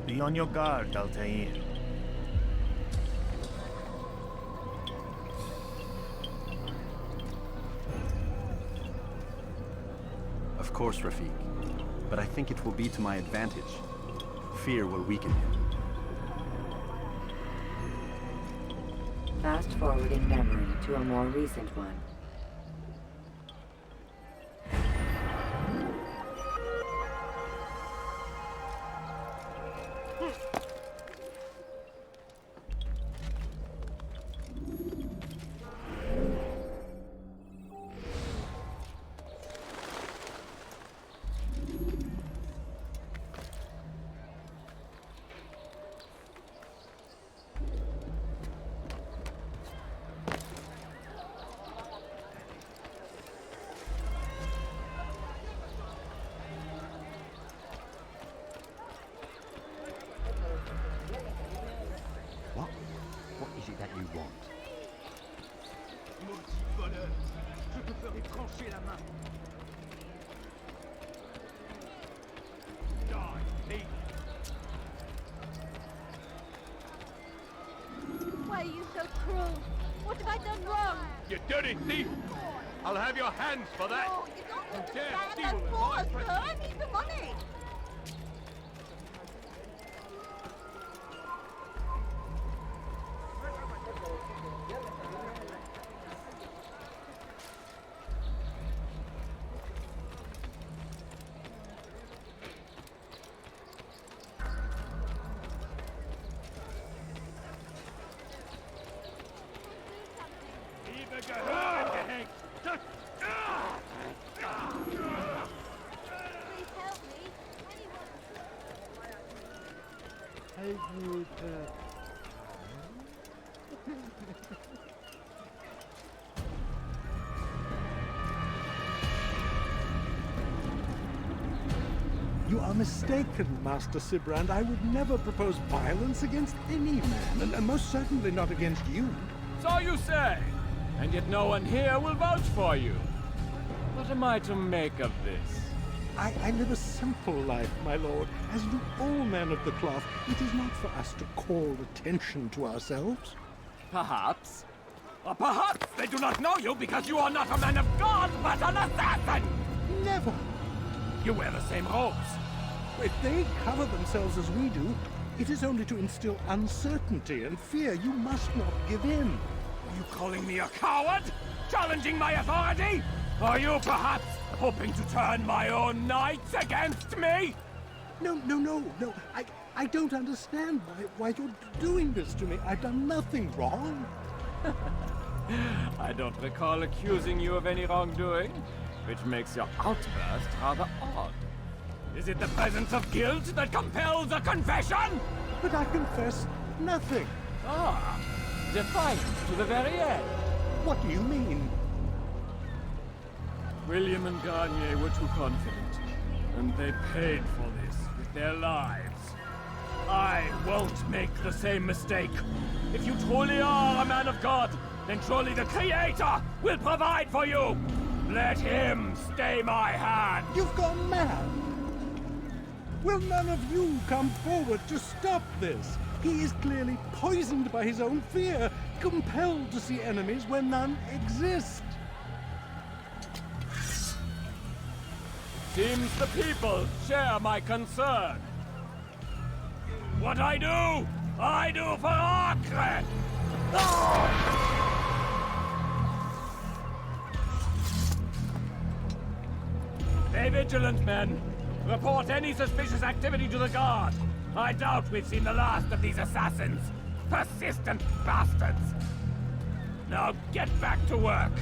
Be on your guard, Altair. Of course, Rafiq. But I think it will be to my advantage. Fear will weaken him. Fast forward in memory to a more recent one. What is it that you want? Maudit voleur, je te ferai trancher la main. Why are you so cruel? What have I done wrong? You dirty thief! I'll have your hands for that! No, you don't You dare understand. steal I'm with poor, my sir. I need the money. You are mistaken, Master Sibrand. I would never propose violence against any man, and most certainly not against you. So you say, and yet no one here will vouch for you. What am I to make of this? I live a simple life, my lord, as do all men of the cloth. It is not for us to call attention to ourselves. Perhaps. Or perhaps they do not know you because you are not a man of God, but an assassin! Never! You wear the same robes. If they cover themselves as we do, it is only to instill uncertainty and fear. You must not give in. Are you calling me a coward? Challenging my authority? Are you perhaps hoping to turn my own knights against me? No. I don't understand why you're doing this to me. I've done nothing wrong. I don't recall accusing you of any wrongdoing, which makes your outburst rather odd. Is it the presence of guilt that compels a confession? But I confess nothing. Ah, defiant to the very end. What do you mean? William and Garnier were too confident, and they paid for this with their lives. I won't make the same mistake. If you truly are a man of God, then surely the Creator will provide for you. Let him stay my hand. You've gone mad. Will none of you come forward to stop this? He is clearly poisoned by his own fear, compelled to see enemies where none exist. Seems the people share my concern. What I do for Acre! Stay vigilant, men. Report any suspicious activity to the guard. I doubt we've seen the last of these assassins. Persistent bastards. Now get back to work.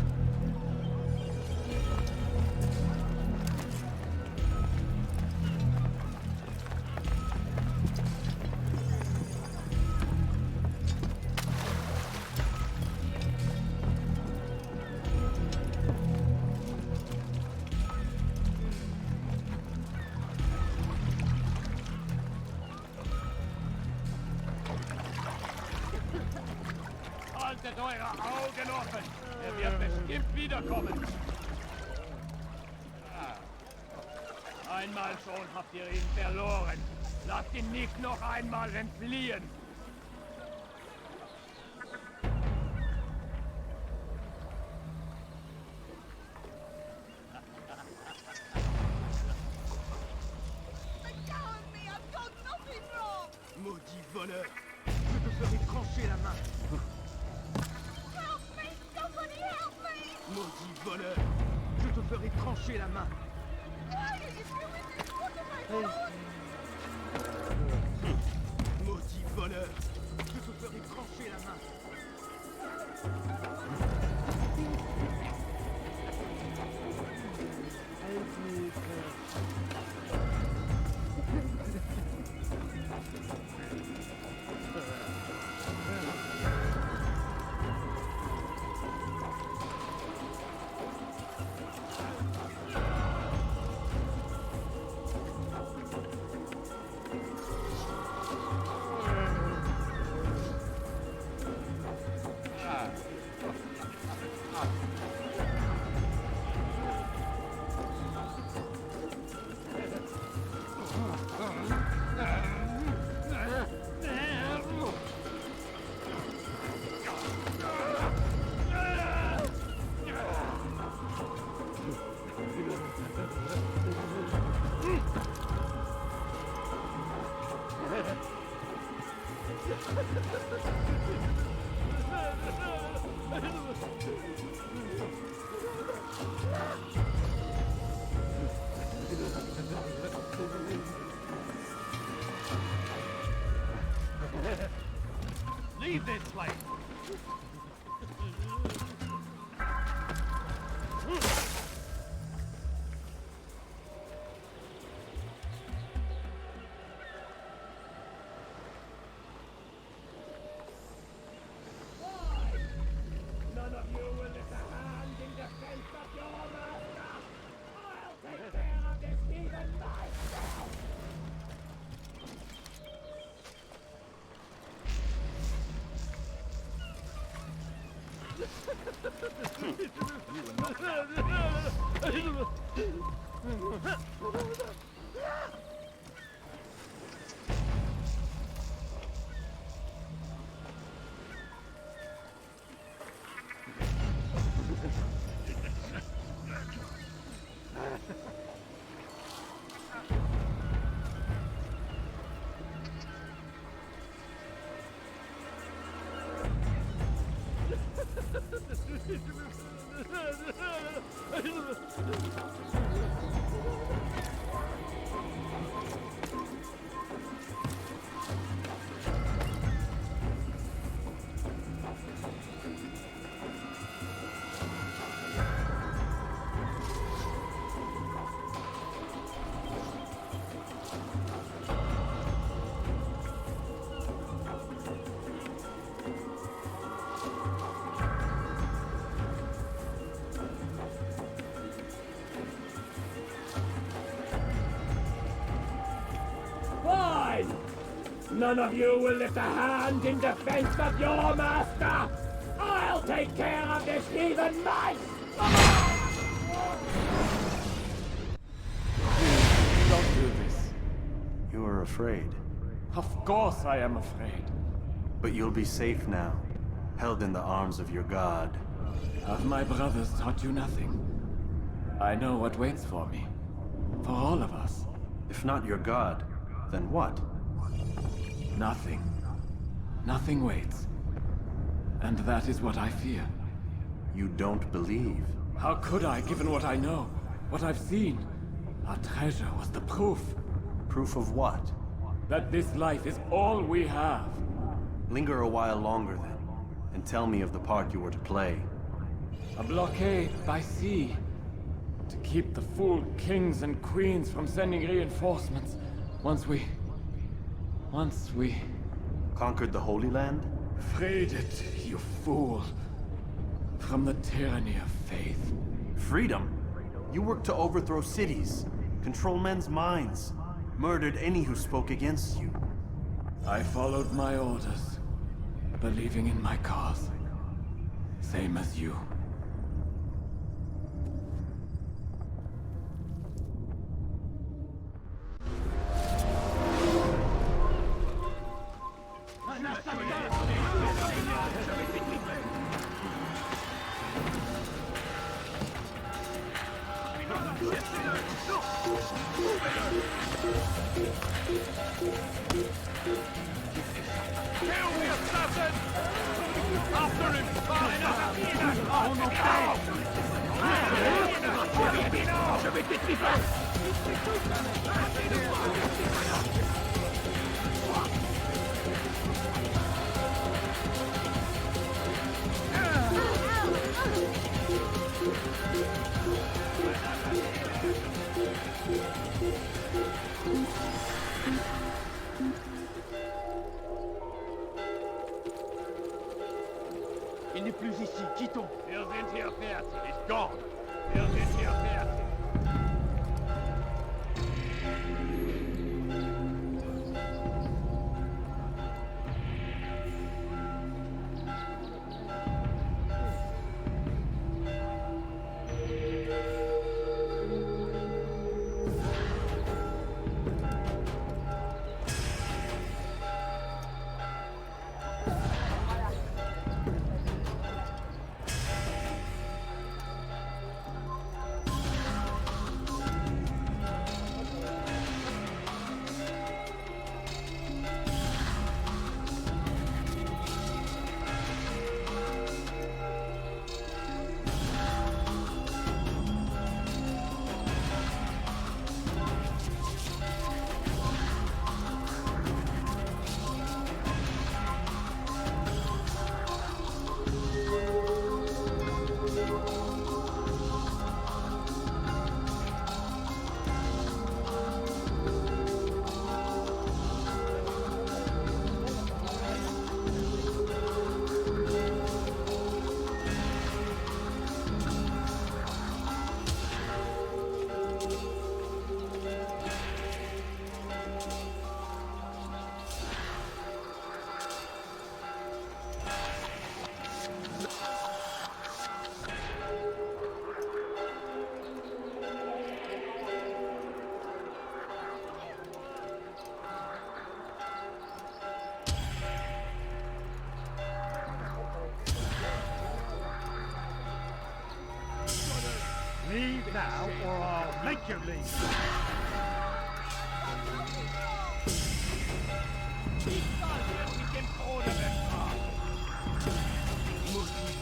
Haltet eure Augen offen! Er wird bestimmt wiederkommen! Einmal schon habt ihr ihn verloren. Lasst ihn nicht noch einmal entfliehen! Maudit voleur! Je te ferai trancher la main! Help me! Somebody help me! Maudit voleur! Je te ferai trancher la main! Why are you doing this? What have I done? Maudit voleur! Je te ferai trancher la main! None of you will lift a hand in defense of your master! I'll take care of this heathen mice! Don't do this. You are afraid. Of course I am afraid. But you'll be safe now, held in the arms of your god. Have my brothers taught you nothing? I know what waits for me. For all of us. If not your god, then what? Nothing. Nothing waits. And that is what I fear. You don't believe? How could I, given what I know? What I've seen? Our treasure was the proof. Proof of what? That this life is all we have. Linger a while longer then, and tell me of the part you were to play. A blockade by sea. To keep the fool kings and queens from sending reinforcements. Once we... Conquered the Holy Land? Freed it, you fool. From the tyranny of faith. Freedom? You worked to overthrow cities, control men's minds, murdered any who spoke against you. I followed my orders, believing in my cause. Same as you. Il n'est plus ici, quittons. Wir sind hier fertig. He's gone. Wir sind hier fertig. now, or I'll make you leave.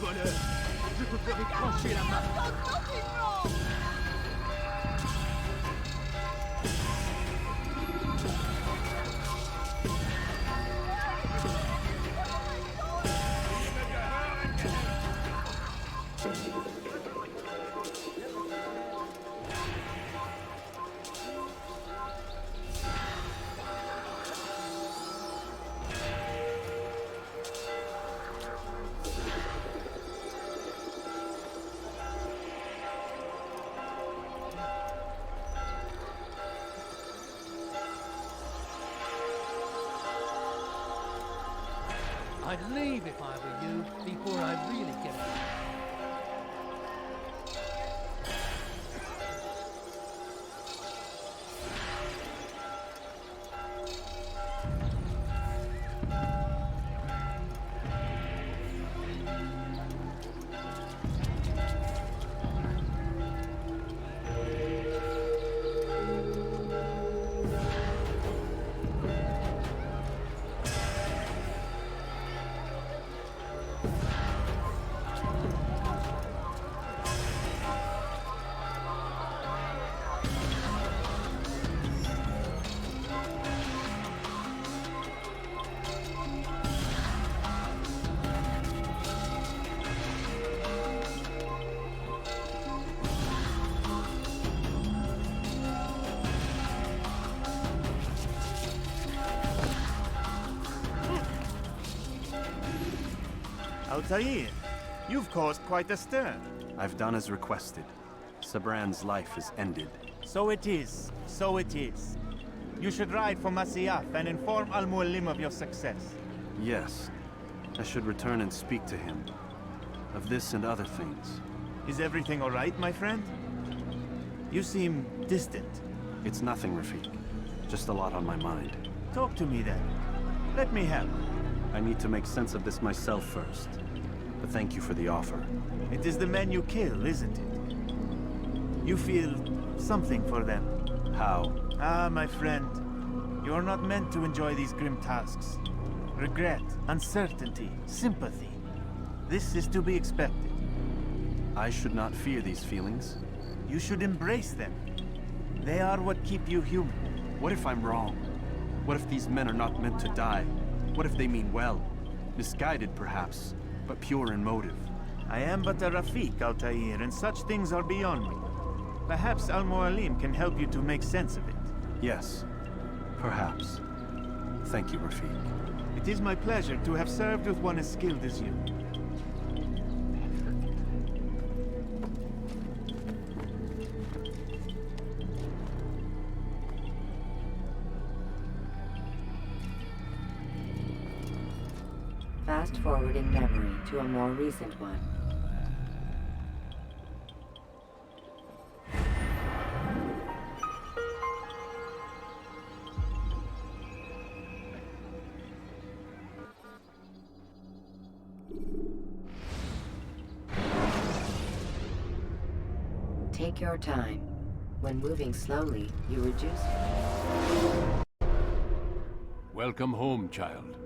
Voleur, je te ferai trancher la main. I'd leave if I were you, before I really get it. Altair, you've caused quite a stir. I've done as requested. Sabran's life is ended. So it is. So it is. You should ride for Masyaf and inform Al-Mualim of your success. Yes. I should return and speak to him. Of this and other things. Is everything all right, my friend? You seem distant. It's nothing, Rafiq. Just a lot on my mind. Talk to me then. Let me help. I need to make sense of this myself first. But thank you for the offer. It is the men you kill, isn't it? You feel something for them. How? Ah, my friend. You are not meant to enjoy these grim tasks. Regret, uncertainty, sympathy. This is to be expected. I should not fear these feelings. You should embrace them. They are what keep you human. What if I'm wrong? What if these men are not meant to die? What if they mean well? Misguided, perhaps, but pure in motive. I am but a Rafiq, Altair, and such things are beyond me. Perhaps Al-Mualim can help you to make sense of it. Yes, perhaps. Thank you, Rafiq. It is my pleasure to have served with one as skilled as you. Fast forward in memory to a more recent one. Take your time. When moving slowly, you reduce. Welcome home, child.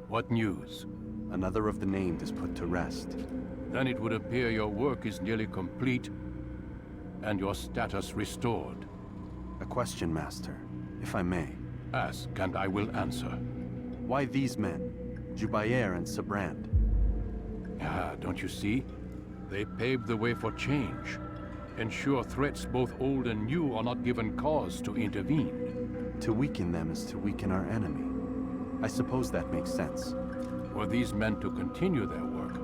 What news? Another of the named is put to rest. Then it would appear your work is nearly complete, and your status restored. A question, Master, if I may. Ask, and I will answer. Why these men? Jubair and Sabrand? Ah, don't you see? They paved the way for change. Ensure threats both old and new are not given cause to intervene. To weaken them is to weaken our enemy. I suppose that makes sense. Were these men to continue their work,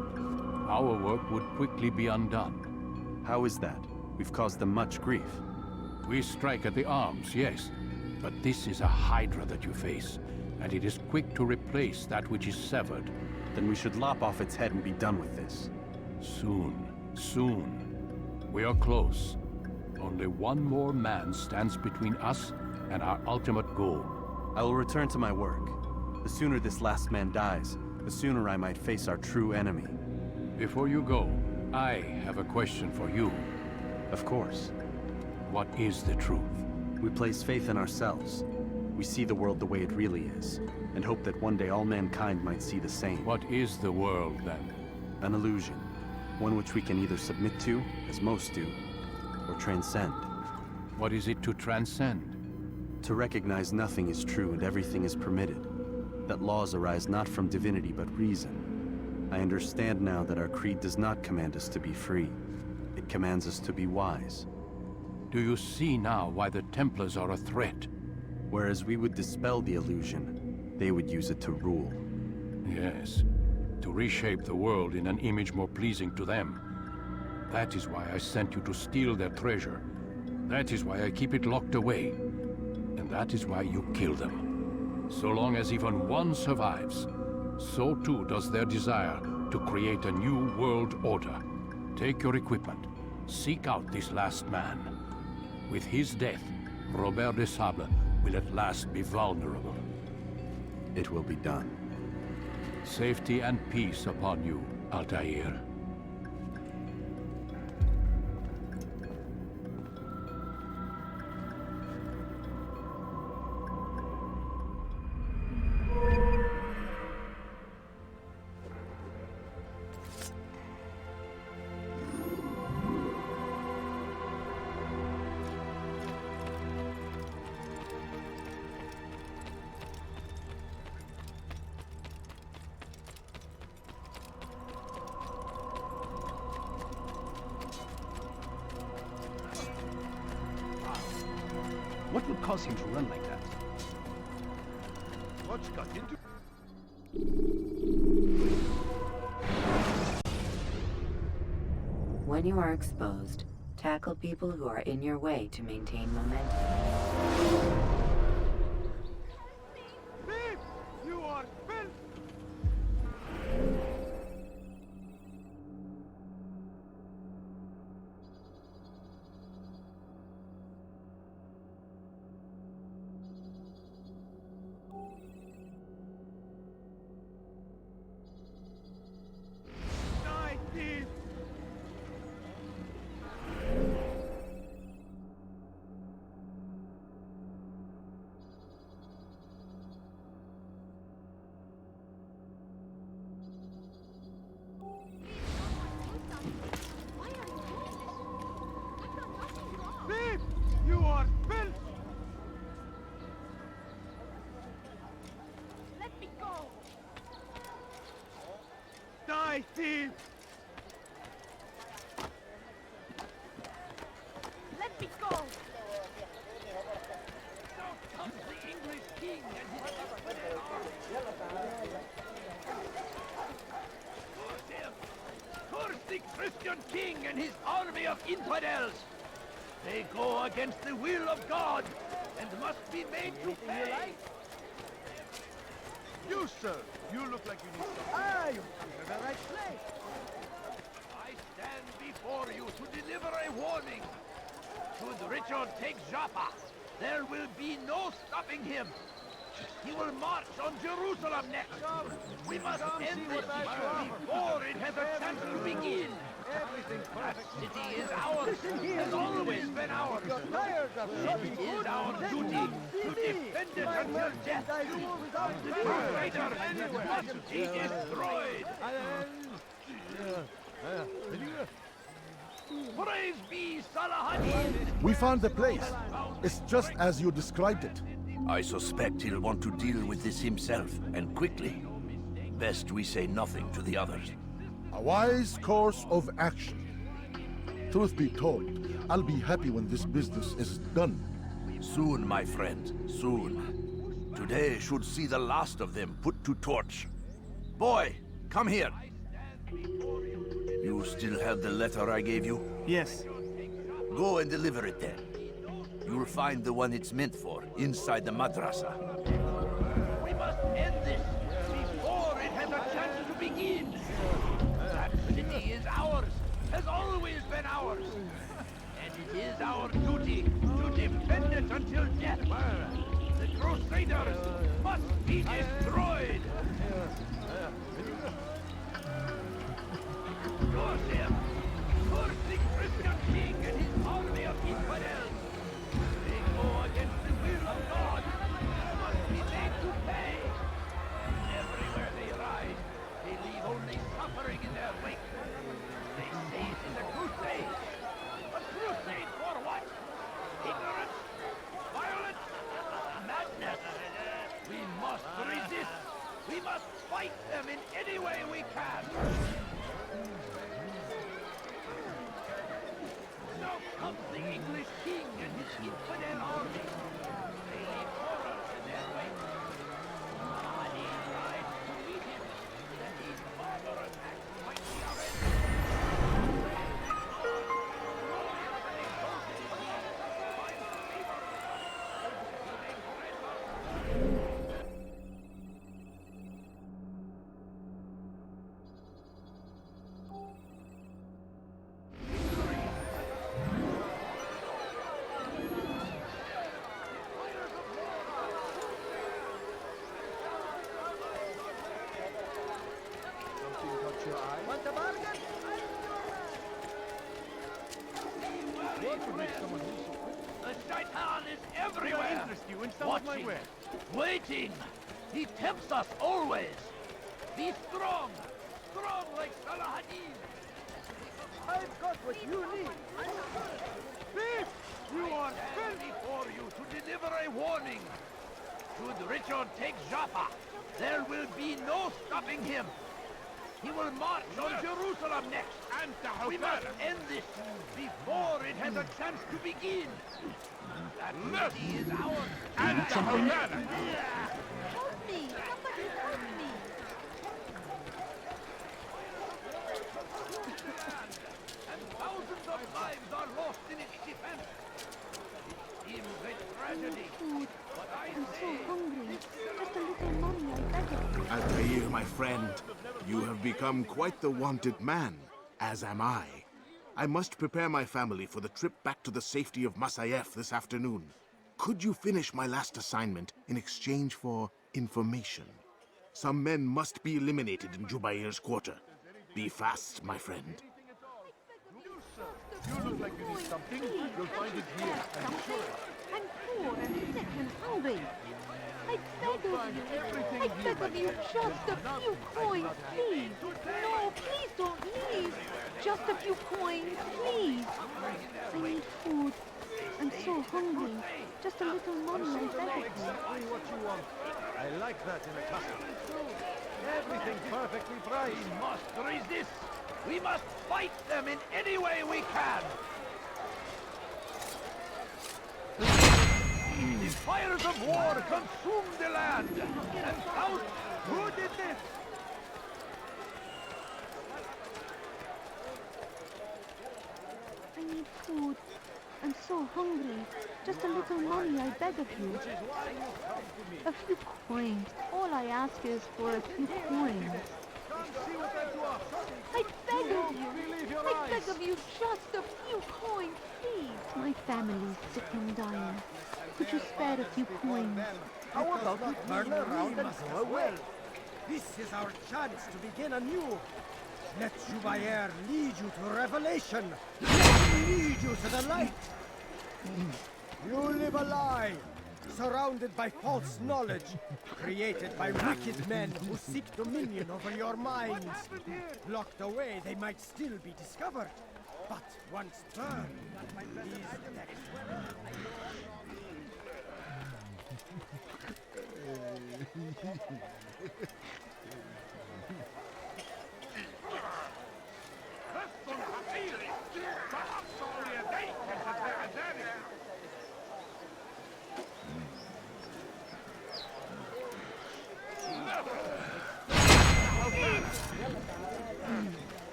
our work would quickly be undone. How is that? We've caused them much grief. We strike at the arms, yes. But this is a hydra that you face, and it is quick to replace that which is severed. Then we should lop off its head and be done with this. Soon, soon. We are close. Only one more man stands between us and our ultimate goal. I will return to my work. The sooner this last man dies, the sooner I might face our true enemy. Before you go, I have a question for you. Of course. What is the truth? We place faith in ourselves. We see the world the way it really is, and hope that one day all mankind might see the same. What is the world, then? An illusion. One which we can either submit to, as most do, or transcend. What is it to transcend? To recognize nothing is true and everything is permitted. That laws arise not from divinity but reason. I understand now that our creed does not command us to be free. It commands us to be wise. Do you see now why the Templars are a threat? Whereas we would dispel the illusion, they would use it to rule. Yes, to reshape the world in an image more pleasing to them. That is why I sent you to steal their treasure. That is why I keep it locked away. And that is why you kill them. So long as even one survives, so too does their desire to create a new world order. Take your equipment. Seek out this last man. With his death, Robert de Sable will at last be vulnerable. It will be done. Safety and peace upon you, Altair. What would cause him to run like that? What's got into... When you are exposed, tackle people who are in your way to maintain momentum. Thief! You are filth! Die, thief! Thief! You are filth! Let me go! Die, thief! Let me go! Now comes the English king and his infinite army. Curse the Christian king and his army of infidels! They go against the will of God and must be made to pay! You, sir! You look like you need something. Ah, you come to the right place. I stand before you to deliver a warning. Should Richard take Joppa, there will be no stopping him. He will march on Jerusalem next. We must end this before it has a chance to begin. That city is ours, has always been ours. It is our duty to defend it until death. The Crusaders must be destroyed. Praise be Salah-ad-Din! We found the place. It's just as you described it. I suspect he'll want to deal with this himself, and quickly. Best we say nothing to the others. A wise course of action. Truth be told, I'll be happy when this business is done. Soon, my friend, soon. Today should see the last of them put to torch. Boy, come here. You still have the letter I gave you? Yes. Go and deliver it then. You'll find the one it's meant for, inside the madrasa. We must end this before it has a chance to begin. That city is ours, has always been ours. And it is our duty to defend it until death. The Crusaders must be destroyed. Curse him! Curse the Christian king and his army of infidels! The shaitan is everywhere. Interest you in some of my Watching, work. waiting. He tempts us always. Be strong. Strong like Salah ad-Din. I've got what you need. Beef! You are stand before you to deliver a warning. Should Richard take Jaffa, there will be no stopping him. He will march on Jerusalem next. We must end this before it has a chance to begin. That city is ours. Help me! Somebody help me! And thousands of lives are lost in its defense. It seems a tragedy. But I'm so hungry. Just a little money, I beg of you. Altair, my friend, you have become quite the wanted man, as am I. I must prepare my family for the trip back to the safety of Masayef this afternoon. Could you finish my last assignment in exchange for information? Some men must be eliminated in Jubair's quarter. Be fast, my friend. You look like you need something. You'll find it here, I'm sure. I'm poor and sick and hungry. I beg of you, just a few coins, please. No, please don't leave. Just a few coins, please. I need food. I'm so hungry. Just a little money, I beg of you. What you want. I like that in a customer. Everything's perfectly priced. We must resist. We must fight them in any way we can. The fires of war consume the land. And who did this? I need food. I'm so hungry. Just a little money, I beg of you. A few coins. All I ask is for a few coins. I beg of you. I beg of you, just a few coins, please. My family's sick and dying. Could you spare a few coins? How about we turn around and go away? This is our chance to begin anew. Let Jubair lead you to revelation. Let him lead you to the light. You live a lie, surrounded by false knowledge, created by wicked men who seek dominion over your minds. Locked away, they might still be discovered, but once burned, is next.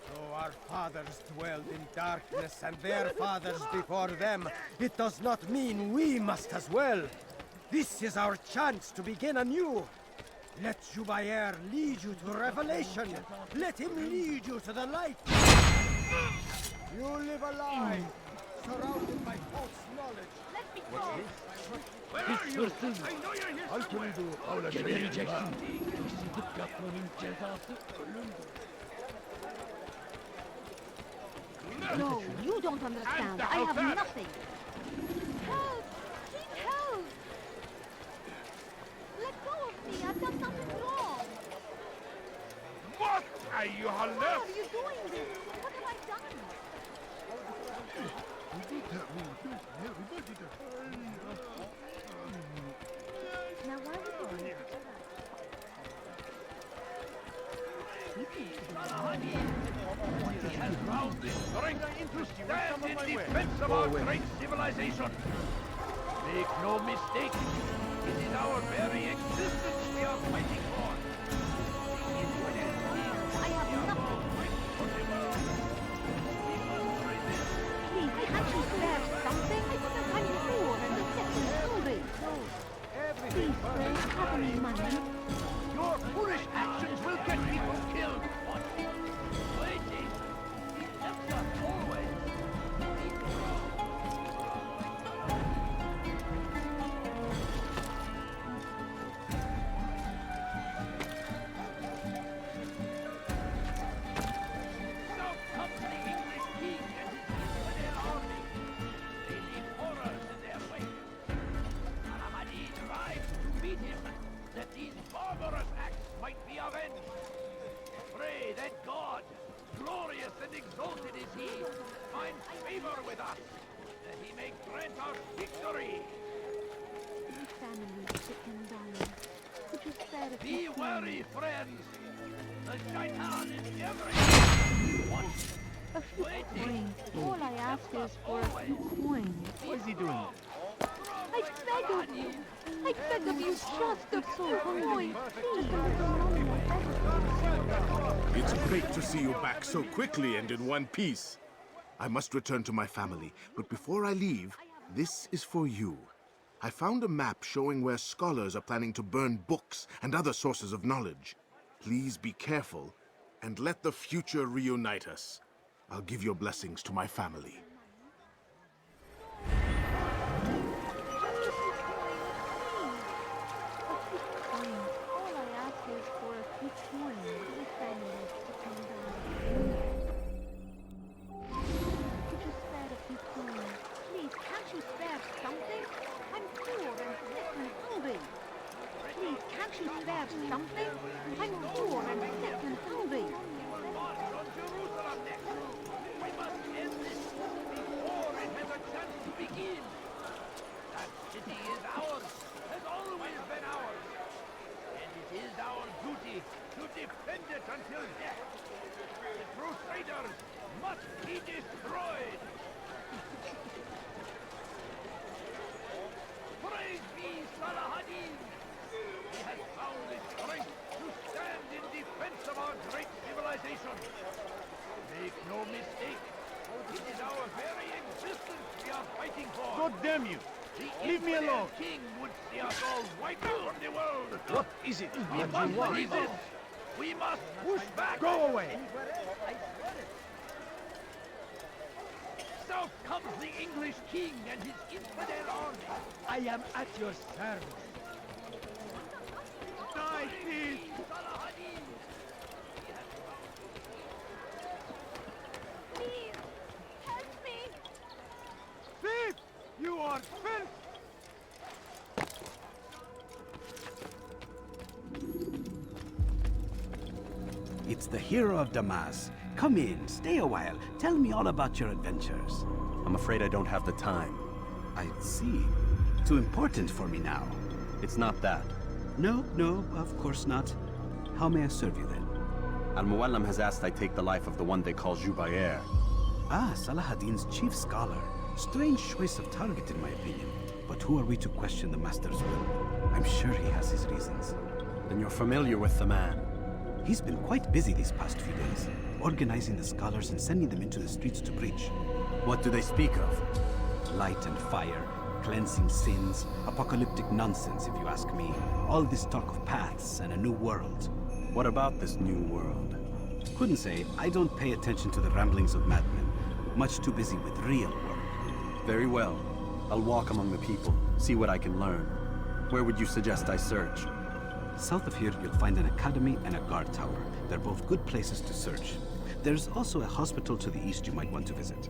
Though our fathers dwelled in darkness and their fathers before them, it does not mean we must as well. This is our chance to begin anew. Let Jubair lead you to revelation. Let him lead you to the light. You live a lie, surrounded by false knowledge. Let me go. Where are you? I know you're here somewhere. No, you don't understand. I have nothing. Help! Please help! Let go of me. I've done nothing wrong. What are you Why are you doing this? What have I done? Now why would you do He has roused his strength to stand in defense of our great civilization. Make no mistake, it is our very existence we are fighting for. I have nothing. Please, can't you spare something? I'm poor and sick and hungry. Please, sir, have any money? Your foolish actions will get people killed. Waiting. He tempts us always. glorious and exalted is he, finds favor with us, that he may grant us victory. My family is sick and dying. Could you spare a Be few wary, coins? friends. The shaitan is everywhere. What? A few coins. All I ask is for a few coins. Why is he doing this? I beg of you. I beg of you just a few coins, please. It's great to see you back so quickly and in one piece. I must return to my family, but before I leave, this is for you. I found a map showing where scholars are planning to burn books and other sources of knowledge. Please be careful, and let the future reunite us. I'll give your blessings to my family. All I ask is for a few coins. My family is sick and dying. Could you spare a few coins? Please, can't you spare something? I'm poor and sick and hungry. Please, can't you spare something? I'm poor and sick and hungry. March on Jerusalem next. We must end this before it has a chance to begin. That city is ours, has always been ours. And it is our duty to defend it until death. The Crusaders must be destroyed. Praise be Salah ad-Din. He has found the strength to stand in defense of our great civilization. Make no mistake, it is our very existence we are fighting for. God damn you! The Leave me infidel alone! king would see us all wiped from the world. What is it? We must resist. We must push back. Go away! South comes the English king and his infidel army. I am at your service. Die, thief! Please, help me. Thief! You are filth! It's the hero of Damas. Come in, stay a while. Tell me all about your adventures. I'm afraid I don't have the time. I see. Too important for me now. It's not that. No, of course not. How may I serve you then? Al-Mualim has asked I take the life of the one they call Jubair. Ah, Salah ad-Din's chief scholar. Strange choice of target in my opinion. But who are we to question the Master's will? I'm sure he has his reasons. Then you're familiar with the man. He's been quite busy these past few days, organizing the scholars and sending them into the streets to preach. What do they speak of? Light and fire, cleansing sins, apocalyptic nonsense if you ask me. All this talk of paths and a new world. What about this new world? Couldn't say. I don't pay attention to the ramblings of madmen. Much too busy with real work. Very well. I'll walk among the people, see what I can learn. Where would you suggest I search? South of here, you'll find an academy and a guard tower. They're both good places to search. There's also a hospital to the east you might want to visit.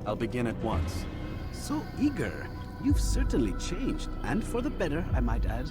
I'll begin at once. So eager. You've certainly changed, and for the better, I might add.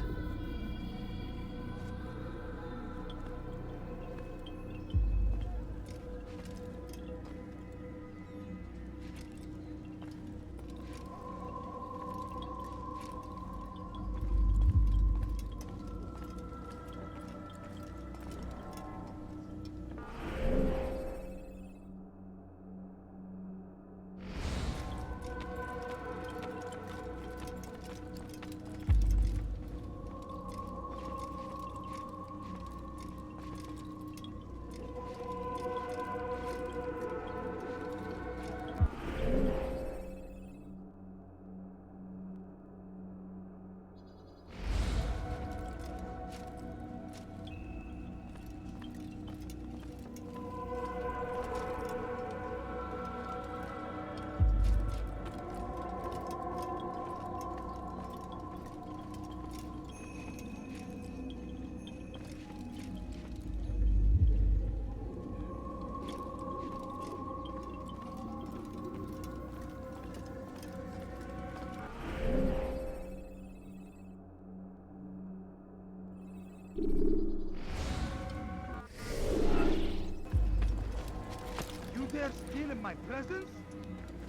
in my presence?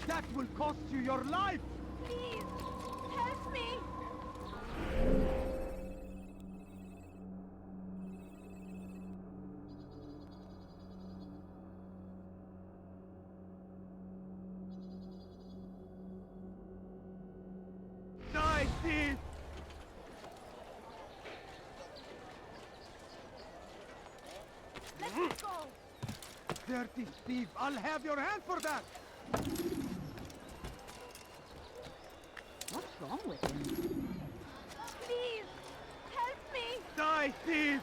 That will cost you your life! Please, help me! Die, thief! Let me go! Dirty thief! I'll have your hand for that! What's wrong with him? Please, help me! Die, thief!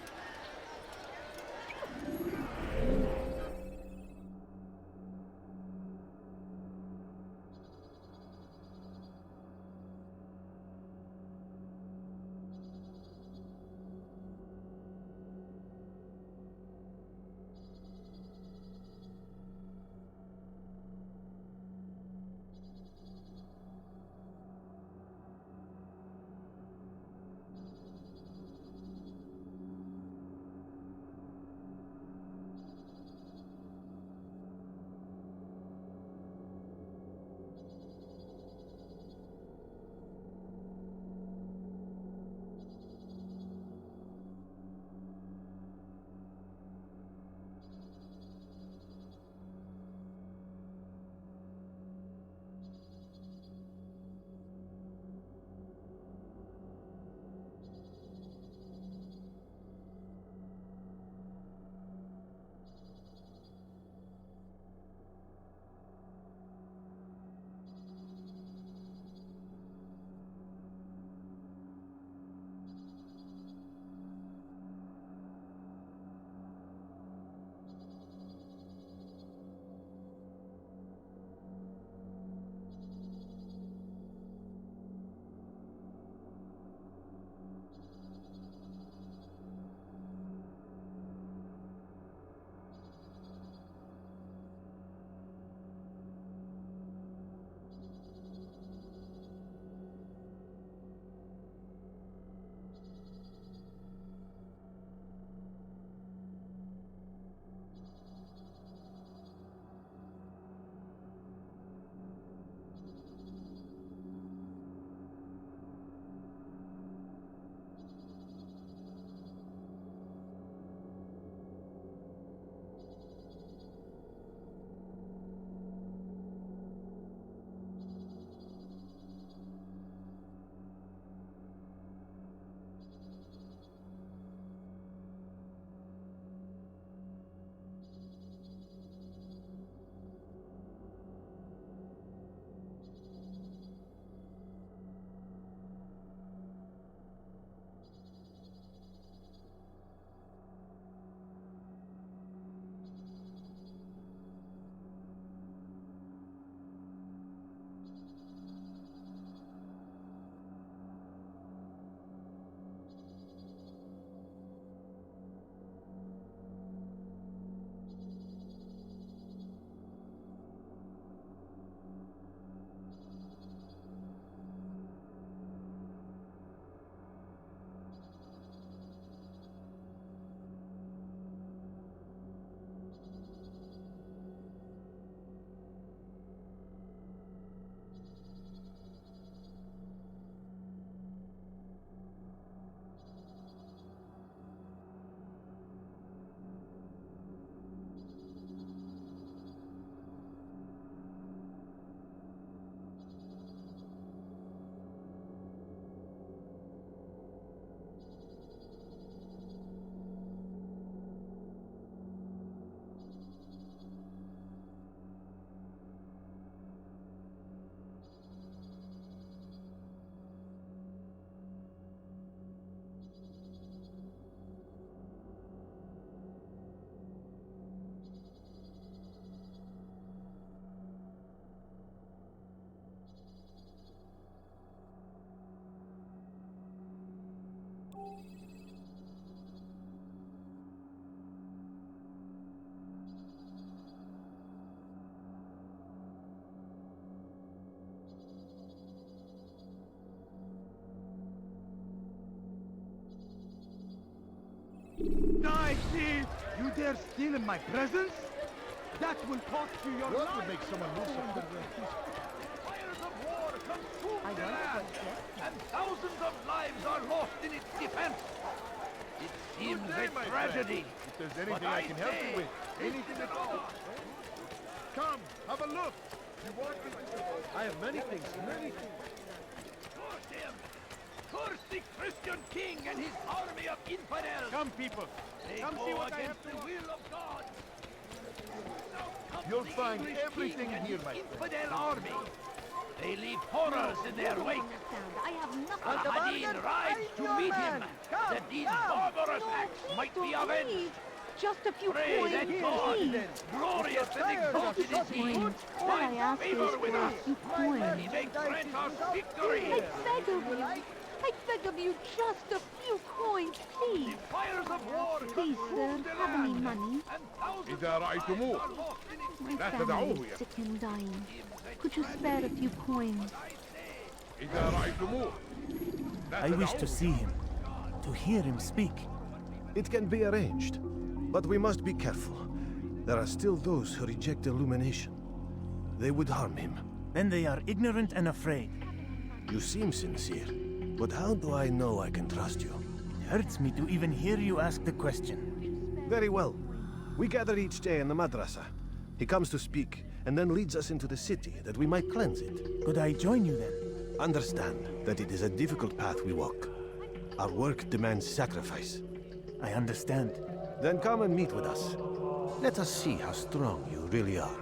Die, thief! You dare steal in my presence? That will cost you your life. That would make someone lose something. Fires of war consume the land, and thousands of lives are lost in its defense. It seems a tragedy. If there's anything I can help you with, anything at all. Come, have a look. You want me to... I have many things, many things. Curse him! Curse the Christian king and his army of infidels! Come, people. They Come go see what I against have to the will of God. You'll find everything here, my infidel army. They leave horrors in their wake. I have nothing. Al-Addin rides to meet him, that these barbarous acts might be avenged. Just a few Pray coins, that God, please. glorious and exalted is he, All I find ask is favor with for a us. few coins. He may grant us victory. I beg of you. I beg of you, just a few coins, please. Fires of war Please, sir, have any money? إذا رأيتموه My لا family تدعوه is sick and dying. Could you spare a few coins? إذا رأيتموه لا I wish تدعوه. to see him, to hear him speak. It can be arranged, but we must be careful. There are still those who reject illumination. They would harm him. Then they are ignorant and afraid. You seem sincere, but how do I know I can trust you? It hurts me to even hear you ask the question. Very well. We gather each day in the madrasa. He comes to speak, and then leads us into the city that we might cleanse it. Could I join you then? Understand that it is a difficult path we walk. Our work demands sacrifice. I understand. Then come and meet with us. Let us see how strong you really are.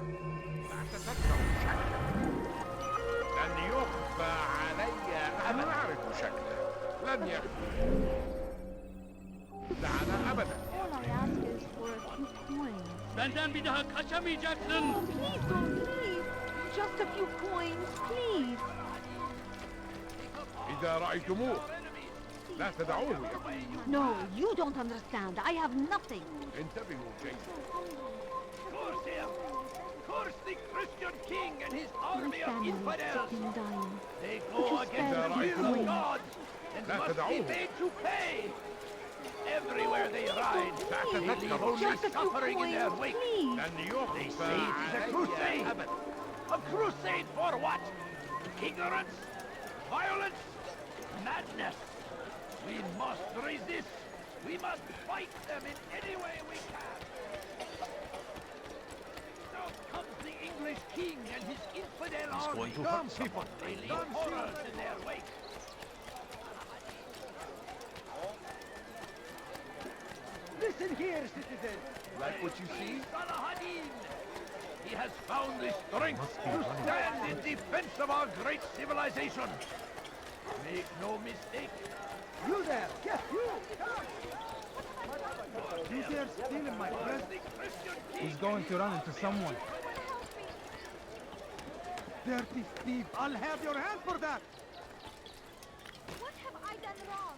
لن يخفى علي أنا أعرف شكله لن يخفى لعنة أبدا. All I ask is for a few coins. Benden bir daha kaçamayacaksın. Oh, please don't leave. Just a few coins, please. إذا رأيتموه لا تدعوه. No, you don't understand. I have nothing. انتبهوا جيدا. Curse him! Curse the Christian king and his My army of family is infidels! sick and dying. They Could go you against spare the a few will of coins? God and لا must be تدعوه. made to pay! Everywhere they ride, they leave only Just a few suffering in their coins, wake. please. لن They يخفى say it is a علي crusade! أبدا. A crusade for what? Ignorance? Violence? Madness! We must resist! We must fight them in any way we can! Now comes the English king and his infidel army! going to hurt someone. They leave horrors in their wake! Listen here, citizen. Like what you see? Salah Addin! He has found the strength to stand in defense of our great civilization! Make no mistake, You there, yes, you. You dare steal in my presence? the Christian king He's going to run into someone. Dirty thief! I'll have your hand for that! What have I done wrong?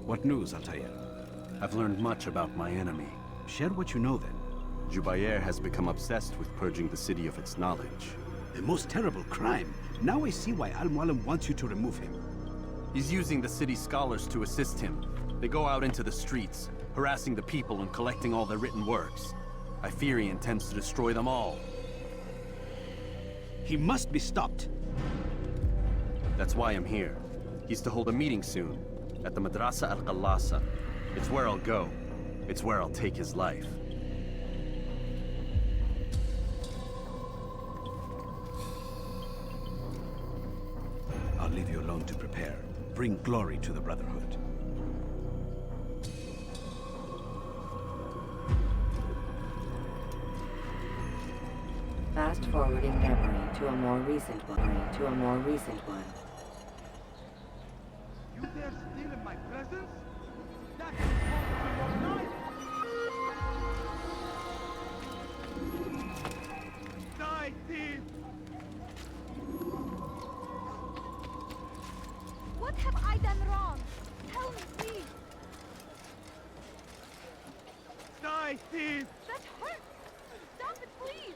What news, Altair? I've learned much about my enemy. Share what you know then. Jubair has become obsessed with purging the city of its knowledge. The most terrible crime. Now I see why Mualim wants you to remove him. He's using the city scholars to assist him. They go out into the streets, harassing the people and collecting all their written works. I fear he intends to destroy them all. He must be stopped. That's why I'm here. He's to hold a meeting soon, at the Madrasa al-Qallasa. It's where I'll go. It's where I'll take his life. I'll leave you alone to prepare. Bring glory to the Brotherhood. Fast forwarding memory to a more recent one. You dare steal in my presence? That will cost you your life! Die, thief! What have I done wrong? Tell me, please. Die, thief! That hurts. Stop it, please.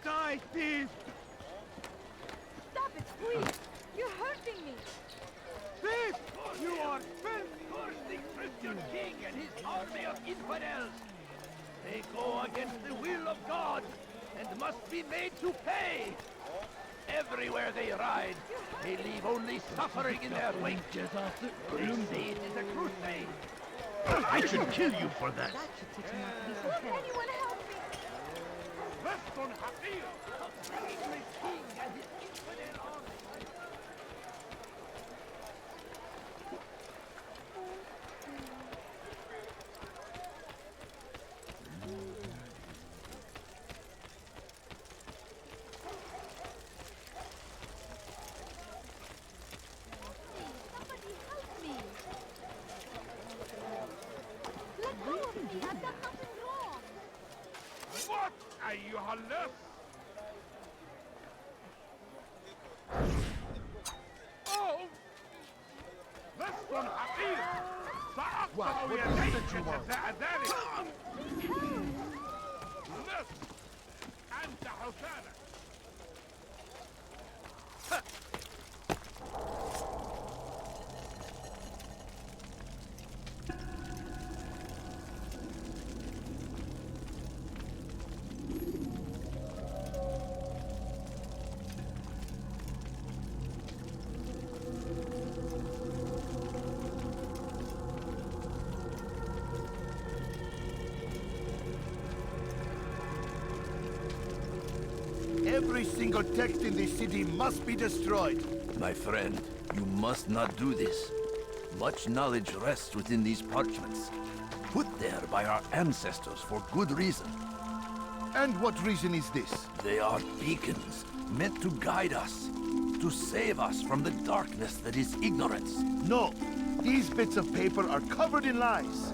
Die, thief! Stop it, please. You're hurting me. Thief! You are filth! Curse the Christian king and his army of infidels! They go against the will of God and must be made to pay! Everywhere they ride, they leave only suffering in their wake. They say it is a crusade. I should kill you for that. Anyone help me? Desmond Hadir! The English king and his infidel army! Somebody help me! Let go of me! I've done nothing wrong! What? أيها اللص! Oh! لص حقير! سأقطع يديك جزاء ذلك! لص! أنت حسانك! Every single text in this city must be destroyed. My friend, you must not do this. Much knowledge rests within these parchments, put there by our ancestors for good reason. And what reason is this? They are beacons, meant to guide us, to save us from the darkness that is ignorance. No, these bits of paper are covered in lies.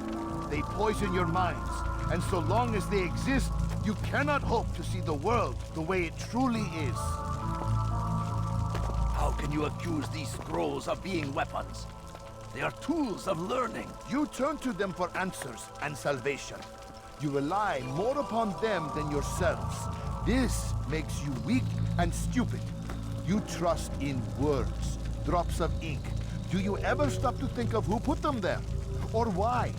They poison your minds, and so long as they exist, you cannot hope to see the world the way it truly is. How can you accuse these scrolls of being weapons? They are tools of learning. You turn to them for answers and salvation. You rely more upon them than yourselves. This makes you weak and stupid. You trust in words, drops of ink. Do you ever stop to think of who put them there? Or why?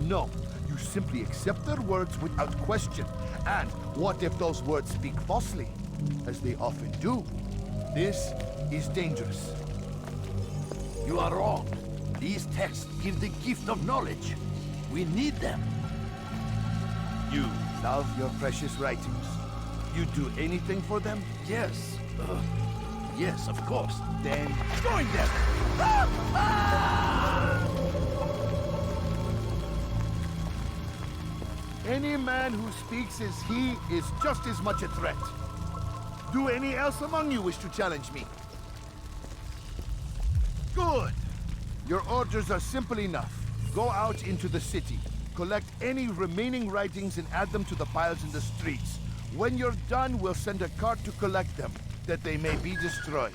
No, you simply accept their words without question. And what if those words speak falsely? As they often do. This is dangerous. You are wrong. These texts give the gift of knowledge. We need them. You love your precious writings. You do anything for them? Yes. Yes, of course. Then join them! Any man who speaks as he is just as much a threat. Do any else among you wish to challenge me? Good! Your orders are simple enough. Go out into the city, collect any remaining writings and add them to the piles in the streets. When you're done, we'll send a cart to collect them, that they may be destroyed.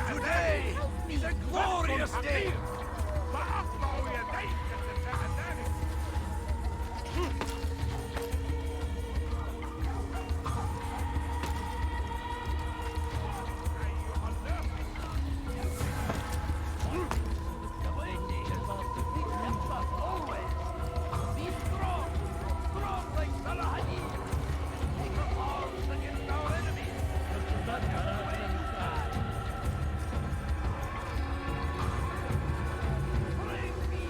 Today is a glorious day! Praise be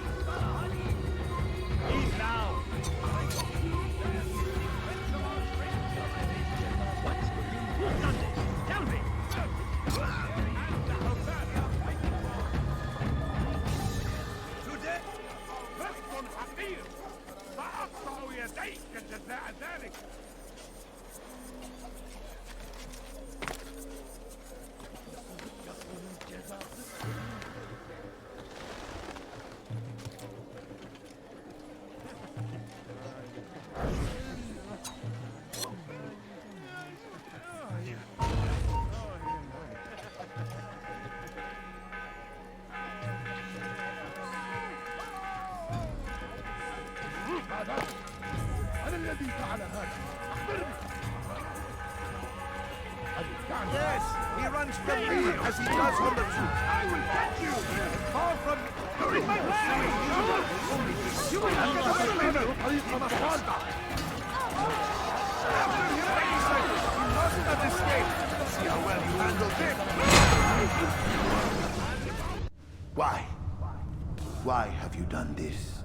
Yes, he runs from me as he does from the truth. I will catch you! Far from me. You're in my way! You will have to on a fall back. You must not escape. See how well you handle him. Why? Why have you done this?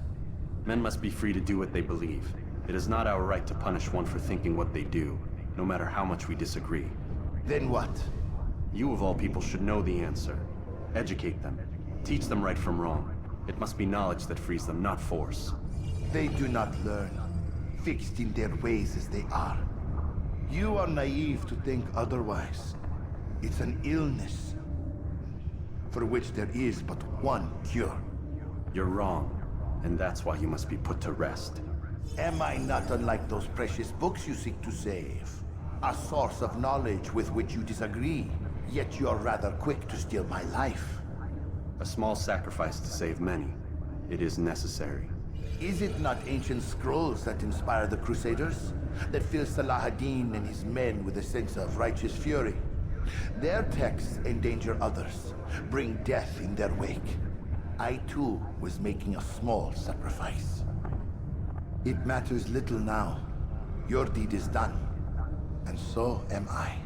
Men must be free to do what they believe. It is not our right to punish one for thinking what they do, no matter how much we disagree. Then what? You of all people should know the answer. Educate them. Teach them right from wrong. It must be knowledge that frees them, not force. They do not learn, fixed in their ways as they are. You are naive to think otherwise. It's an illness, for which there is but one cure. You're wrong, and that's why you must be put to rest. Am I not unlike those precious books you seek to save? A source of knowledge with which you disagree, yet you're rather quick to steal my life. A small sacrifice to save many. It is necessary. Is it not ancient scrolls that inspire the Crusaders? That fill Salah ad-Din and his men with a sense of righteous fury? Their texts endanger others, bring death in their wake. I too was making a small sacrifice. It matters little now. Your deed is done, and so am I.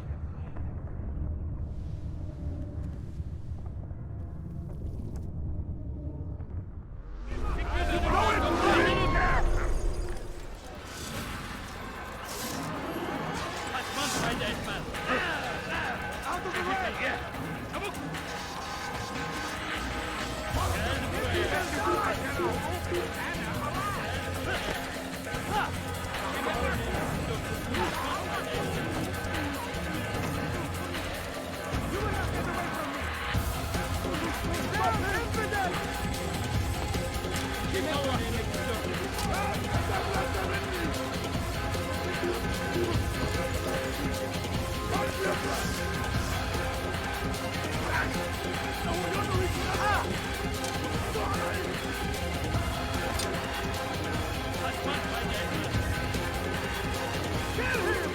Kill him!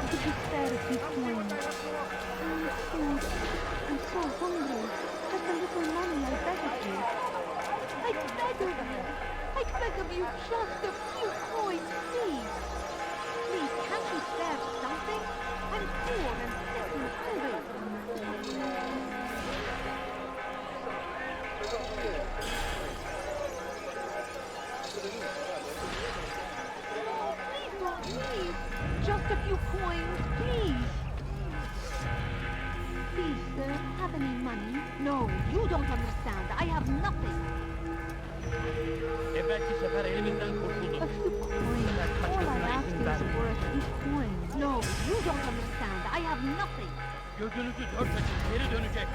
Could you spare a few coins? I'm so hungry. Just a little money, I beg of you. I beg of you. I beg of you, just a few coins, please. Please, can't you spare something? I'm poor and sick and hungry. Please, just a few coins, please. Please, sir, have any money? No, you don't understand. I have nothing. A few coins. All I ask is for a few coins. No, you don't understand. I have nothing. Gözünüzü dört açın, geri dönecek.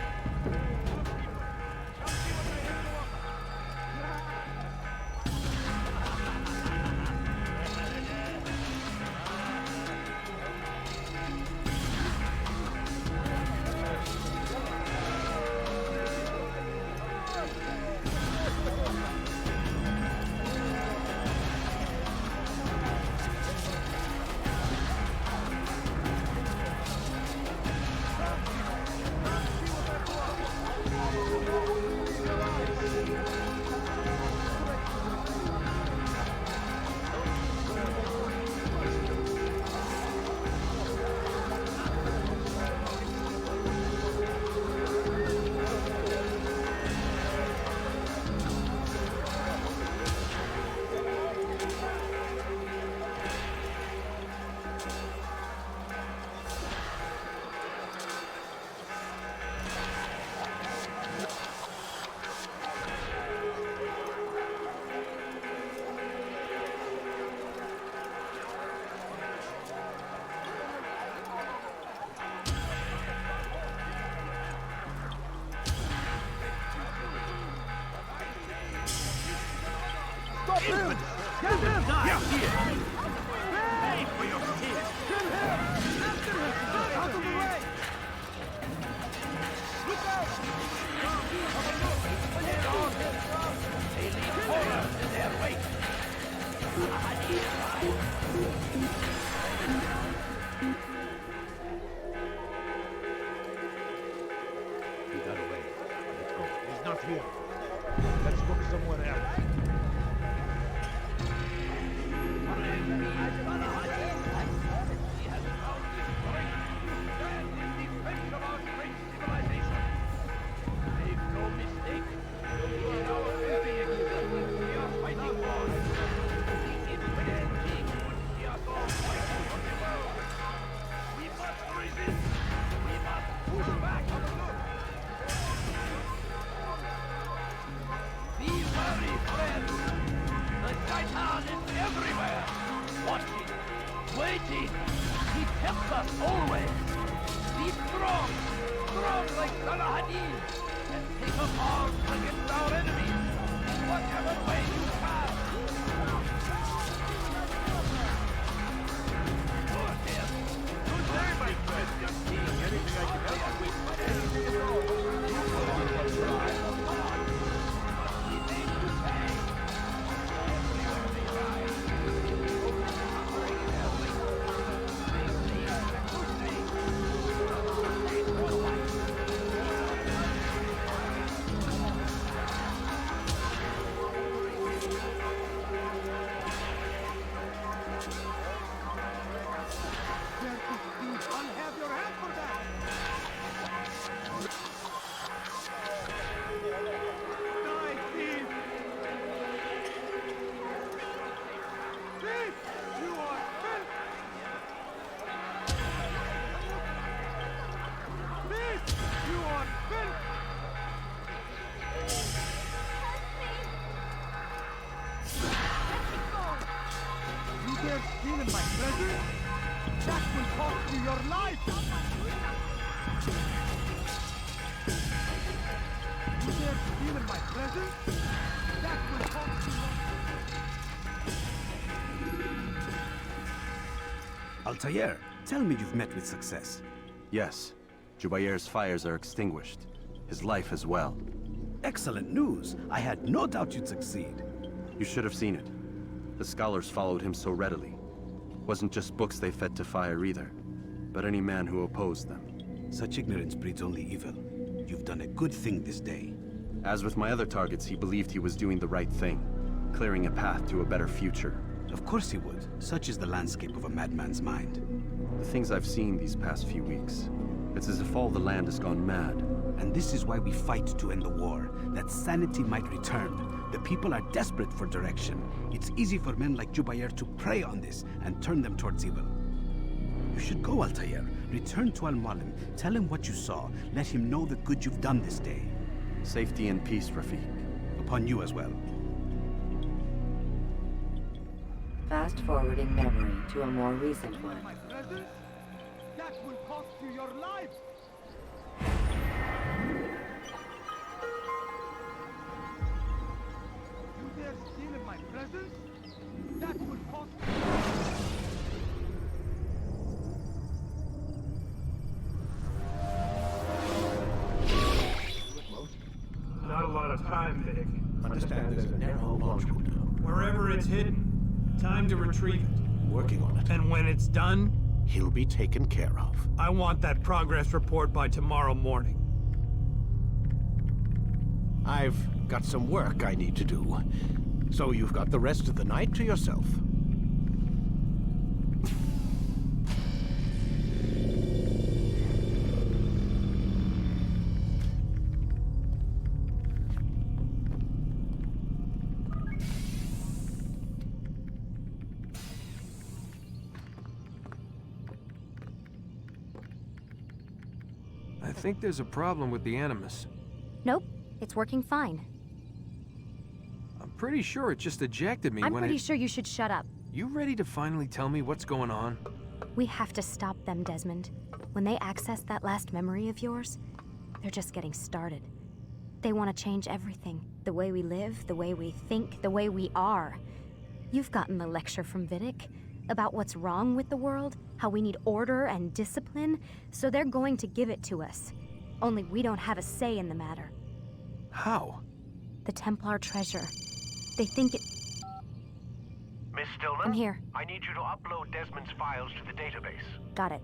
Altair, tell me you've met with success. Yes. Jubair's fires are extinguished. His life as well. Excellent news. I had no doubt you'd succeed. You should have seen it. The scholars followed him so readily. Wasn't just books they fed to fire either. but any man who opposed them. Such ignorance breeds only evil. You've done a good thing this day. As with my other targets, he believed he was doing the right thing, clearing a path to a better future. Of course he would. Such is the landscape of a madman's mind. The things I've seen these past few weeks, it's as if all the land has gone mad. And this is why we fight to end the war, that sanity might return. The people are desperate for direction. It's easy for men like Jubair to prey on this and turn them towards evil. You should go, Altair. Return to Mualim. Tell him what you saw. Let him know the good you've done this day. Safety and peace, Rafiq. Upon you as well. Fast-forwarding memory to a more recent one. That will cost you your life! You dare steal in my presence? That will cost Not a lot of time, Vic. Understand there's a narrow launch window. Wherever it's hidden, time to retrieve it. Working on it. And when it's done, he'll be taken care of. I want that progress report by tomorrow morning. I've got some work I need to do, so you've got the rest of the night to yourself. I think there's a problem with the Animus. Nope, it's working fine. I'm pretty sure it just ejected me I'm when pretty sure you should shut up. You ready to finally tell me what's going on? We have to stop them, Desmond. When they access that last memory of yours, they're just getting started. They want to change everything. The way we live, the way we think, the way we are. You've gotten the lecture from Vidic about what's wrong with the world, how we need order and discipline, so they're going to give it to us. Only we don't have a say in the matter. How? The Templar treasure. They think it... Miss Stillman? I'm here. I need you to upload Desmond's files to the database. Got it.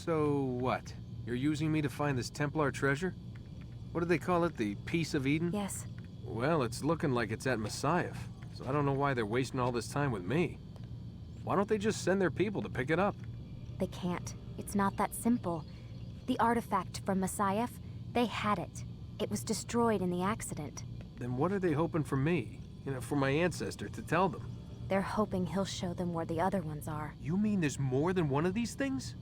So what? You're using me to find this Templar treasure? What do they call it, the Peace of Eden? Yes. Well, it's looking like it's at Messiah, so I don't know why they're wasting all this time with me. Why don't they just send their people to pick it up? They can't. It's not that simple. The artifact from Messiah, they had it. It was destroyed in the accident. Then what are they hoping for me? You know, for my ancestor to tell them? They're hoping he'll show them where the other ones are. You mean there's more than one of these things?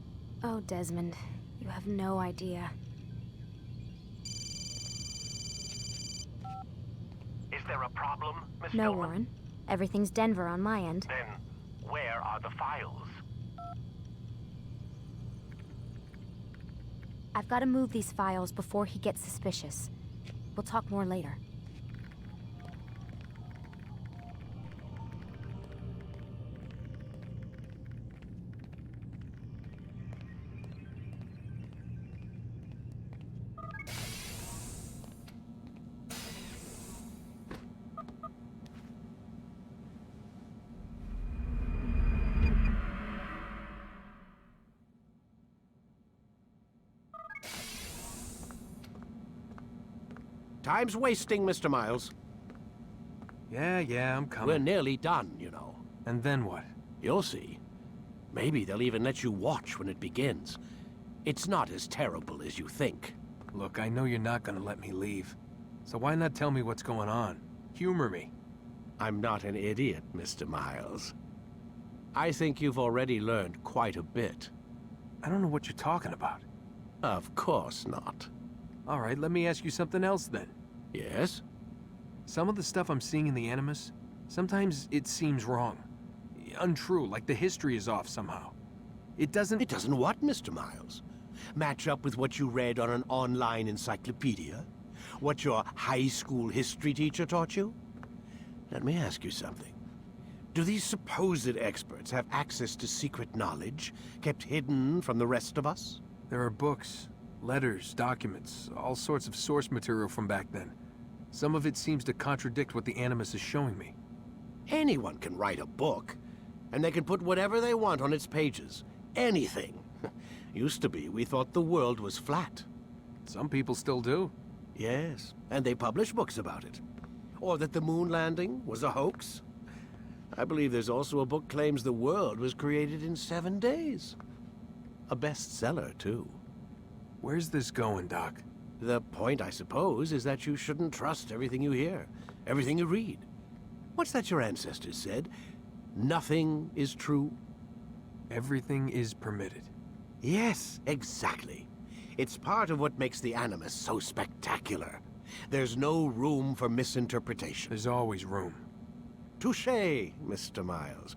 Oh, Desmond, you have no idea. Is there a problem, Miss No, Stillman? Warren. Everything's Denver on my end. Then, where are the files? I've got to move these files before he gets suspicious. We'll talk more later. Time's wasting, Mr. Miles. Yeah, I'm coming. We're nearly done, you know. And then what? You'll see. Maybe they'll even let you watch when it begins. It's not as terrible as you think. Look, I know you're not gonna let me leave. So why not tell me what's going on? Humor me. I'm not an idiot, Mr. Miles. I think you've already learned quite a bit. I don't know what you're talking about. Of course not. All right, let me ask you something else then. Yes? Some of the stuff I'm seeing in the Animus, sometimes it seems wrong. Untrue, like the history is off somehow. It doesn't... It doesn't what, Mr. Miles? Match up with what you read on an online encyclopedia? what your high school history teacher taught you? Let me ask you something. Do these supposed experts have access to secret knowledge kept hidden from the rest of us? There are books, letters, documents, all sorts of source material from back then. Some of it seems to contradict what the Animus is showing me. Anyone can write a book, and they can put whatever they want on its pages. Anything. Used to be, we thought the world was flat. Some people still do. Yes, and they publish books about it. Or that the moon landing was a hoax. I believe there's also a book claims the world was created in 7 days. A bestseller, too. Where's this going, Doc? The point, I suppose, is that you shouldn't trust everything you hear, everything you read. What's that your ancestors said? Nothing is true? Everything is permitted. Yes, exactly. It's part of what makes the Animus so spectacular. There's no room for misinterpretation. There's always room. Touché, Mr. Miles.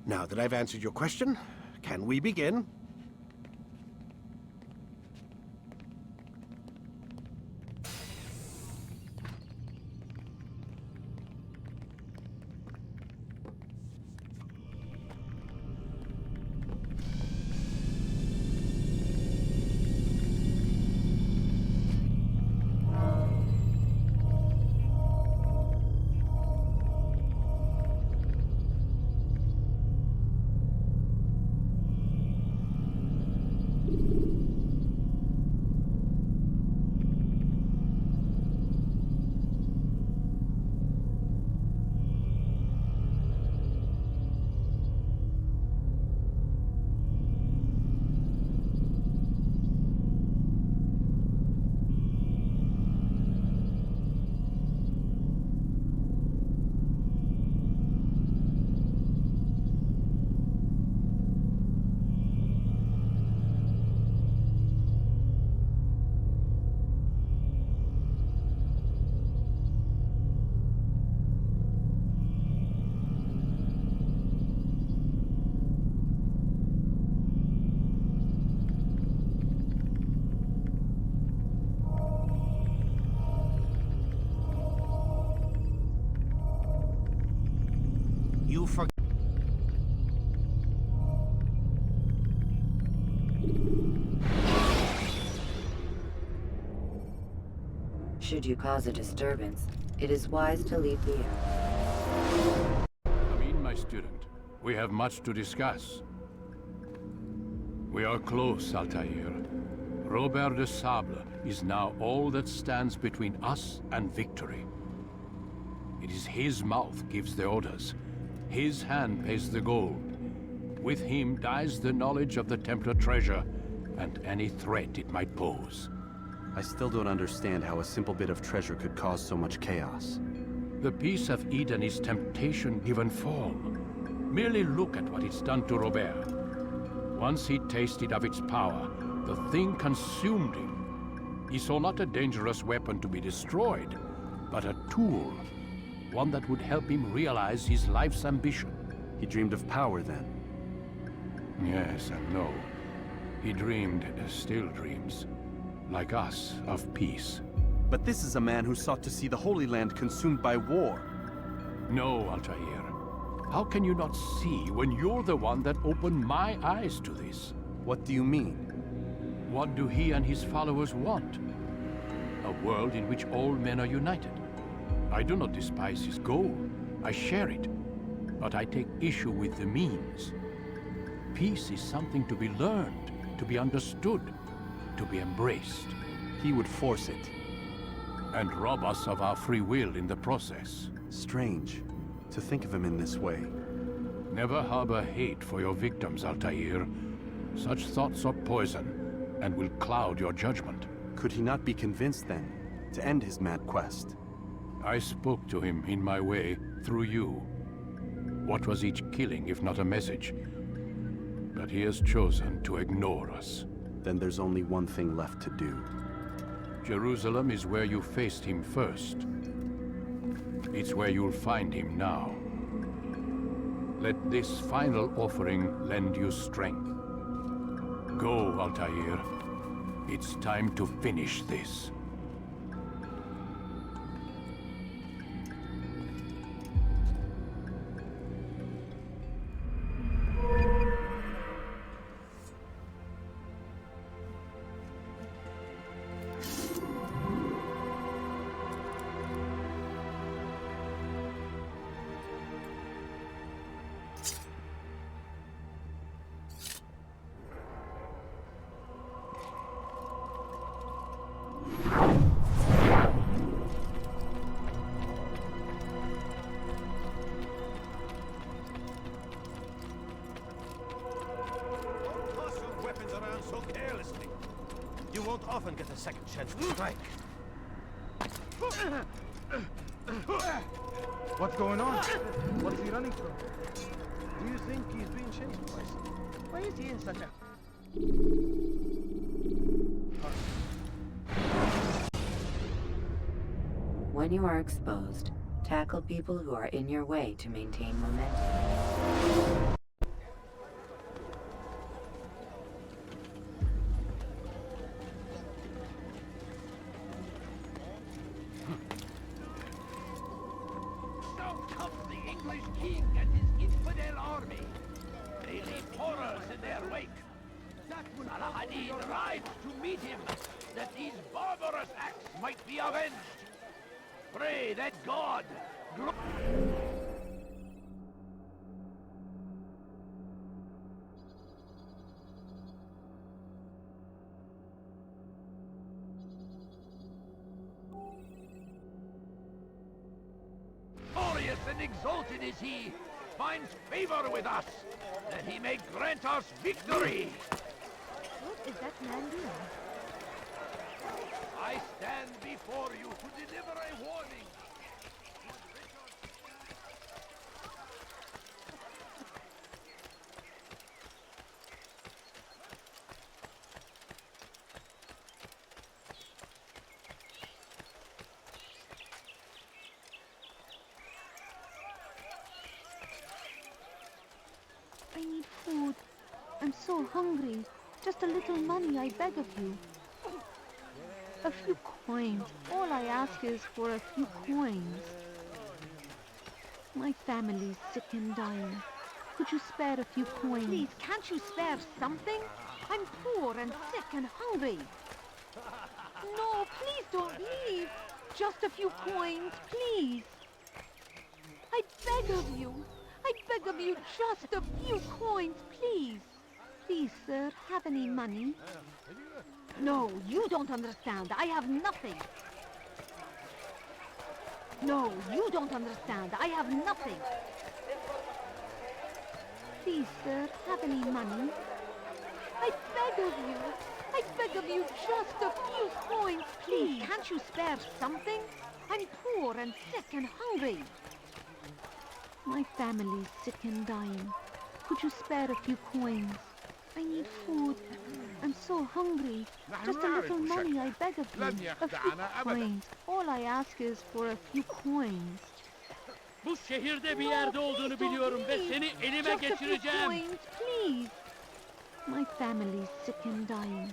Now that I've answered your question, can we begin? Should you cause a disturbance, it is wise to leave the area. Come in, my student. We have much to discuss. We are close, Altair. Robert de Sable is now all that stands between us and victory. It is his mouth gives the orders. His hand pays the gold. With him dies the knowledge of the Templar treasure and any threat it might pose. I still don't understand how a simple bit of treasure could cause so much chaos. The peace of Eden is temptation given fall. Merely look at what it's done to Robert. Once he tasted of its power, the thing consumed him. He saw not a dangerous weapon to be destroyed, but a tool. One that would help him realize his life's ambition. He dreamed of power then? Yes and no. He dreamed, still dreams. Like us, of peace. But this is a man who sought to see the Holy Land consumed by war. No, Altair. How can you not see when you're the one that opened my eyes to this? What do you mean? What do he and his followers want? A world in which all men are united. I do not despise his goal. I share it. But I take issue with the means. Peace is something to be learned, to be understood, to be embraced. He would force it. And rob us of our free will in the process. Strange, to think of him in this way. Never harbor hate for your victims, Altair. Such thoughts are poison, and will cloud your judgment. Could he not be convinced, then, to end his mad quest? I spoke to him in my way, through you. What was each killing if not a message? But he has chosen to ignore us. Then there's only one thing left to do. Jerusalem is where you faced him first. It's where you'll find him now. Let this final offering lend you strength. Go, Altair. It's time to finish this. often get a second chance to strike. What's going on? What is he running from? Do you think he's being chased by something? Why is he in such a... When you are exposed, tackle people who are in your way to maintain momentum. Glorious and exalted is he, finds favor with us, that he may grant us victory. What is that man doing? I stand before you to deliver a warning. I need food. I'm so hungry. Just a little money, I beg of you. A few coins. All I ask is for a few coins. My family's sick and dying. Could you spare a few coins? Please, can't you spare something? I'm poor and sick and hungry. No, please don't leave. Just a few coins, please. I beg of you. I beg of you, just a few coins, please. Please, sir, have any money? No, you don't understand. I have nothing. No, you don't understand. I have nothing. Please, sir, have any money? I beg of you. I beg of you, just a few coins, please. Can't you spare something? I'm poor and sick and hungry. My family's sick and dying. Could you spare a few coins? I need food. I'm so hungry. Just a little money, I beg of you. A few coins. All I ask is for a few coins. Bu şehirde bir yerde olduğunu biliyorum ve seni elime geçireceğim. Coins, please. My family's sick and dying.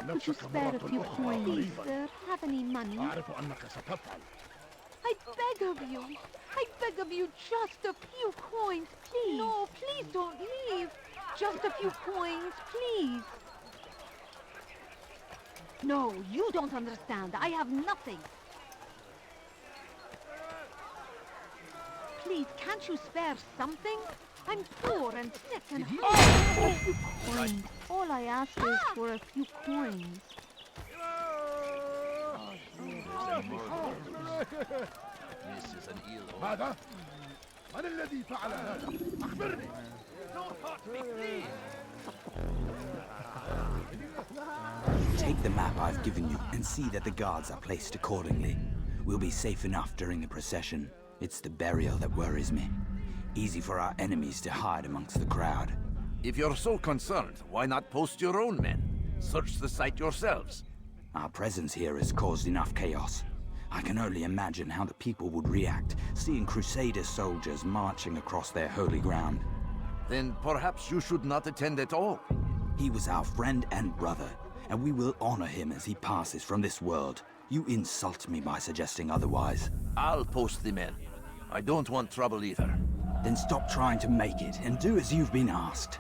Could you spare a few coins? Please, sir, have any money? I beg of you. I beg of you, just a few coins, please. No, please don't leave. Just a few coins, please. No, you don't understand. I have nothing. Please, can't you spare something? I'm poor and sick and hungry. A few coins. All I ask is for a few coins. This is an ill ماذا؟ من الذي فعل هذا؟ أخبرني. Don't hurt me, please. Take the map I've given you and see that the guards are placed accordingly. We'll be safe enough during the procession. It's the burial that worries me. Easy for our enemies to hide amongst the crowd. If you're so concerned, why not post your own men? Search the site yourselves. Our presence here has caused enough chaos. I can only imagine how the people would react, seeing Crusader soldiers marching across their holy ground. Then perhaps you should not attend at all. He was our friend and brother, and we will honor him as he passes from this world. You insult me by suggesting otherwise. I'll post the men. I don't want trouble either. Then stop trying to make it, and do as you've been asked.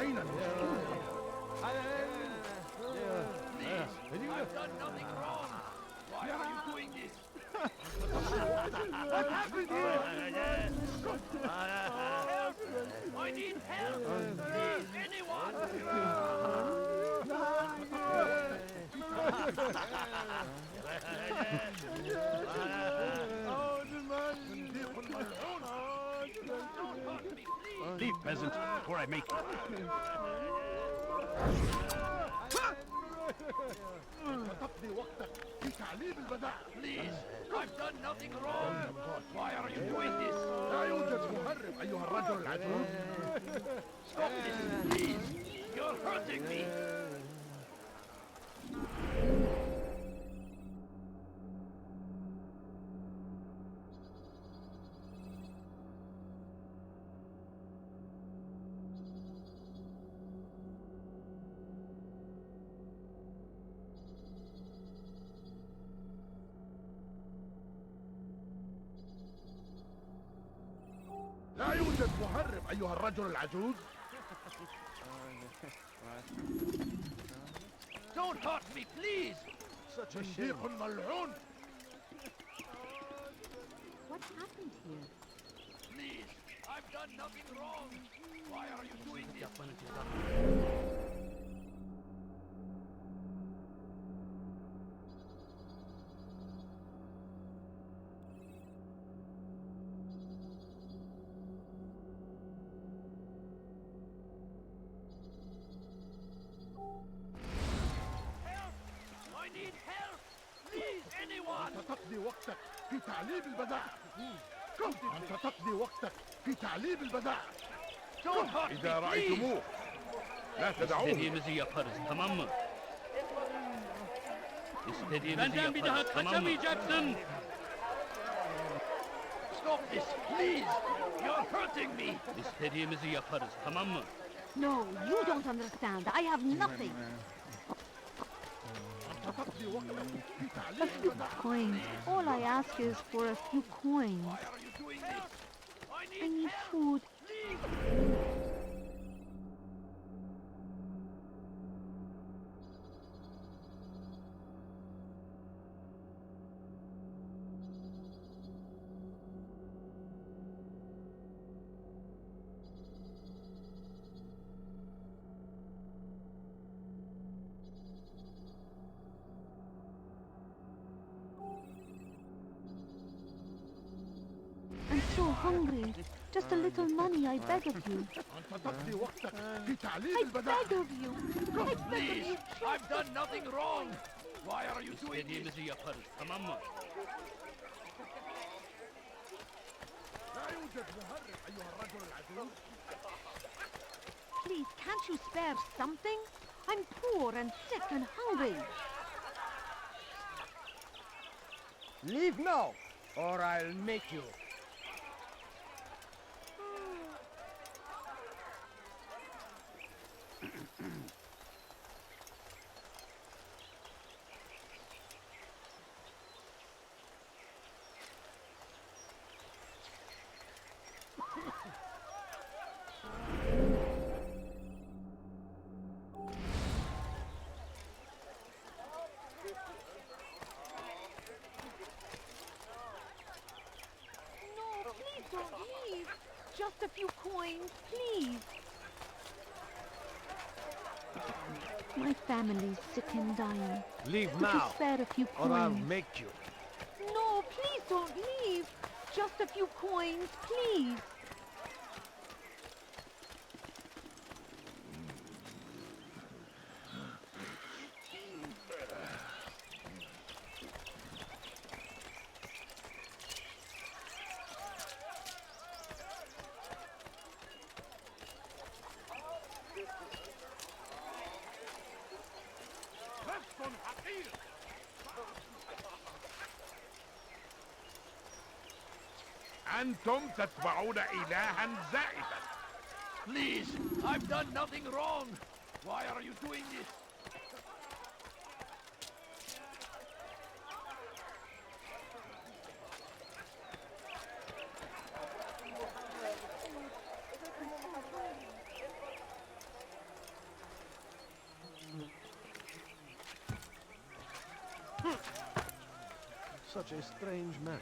أين المسؤول؟ Please, I've done nothing wrong. Why are you doing this? What happened here? Help! I need help! Please, anyone! Leave, peasant, before I make you. تقضي وقتك في تعليم البدع. Please, I've done nothing wrong. Why are you doing this? لا يوجد مهرب أيها الرجل العجوز. Stop this, please. You're hurting me. لا يوجد مهرب أيها الرجل العجوز. Don't hurt me, please. صنديق ملعون. What happened here? Please, I've done nothing wrong. Why are you doing this? I need help! Please, anyone! أنت تقضي وقتك في تعليم البدع. أنت تقضي وقتك في تعليم البدع. Don't hurt إذا me, رأيتموه لا تدعوه. İstediğimizi yaparız, tamam mı? İstediğimizi Benden bir daha yaparız, tamam mı? kaçamayacaksın. Stop this, please! You're hurting me! İstediğimizi yaparız, tamam mı? No, you don't understand. I have nothing. أنت تقضي وقتك في A تعليم few البدع. coins. All I ask is for a few coins. Why are you doing this? I need food. I'm so hungry. Just a little money, I beg of you. أنت تقضي وقتك في تعليم I البدع. beg of you. I beg of Please, you. I've done nothing wrong. Why are you doing this? İstediğimizi yaparız, tamam mı? لا يوجد مهرب أيها الرجل العجوز. Please, can't you spare something? I'm poor and sick and hungry. Leave now, or I'll make you. No, please don't leave. Just a few coins, please. My family's sick and dying. Leave Could you now, spare a few or I'll coins? make you. No, please don't leave. Just a few coins, please. رفض حقير. أنتم تتبعون إلها زائفا. Please, I've done nothing wrong. Why are you doing this? Such a strange man.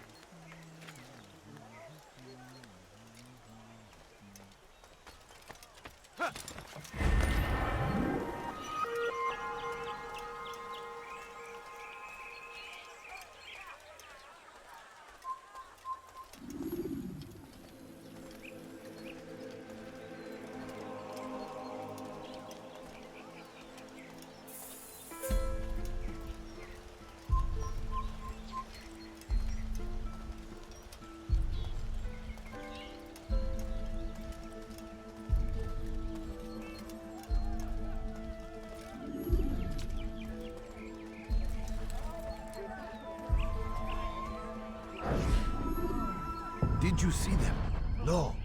Did you see them? No,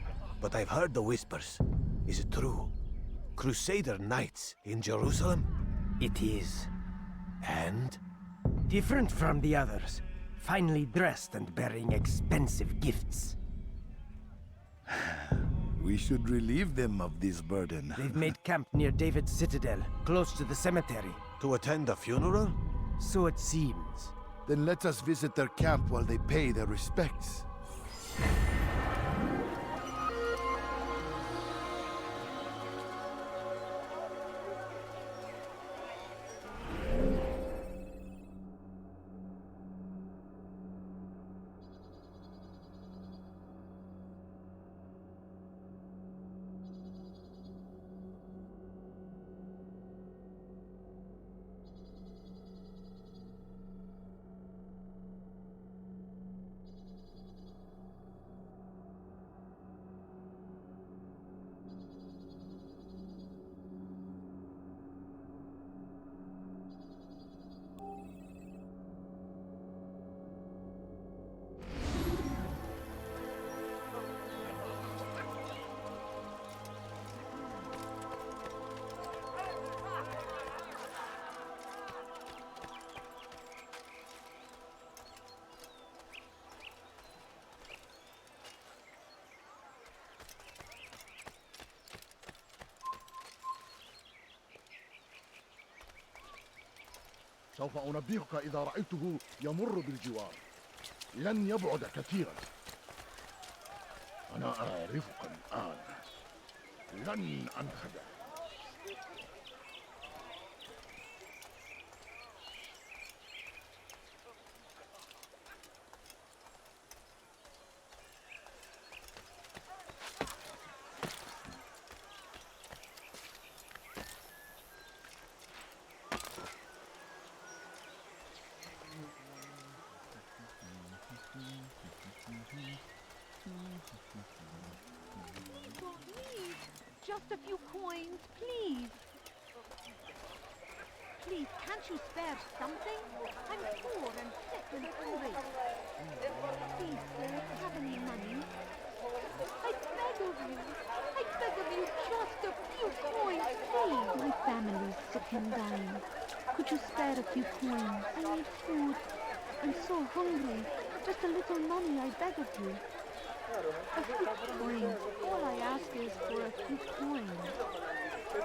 but I've heard the whispers. Is it true? Crusader knights in Jerusalem? It is. And? Different from the others. Finely dressed and bearing expensive gifts. We should relieve them of this burden. They've made camp near David's citadel, close to the cemetery. To attend a funeral? So it seems. Then let us visit their camp while they pay their respects. سوف أنبهك إذا رأيته يمر بالجوار. لن يبعد كثيرا. أنا أعرفك الآن. لن أنخدع. Just a few coins, please. Please, can't you spare something? I'm poor and sick and hungry. Please, sir, have any money? I beg of you. I beg of you, just a few coins, please. My family's sick and dying. Could you spare a few coins? I need food. I'm so hungry. Just a little money, I beg of you. A few coins. All I ask is for a few coins. A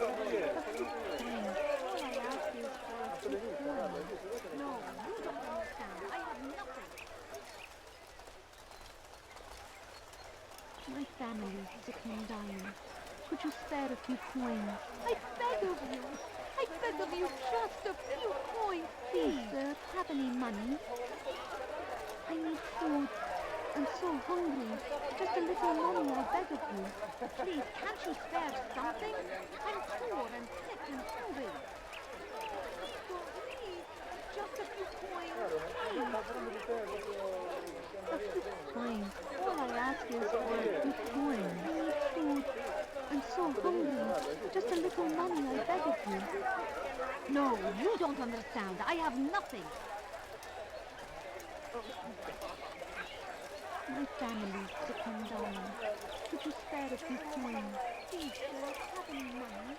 few coins. All I ask is for a few coins. No, you don't understand. I have nothing. My family's sick and dying. Could you spare a few coins? I beg of you. I beg of you, just a few coins. Please, sir, have any money? I need food. I'm so hungry. Just a little money, I beg of you. Please, can't you spare something? I'm poor and sick and hungry. Please don't leave. Just a few coins, please. A few coins. All I ask is for a few coins. I need food. I'm so hungry. Just a little money, I beg of you. No, you don't understand. I have nothing. My family's sick and dying. Could you spare a few coins? Please, sir, have any money?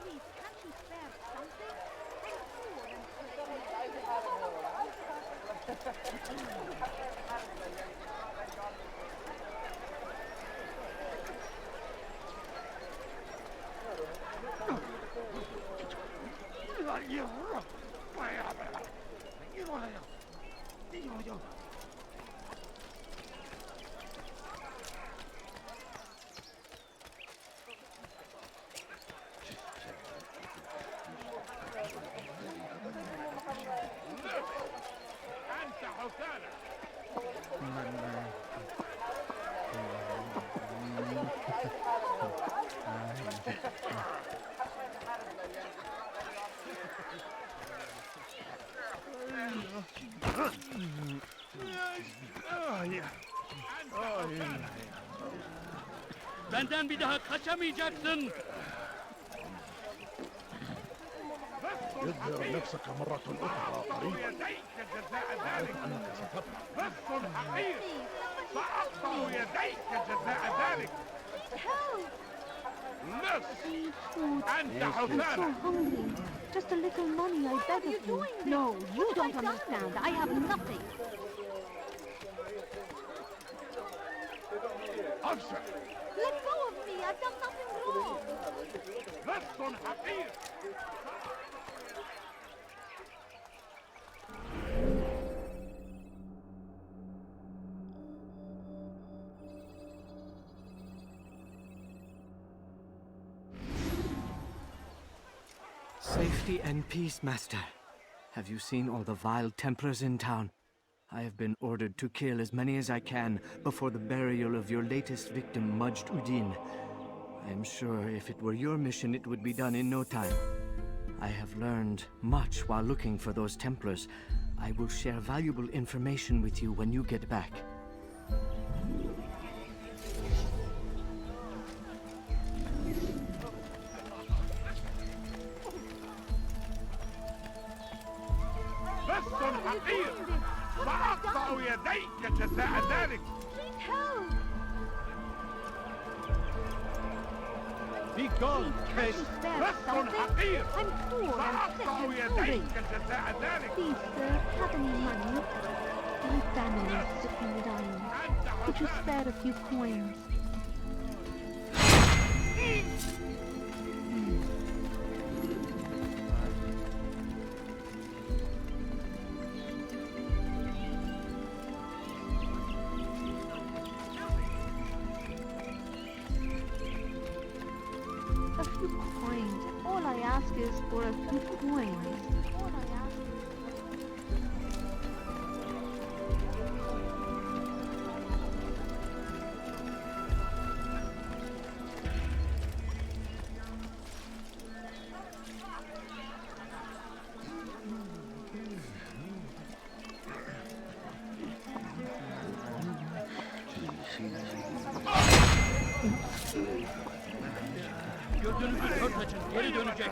Please, can't you spare something? I'm poor and Benden bir daha kaçamayacaksın. اظهر نفسك مرة أخرى قريبا. أعرف أنك ستبقى. لص حقير. سأقطع يديك جزاء ذلك. لص. أنت حسانة. So hungry. Just a little money, I beg of you. No, you don't understand. I have nothing. أبشر. Let go of me. I've done nothing wrong. لص حقير. Safety and peace, Master. Have you seen all the vile Templars in town? I have been ordered to kill as many as I can before the burial of your latest victim, Majd Addin. I am sure if it were your mission, it would be done in no time. I have learned much while looking for those Templars. I will share valuable information with you when you get back. لص حقير. سأقطع يديك جزاء ذلك. Help! Be gone, Please, لص حقير. I'm poor and sick سأقطع and hungry. يديك جزاء ذلك. Please, sir, have any money? My family is sick and dying. Could you spare a few coins? A few coins. All I ask is for a few coins. All I ask Gördüğünüz gibi kör kaçın. Geri dönecek.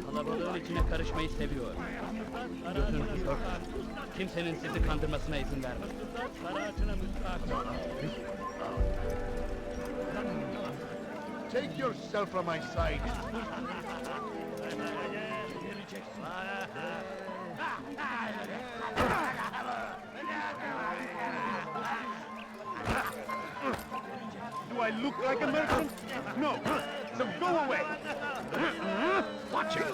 Kalabalığın içine karışmayı seviyor. Gözünüzü kör. Kimsenin sizi kandırmasına izin vermez. Take yourself from my side. Do I look like a merchant? No. So go away. Watch it.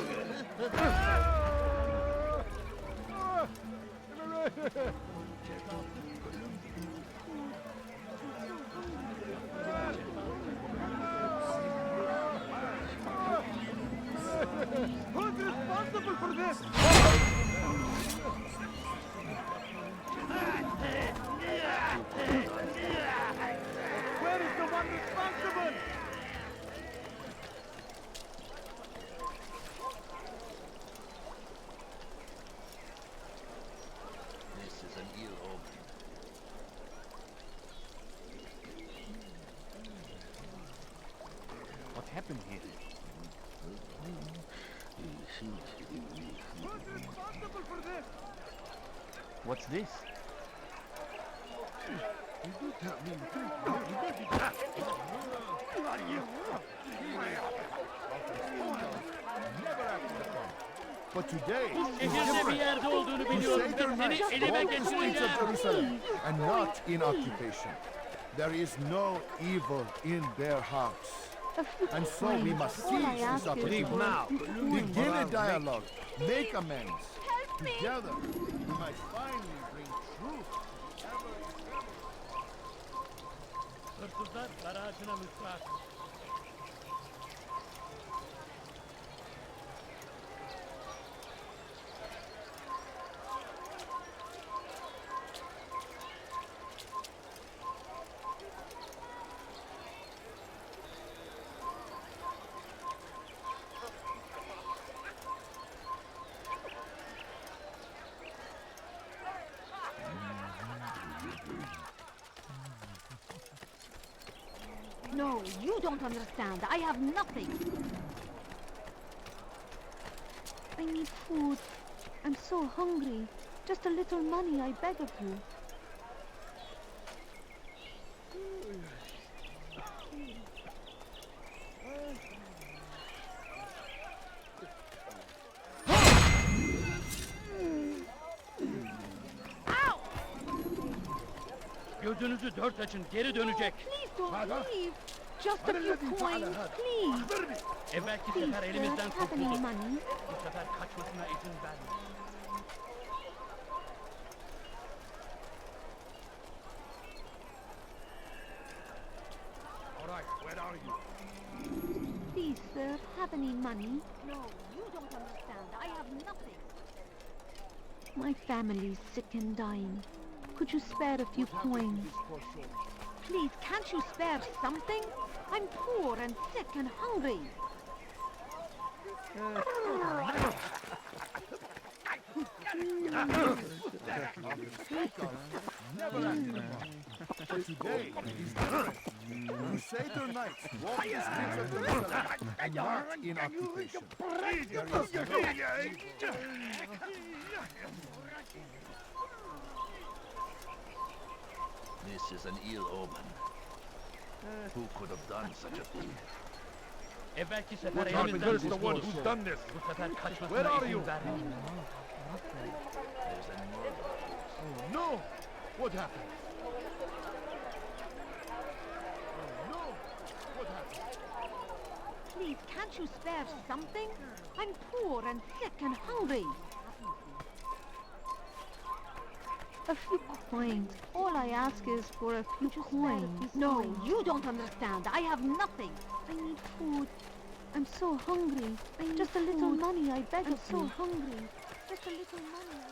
Who's responsible for this? Where is the one responsible? This is an ill omen. What happened here? Who's responsible for this? What's this? You do tell me you think you may be back. Who are you? Never acted upon. But today is different. Crusader knights walk the streets of Jerusalem and not in occupation. There is no evil in their hearts. And so we must seize this opportunity. Begin a dialogue. Make amends. Together, we might finally bring truth. No, you don't understand. I have nothing. I need food. I'm so hungry. Just a little money, I beg of you. Gözünüzü dört açın, geri dönecek. Please don't leave. Just a few coins, please. Evvelki sefer elimizden Have any kurtuldu. money? Bu sefer kaçmasına izin verme. All right, where are you? Please, sir, have any money? No, you don't understand. I have nothing. My family's sick and dying. Could you spare a few coins? Please, can't you spare something? I'm poor and sick and hungry. Never acted upon. But today is different. Crusader knights walk the streets of Jerusalem and not in occupation. This is an ill omen. Who could have done such a thing? Evvelki sefer What happened? elimizden Where's the one kurtuldu. who's done this? Bu sefer Where kaçmasına are you? izin verme. There's a murder. Oh no! What happened? Oh no! What happened? Please, can't you spare something? I'm poor and sick and hungry. A few coins. All I ask is for a few coins. No, you don't understand. I have nothing. I need food. I'm so hungry. I need just a little money, I beg of you. I'm so hungry. Just a little money.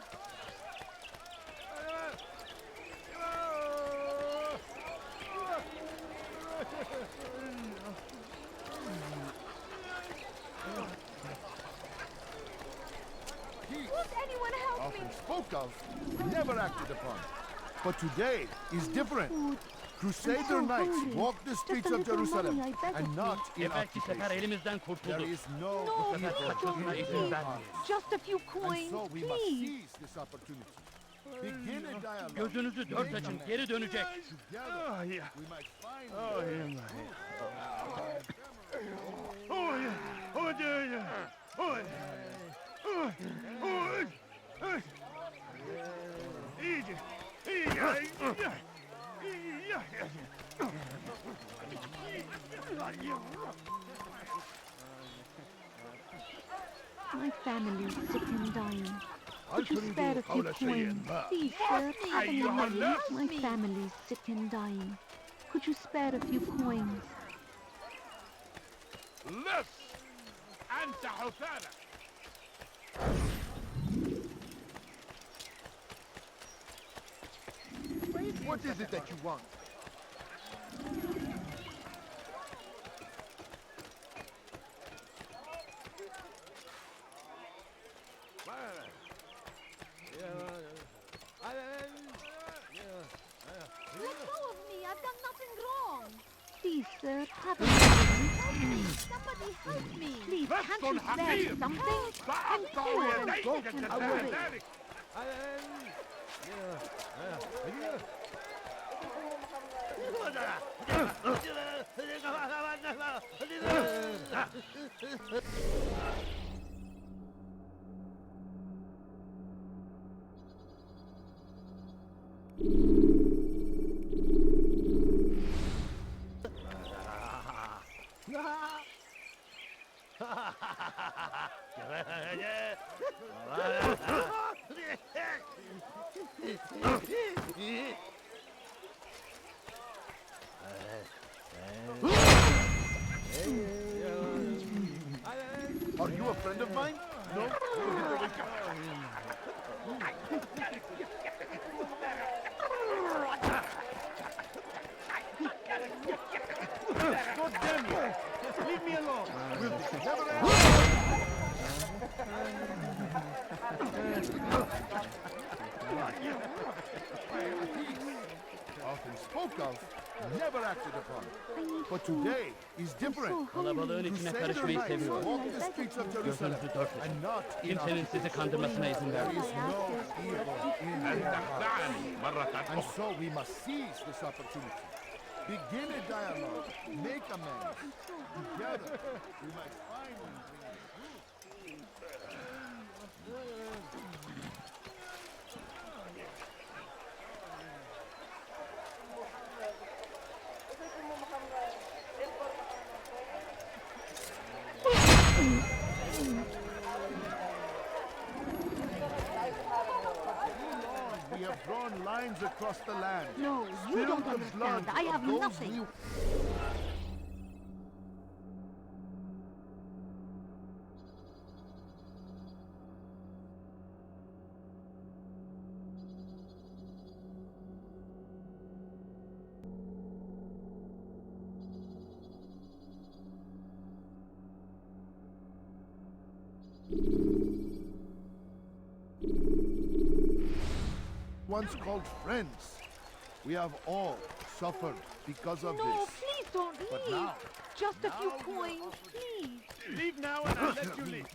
Won't anyone help me? Often spoke of, never acted upon. But today is different. Crusader knights walk the streets of Jerusalem and not in Evvelki sefer occupation. elimizden kurtuldu. There is no Bu sefer evil kaçmasına in izin their verme. hearts. Just a few coins, And so we must please. seize this opportunity. Begin a dialogue. Gözünüzü dört açın, geri dönecek. Together, we might find Oh yeah. Oh yeah. Oh yeah. Oh yeah. Oh. Easy. My family's sick and dying. Could you spare a few coins? Please, sir, have any money? My family's sick and dying. Could you spare a few coins? Less! أنت حثالة! What is it that you want? Let go of me! I've done nothing wrong! Please, sir, have a moment. Somebody help me. Please, can't you spare something? I'm poor and broken away. Are you a friend of mine? No? God damn you! Leave me alone! Will this never end? Often spoke of, never acted upon. But today is different. Kalabalığın içine karışmayı seviyor. Walk the streets of Jerusalem Gözünüzü dört and not in Kimsenin sizi kandırmasına izin There vermeyin. is no evil in your heart. And so we must seize this opportunity. Begin a dialogue. Make amends. Together, we might finally bring We have drawn lines across the land. No, you Spilled don't the understand. blood I have of those nothing. we- Once called friends. We have all suffered because of No, this. please don't leave. But now, Just a few coins, please. Leave now and I'll let you leave.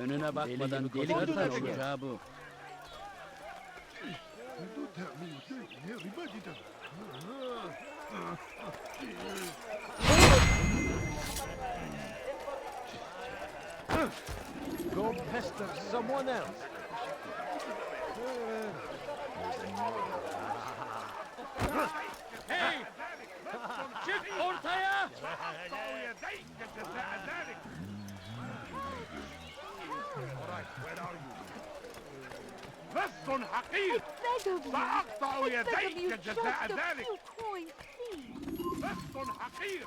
Önüne bakmadan gelirsen olacağı bu. Go pester someone else. Hey! Çık ortaya! لص حقير سأقطع يديك جزاء ذلك لص حقير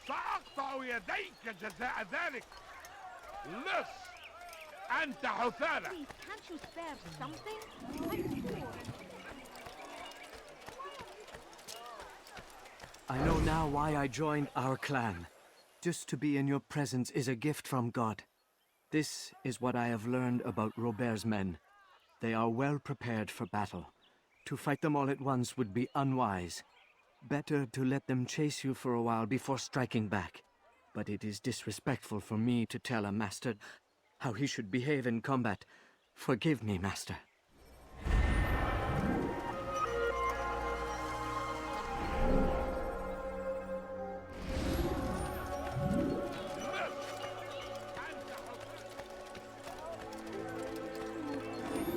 سأقطع يديك جزاء ذلك لص أنت حثالة Please, can't you spare something? I'm poor. I know now why I joined our clan. Just to be in your presence is a gift from God. This is what I have learned about Robert's men. They are well prepared for battle. To fight them all at once would be unwise. Better to let them chase you for a while before striking back. But it is disrespectful for me to tell a master how he should behave in combat. Forgive me, master.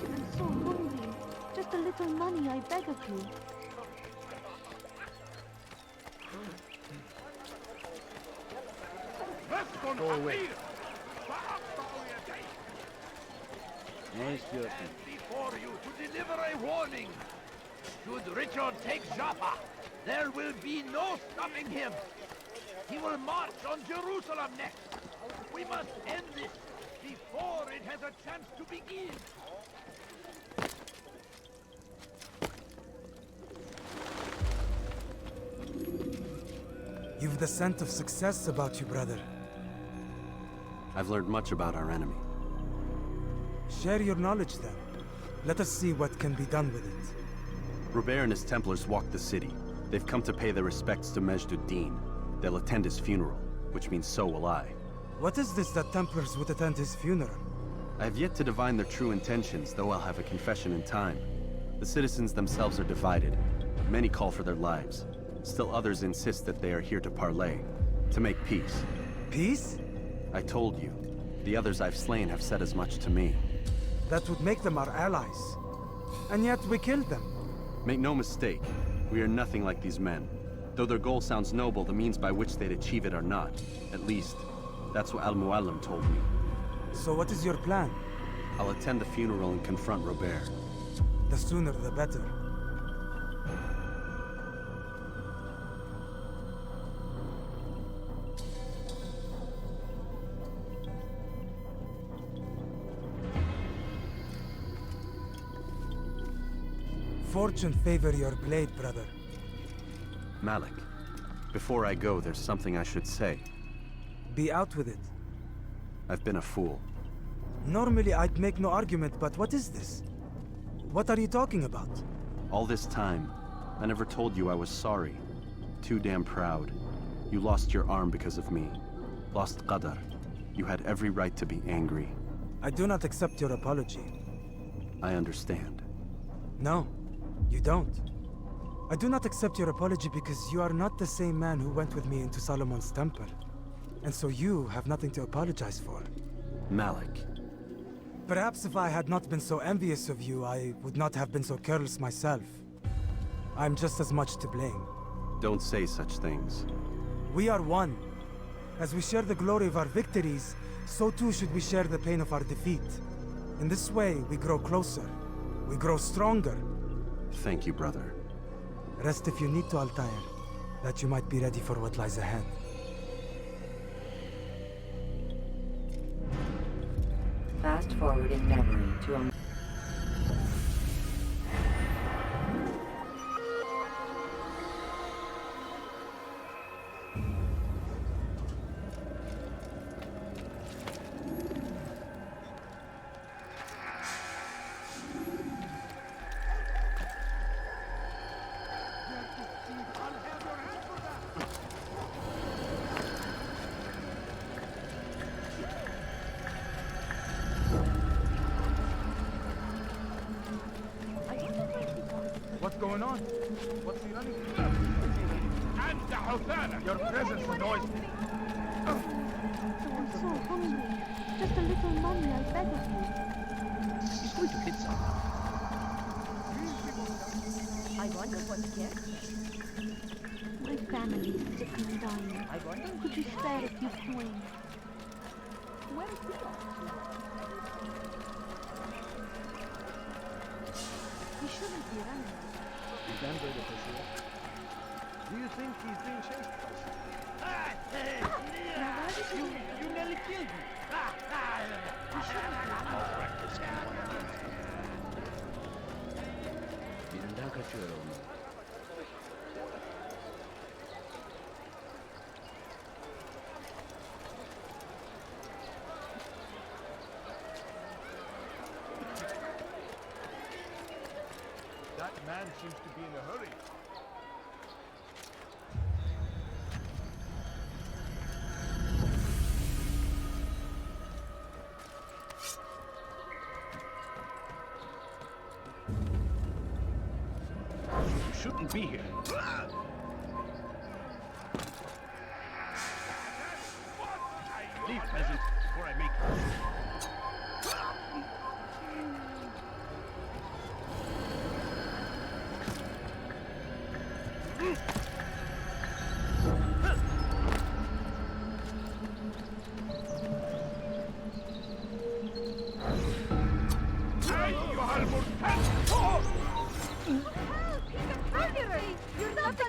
I'm so hungry. Just a little money, I beg of you. Go away. Ne istiyorsun? Before you to deliver a warning. Should Richard take Jaffa, there will be no stopping him. He will march on Jerusalem next. We must end this before it has a chance to begin. You've the scent of success about you, brother. I've learned much about our enemy. Share your knowledge then. Let us see what can be done with it. Robert and his Templars walked the city. They've come to pay their respects to Majd Addin. They'll attend his funeral, which means so will I. What is this that Templars would attend his funeral? I have yet to divine their true intentions, though I'll have a confession in time. The citizens themselves are divided. Many call for their lives. Still others insist that they are here to parley, to make peace. Peace? I told you. The others I've slain have said as much to me. That would make them our allies. And yet we killed them. Make no mistake, we are nothing like these men. Though their goal sounds noble, the means by which they'd achieve it are not. At least, that's what Mualim told me. So what is your plan? I'll attend the funeral and confront Robert. The sooner the better. Fortune favor your blade, brother. Malik, before I go, there's something I should say. Be out with it. I've been a fool. Normally I'd make no argument, but what is this? What are you talking about? All this time, I never told you I was sorry. Too damn proud. You lost your arm because of me. Lost Qadar. You had every right to be angry. I do not accept your apology. I understand. No, you don't. I do not accept your apology because you are not the same man who went with me into Solomon's temple. And so you have nothing to apologize for. Malik. Perhaps if I had not been so envious of you, I would not have been so careless myself. I'm just as much to blame. Don't say such things. We are one. As we share the glory of our victories, so too should we share the pain of our defeat. In this way, we grow closer. We grow stronger. Thank you, brother. Rest if you need to, Altair, that you might be ready for what lies ahead. Fast forward in memory to a... What's going on? What's he running from? Your presence annoys me. I'm so hungry. Just a little money, I beg of you. He's going to hit something. I wonder what's next. My family is sick and dying. I wonder. Could you spare a few coins? Where is he off to? He shouldn't be running. Do you think he's being chased? Now why did you nearly killed me. He shouldn't be running. Birinden kaçıyor onlar. That man seems to be in a hurry. You shouldn't be here. Leave, peasant, before I make you. You're not the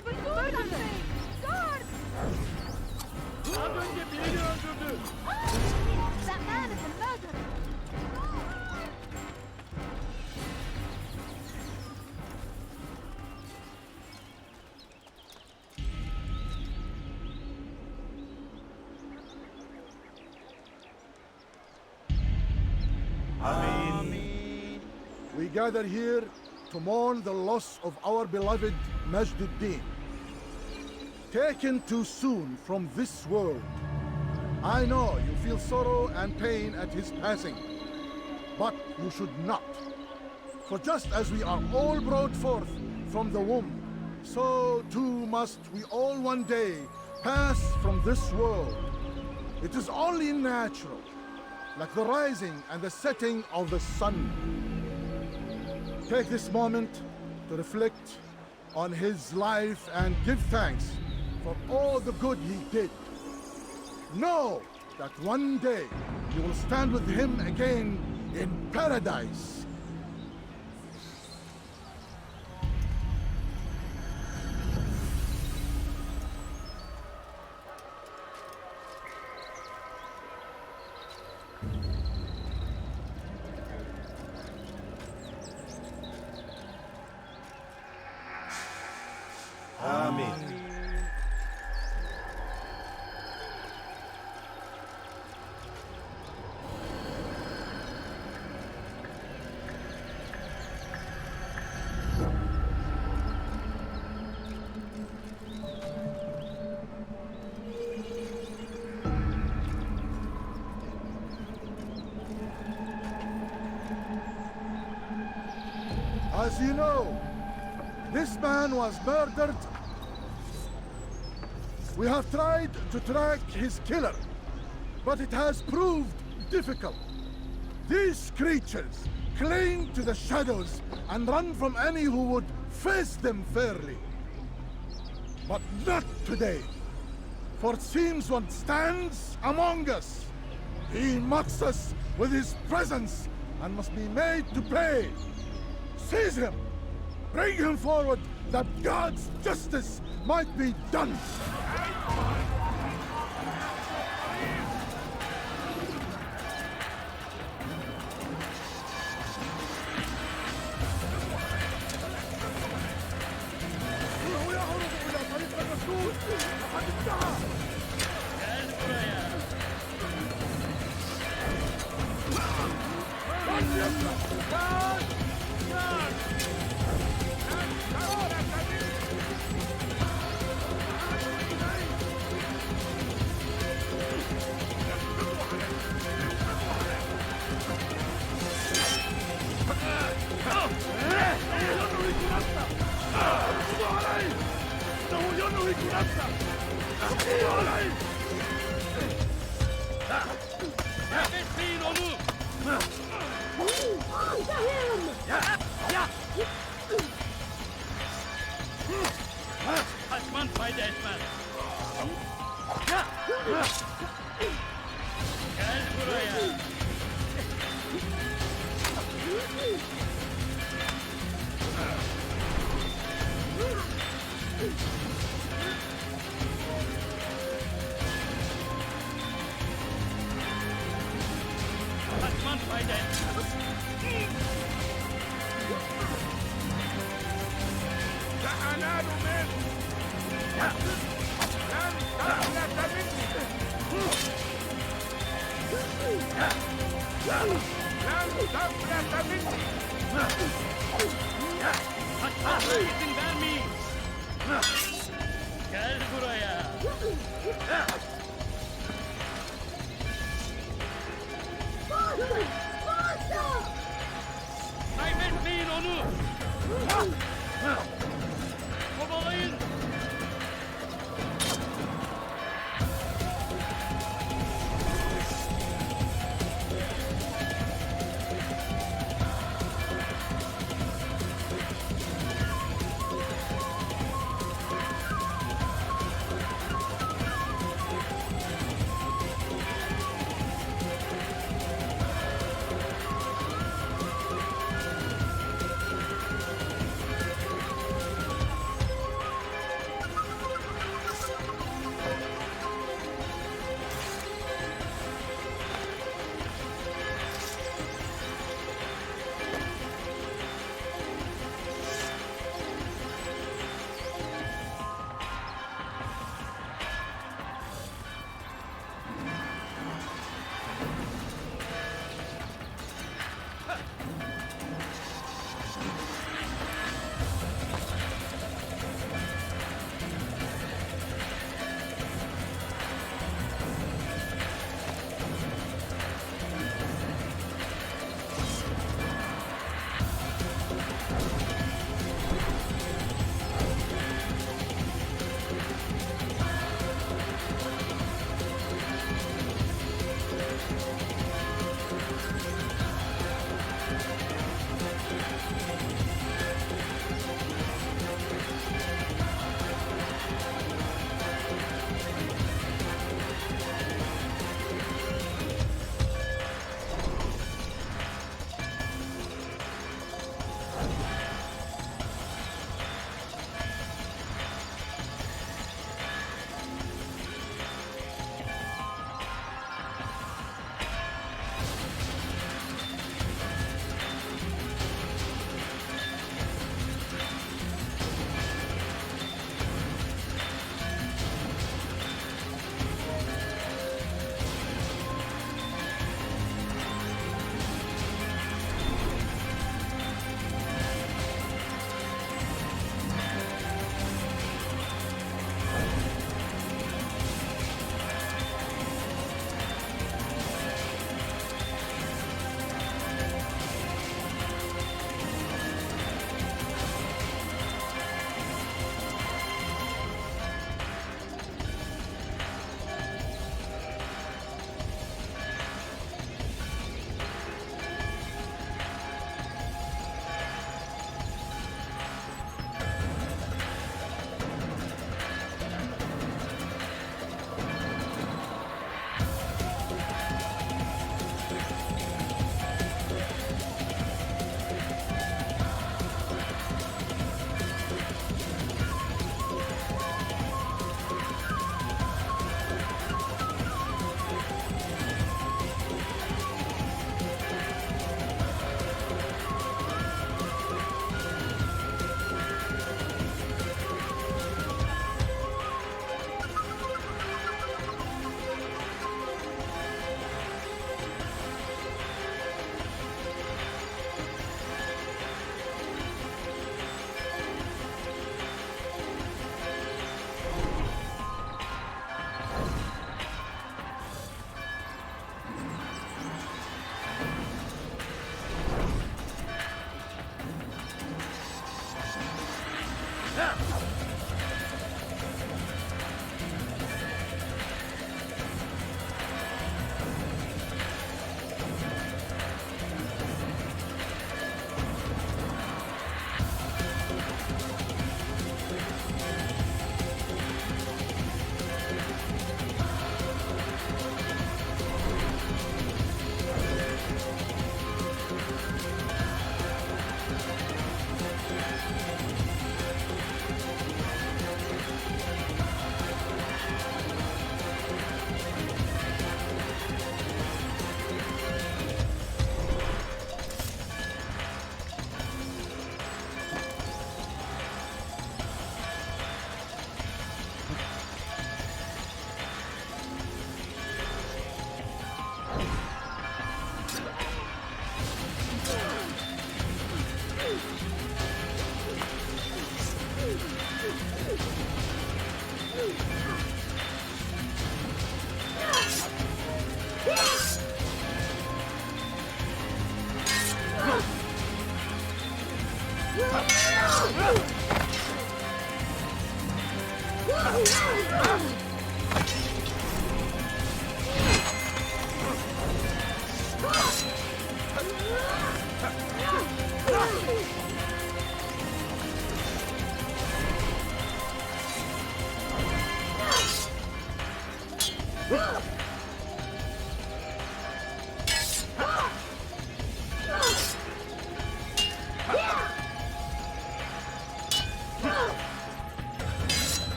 gather here to mourn the loss of our beloved Majd Addin. Taken too soon from this world. I know you feel sorrow and pain at his passing, but you should not. For just as we are all brought forth from the womb, so too must we all one day pass from this world. It is only natural, like the rising and the setting of the sun. Take this moment to reflect on his life and give thanks for all the good he did. Know that one day you will stand with him again in paradise. As you know, this man was murdered. We have tried to track his killer, but it has proved difficult. These creatures cling to the shadows and run from any who would face them fairly. But not today, for it seems one stands among us. He mocks us with his presence and must be made to pay. Seize him! Bring him forward, that God's justice might be done! Majd Desmond. Gel buraya. Desmond, Majd Addin. أنا من لن تفلت مني لن تفلت مني Hatta izin vermeyin. Gel buraya. Kaybetmeyin onu. Kovalayın.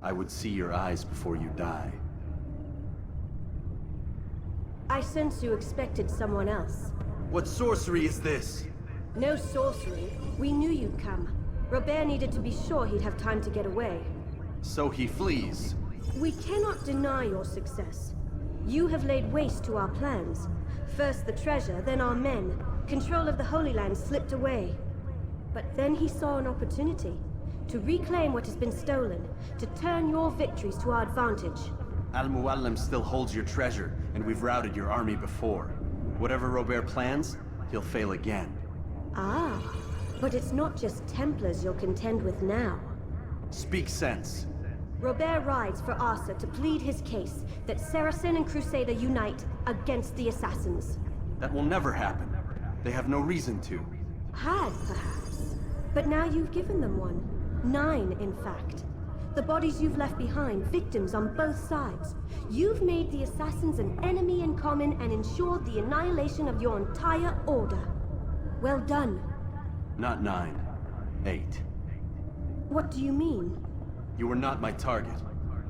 I would see your eyes before you die. I sense you expected someone else. What sorcery is this? No sorcery. We knew you'd come. Robert needed to be sure he'd have time to get away. So he flees. We cannot deny your success. You have laid waste to our plans. First the treasure, then our men. Control of the Holy Land slipped away. But then he saw an opportunity. To reclaim what has been stolen. To turn your victories to our advantage. Al-Mualim still holds your treasure, and we've routed your army before. Whatever Robert plans, he'll fail again. Ah, but it's not just Templars you'll contend with now. Speak sense. Robert rides for Asa to plead his case that Saracen and Crusader unite against the Assassins. That will never happen. They have no reason to. Had, perhaps. But now you've given them one. 9, in fact. The bodies you've left behind, victims on both sides. You've made the Assassins an enemy in common and ensured the annihilation of your entire order. Well done. Not 9. 8. What do you mean? You were not my target.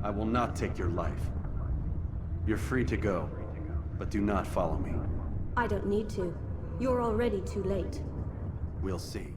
I will not take your life. You're free to go, but do not follow me. I don't need to. You're already too late. We'll see.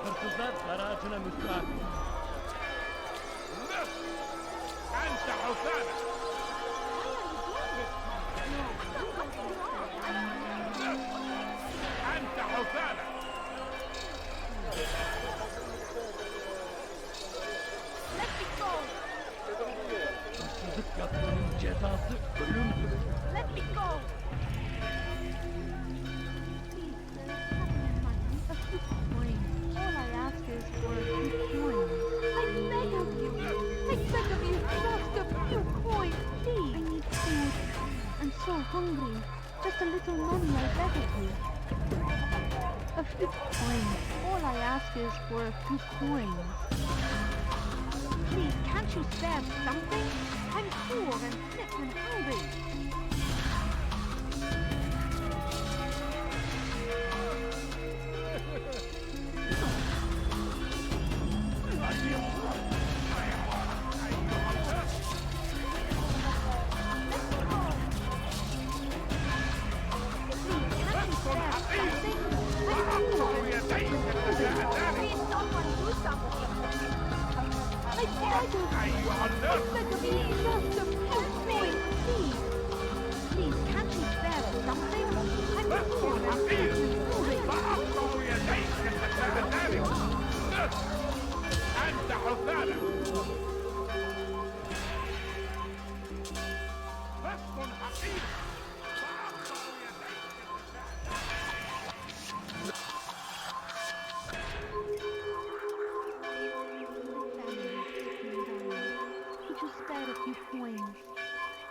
Hırsızlar garajına müstahak. أنت حسانة. أنت حسانة. Hırsızlık yapmanın cezası ölümdür. Let me go! All I ask is for a few coins. I beg of you! I beg of you, just a few coins, please! I need so hungry. Just a little money, I beg of you. A few coins. All I ask is for a few coins. Please, can't you spare something? I'm poor and sick and hungry.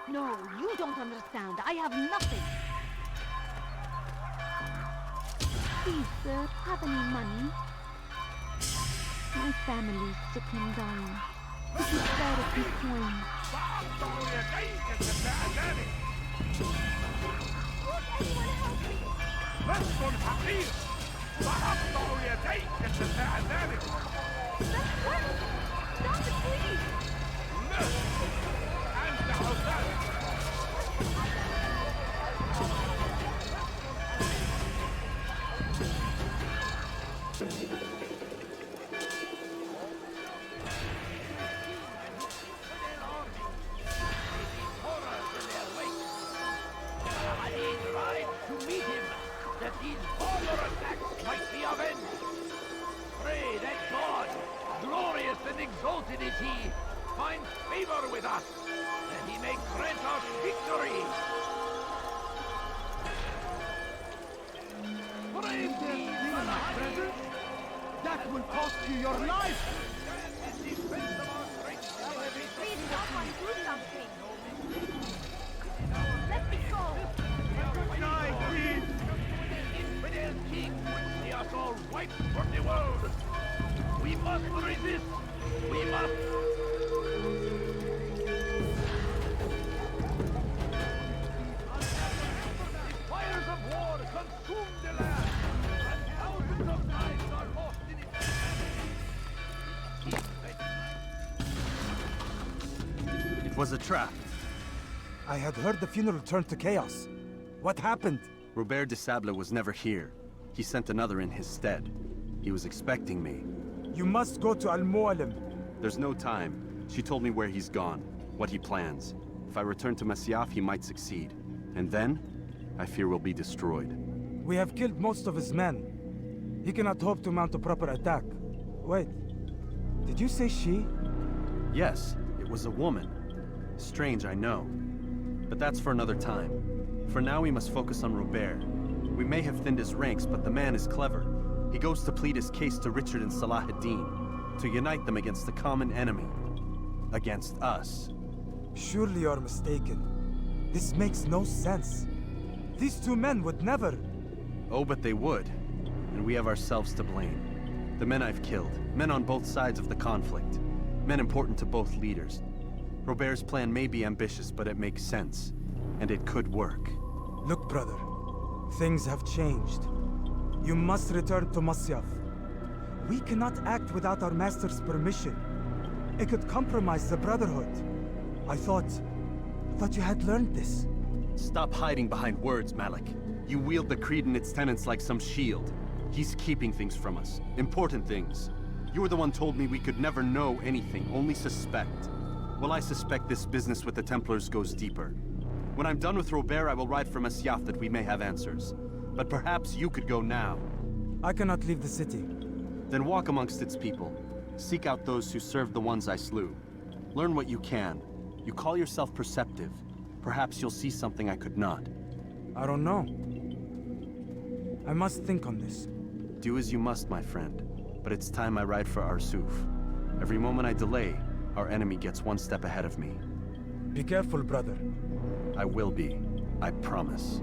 No, you don't understand. I have nothing. Please, sir, have any money? My family's sick and dying. Could you spare a few coins? Stop it, please! Exalted is he, finds favor with us, and he may grant us victory. Praise thee, presence. That will cost you your life. Please, someone do something. Let me go. Die, please. The infidel king would see us all wiped from the world. We must resist. We must! The fires of war consume the land, and thousands of lives are lost in it. It was a trap. I had heard the funeral turned to chaos. What happened? Robert de Sable was never here. He sent another in his stead. He was expecting me. You must go to Mualim. There's no time. She told me where he's gone, what he plans. If I return to Masyaf, he might succeed. And then, I fear we'll be destroyed. We have killed most of his men. He cannot hope to mount a proper attack. Wait, did you say she? Yes, it was a woman. Strange, I know. But that's for another time. For now, we must focus on Robert. We may have thinned his ranks, but the man is clever. He goes to plead his case to Richard and Salah ad-Din, to unite them against the common enemy. Against us. Surely you're mistaken. This makes no sense. These two men would never... Oh, but they would. And we have ourselves to blame. The men I've killed, men on both sides of the conflict. Men important to both leaders. Robert's plan may be ambitious, but it makes sense. And it could work. Look, brother. Things have changed. You must return to Masyaf. We cannot act without our master's permission. It could compromise the Brotherhood. I thought you had learned this. Stop hiding behind words, Malik. You wield the creed and its tenets like some shield. He's keeping things from us. Important things. You were the one told me we could never know anything, only suspect. Well, I suspect this business with the Templars goes deeper. When I'm done with Robert, I will ride for Masyaf that we may have answers. But perhaps you could go now. I cannot leave the city. Then walk amongst its people. Seek out those who served the ones I slew. Learn what you can. You call yourself perceptive. Perhaps you'll see something I could not. I don't know. I must think on this. Do as you must, my friend. But it's time I ride for Arsuf. Every moment I delay, our enemy gets one step ahead of me. Be careful, brother. I will be. I promise.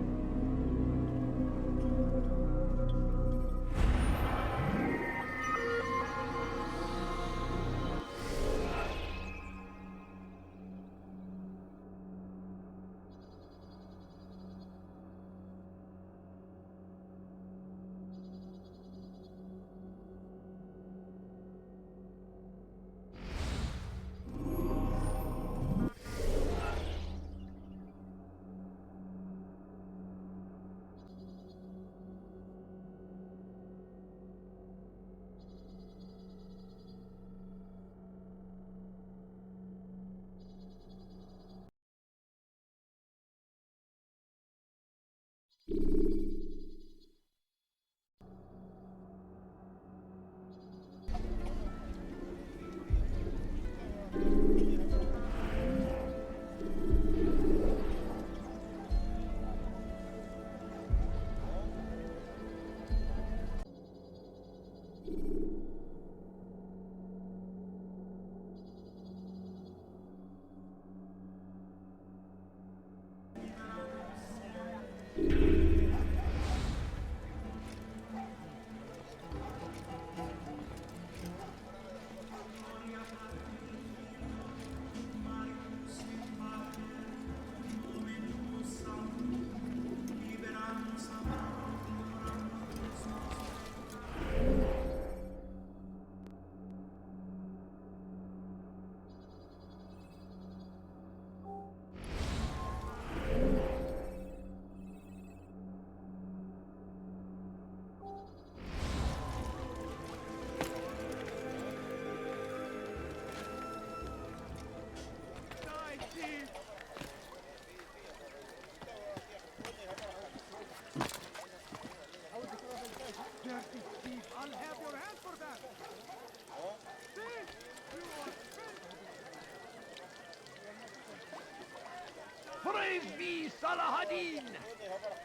Praise be Salah Addin!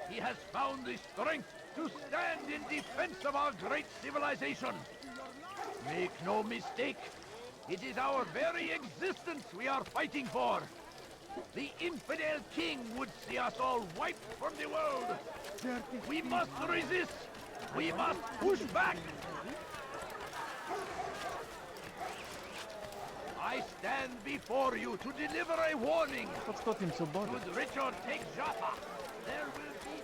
He has found the strength to stand in defense of our great civilization. Make no mistake, it is our very existence we are fighting for. The infidel king would see us all wiped from the world. We must resist. We must push back. I stand before you to deliver a warning. What's got him so bothered? Should Richard take Jaffa, there will be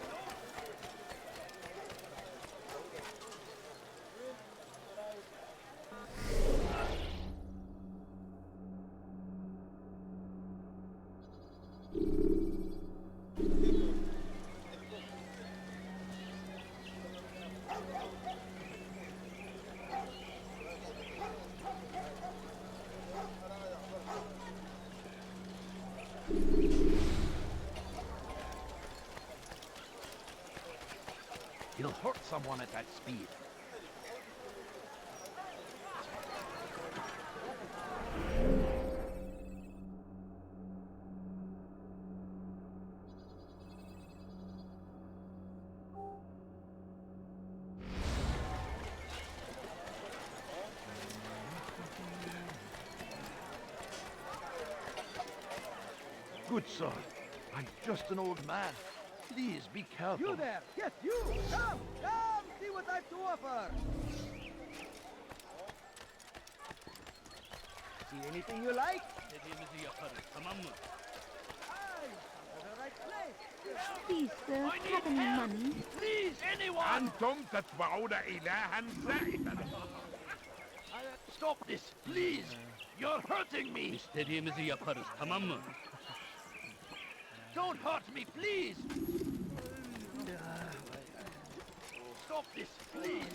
He'll hurt someone at that speed. Good sir, I'm just an old man. Please be careful. You there! Yes, you! Come! Come! See what I've to offer! See anything you like? Please, sir, have any money? Please, anyone! أنتم تتبعون إلها زائفا. Stop this, please! You're hurting me! Don't hurt me, please! Stop this, please!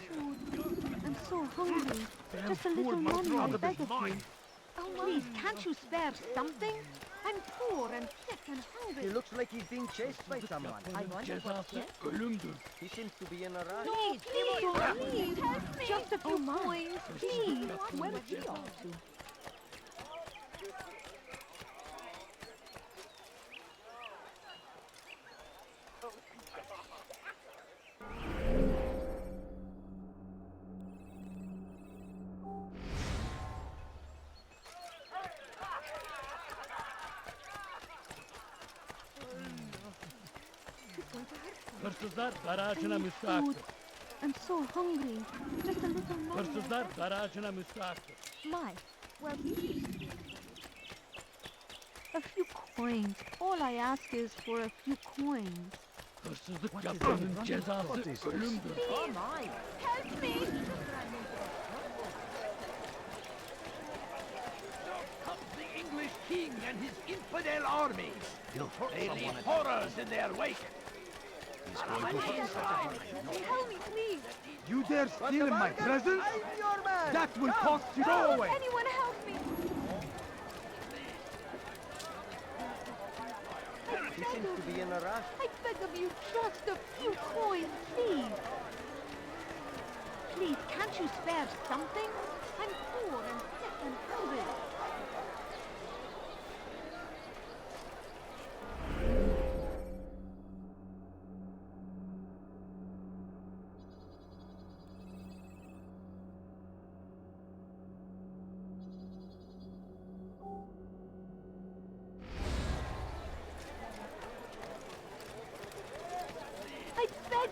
I'm so hungry. Just a little money, I beg of you. Oh, please, can't you spare something? I'm poor and sick and hungry. He looks like he's being chased by someone. I wonder what's it? He seems to be in a rush. No, please, just a few coins, please. Where is he off to? Food. I'm so hungry. Just a little more. My, well, a few coins. All I ask is for a few coins. What is this? Oh my! Help me! Comes the English king and his infidel army. They leave horrors in their wake. He's going to Help me, please. You dare steal in my presence? That will cost you. Go away! Anyone help me! He seems to be in a rush. I beg of you, just a few coins, please. Please, can't you spare something? I'm poor and sick and hungry.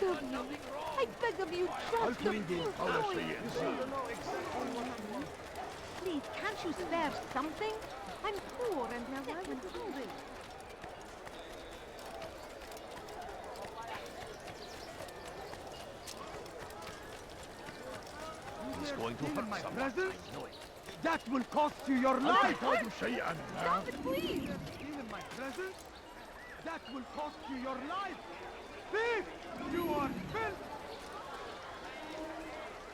I beg of you, just a few coins. Please, can't you spare something? I'm poor and sick and hungry. He's going to hurt my someone. presence? I know it. That will cost you your life! Stop it, please! Steal in my presence? That will cost you your life! Thief! You are filth!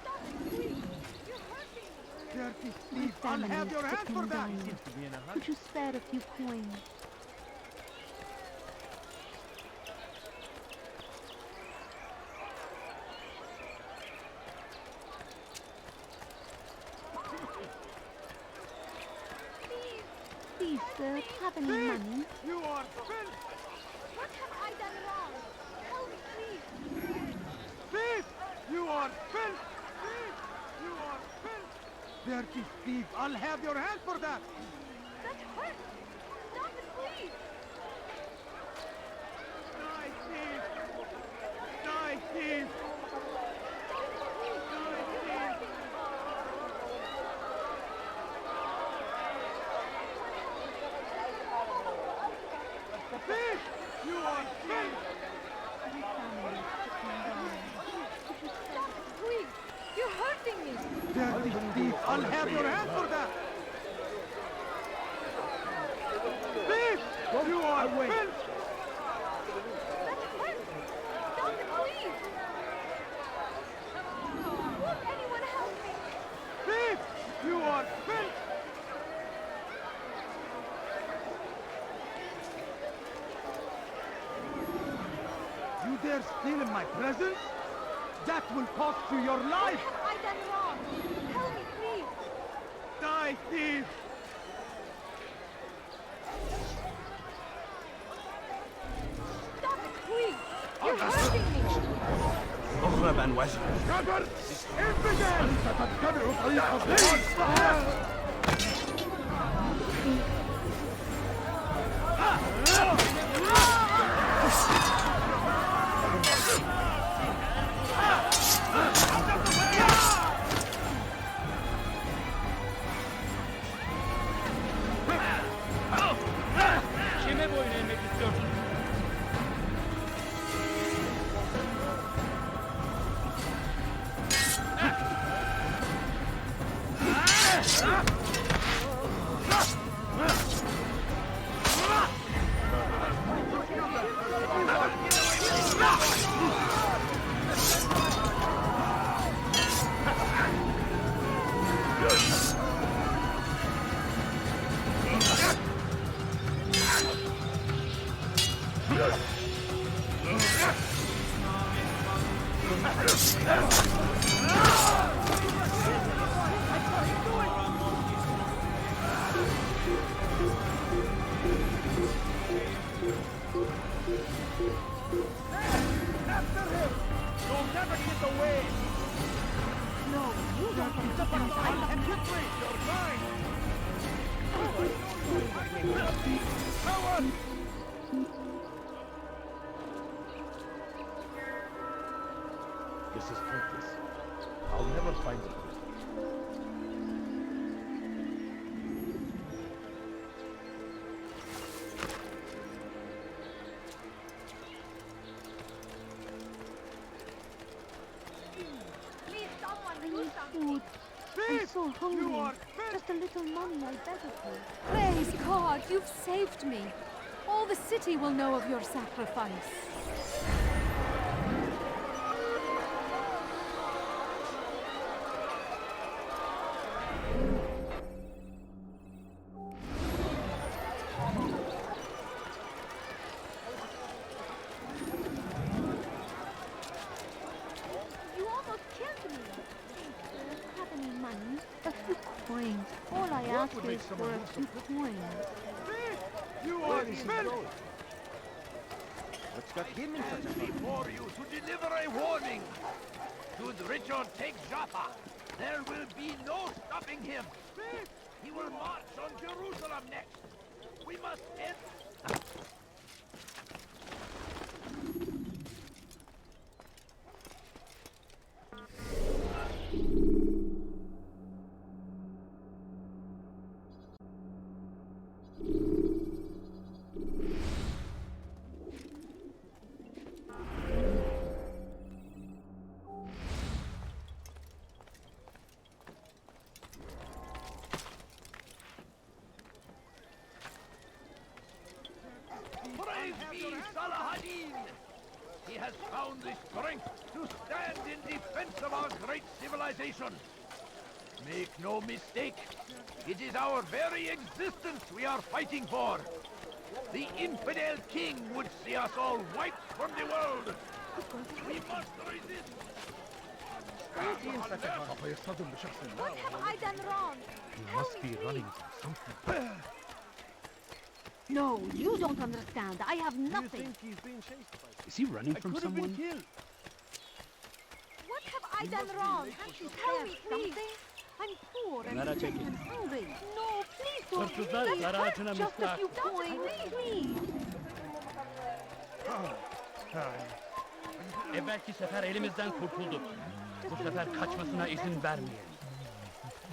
Stop it, please! You're hurting me! Dirty thief! I'll have your hand for that! Could you spare a few coins? Please, sir, have any money? You are filth! What have I done wrong? Help me, please! Thief! You are filth! Thief! You are filth! Dirty thief! I'll have your hand for that! That hurts! Stop it, please! Die, thief! Die, thief! Thief! You are filth! Stop it, please! You're hurting me! Dirty thief! I'll have your hand for that! Thief! You are filth! That hurts! Stop it, please! Won't anyone help me? Thief! You are filth! You dare steal in my presence? That will cost you your life! What have I done wrong? Help me, please! Die, thief! Stop it, please! You're hurting me! اهرب عن وجهي. كبر! انفجر! أنت تتبع طريق الضلال! Kime boyun eğmek istiyorsun? so hungry. Just a little money, I beg of you. Praise God, you've saved me. All the city will know of your sacrifice. For a few coins. You are spent! What's got him in such a hurry? Before you to deliver a warning. Should Richard take Jaffa, there will be no stopping him. He will march on Jerusalem next. We must end... Praise be Salah Addin! He has found the strength to stand in defense of our great civilization. Make no mistake, it is our very existence we are fighting for. The infidel king would see us all wiped from the world. We must resist. What have I done wrong? He must be running from something. No, you don't understand. I have nothing. You think he's being chased by someone? Is he running from someone? What have I done wrong? Can't you tell me, please? I'm poor and Merak sick etme. and hungry. No, please don't. Hırsızlar Let's zararına have just a few müstahak. coins, please. Evvelki sefer elimizden kurtulduk. Bu sefer kaçmasına izin vermeyelim.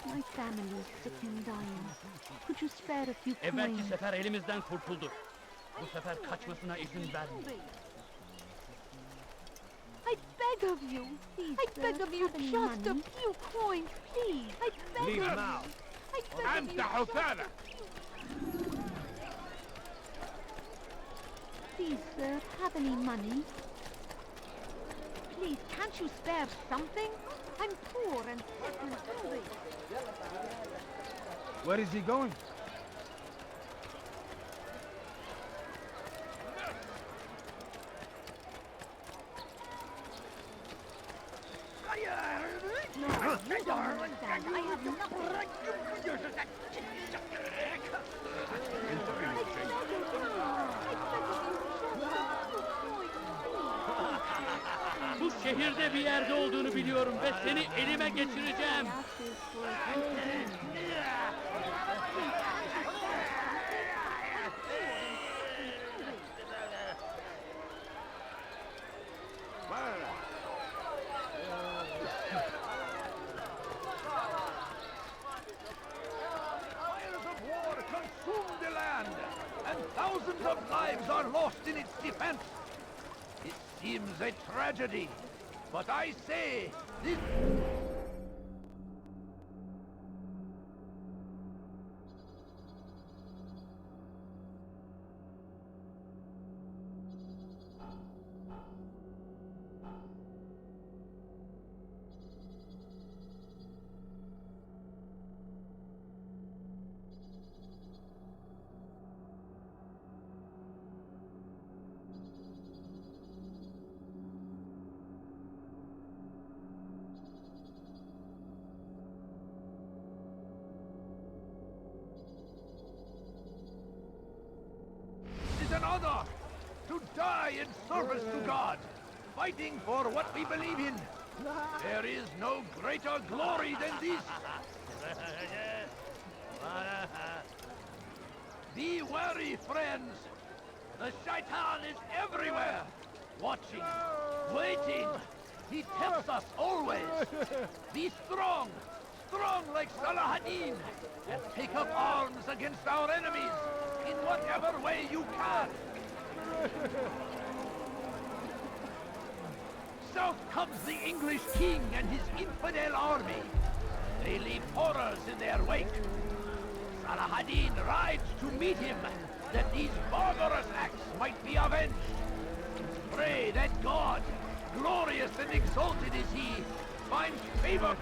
My family is sick and dying. Could you spare a few Evvelki coins? sefer elimizden kurtulduk. Bu sefer kaçmasına izin vermeyelim. I beg of you. Please, I beg of you just a few coins, please. I beg Leave of now. you. I beg of أنت you. حثالة. Please, sir, have any money? Please, can't you spare something? I'm poor and sick and hungry. Where is he going? No, you don't understand. I have nothing. Bu şehirde bir yerde olduğunu biliyorum ve seni elime geçireceğim. Fires of war consume the land, and thousands of lives are lost in its defense. It seems a tragedy, but I say this... It is an honor to die in service to God, fighting for what we believe in. There is no greater glory than this. Be wary, friends. The shaitan is everywhere, watching, waiting. He tempts us always. Be strong, strong like Salah Addin, and take up arms against our enemies in whatever way you can. South comes the English king and his infidel army. They leave horrors in their wake. Salah ad-Din rides to meet him, that these barbarous acts might be avenged. Pray that God, glorious and exalted is he, finds favor.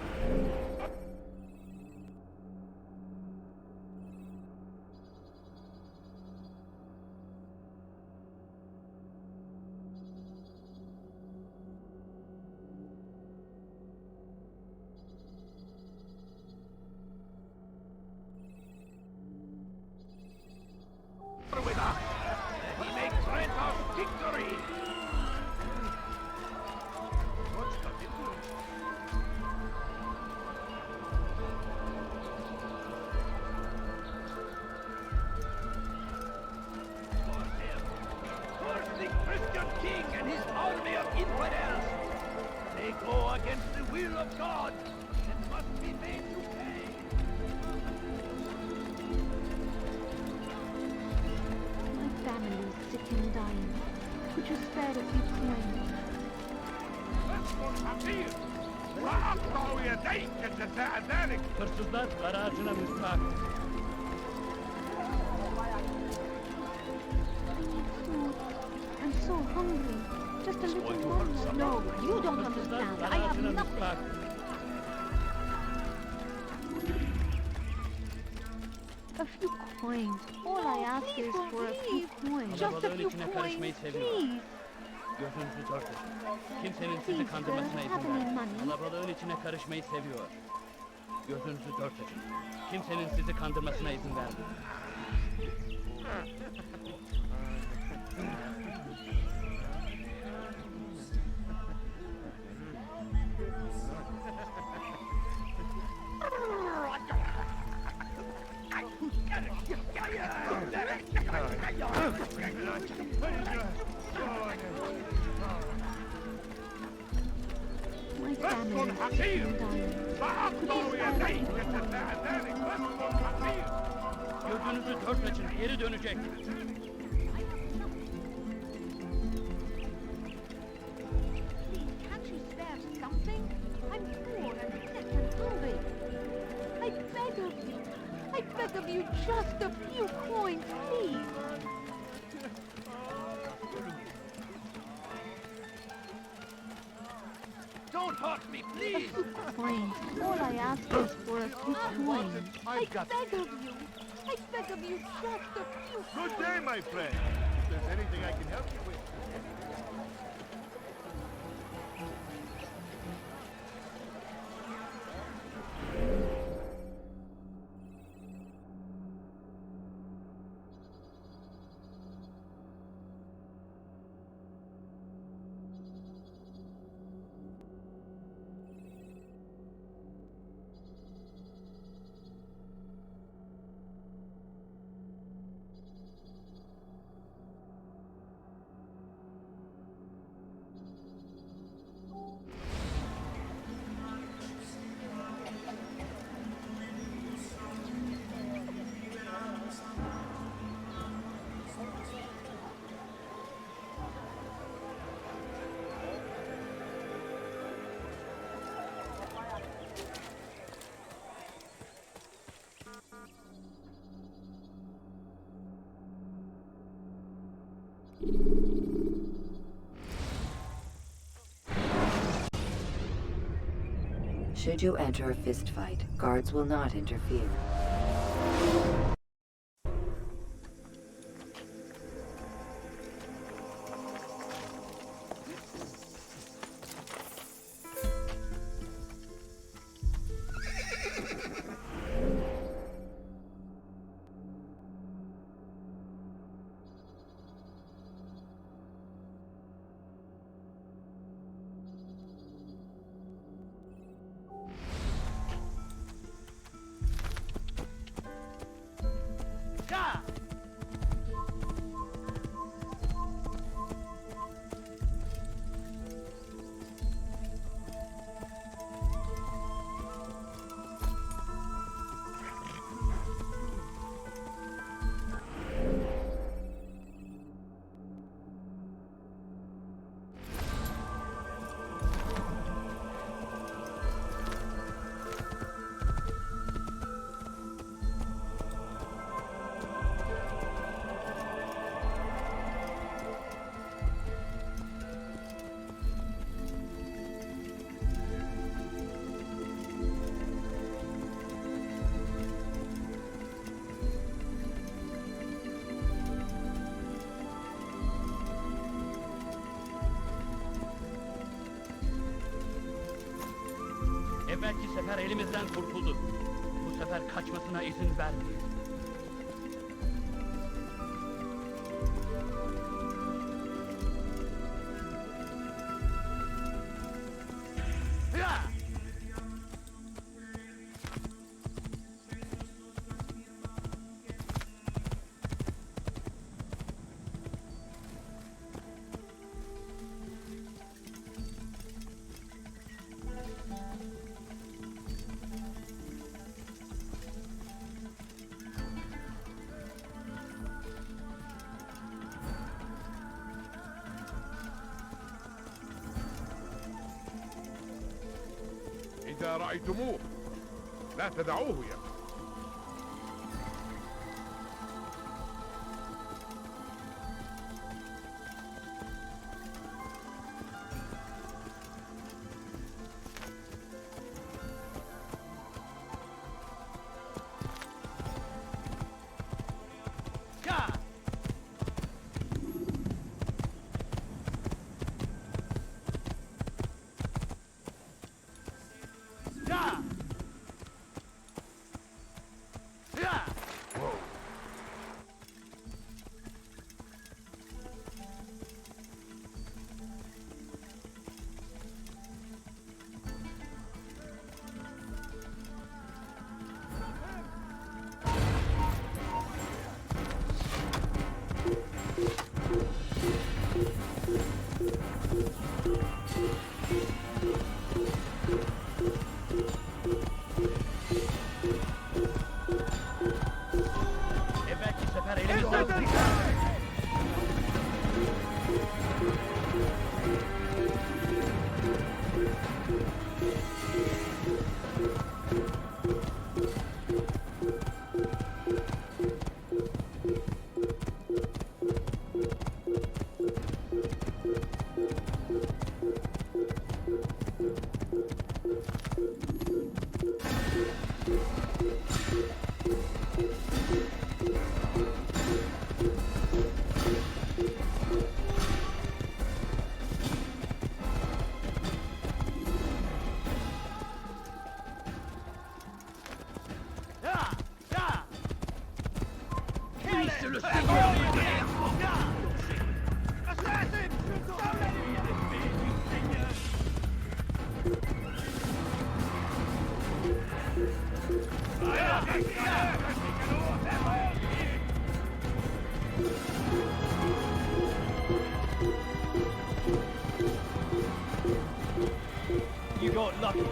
With us, he may grant us victory. What's the difference? Curse the Christian king and his army of infidels. They go against the will of God and must be made to pay. Family is sick and dying. Could you spare a few coins? Tamir! وأقطع يديك جزاء ذلك! Hırsızlar garajına müstahak. I'm so hungry. Just a little more. No, you don't understand. I have nothing. A few coins. All I ask is for a few coins. Just a few coins, please. Gözünüzü dört açın. Kimsenin sizi kandırmasına izin vermeyin. Kalabalığın içine karışmayı seviyor. Gözünüzü dört açın. Kimsenin sizi kandırmasına izin vermeyin. My family is sick and dying. Gözünüzü dört açın. Geri dönecek. Can't you spare something? I'm poor and sick and hungry. I beg of you. I beg of you, just a few coins, please. Don't hurt me, please! A few coins. All I ask is for a few coins. I beg of you. I beg of you, just a few coins. Good day, my friend. If there's anything I can help you with. Should you enter a fistfight, guards will not interfere. sefer elimizden kurtuldu. Bu sefer kaçmasına izin vermeyiz. إذا رأيتموه لا تدعوه يمشي. You got lucky.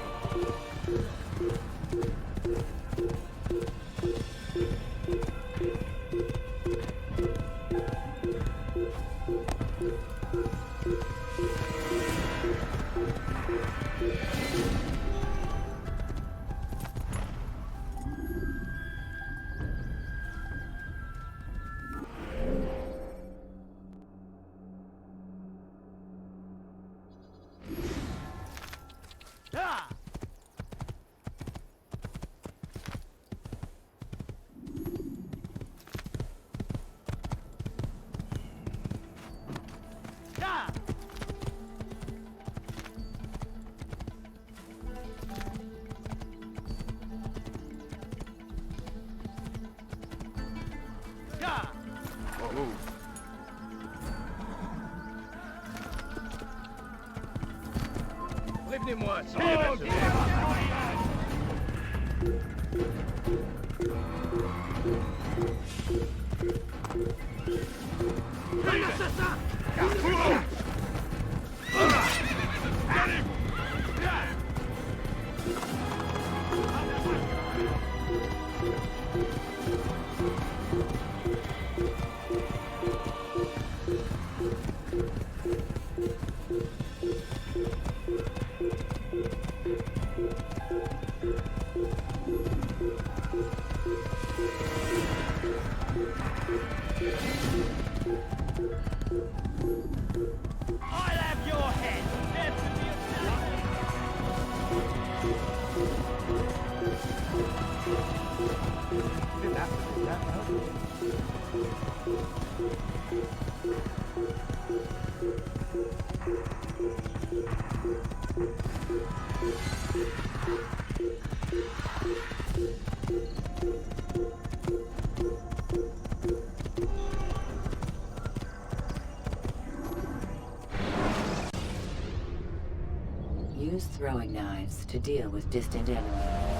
Prévenez-moi, Un assassin! I'll have your head. use throwing knives to deal with distant enemies.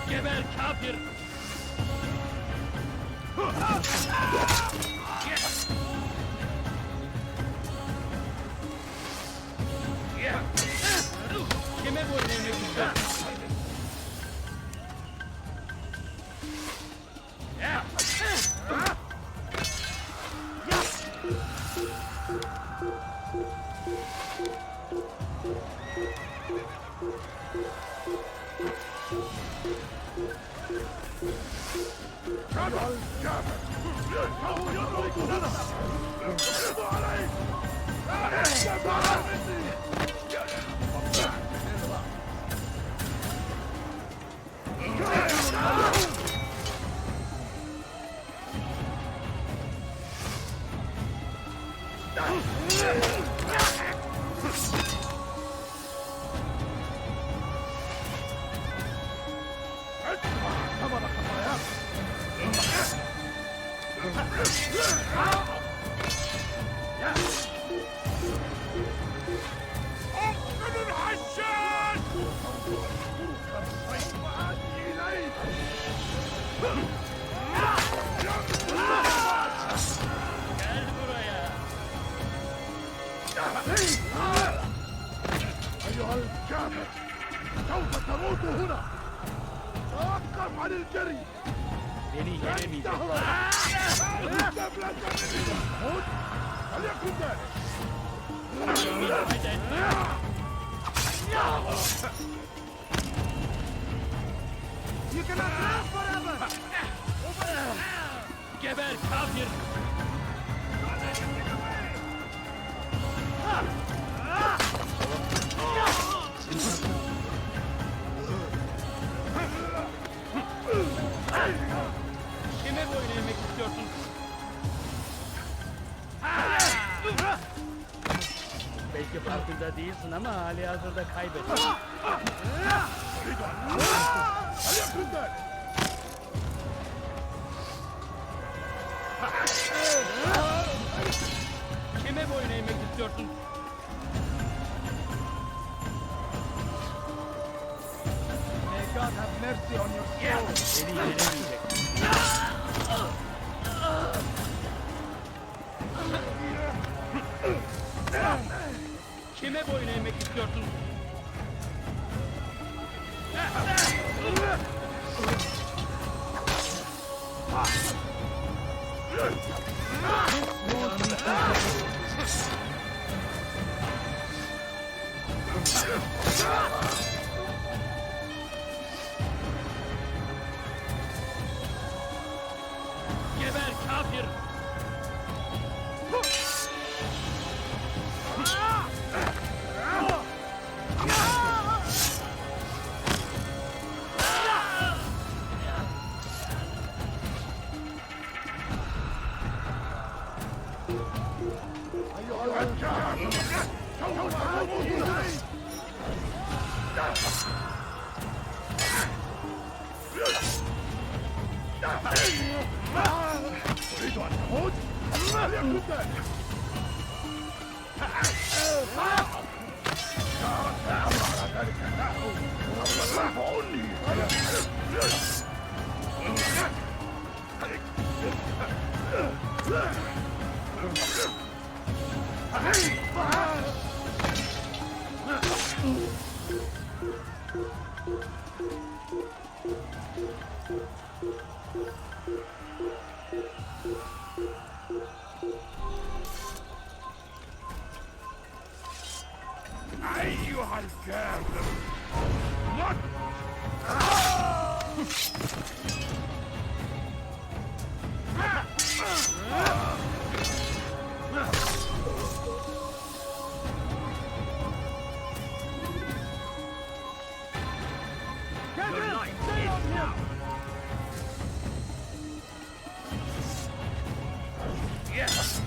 Geber kafir! Kime boyun eğmek istiyorsun? أيها الكافر سوف تموت هنا توقف عن الجري Beni yenemeyecek. فليكن ذلك You cannot live forever! Geber kafir! Kime boyun eğmek istiyorsun? Belki farkında değilsin ama hali hazırda kaybettin. Kime boyun eğmek istiyorsun? May God have mercy on your soul! Beni yenemeyecek. Kime boyun eğmek istiyorsun? Geber kafir! أيها الكافر مت Your life ends now. Yes.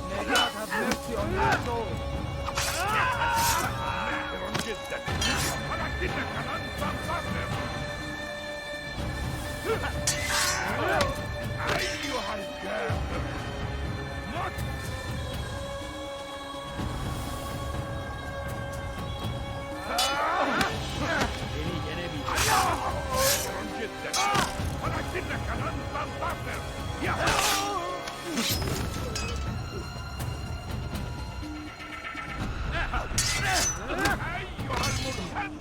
May God have mercy on your soul. جدا ولكنك لن تنتصر أيها الكافر مت جدا ولكنك لن تنتصر أيها المرتد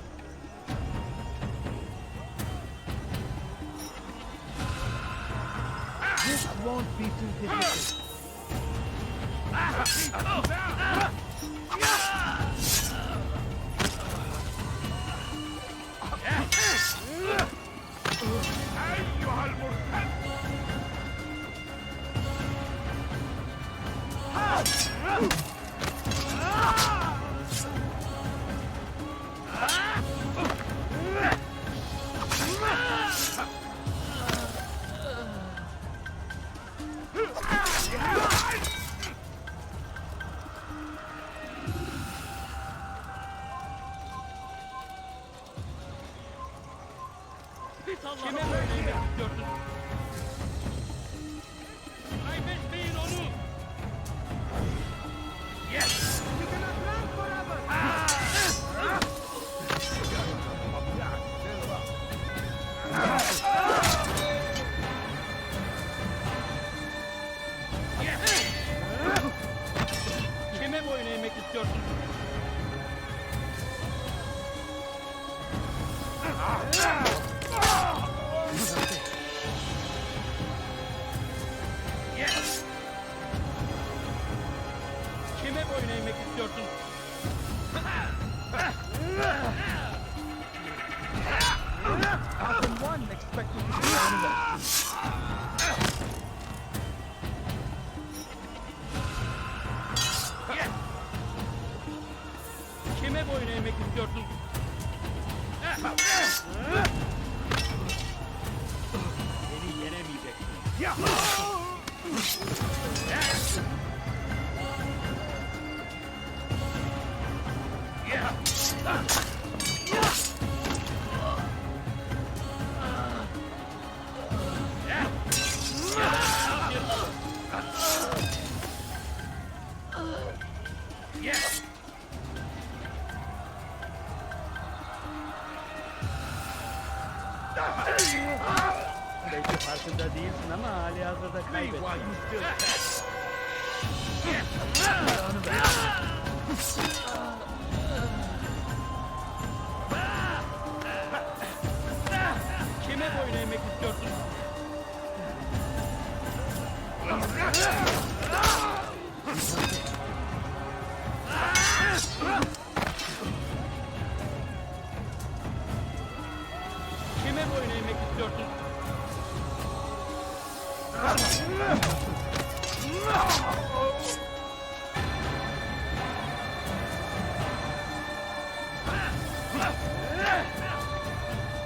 This won't be too difficult. أيها المرتد Kime böyle yemek istiyorsun? Kaybetmeyin onu! Yes! You cannot run forever! Kime boyun eğmek istiyorsun? Yes! Kime boyun eğmek istiyorsun? How can one expect to be anywhere? Kime boyun eğmek istiyorsun? Beni yenemeyeceksin. Yes! Belki farkında değilsin ama hali hazırda kaybettin. Kime boyun eğmek istiyorsun? Kime boyun eğmek istiyorsun?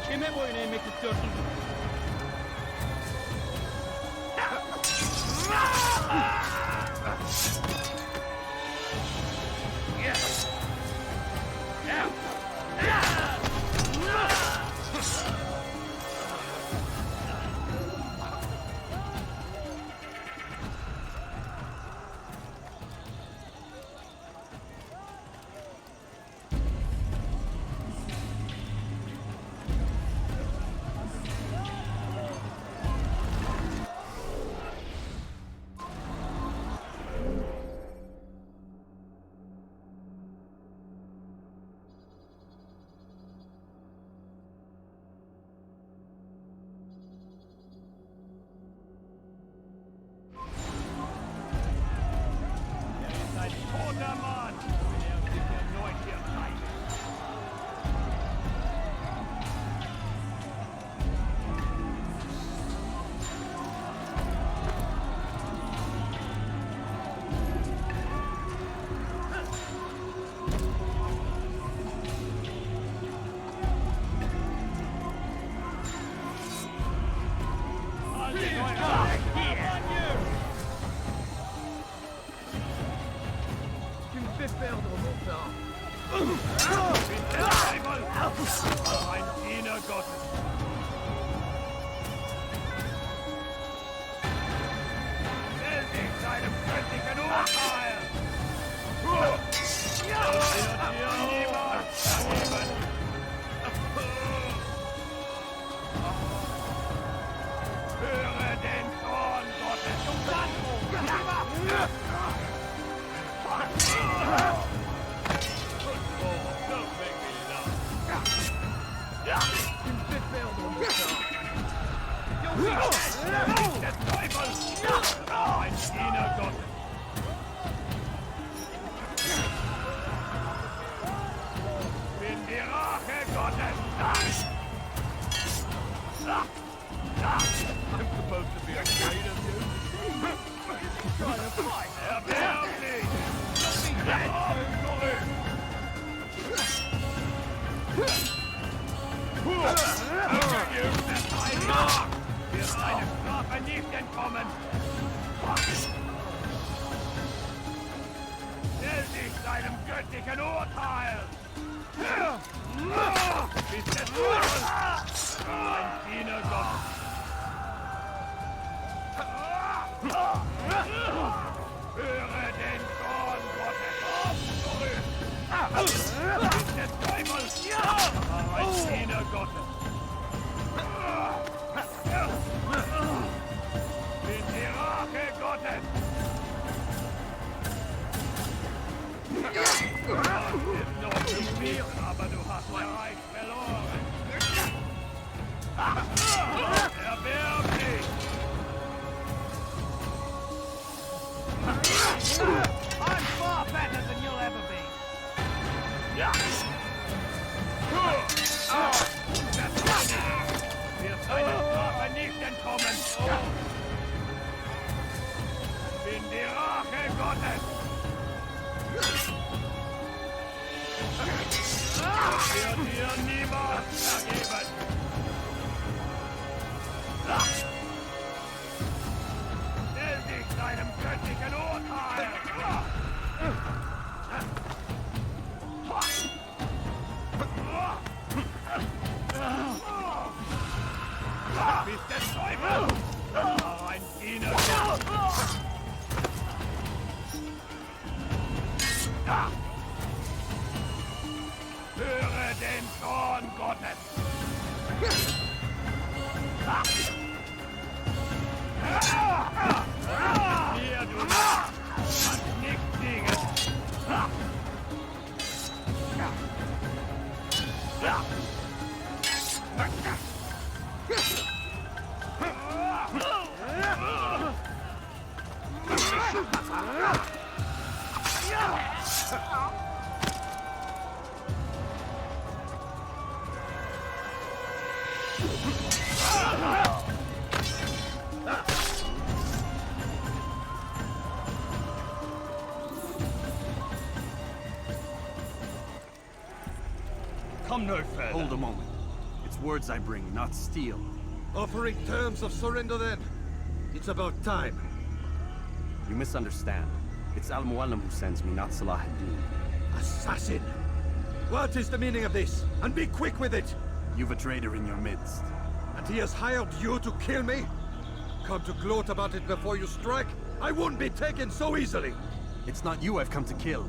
Kime boyun eğmek istiyorsun? Ein Diener Gottes. Will sich seinem göttlichen Urteil. Niemals ergeben. Höre den Zorn Gottes. Des Teufels! Ein Diener Gottes! Bin die Rache Gottes! I'm supposed to be afraid of you. Trying to fight. Erwerb dich! Wird eine Strafe nicht entkommen! Will sich seinem göttlichen Urteil! Bis des Teufels! Ein Diener Gottes! Höre den Zorn Gottes! Bis des Teufels! Ein Diener Gottes! Bin die Rache Gottes! Ist noch nicht viel, aber du hast Reich verloren! Erwerb dich! I'm far better than you'll ever be! Wird seine Strafe nicht entkommen! Bin die Rache Gottes! Wird dir niemals vergeben! Stell dich seinem göttlichen Urteil! Bis des Teufels! Ein Diener! Höre den Zorn Gottes! Hier, du kannst nicht siegen! Come no further. Hold a moment. It's words I bring, not steel. Offering terms of surrender then. It's about time. You misunderstand. It's Al-Mualim who sends me, not Salah ad-Din. Assassin! What is the meaning of this? And be quick with it! You've a traitor in your midst. And he has hired you to kill me? Come to gloat about it before you strike? I won't be taken so easily! It's not you I've come to kill.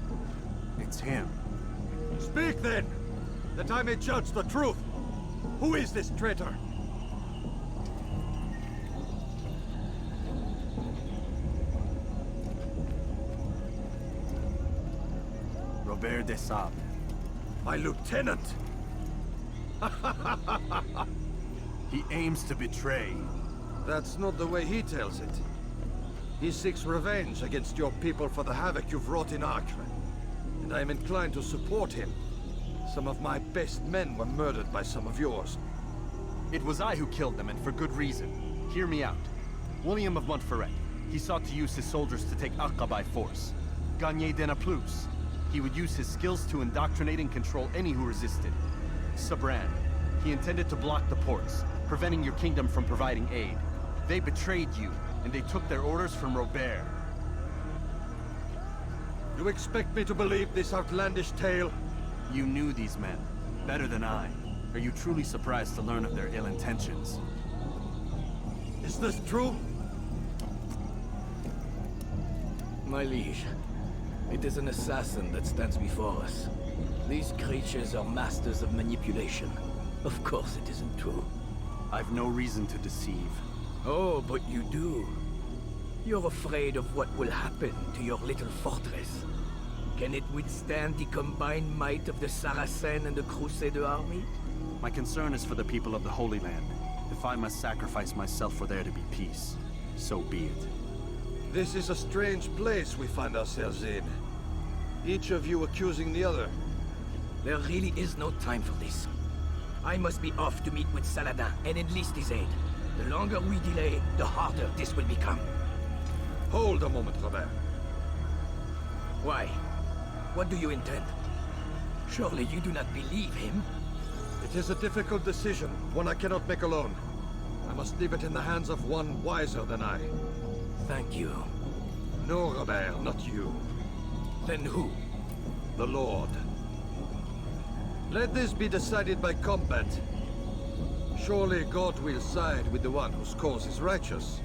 It's him. Speak then! That I may judge the truth! Who is this traitor? Jubair de Sable. My lieutenant! He aims to betray. That's not the way he tells it. He seeks revenge against your people for the havoc you've wrought in Acre. And I am inclined to support him. Some of my best men were murdered by some of yours. It was I who killed them, and for good reason. Hear me out. William of Montfort. He sought to use his soldiers to take Acre by force. Garnier de Naplouse. He would use his skills to indoctrinate and control any who resisted. Sabran. He intended to block the ports, preventing your kingdom from providing aid. They betrayed you, and they took their orders from Jubair. You expect me to believe this outlandish tale? You knew these men, better than I. Are you truly surprised to learn of their ill intentions? Is this true? My liege, it is an assassin that stands before us. These creatures are masters of manipulation. Of course it isn't true. I've no reason to deceive. Oh, but you do. You're afraid of what will happen to your little fortress. Can it withstand the combined might of the Saracen and the Crusader army? My concern is for the people of the Holy Land. If I must sacrifice myself for there to be peace, so be it. This is a strange place we find ourselves in. Each of you accusing the other. There really is no time for this. I must be off to meet with Saladin and enlist his aid. The longer we delay, the harder this will become. Hold a moment, Robert. Why? What do you intend? Surely you do not believe him? It is a difficult decision, one I cannot make alone. I must leave it in the hands of one wiser than I. Thank you. No, Robert, not you. Then who? The Lord. Let this be decided by combat. Surely God will side with the one whose cause is righteous.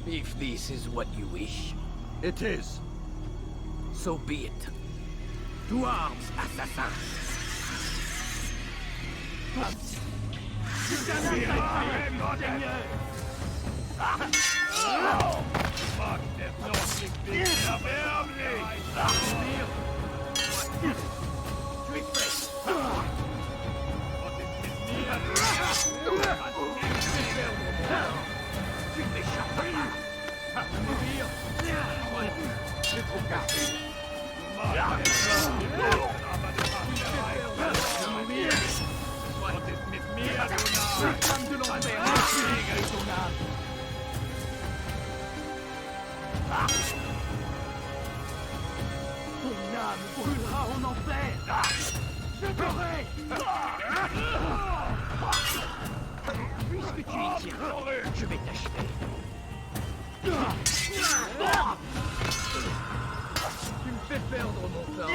If this is what you wish. It is. So be it. To arms, assassins! Ton âme brûlera en enfer. Je t'aurai. Puisque tu y tiens, je vais t'achever. Tu me fais perdre mon temps.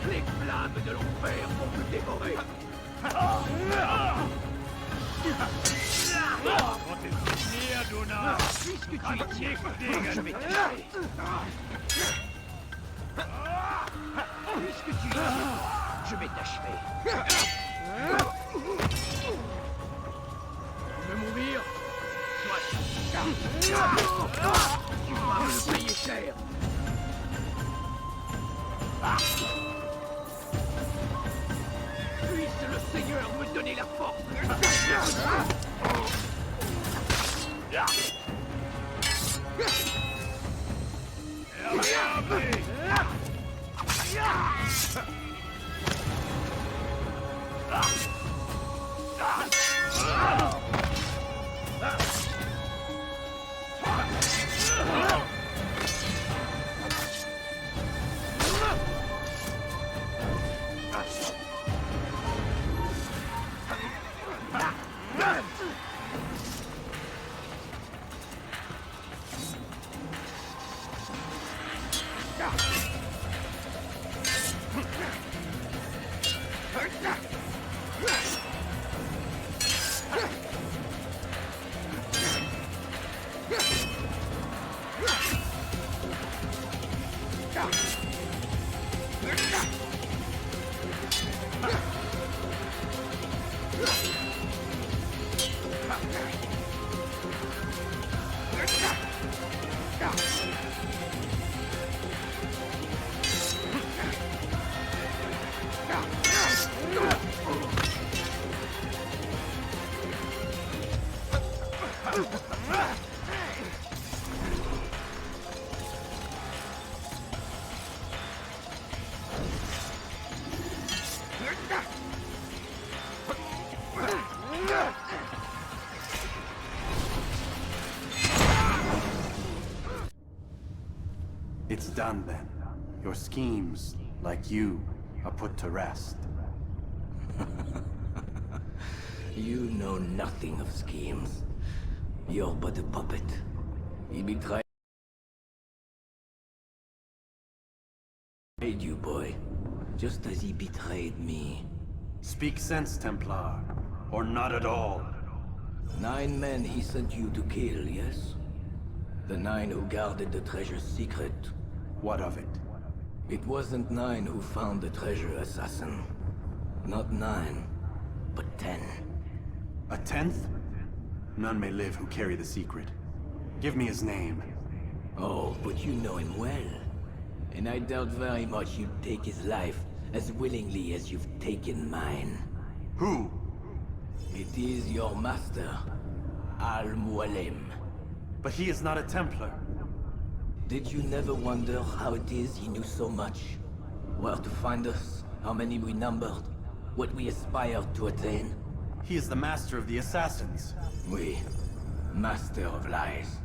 Les flammes de l'enfer vont me dévorer. Puisque tu y tiens, je vais t'achever. Puisque tu y tiens, je vais t'achever. Tu veux mourir? Soit. Tu vas me le payer cher. Puisse le Seigneur me donner la force. It's done then. Your schemes, like you, are put to rest. You know nothing of schemes. You're but a puppet. He betrayed you, boy, just as he betrayed me. Speak sense, Templar, or not at all. 9 men he sent you to kill, yes? The 9 who guarded the treasure's secret. What of it? It wasn't 9 who found the treasure, assassin. Not 9, but 10. A 10th? None may live who carry the secret. Give me his name. Oh, but you know him well. And I doubt very much you'd take his life as willingly as you've taken mine. Who? It is your master, Mualim. But he is not a Templar. Did you never wonder how it is he knew so much? Where to find us, how many we numbered, what we aspired to attain? He is the master of the assassins. Oui, master of lies.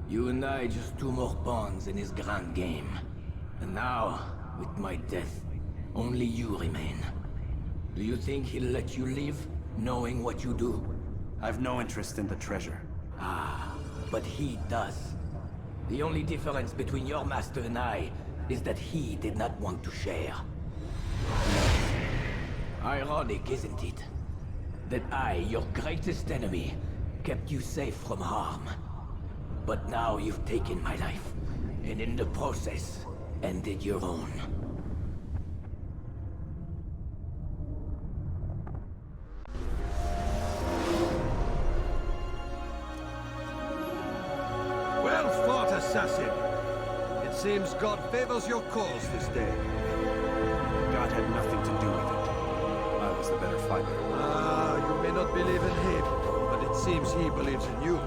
You and I just 2 more pawns in his grand game. And now, with my death, only you remain. Do you think he'll let you live, knowing what you do? I've no interest in the treasure. Ah, but he does. The only difference between your master and I is that he did not want to share. Ironic, isn't it? That I, your greatest enemy, kept you safe from harm. But now you've taken my life, and in the process, ended your own. Well fought, assassin! It seems God favors your cause this day. God had nothing to do with it. I was the better fighter. Ah, you may not believe in him, but it seems he believes in you.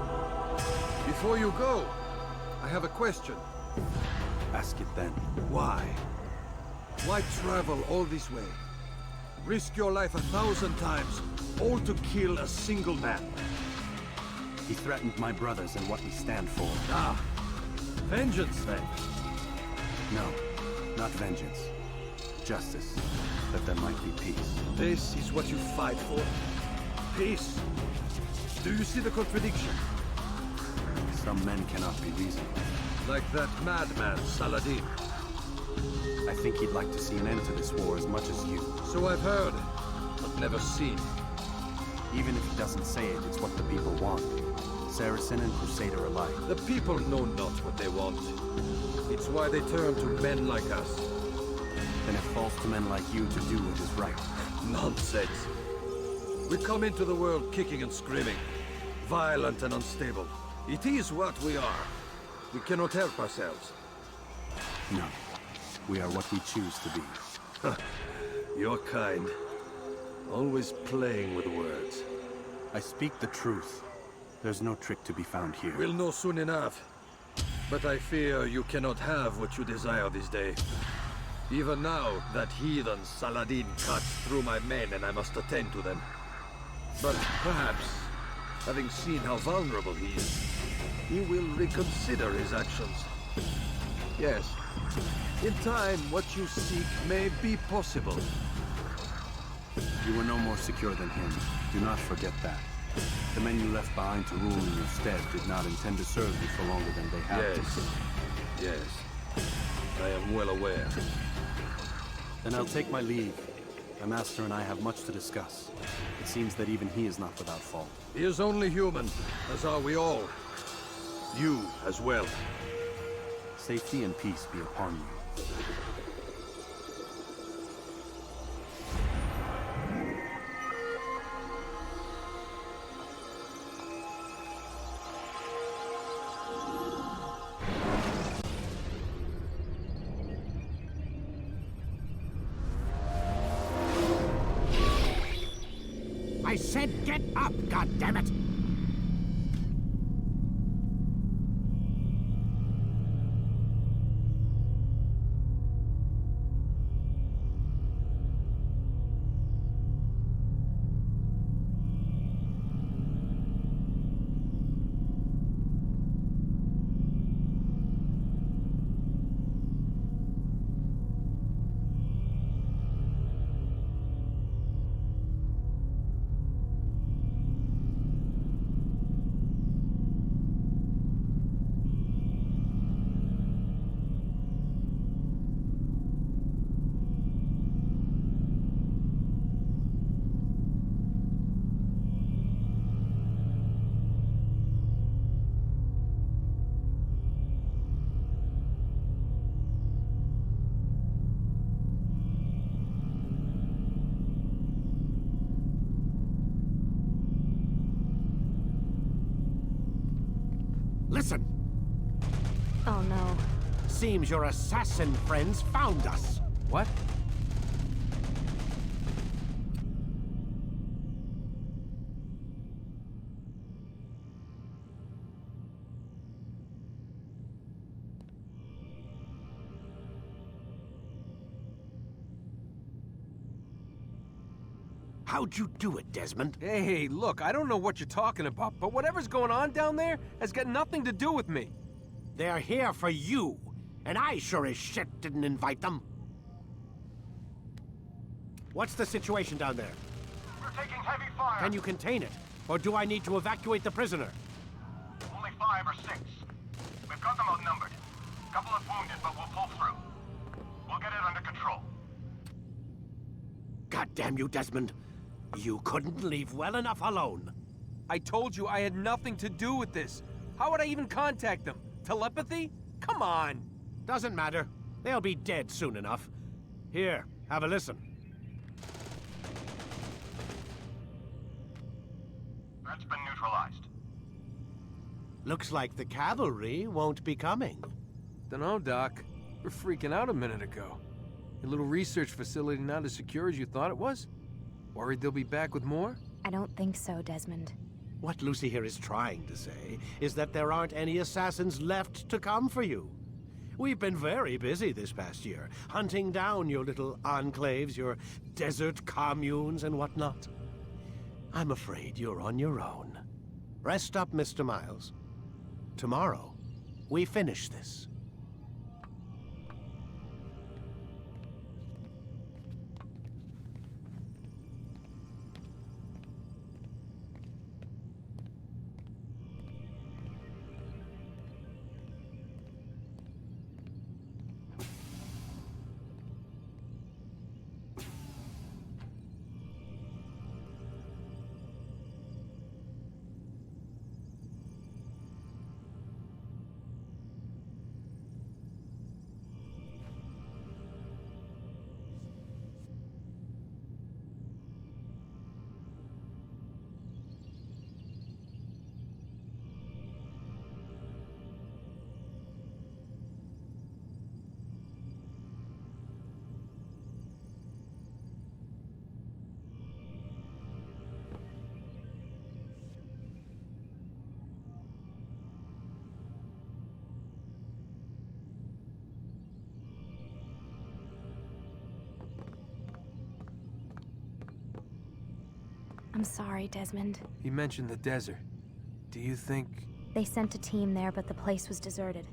Before you go, I have a question. Ask it then. Why? Why travel all this way? Risk your life 1,000 times, all to kill a single man. He threatened my brothers and what we stand for. Ah, vengeance then. No, not vengeance. Justice, that there might be peace. This is what you fight for? Peace? Do you see the contradiction? Some men cannot be reasoned. Like that madman, Saladin. I think he'd like to see an end to this war as much as you. So I've heard, but never seen. Even if he doesn't say it, it's what the people want. Saracen and Crusader alike. The people know not what they want. It's why they turn to men like us. Then it falls to men like you to do what is right. Nonsense. We come into the world kicking and screaming. Violent and unstable. It is what we are. We cannot help ourselves. No. We are what we choose to be. You're kind. Always playing with words. I speak the truth. There's no trick to be found here. We'll know soon enough. But I fear you cannot have what you desire this day. Even now, that heathen Saladin cuts through my men and I must attend to them. But perhaps, having seen how vulnerable he is, he will reconsider his actions. Yes, in time, what you seek may be possible. You were no more secure than him. Do not forget that. The men you left behind to rule in your stead did not intend to serve you for longer than they have to. Yes. I am well aware. Then I'll take my leave. My master and I have much to discuss. It seems that even he is not without fault. He is only human, as are we all. You as well. Safety and peace be upon you. I said get up, goddammit! Listen! Oh no. Seems your assassin friends found us. What? How'd you do it, Desmond? Hey, look, I don't know what you're talking about, but whatever's going on down there has got nothing to do with me. They're here for you, and I sure as shit didn't invite them. What's the situation down there? We're taking heavy fire. Can you contain it? Or do I need to evacuate the prisoner? Only 5 or 6. We've got them outnumbered. Couple of wounded, but we'll pull through. We'll get it under control. God damn you, Desmond. You couldn't leave well enough alone. I told you I had nothing to do with this. How would I even contact them? Telepathy? Come on. Doesn't matter. They'll be dead soon enough. Here, have a listen. That's been neutralized. Looks like the cavalry won't be coming. Dunno, Doc. We're freaking out a minute ago. Your little research facility not as secure as you thought it was? Worried they'll be back with more? I don't think so, Desmond. What Lucy here is trying to say is that there aren't any assassins left to come for you. We've been very busy this past year, hunting down your little enclaves, your desert communes and whatnot. I'm afraid you're on your own. Rest up, Mr. Miles. Tomorrow, we finish this. I'm sorry, Desmond. You mentioned the desert. Do you think... They sent a team there, but the place was deserted.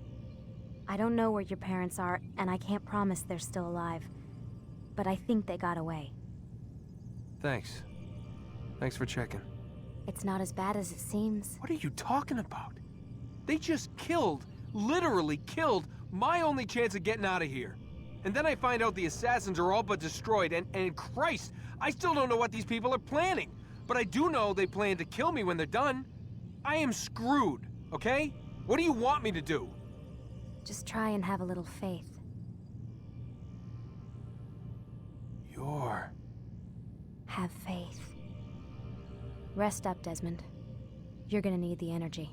I don't know where your parents are, and I can't promise they're still alive. But I think they got away. Thanks. Thanks for checking. It's not as bad as it seems. What are you talking about? They just killed, literally killed, my only chance of getting out of here. And then I find out the assassins are all but destroyed, and Christ, I still don't know what these people are planning. But I do know they plan to kill me when they're done. I am screwed, okay? What do you want me to do? Just try and have a little faith. Have faith. Rest up, Desmond. You're gonna need the energy.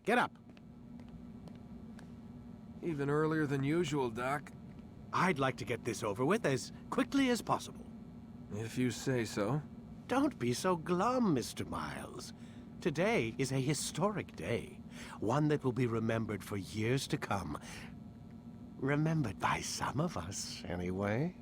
Get up. Even earlier than usual, Doc. I'd like to get this over with as quickly as possible. If you say so. Don't be so glum, Mr. Miles. Today is a historic day. One that will be remembered for years to come. Remembered by some of us, anyway.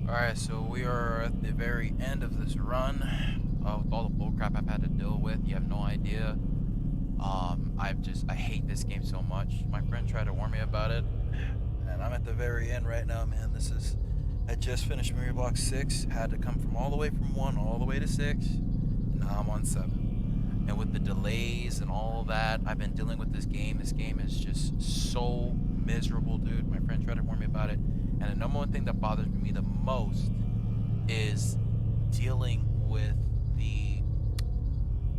Alright, so we are at the very end of this run. With all the bullcrap I've had to deal with, you have no idea. I hate this game so much. My friend tried to warn me about it, and I'm at the very end right now, man. I just finished Memory Block 6, had to come from all the way from 1 all the way to 6. Now I'm on 7. And with the delays and all that I've been dealing with this game is just so miserable, dude. My friend tried to warn me about it. And the number one thing that bothers me the most is dealing with the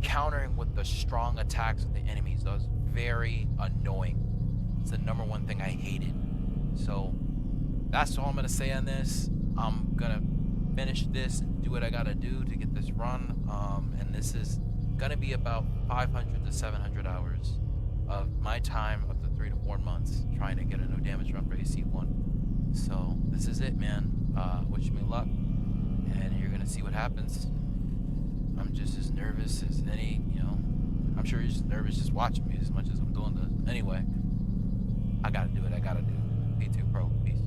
countering with the strong attacks of the enemies. That was very annoying. It's the number one thing I hated. So that's all I'm gonna say on this. I'm gonna finish this and do what I gotta do to get this run. And this is gonna be about 500 to 700 hours of my time up to 3 to 4 months trying to get a no damage run for AC1. So this is it, man. Wish me luck, and you're gonna see what happens. I'm just as nervous as any, I'm sure you're just nervous just watching me as much as I'm doing this. Anyway, I gotta do it. P2 Pro, peace.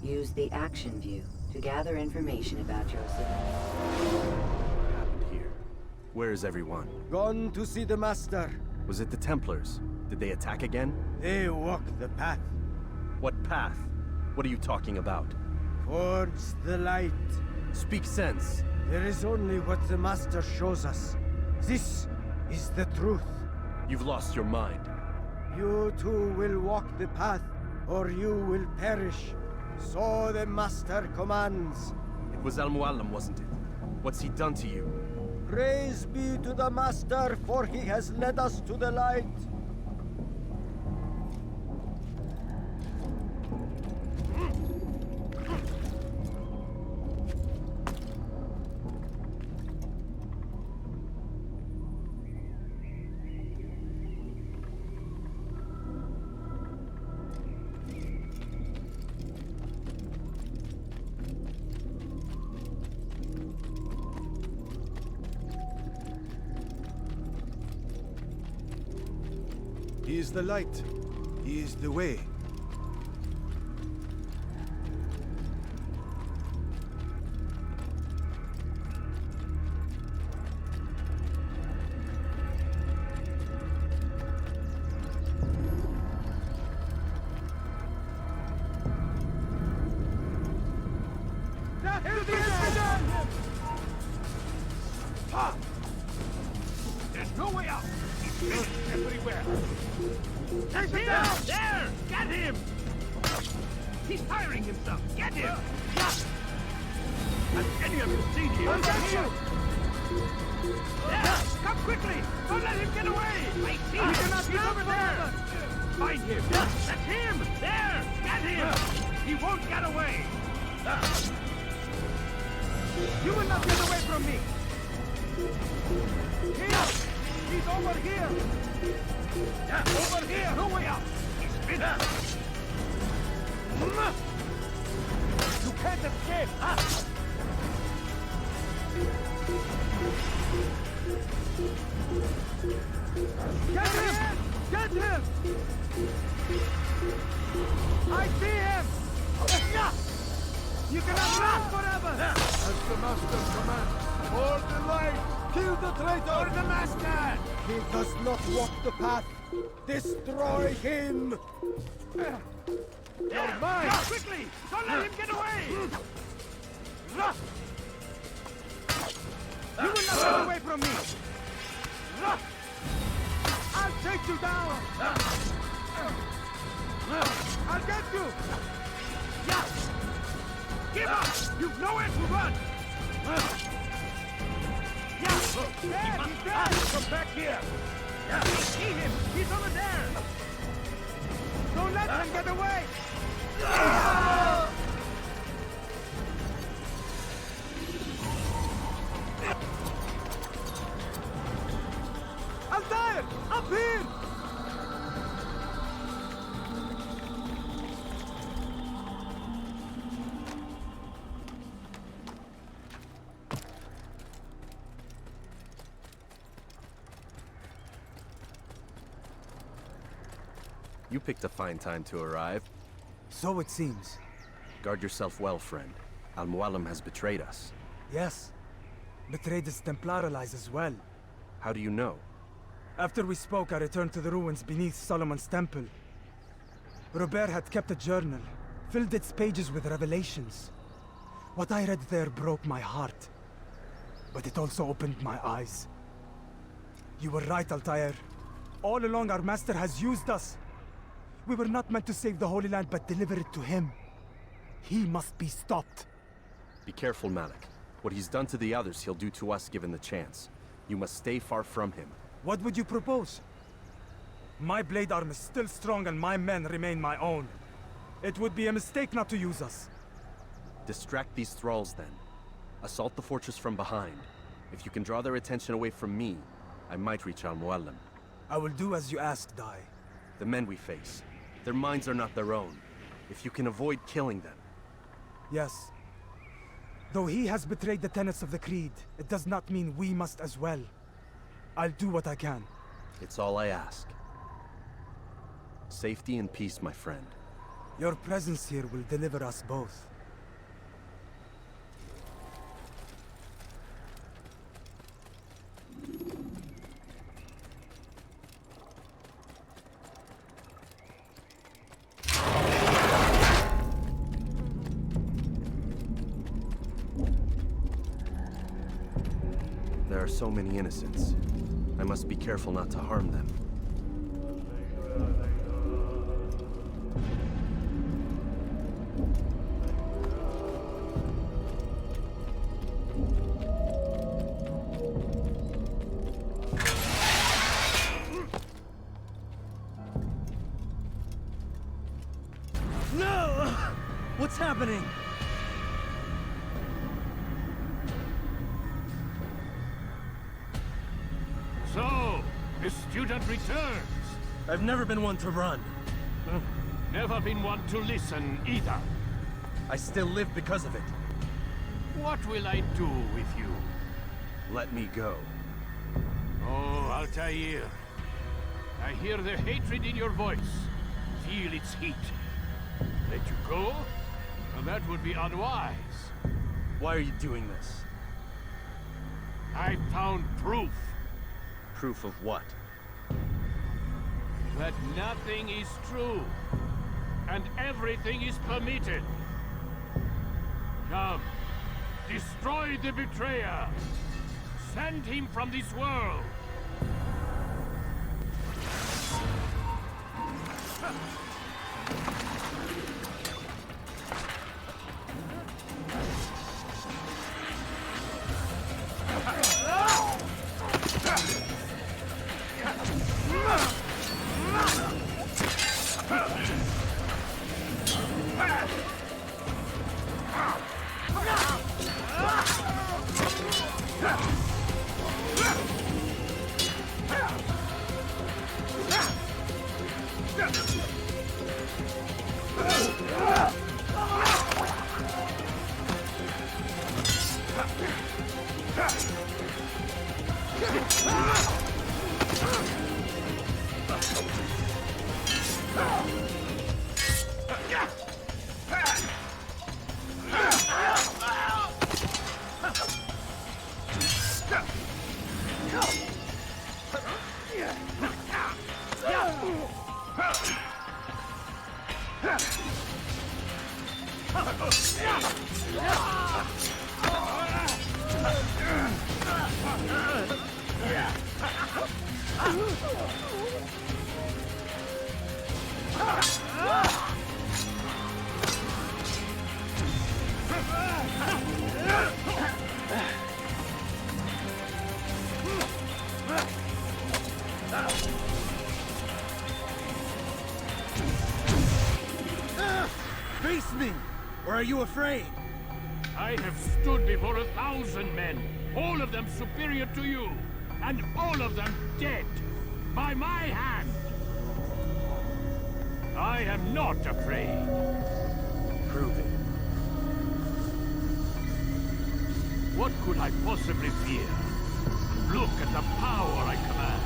Use the action view to gather information about your civilians. What happened here? Where is everyone? Gone to see the Master. Was it the Templars? Did they attack again? They walk the path. What path? What are you talking about? Towards the light. Speak sense. There is only what the Master shows us. This is the truth. You've lost your mind. You too will walk the path, or you will perish. So the Master commands. It was Mualim, wasn't it? What's he done to you? Praise be to the Master, for he has led us to the light. He is the light. He is the way. There's no way out. He's everywhere. Take him down! There! Get him! He's firing himself! Get him! Has any of you seen him? I'll get you! There! Come quickly! Don't let him get away! I see him! He's over there! Find him! That's him! There! Get him! He won't get away! You will not get away from me! Here! He's over here! Over here! No way out! He's finished! You can't escape! Get him! Get him! I see him! You cannot last forever! As the Master commands, hold the light! Kill the traitor! For the Master! He does not walk the path. Destroy him! You're mine! Quickly! Don't let him get away! You will not get away from me! I'll take you down! I'll get you! Give up! You've nowhere to run! There! He's dead! Come back here! See him! He's over there! Don't let him get away! Altair! Up here! You picked a fine time to arrive. So it seems. Guard yourself well, friend. Al-Mualim has betrayed us. Yes. Betrayed his Templar allies as well. How do you know? After we spoke, I returned to the ruins beneath Solomon's temple. Robert had kept a journal, filled its pages with revelations. What I read there broke my heart. But it also opened my eyes. You were right, Altair. All along our master has used us. We were not meant to save the Holy Land, but deliver it to him. He must be stopped. Be careful, Malik. What he's done to the others, he'll do to us given the chance. You must stay far from him. What would you propose? My blade arm is still strong and my men remain my own. It would be a mistake not to use us. Distract these thralls, then. Assault the fortress from behind. If you can draw their attention away from me, I might reach Al-Mualim. I will do as you ask, Dai. The men we face, their minds are not their own. If you can avoid killing them. Yes. Though he has betrayed the tenets of the Creed, it does not mean we must as well. I'll do what I can. It's all I ask. Safety and peace, my friend. Your presence here will deliver us both. There are so many innocents. I must be careful not to harm them. No! What's happening? So, the student returns. I've never been one to run. Never been one to listen either. I still live because of it. What will I do with you? Let me go. Oh, Altair. I hear the hatred in your voice. Feel its heat. Let you go? Well, that would be unwise. Why are you doing this? I found proof. Proof of what? That nothing is true. And everything is permitted. Come. Destroy the betrayer. Send him from this world. Face me! Or are you afraid? I have stood before 1,000 men, all of them superior to you, and all of them dead, by my hand. I am not afraid. Prove it. What could I possibly fear? Look at the power I command.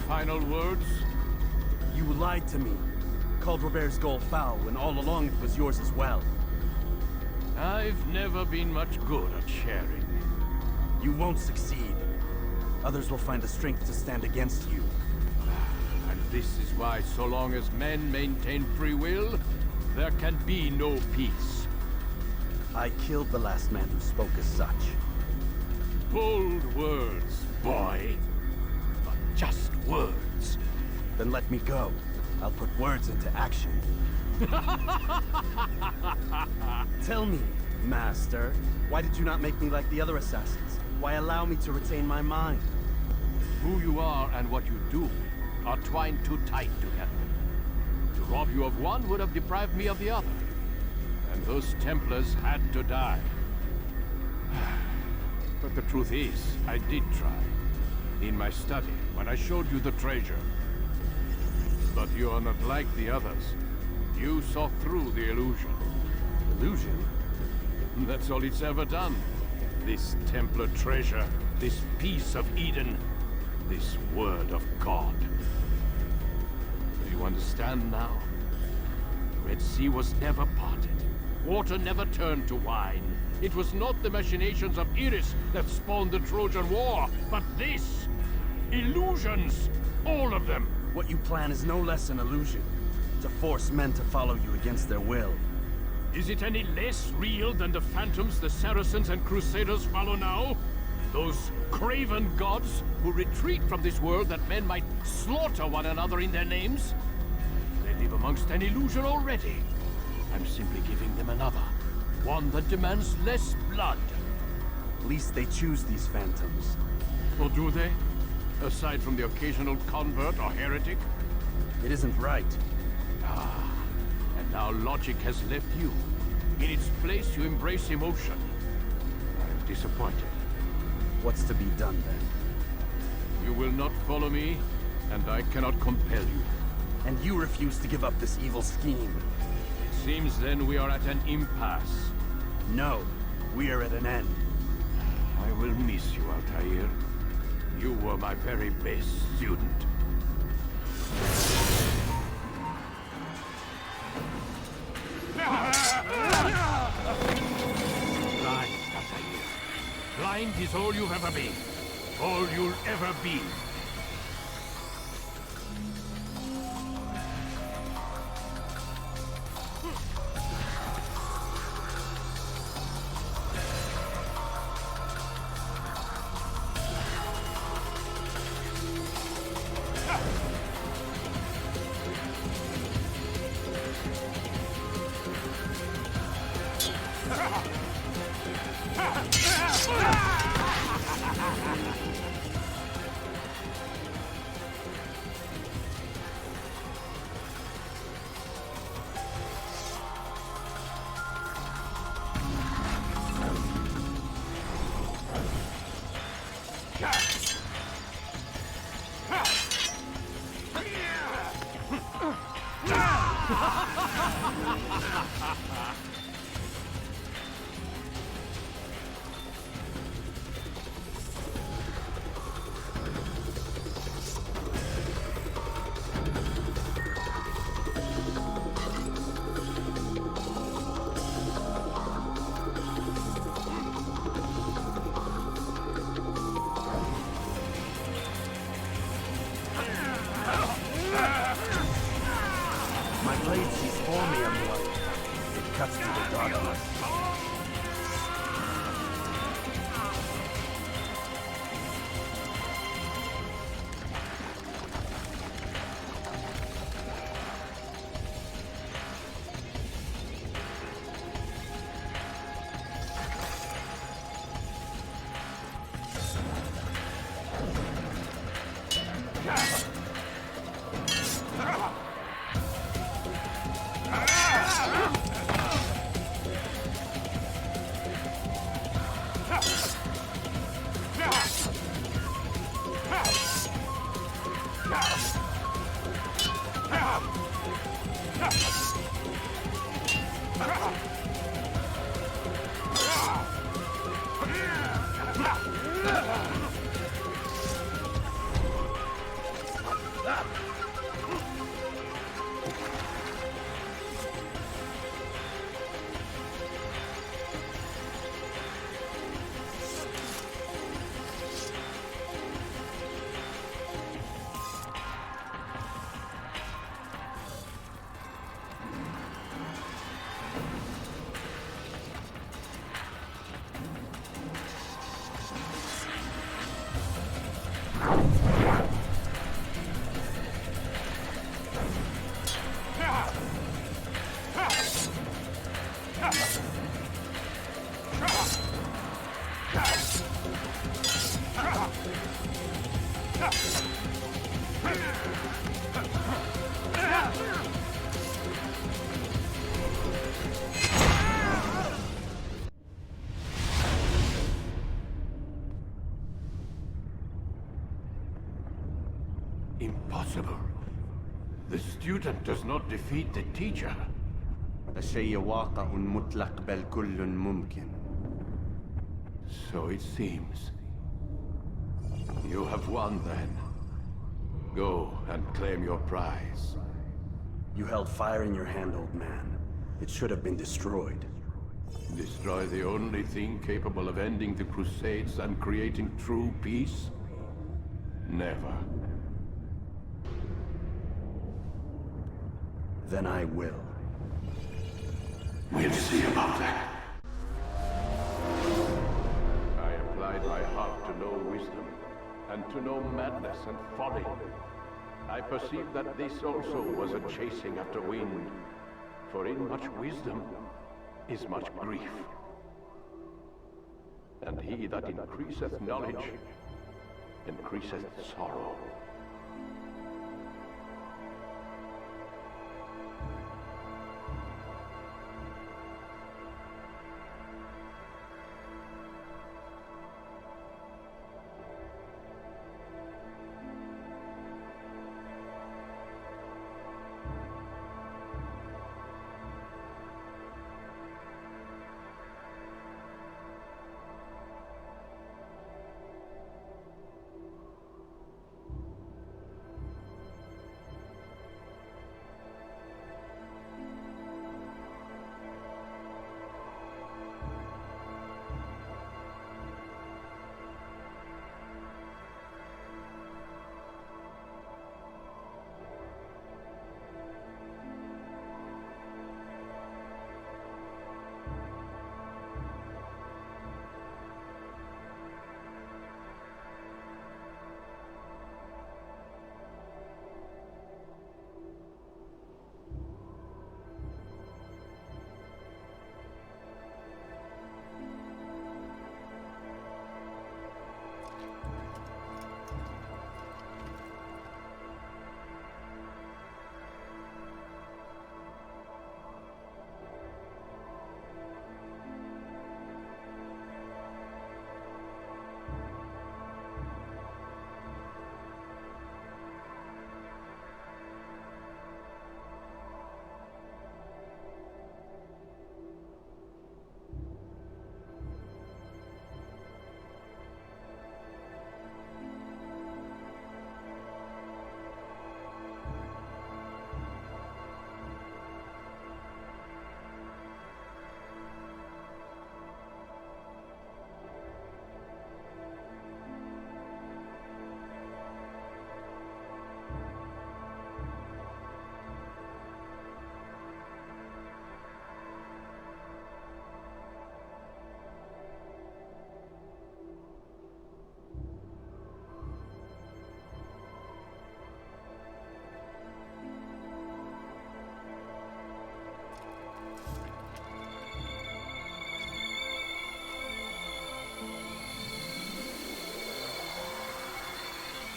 Final words? You lied to me. Called Robert's goal foul when all along it was yours as well. I've never been much good at sharing. You won't succeed. Others will find the strength to stand against you. And this is why, so long as men maintain free will, there can be no peace. I killed the last man who spoke as such. Bold words, boy. But just words. Then let me go. I'll put words into action. Tell me, Master, why did you not make me like the other assassins? Why allow me to retain my mind? Who you are and what you do are twined too tight together. To rob you of one would have deprived me of the other. And those Templars had to die. But the truth is, I did try. In my study, when I showed you the treasure. But you are not like the others. You saw through the illusion. Illusion? That's all it's ever done. This Templar treasure, this piece of Eden, this word of God. Do you understand now? The Red Sea was never parted. Water never turned to wine. It was not the machinations of Iris that spawned the Trojan War, but this! Illusions! All of them! What you plan is no less an illusion. To force men to follow you against their will. Is it any less real than the phantoms the Saracens and Crusaders follow now? Those craven gods who retreat from this world that men might slaughter one another in their names? They live amongst an illusion already. I'm simply giving them another. One that demands less blood. At least they choose these phantoms. Or do they? Aside from the occasional convert or heretic? It isn't right. Ah, and now logic has left you. In its place, you embrace emotion. I'm disappointed. What's to be done, then? You will not follow me, and I cannot compel you. And you refuse to give up this evil scheme. It seems then we are at an impasse. No, we are at an end. I will miss you, Altair. You were my very best student. Blind, Altair. Blind is all you've ever been. All you'll ever be. Impossible. The student does not defeat the teacher. الشيء واقع مطلق بل كل ممكن. So it seems. You have won then. Go and claim your prize. You held fire in your hand, old man. It should have been destroyed. Destroy the only thing capable of ending the Crusades and creating true peace? Never. Then I will. We'll see about that. I applied my heart to know wisdom, and to know madness and folly. I perceived that this also was a chasing after wind, for in much wisdom is much grief. And he that increaseth knowledge increaseth sorrow.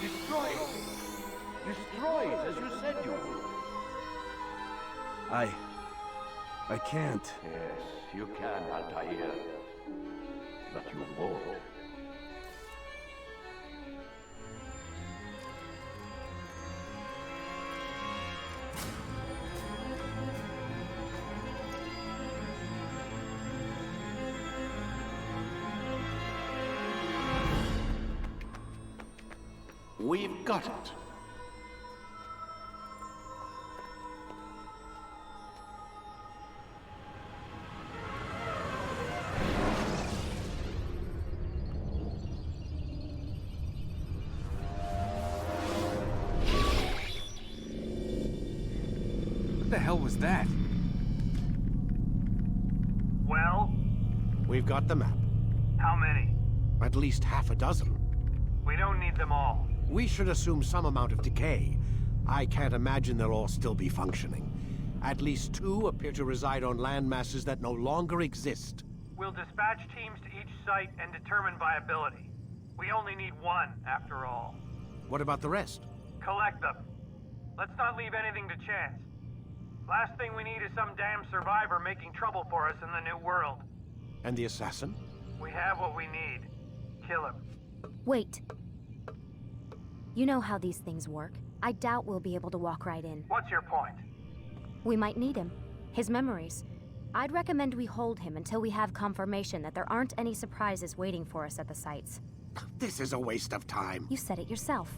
Destroy it! Destroy it, as you said you would. I can't. Yes, you can, Altair. But you won't. We've got it. What the hell was that? Well? We've got the map. How many? At least half a dozen. We don't need them all. We should assume some amount of decay. I can't imagine they'll all still be functioning. At least 2 appear to reside on land masses that no longer exist. We'll dispatch teams to each site and determine viability. We only need 1, after all. What about the rest? Collect them. Let's not leave anything to chance. Last thing we need is some damn survivor making trouble for us in the new world. And the assassin? We have what we need. Kill him. Wait. You know how these things work. I doubt we'll be able to walk right in. What's your point? We might need him. His memories. I'd recommend we hold him until we have confirmation that there aren't any surprises waiting for us at the sites. This is a waste of time. You said it yourself.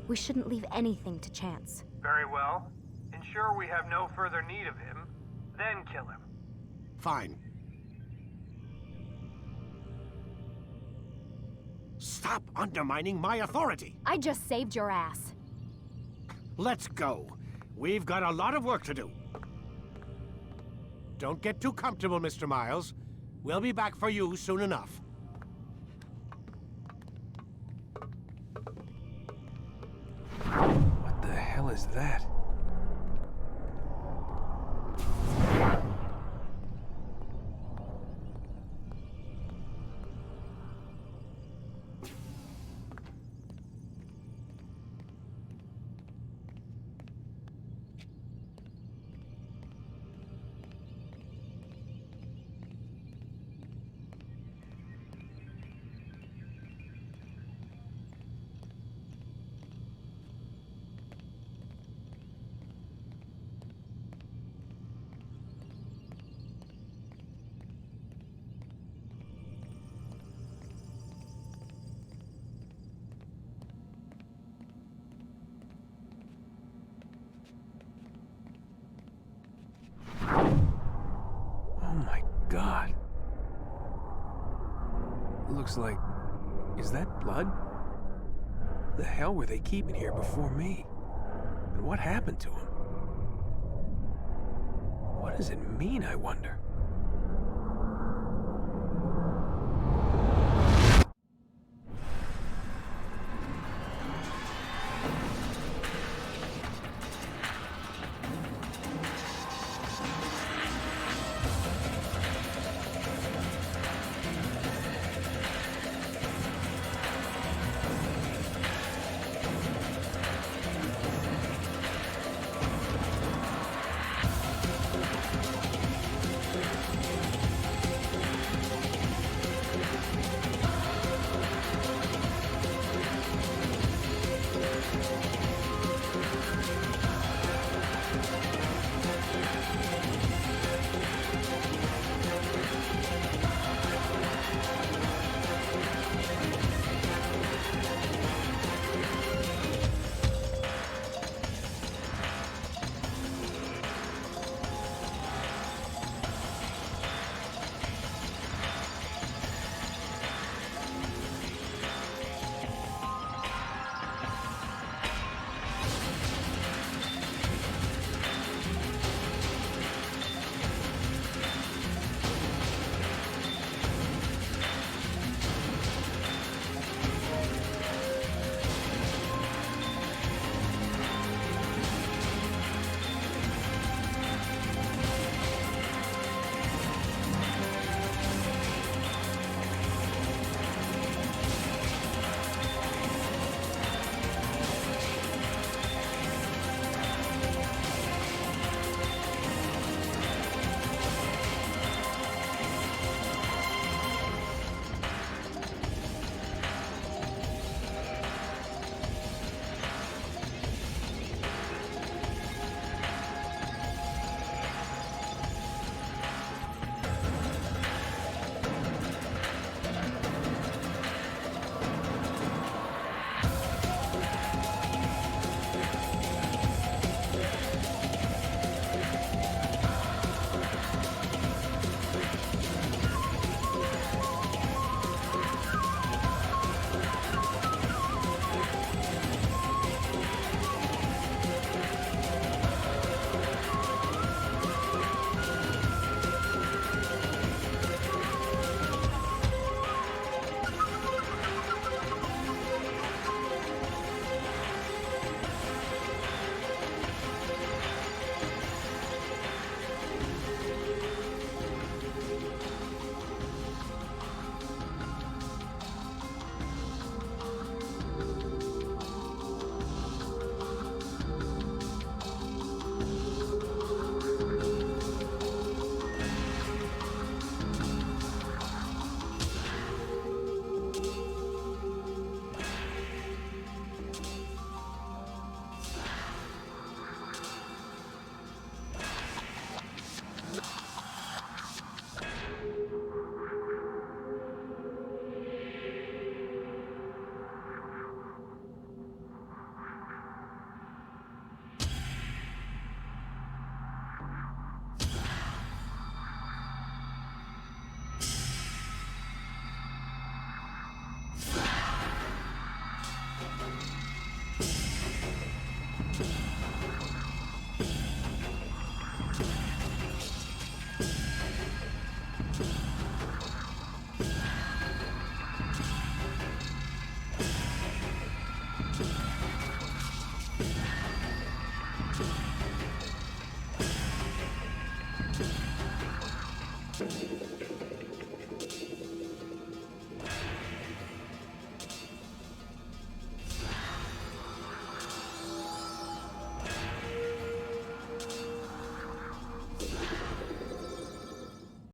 We shouldn't leave anything to chance. Very well. Ensure we have no further need of him, then kill him. Fine. Stop undermining my authority! I just saved your ass. Let's go. We've got a lot of work to do. Don't get too comfortable, Mr. Miles. We'll be back for you soon enough. What the hell is that? God. It looks like... Is that blood? The hell were they keeping here before me? And what happened to him? What does it mean, I wonder?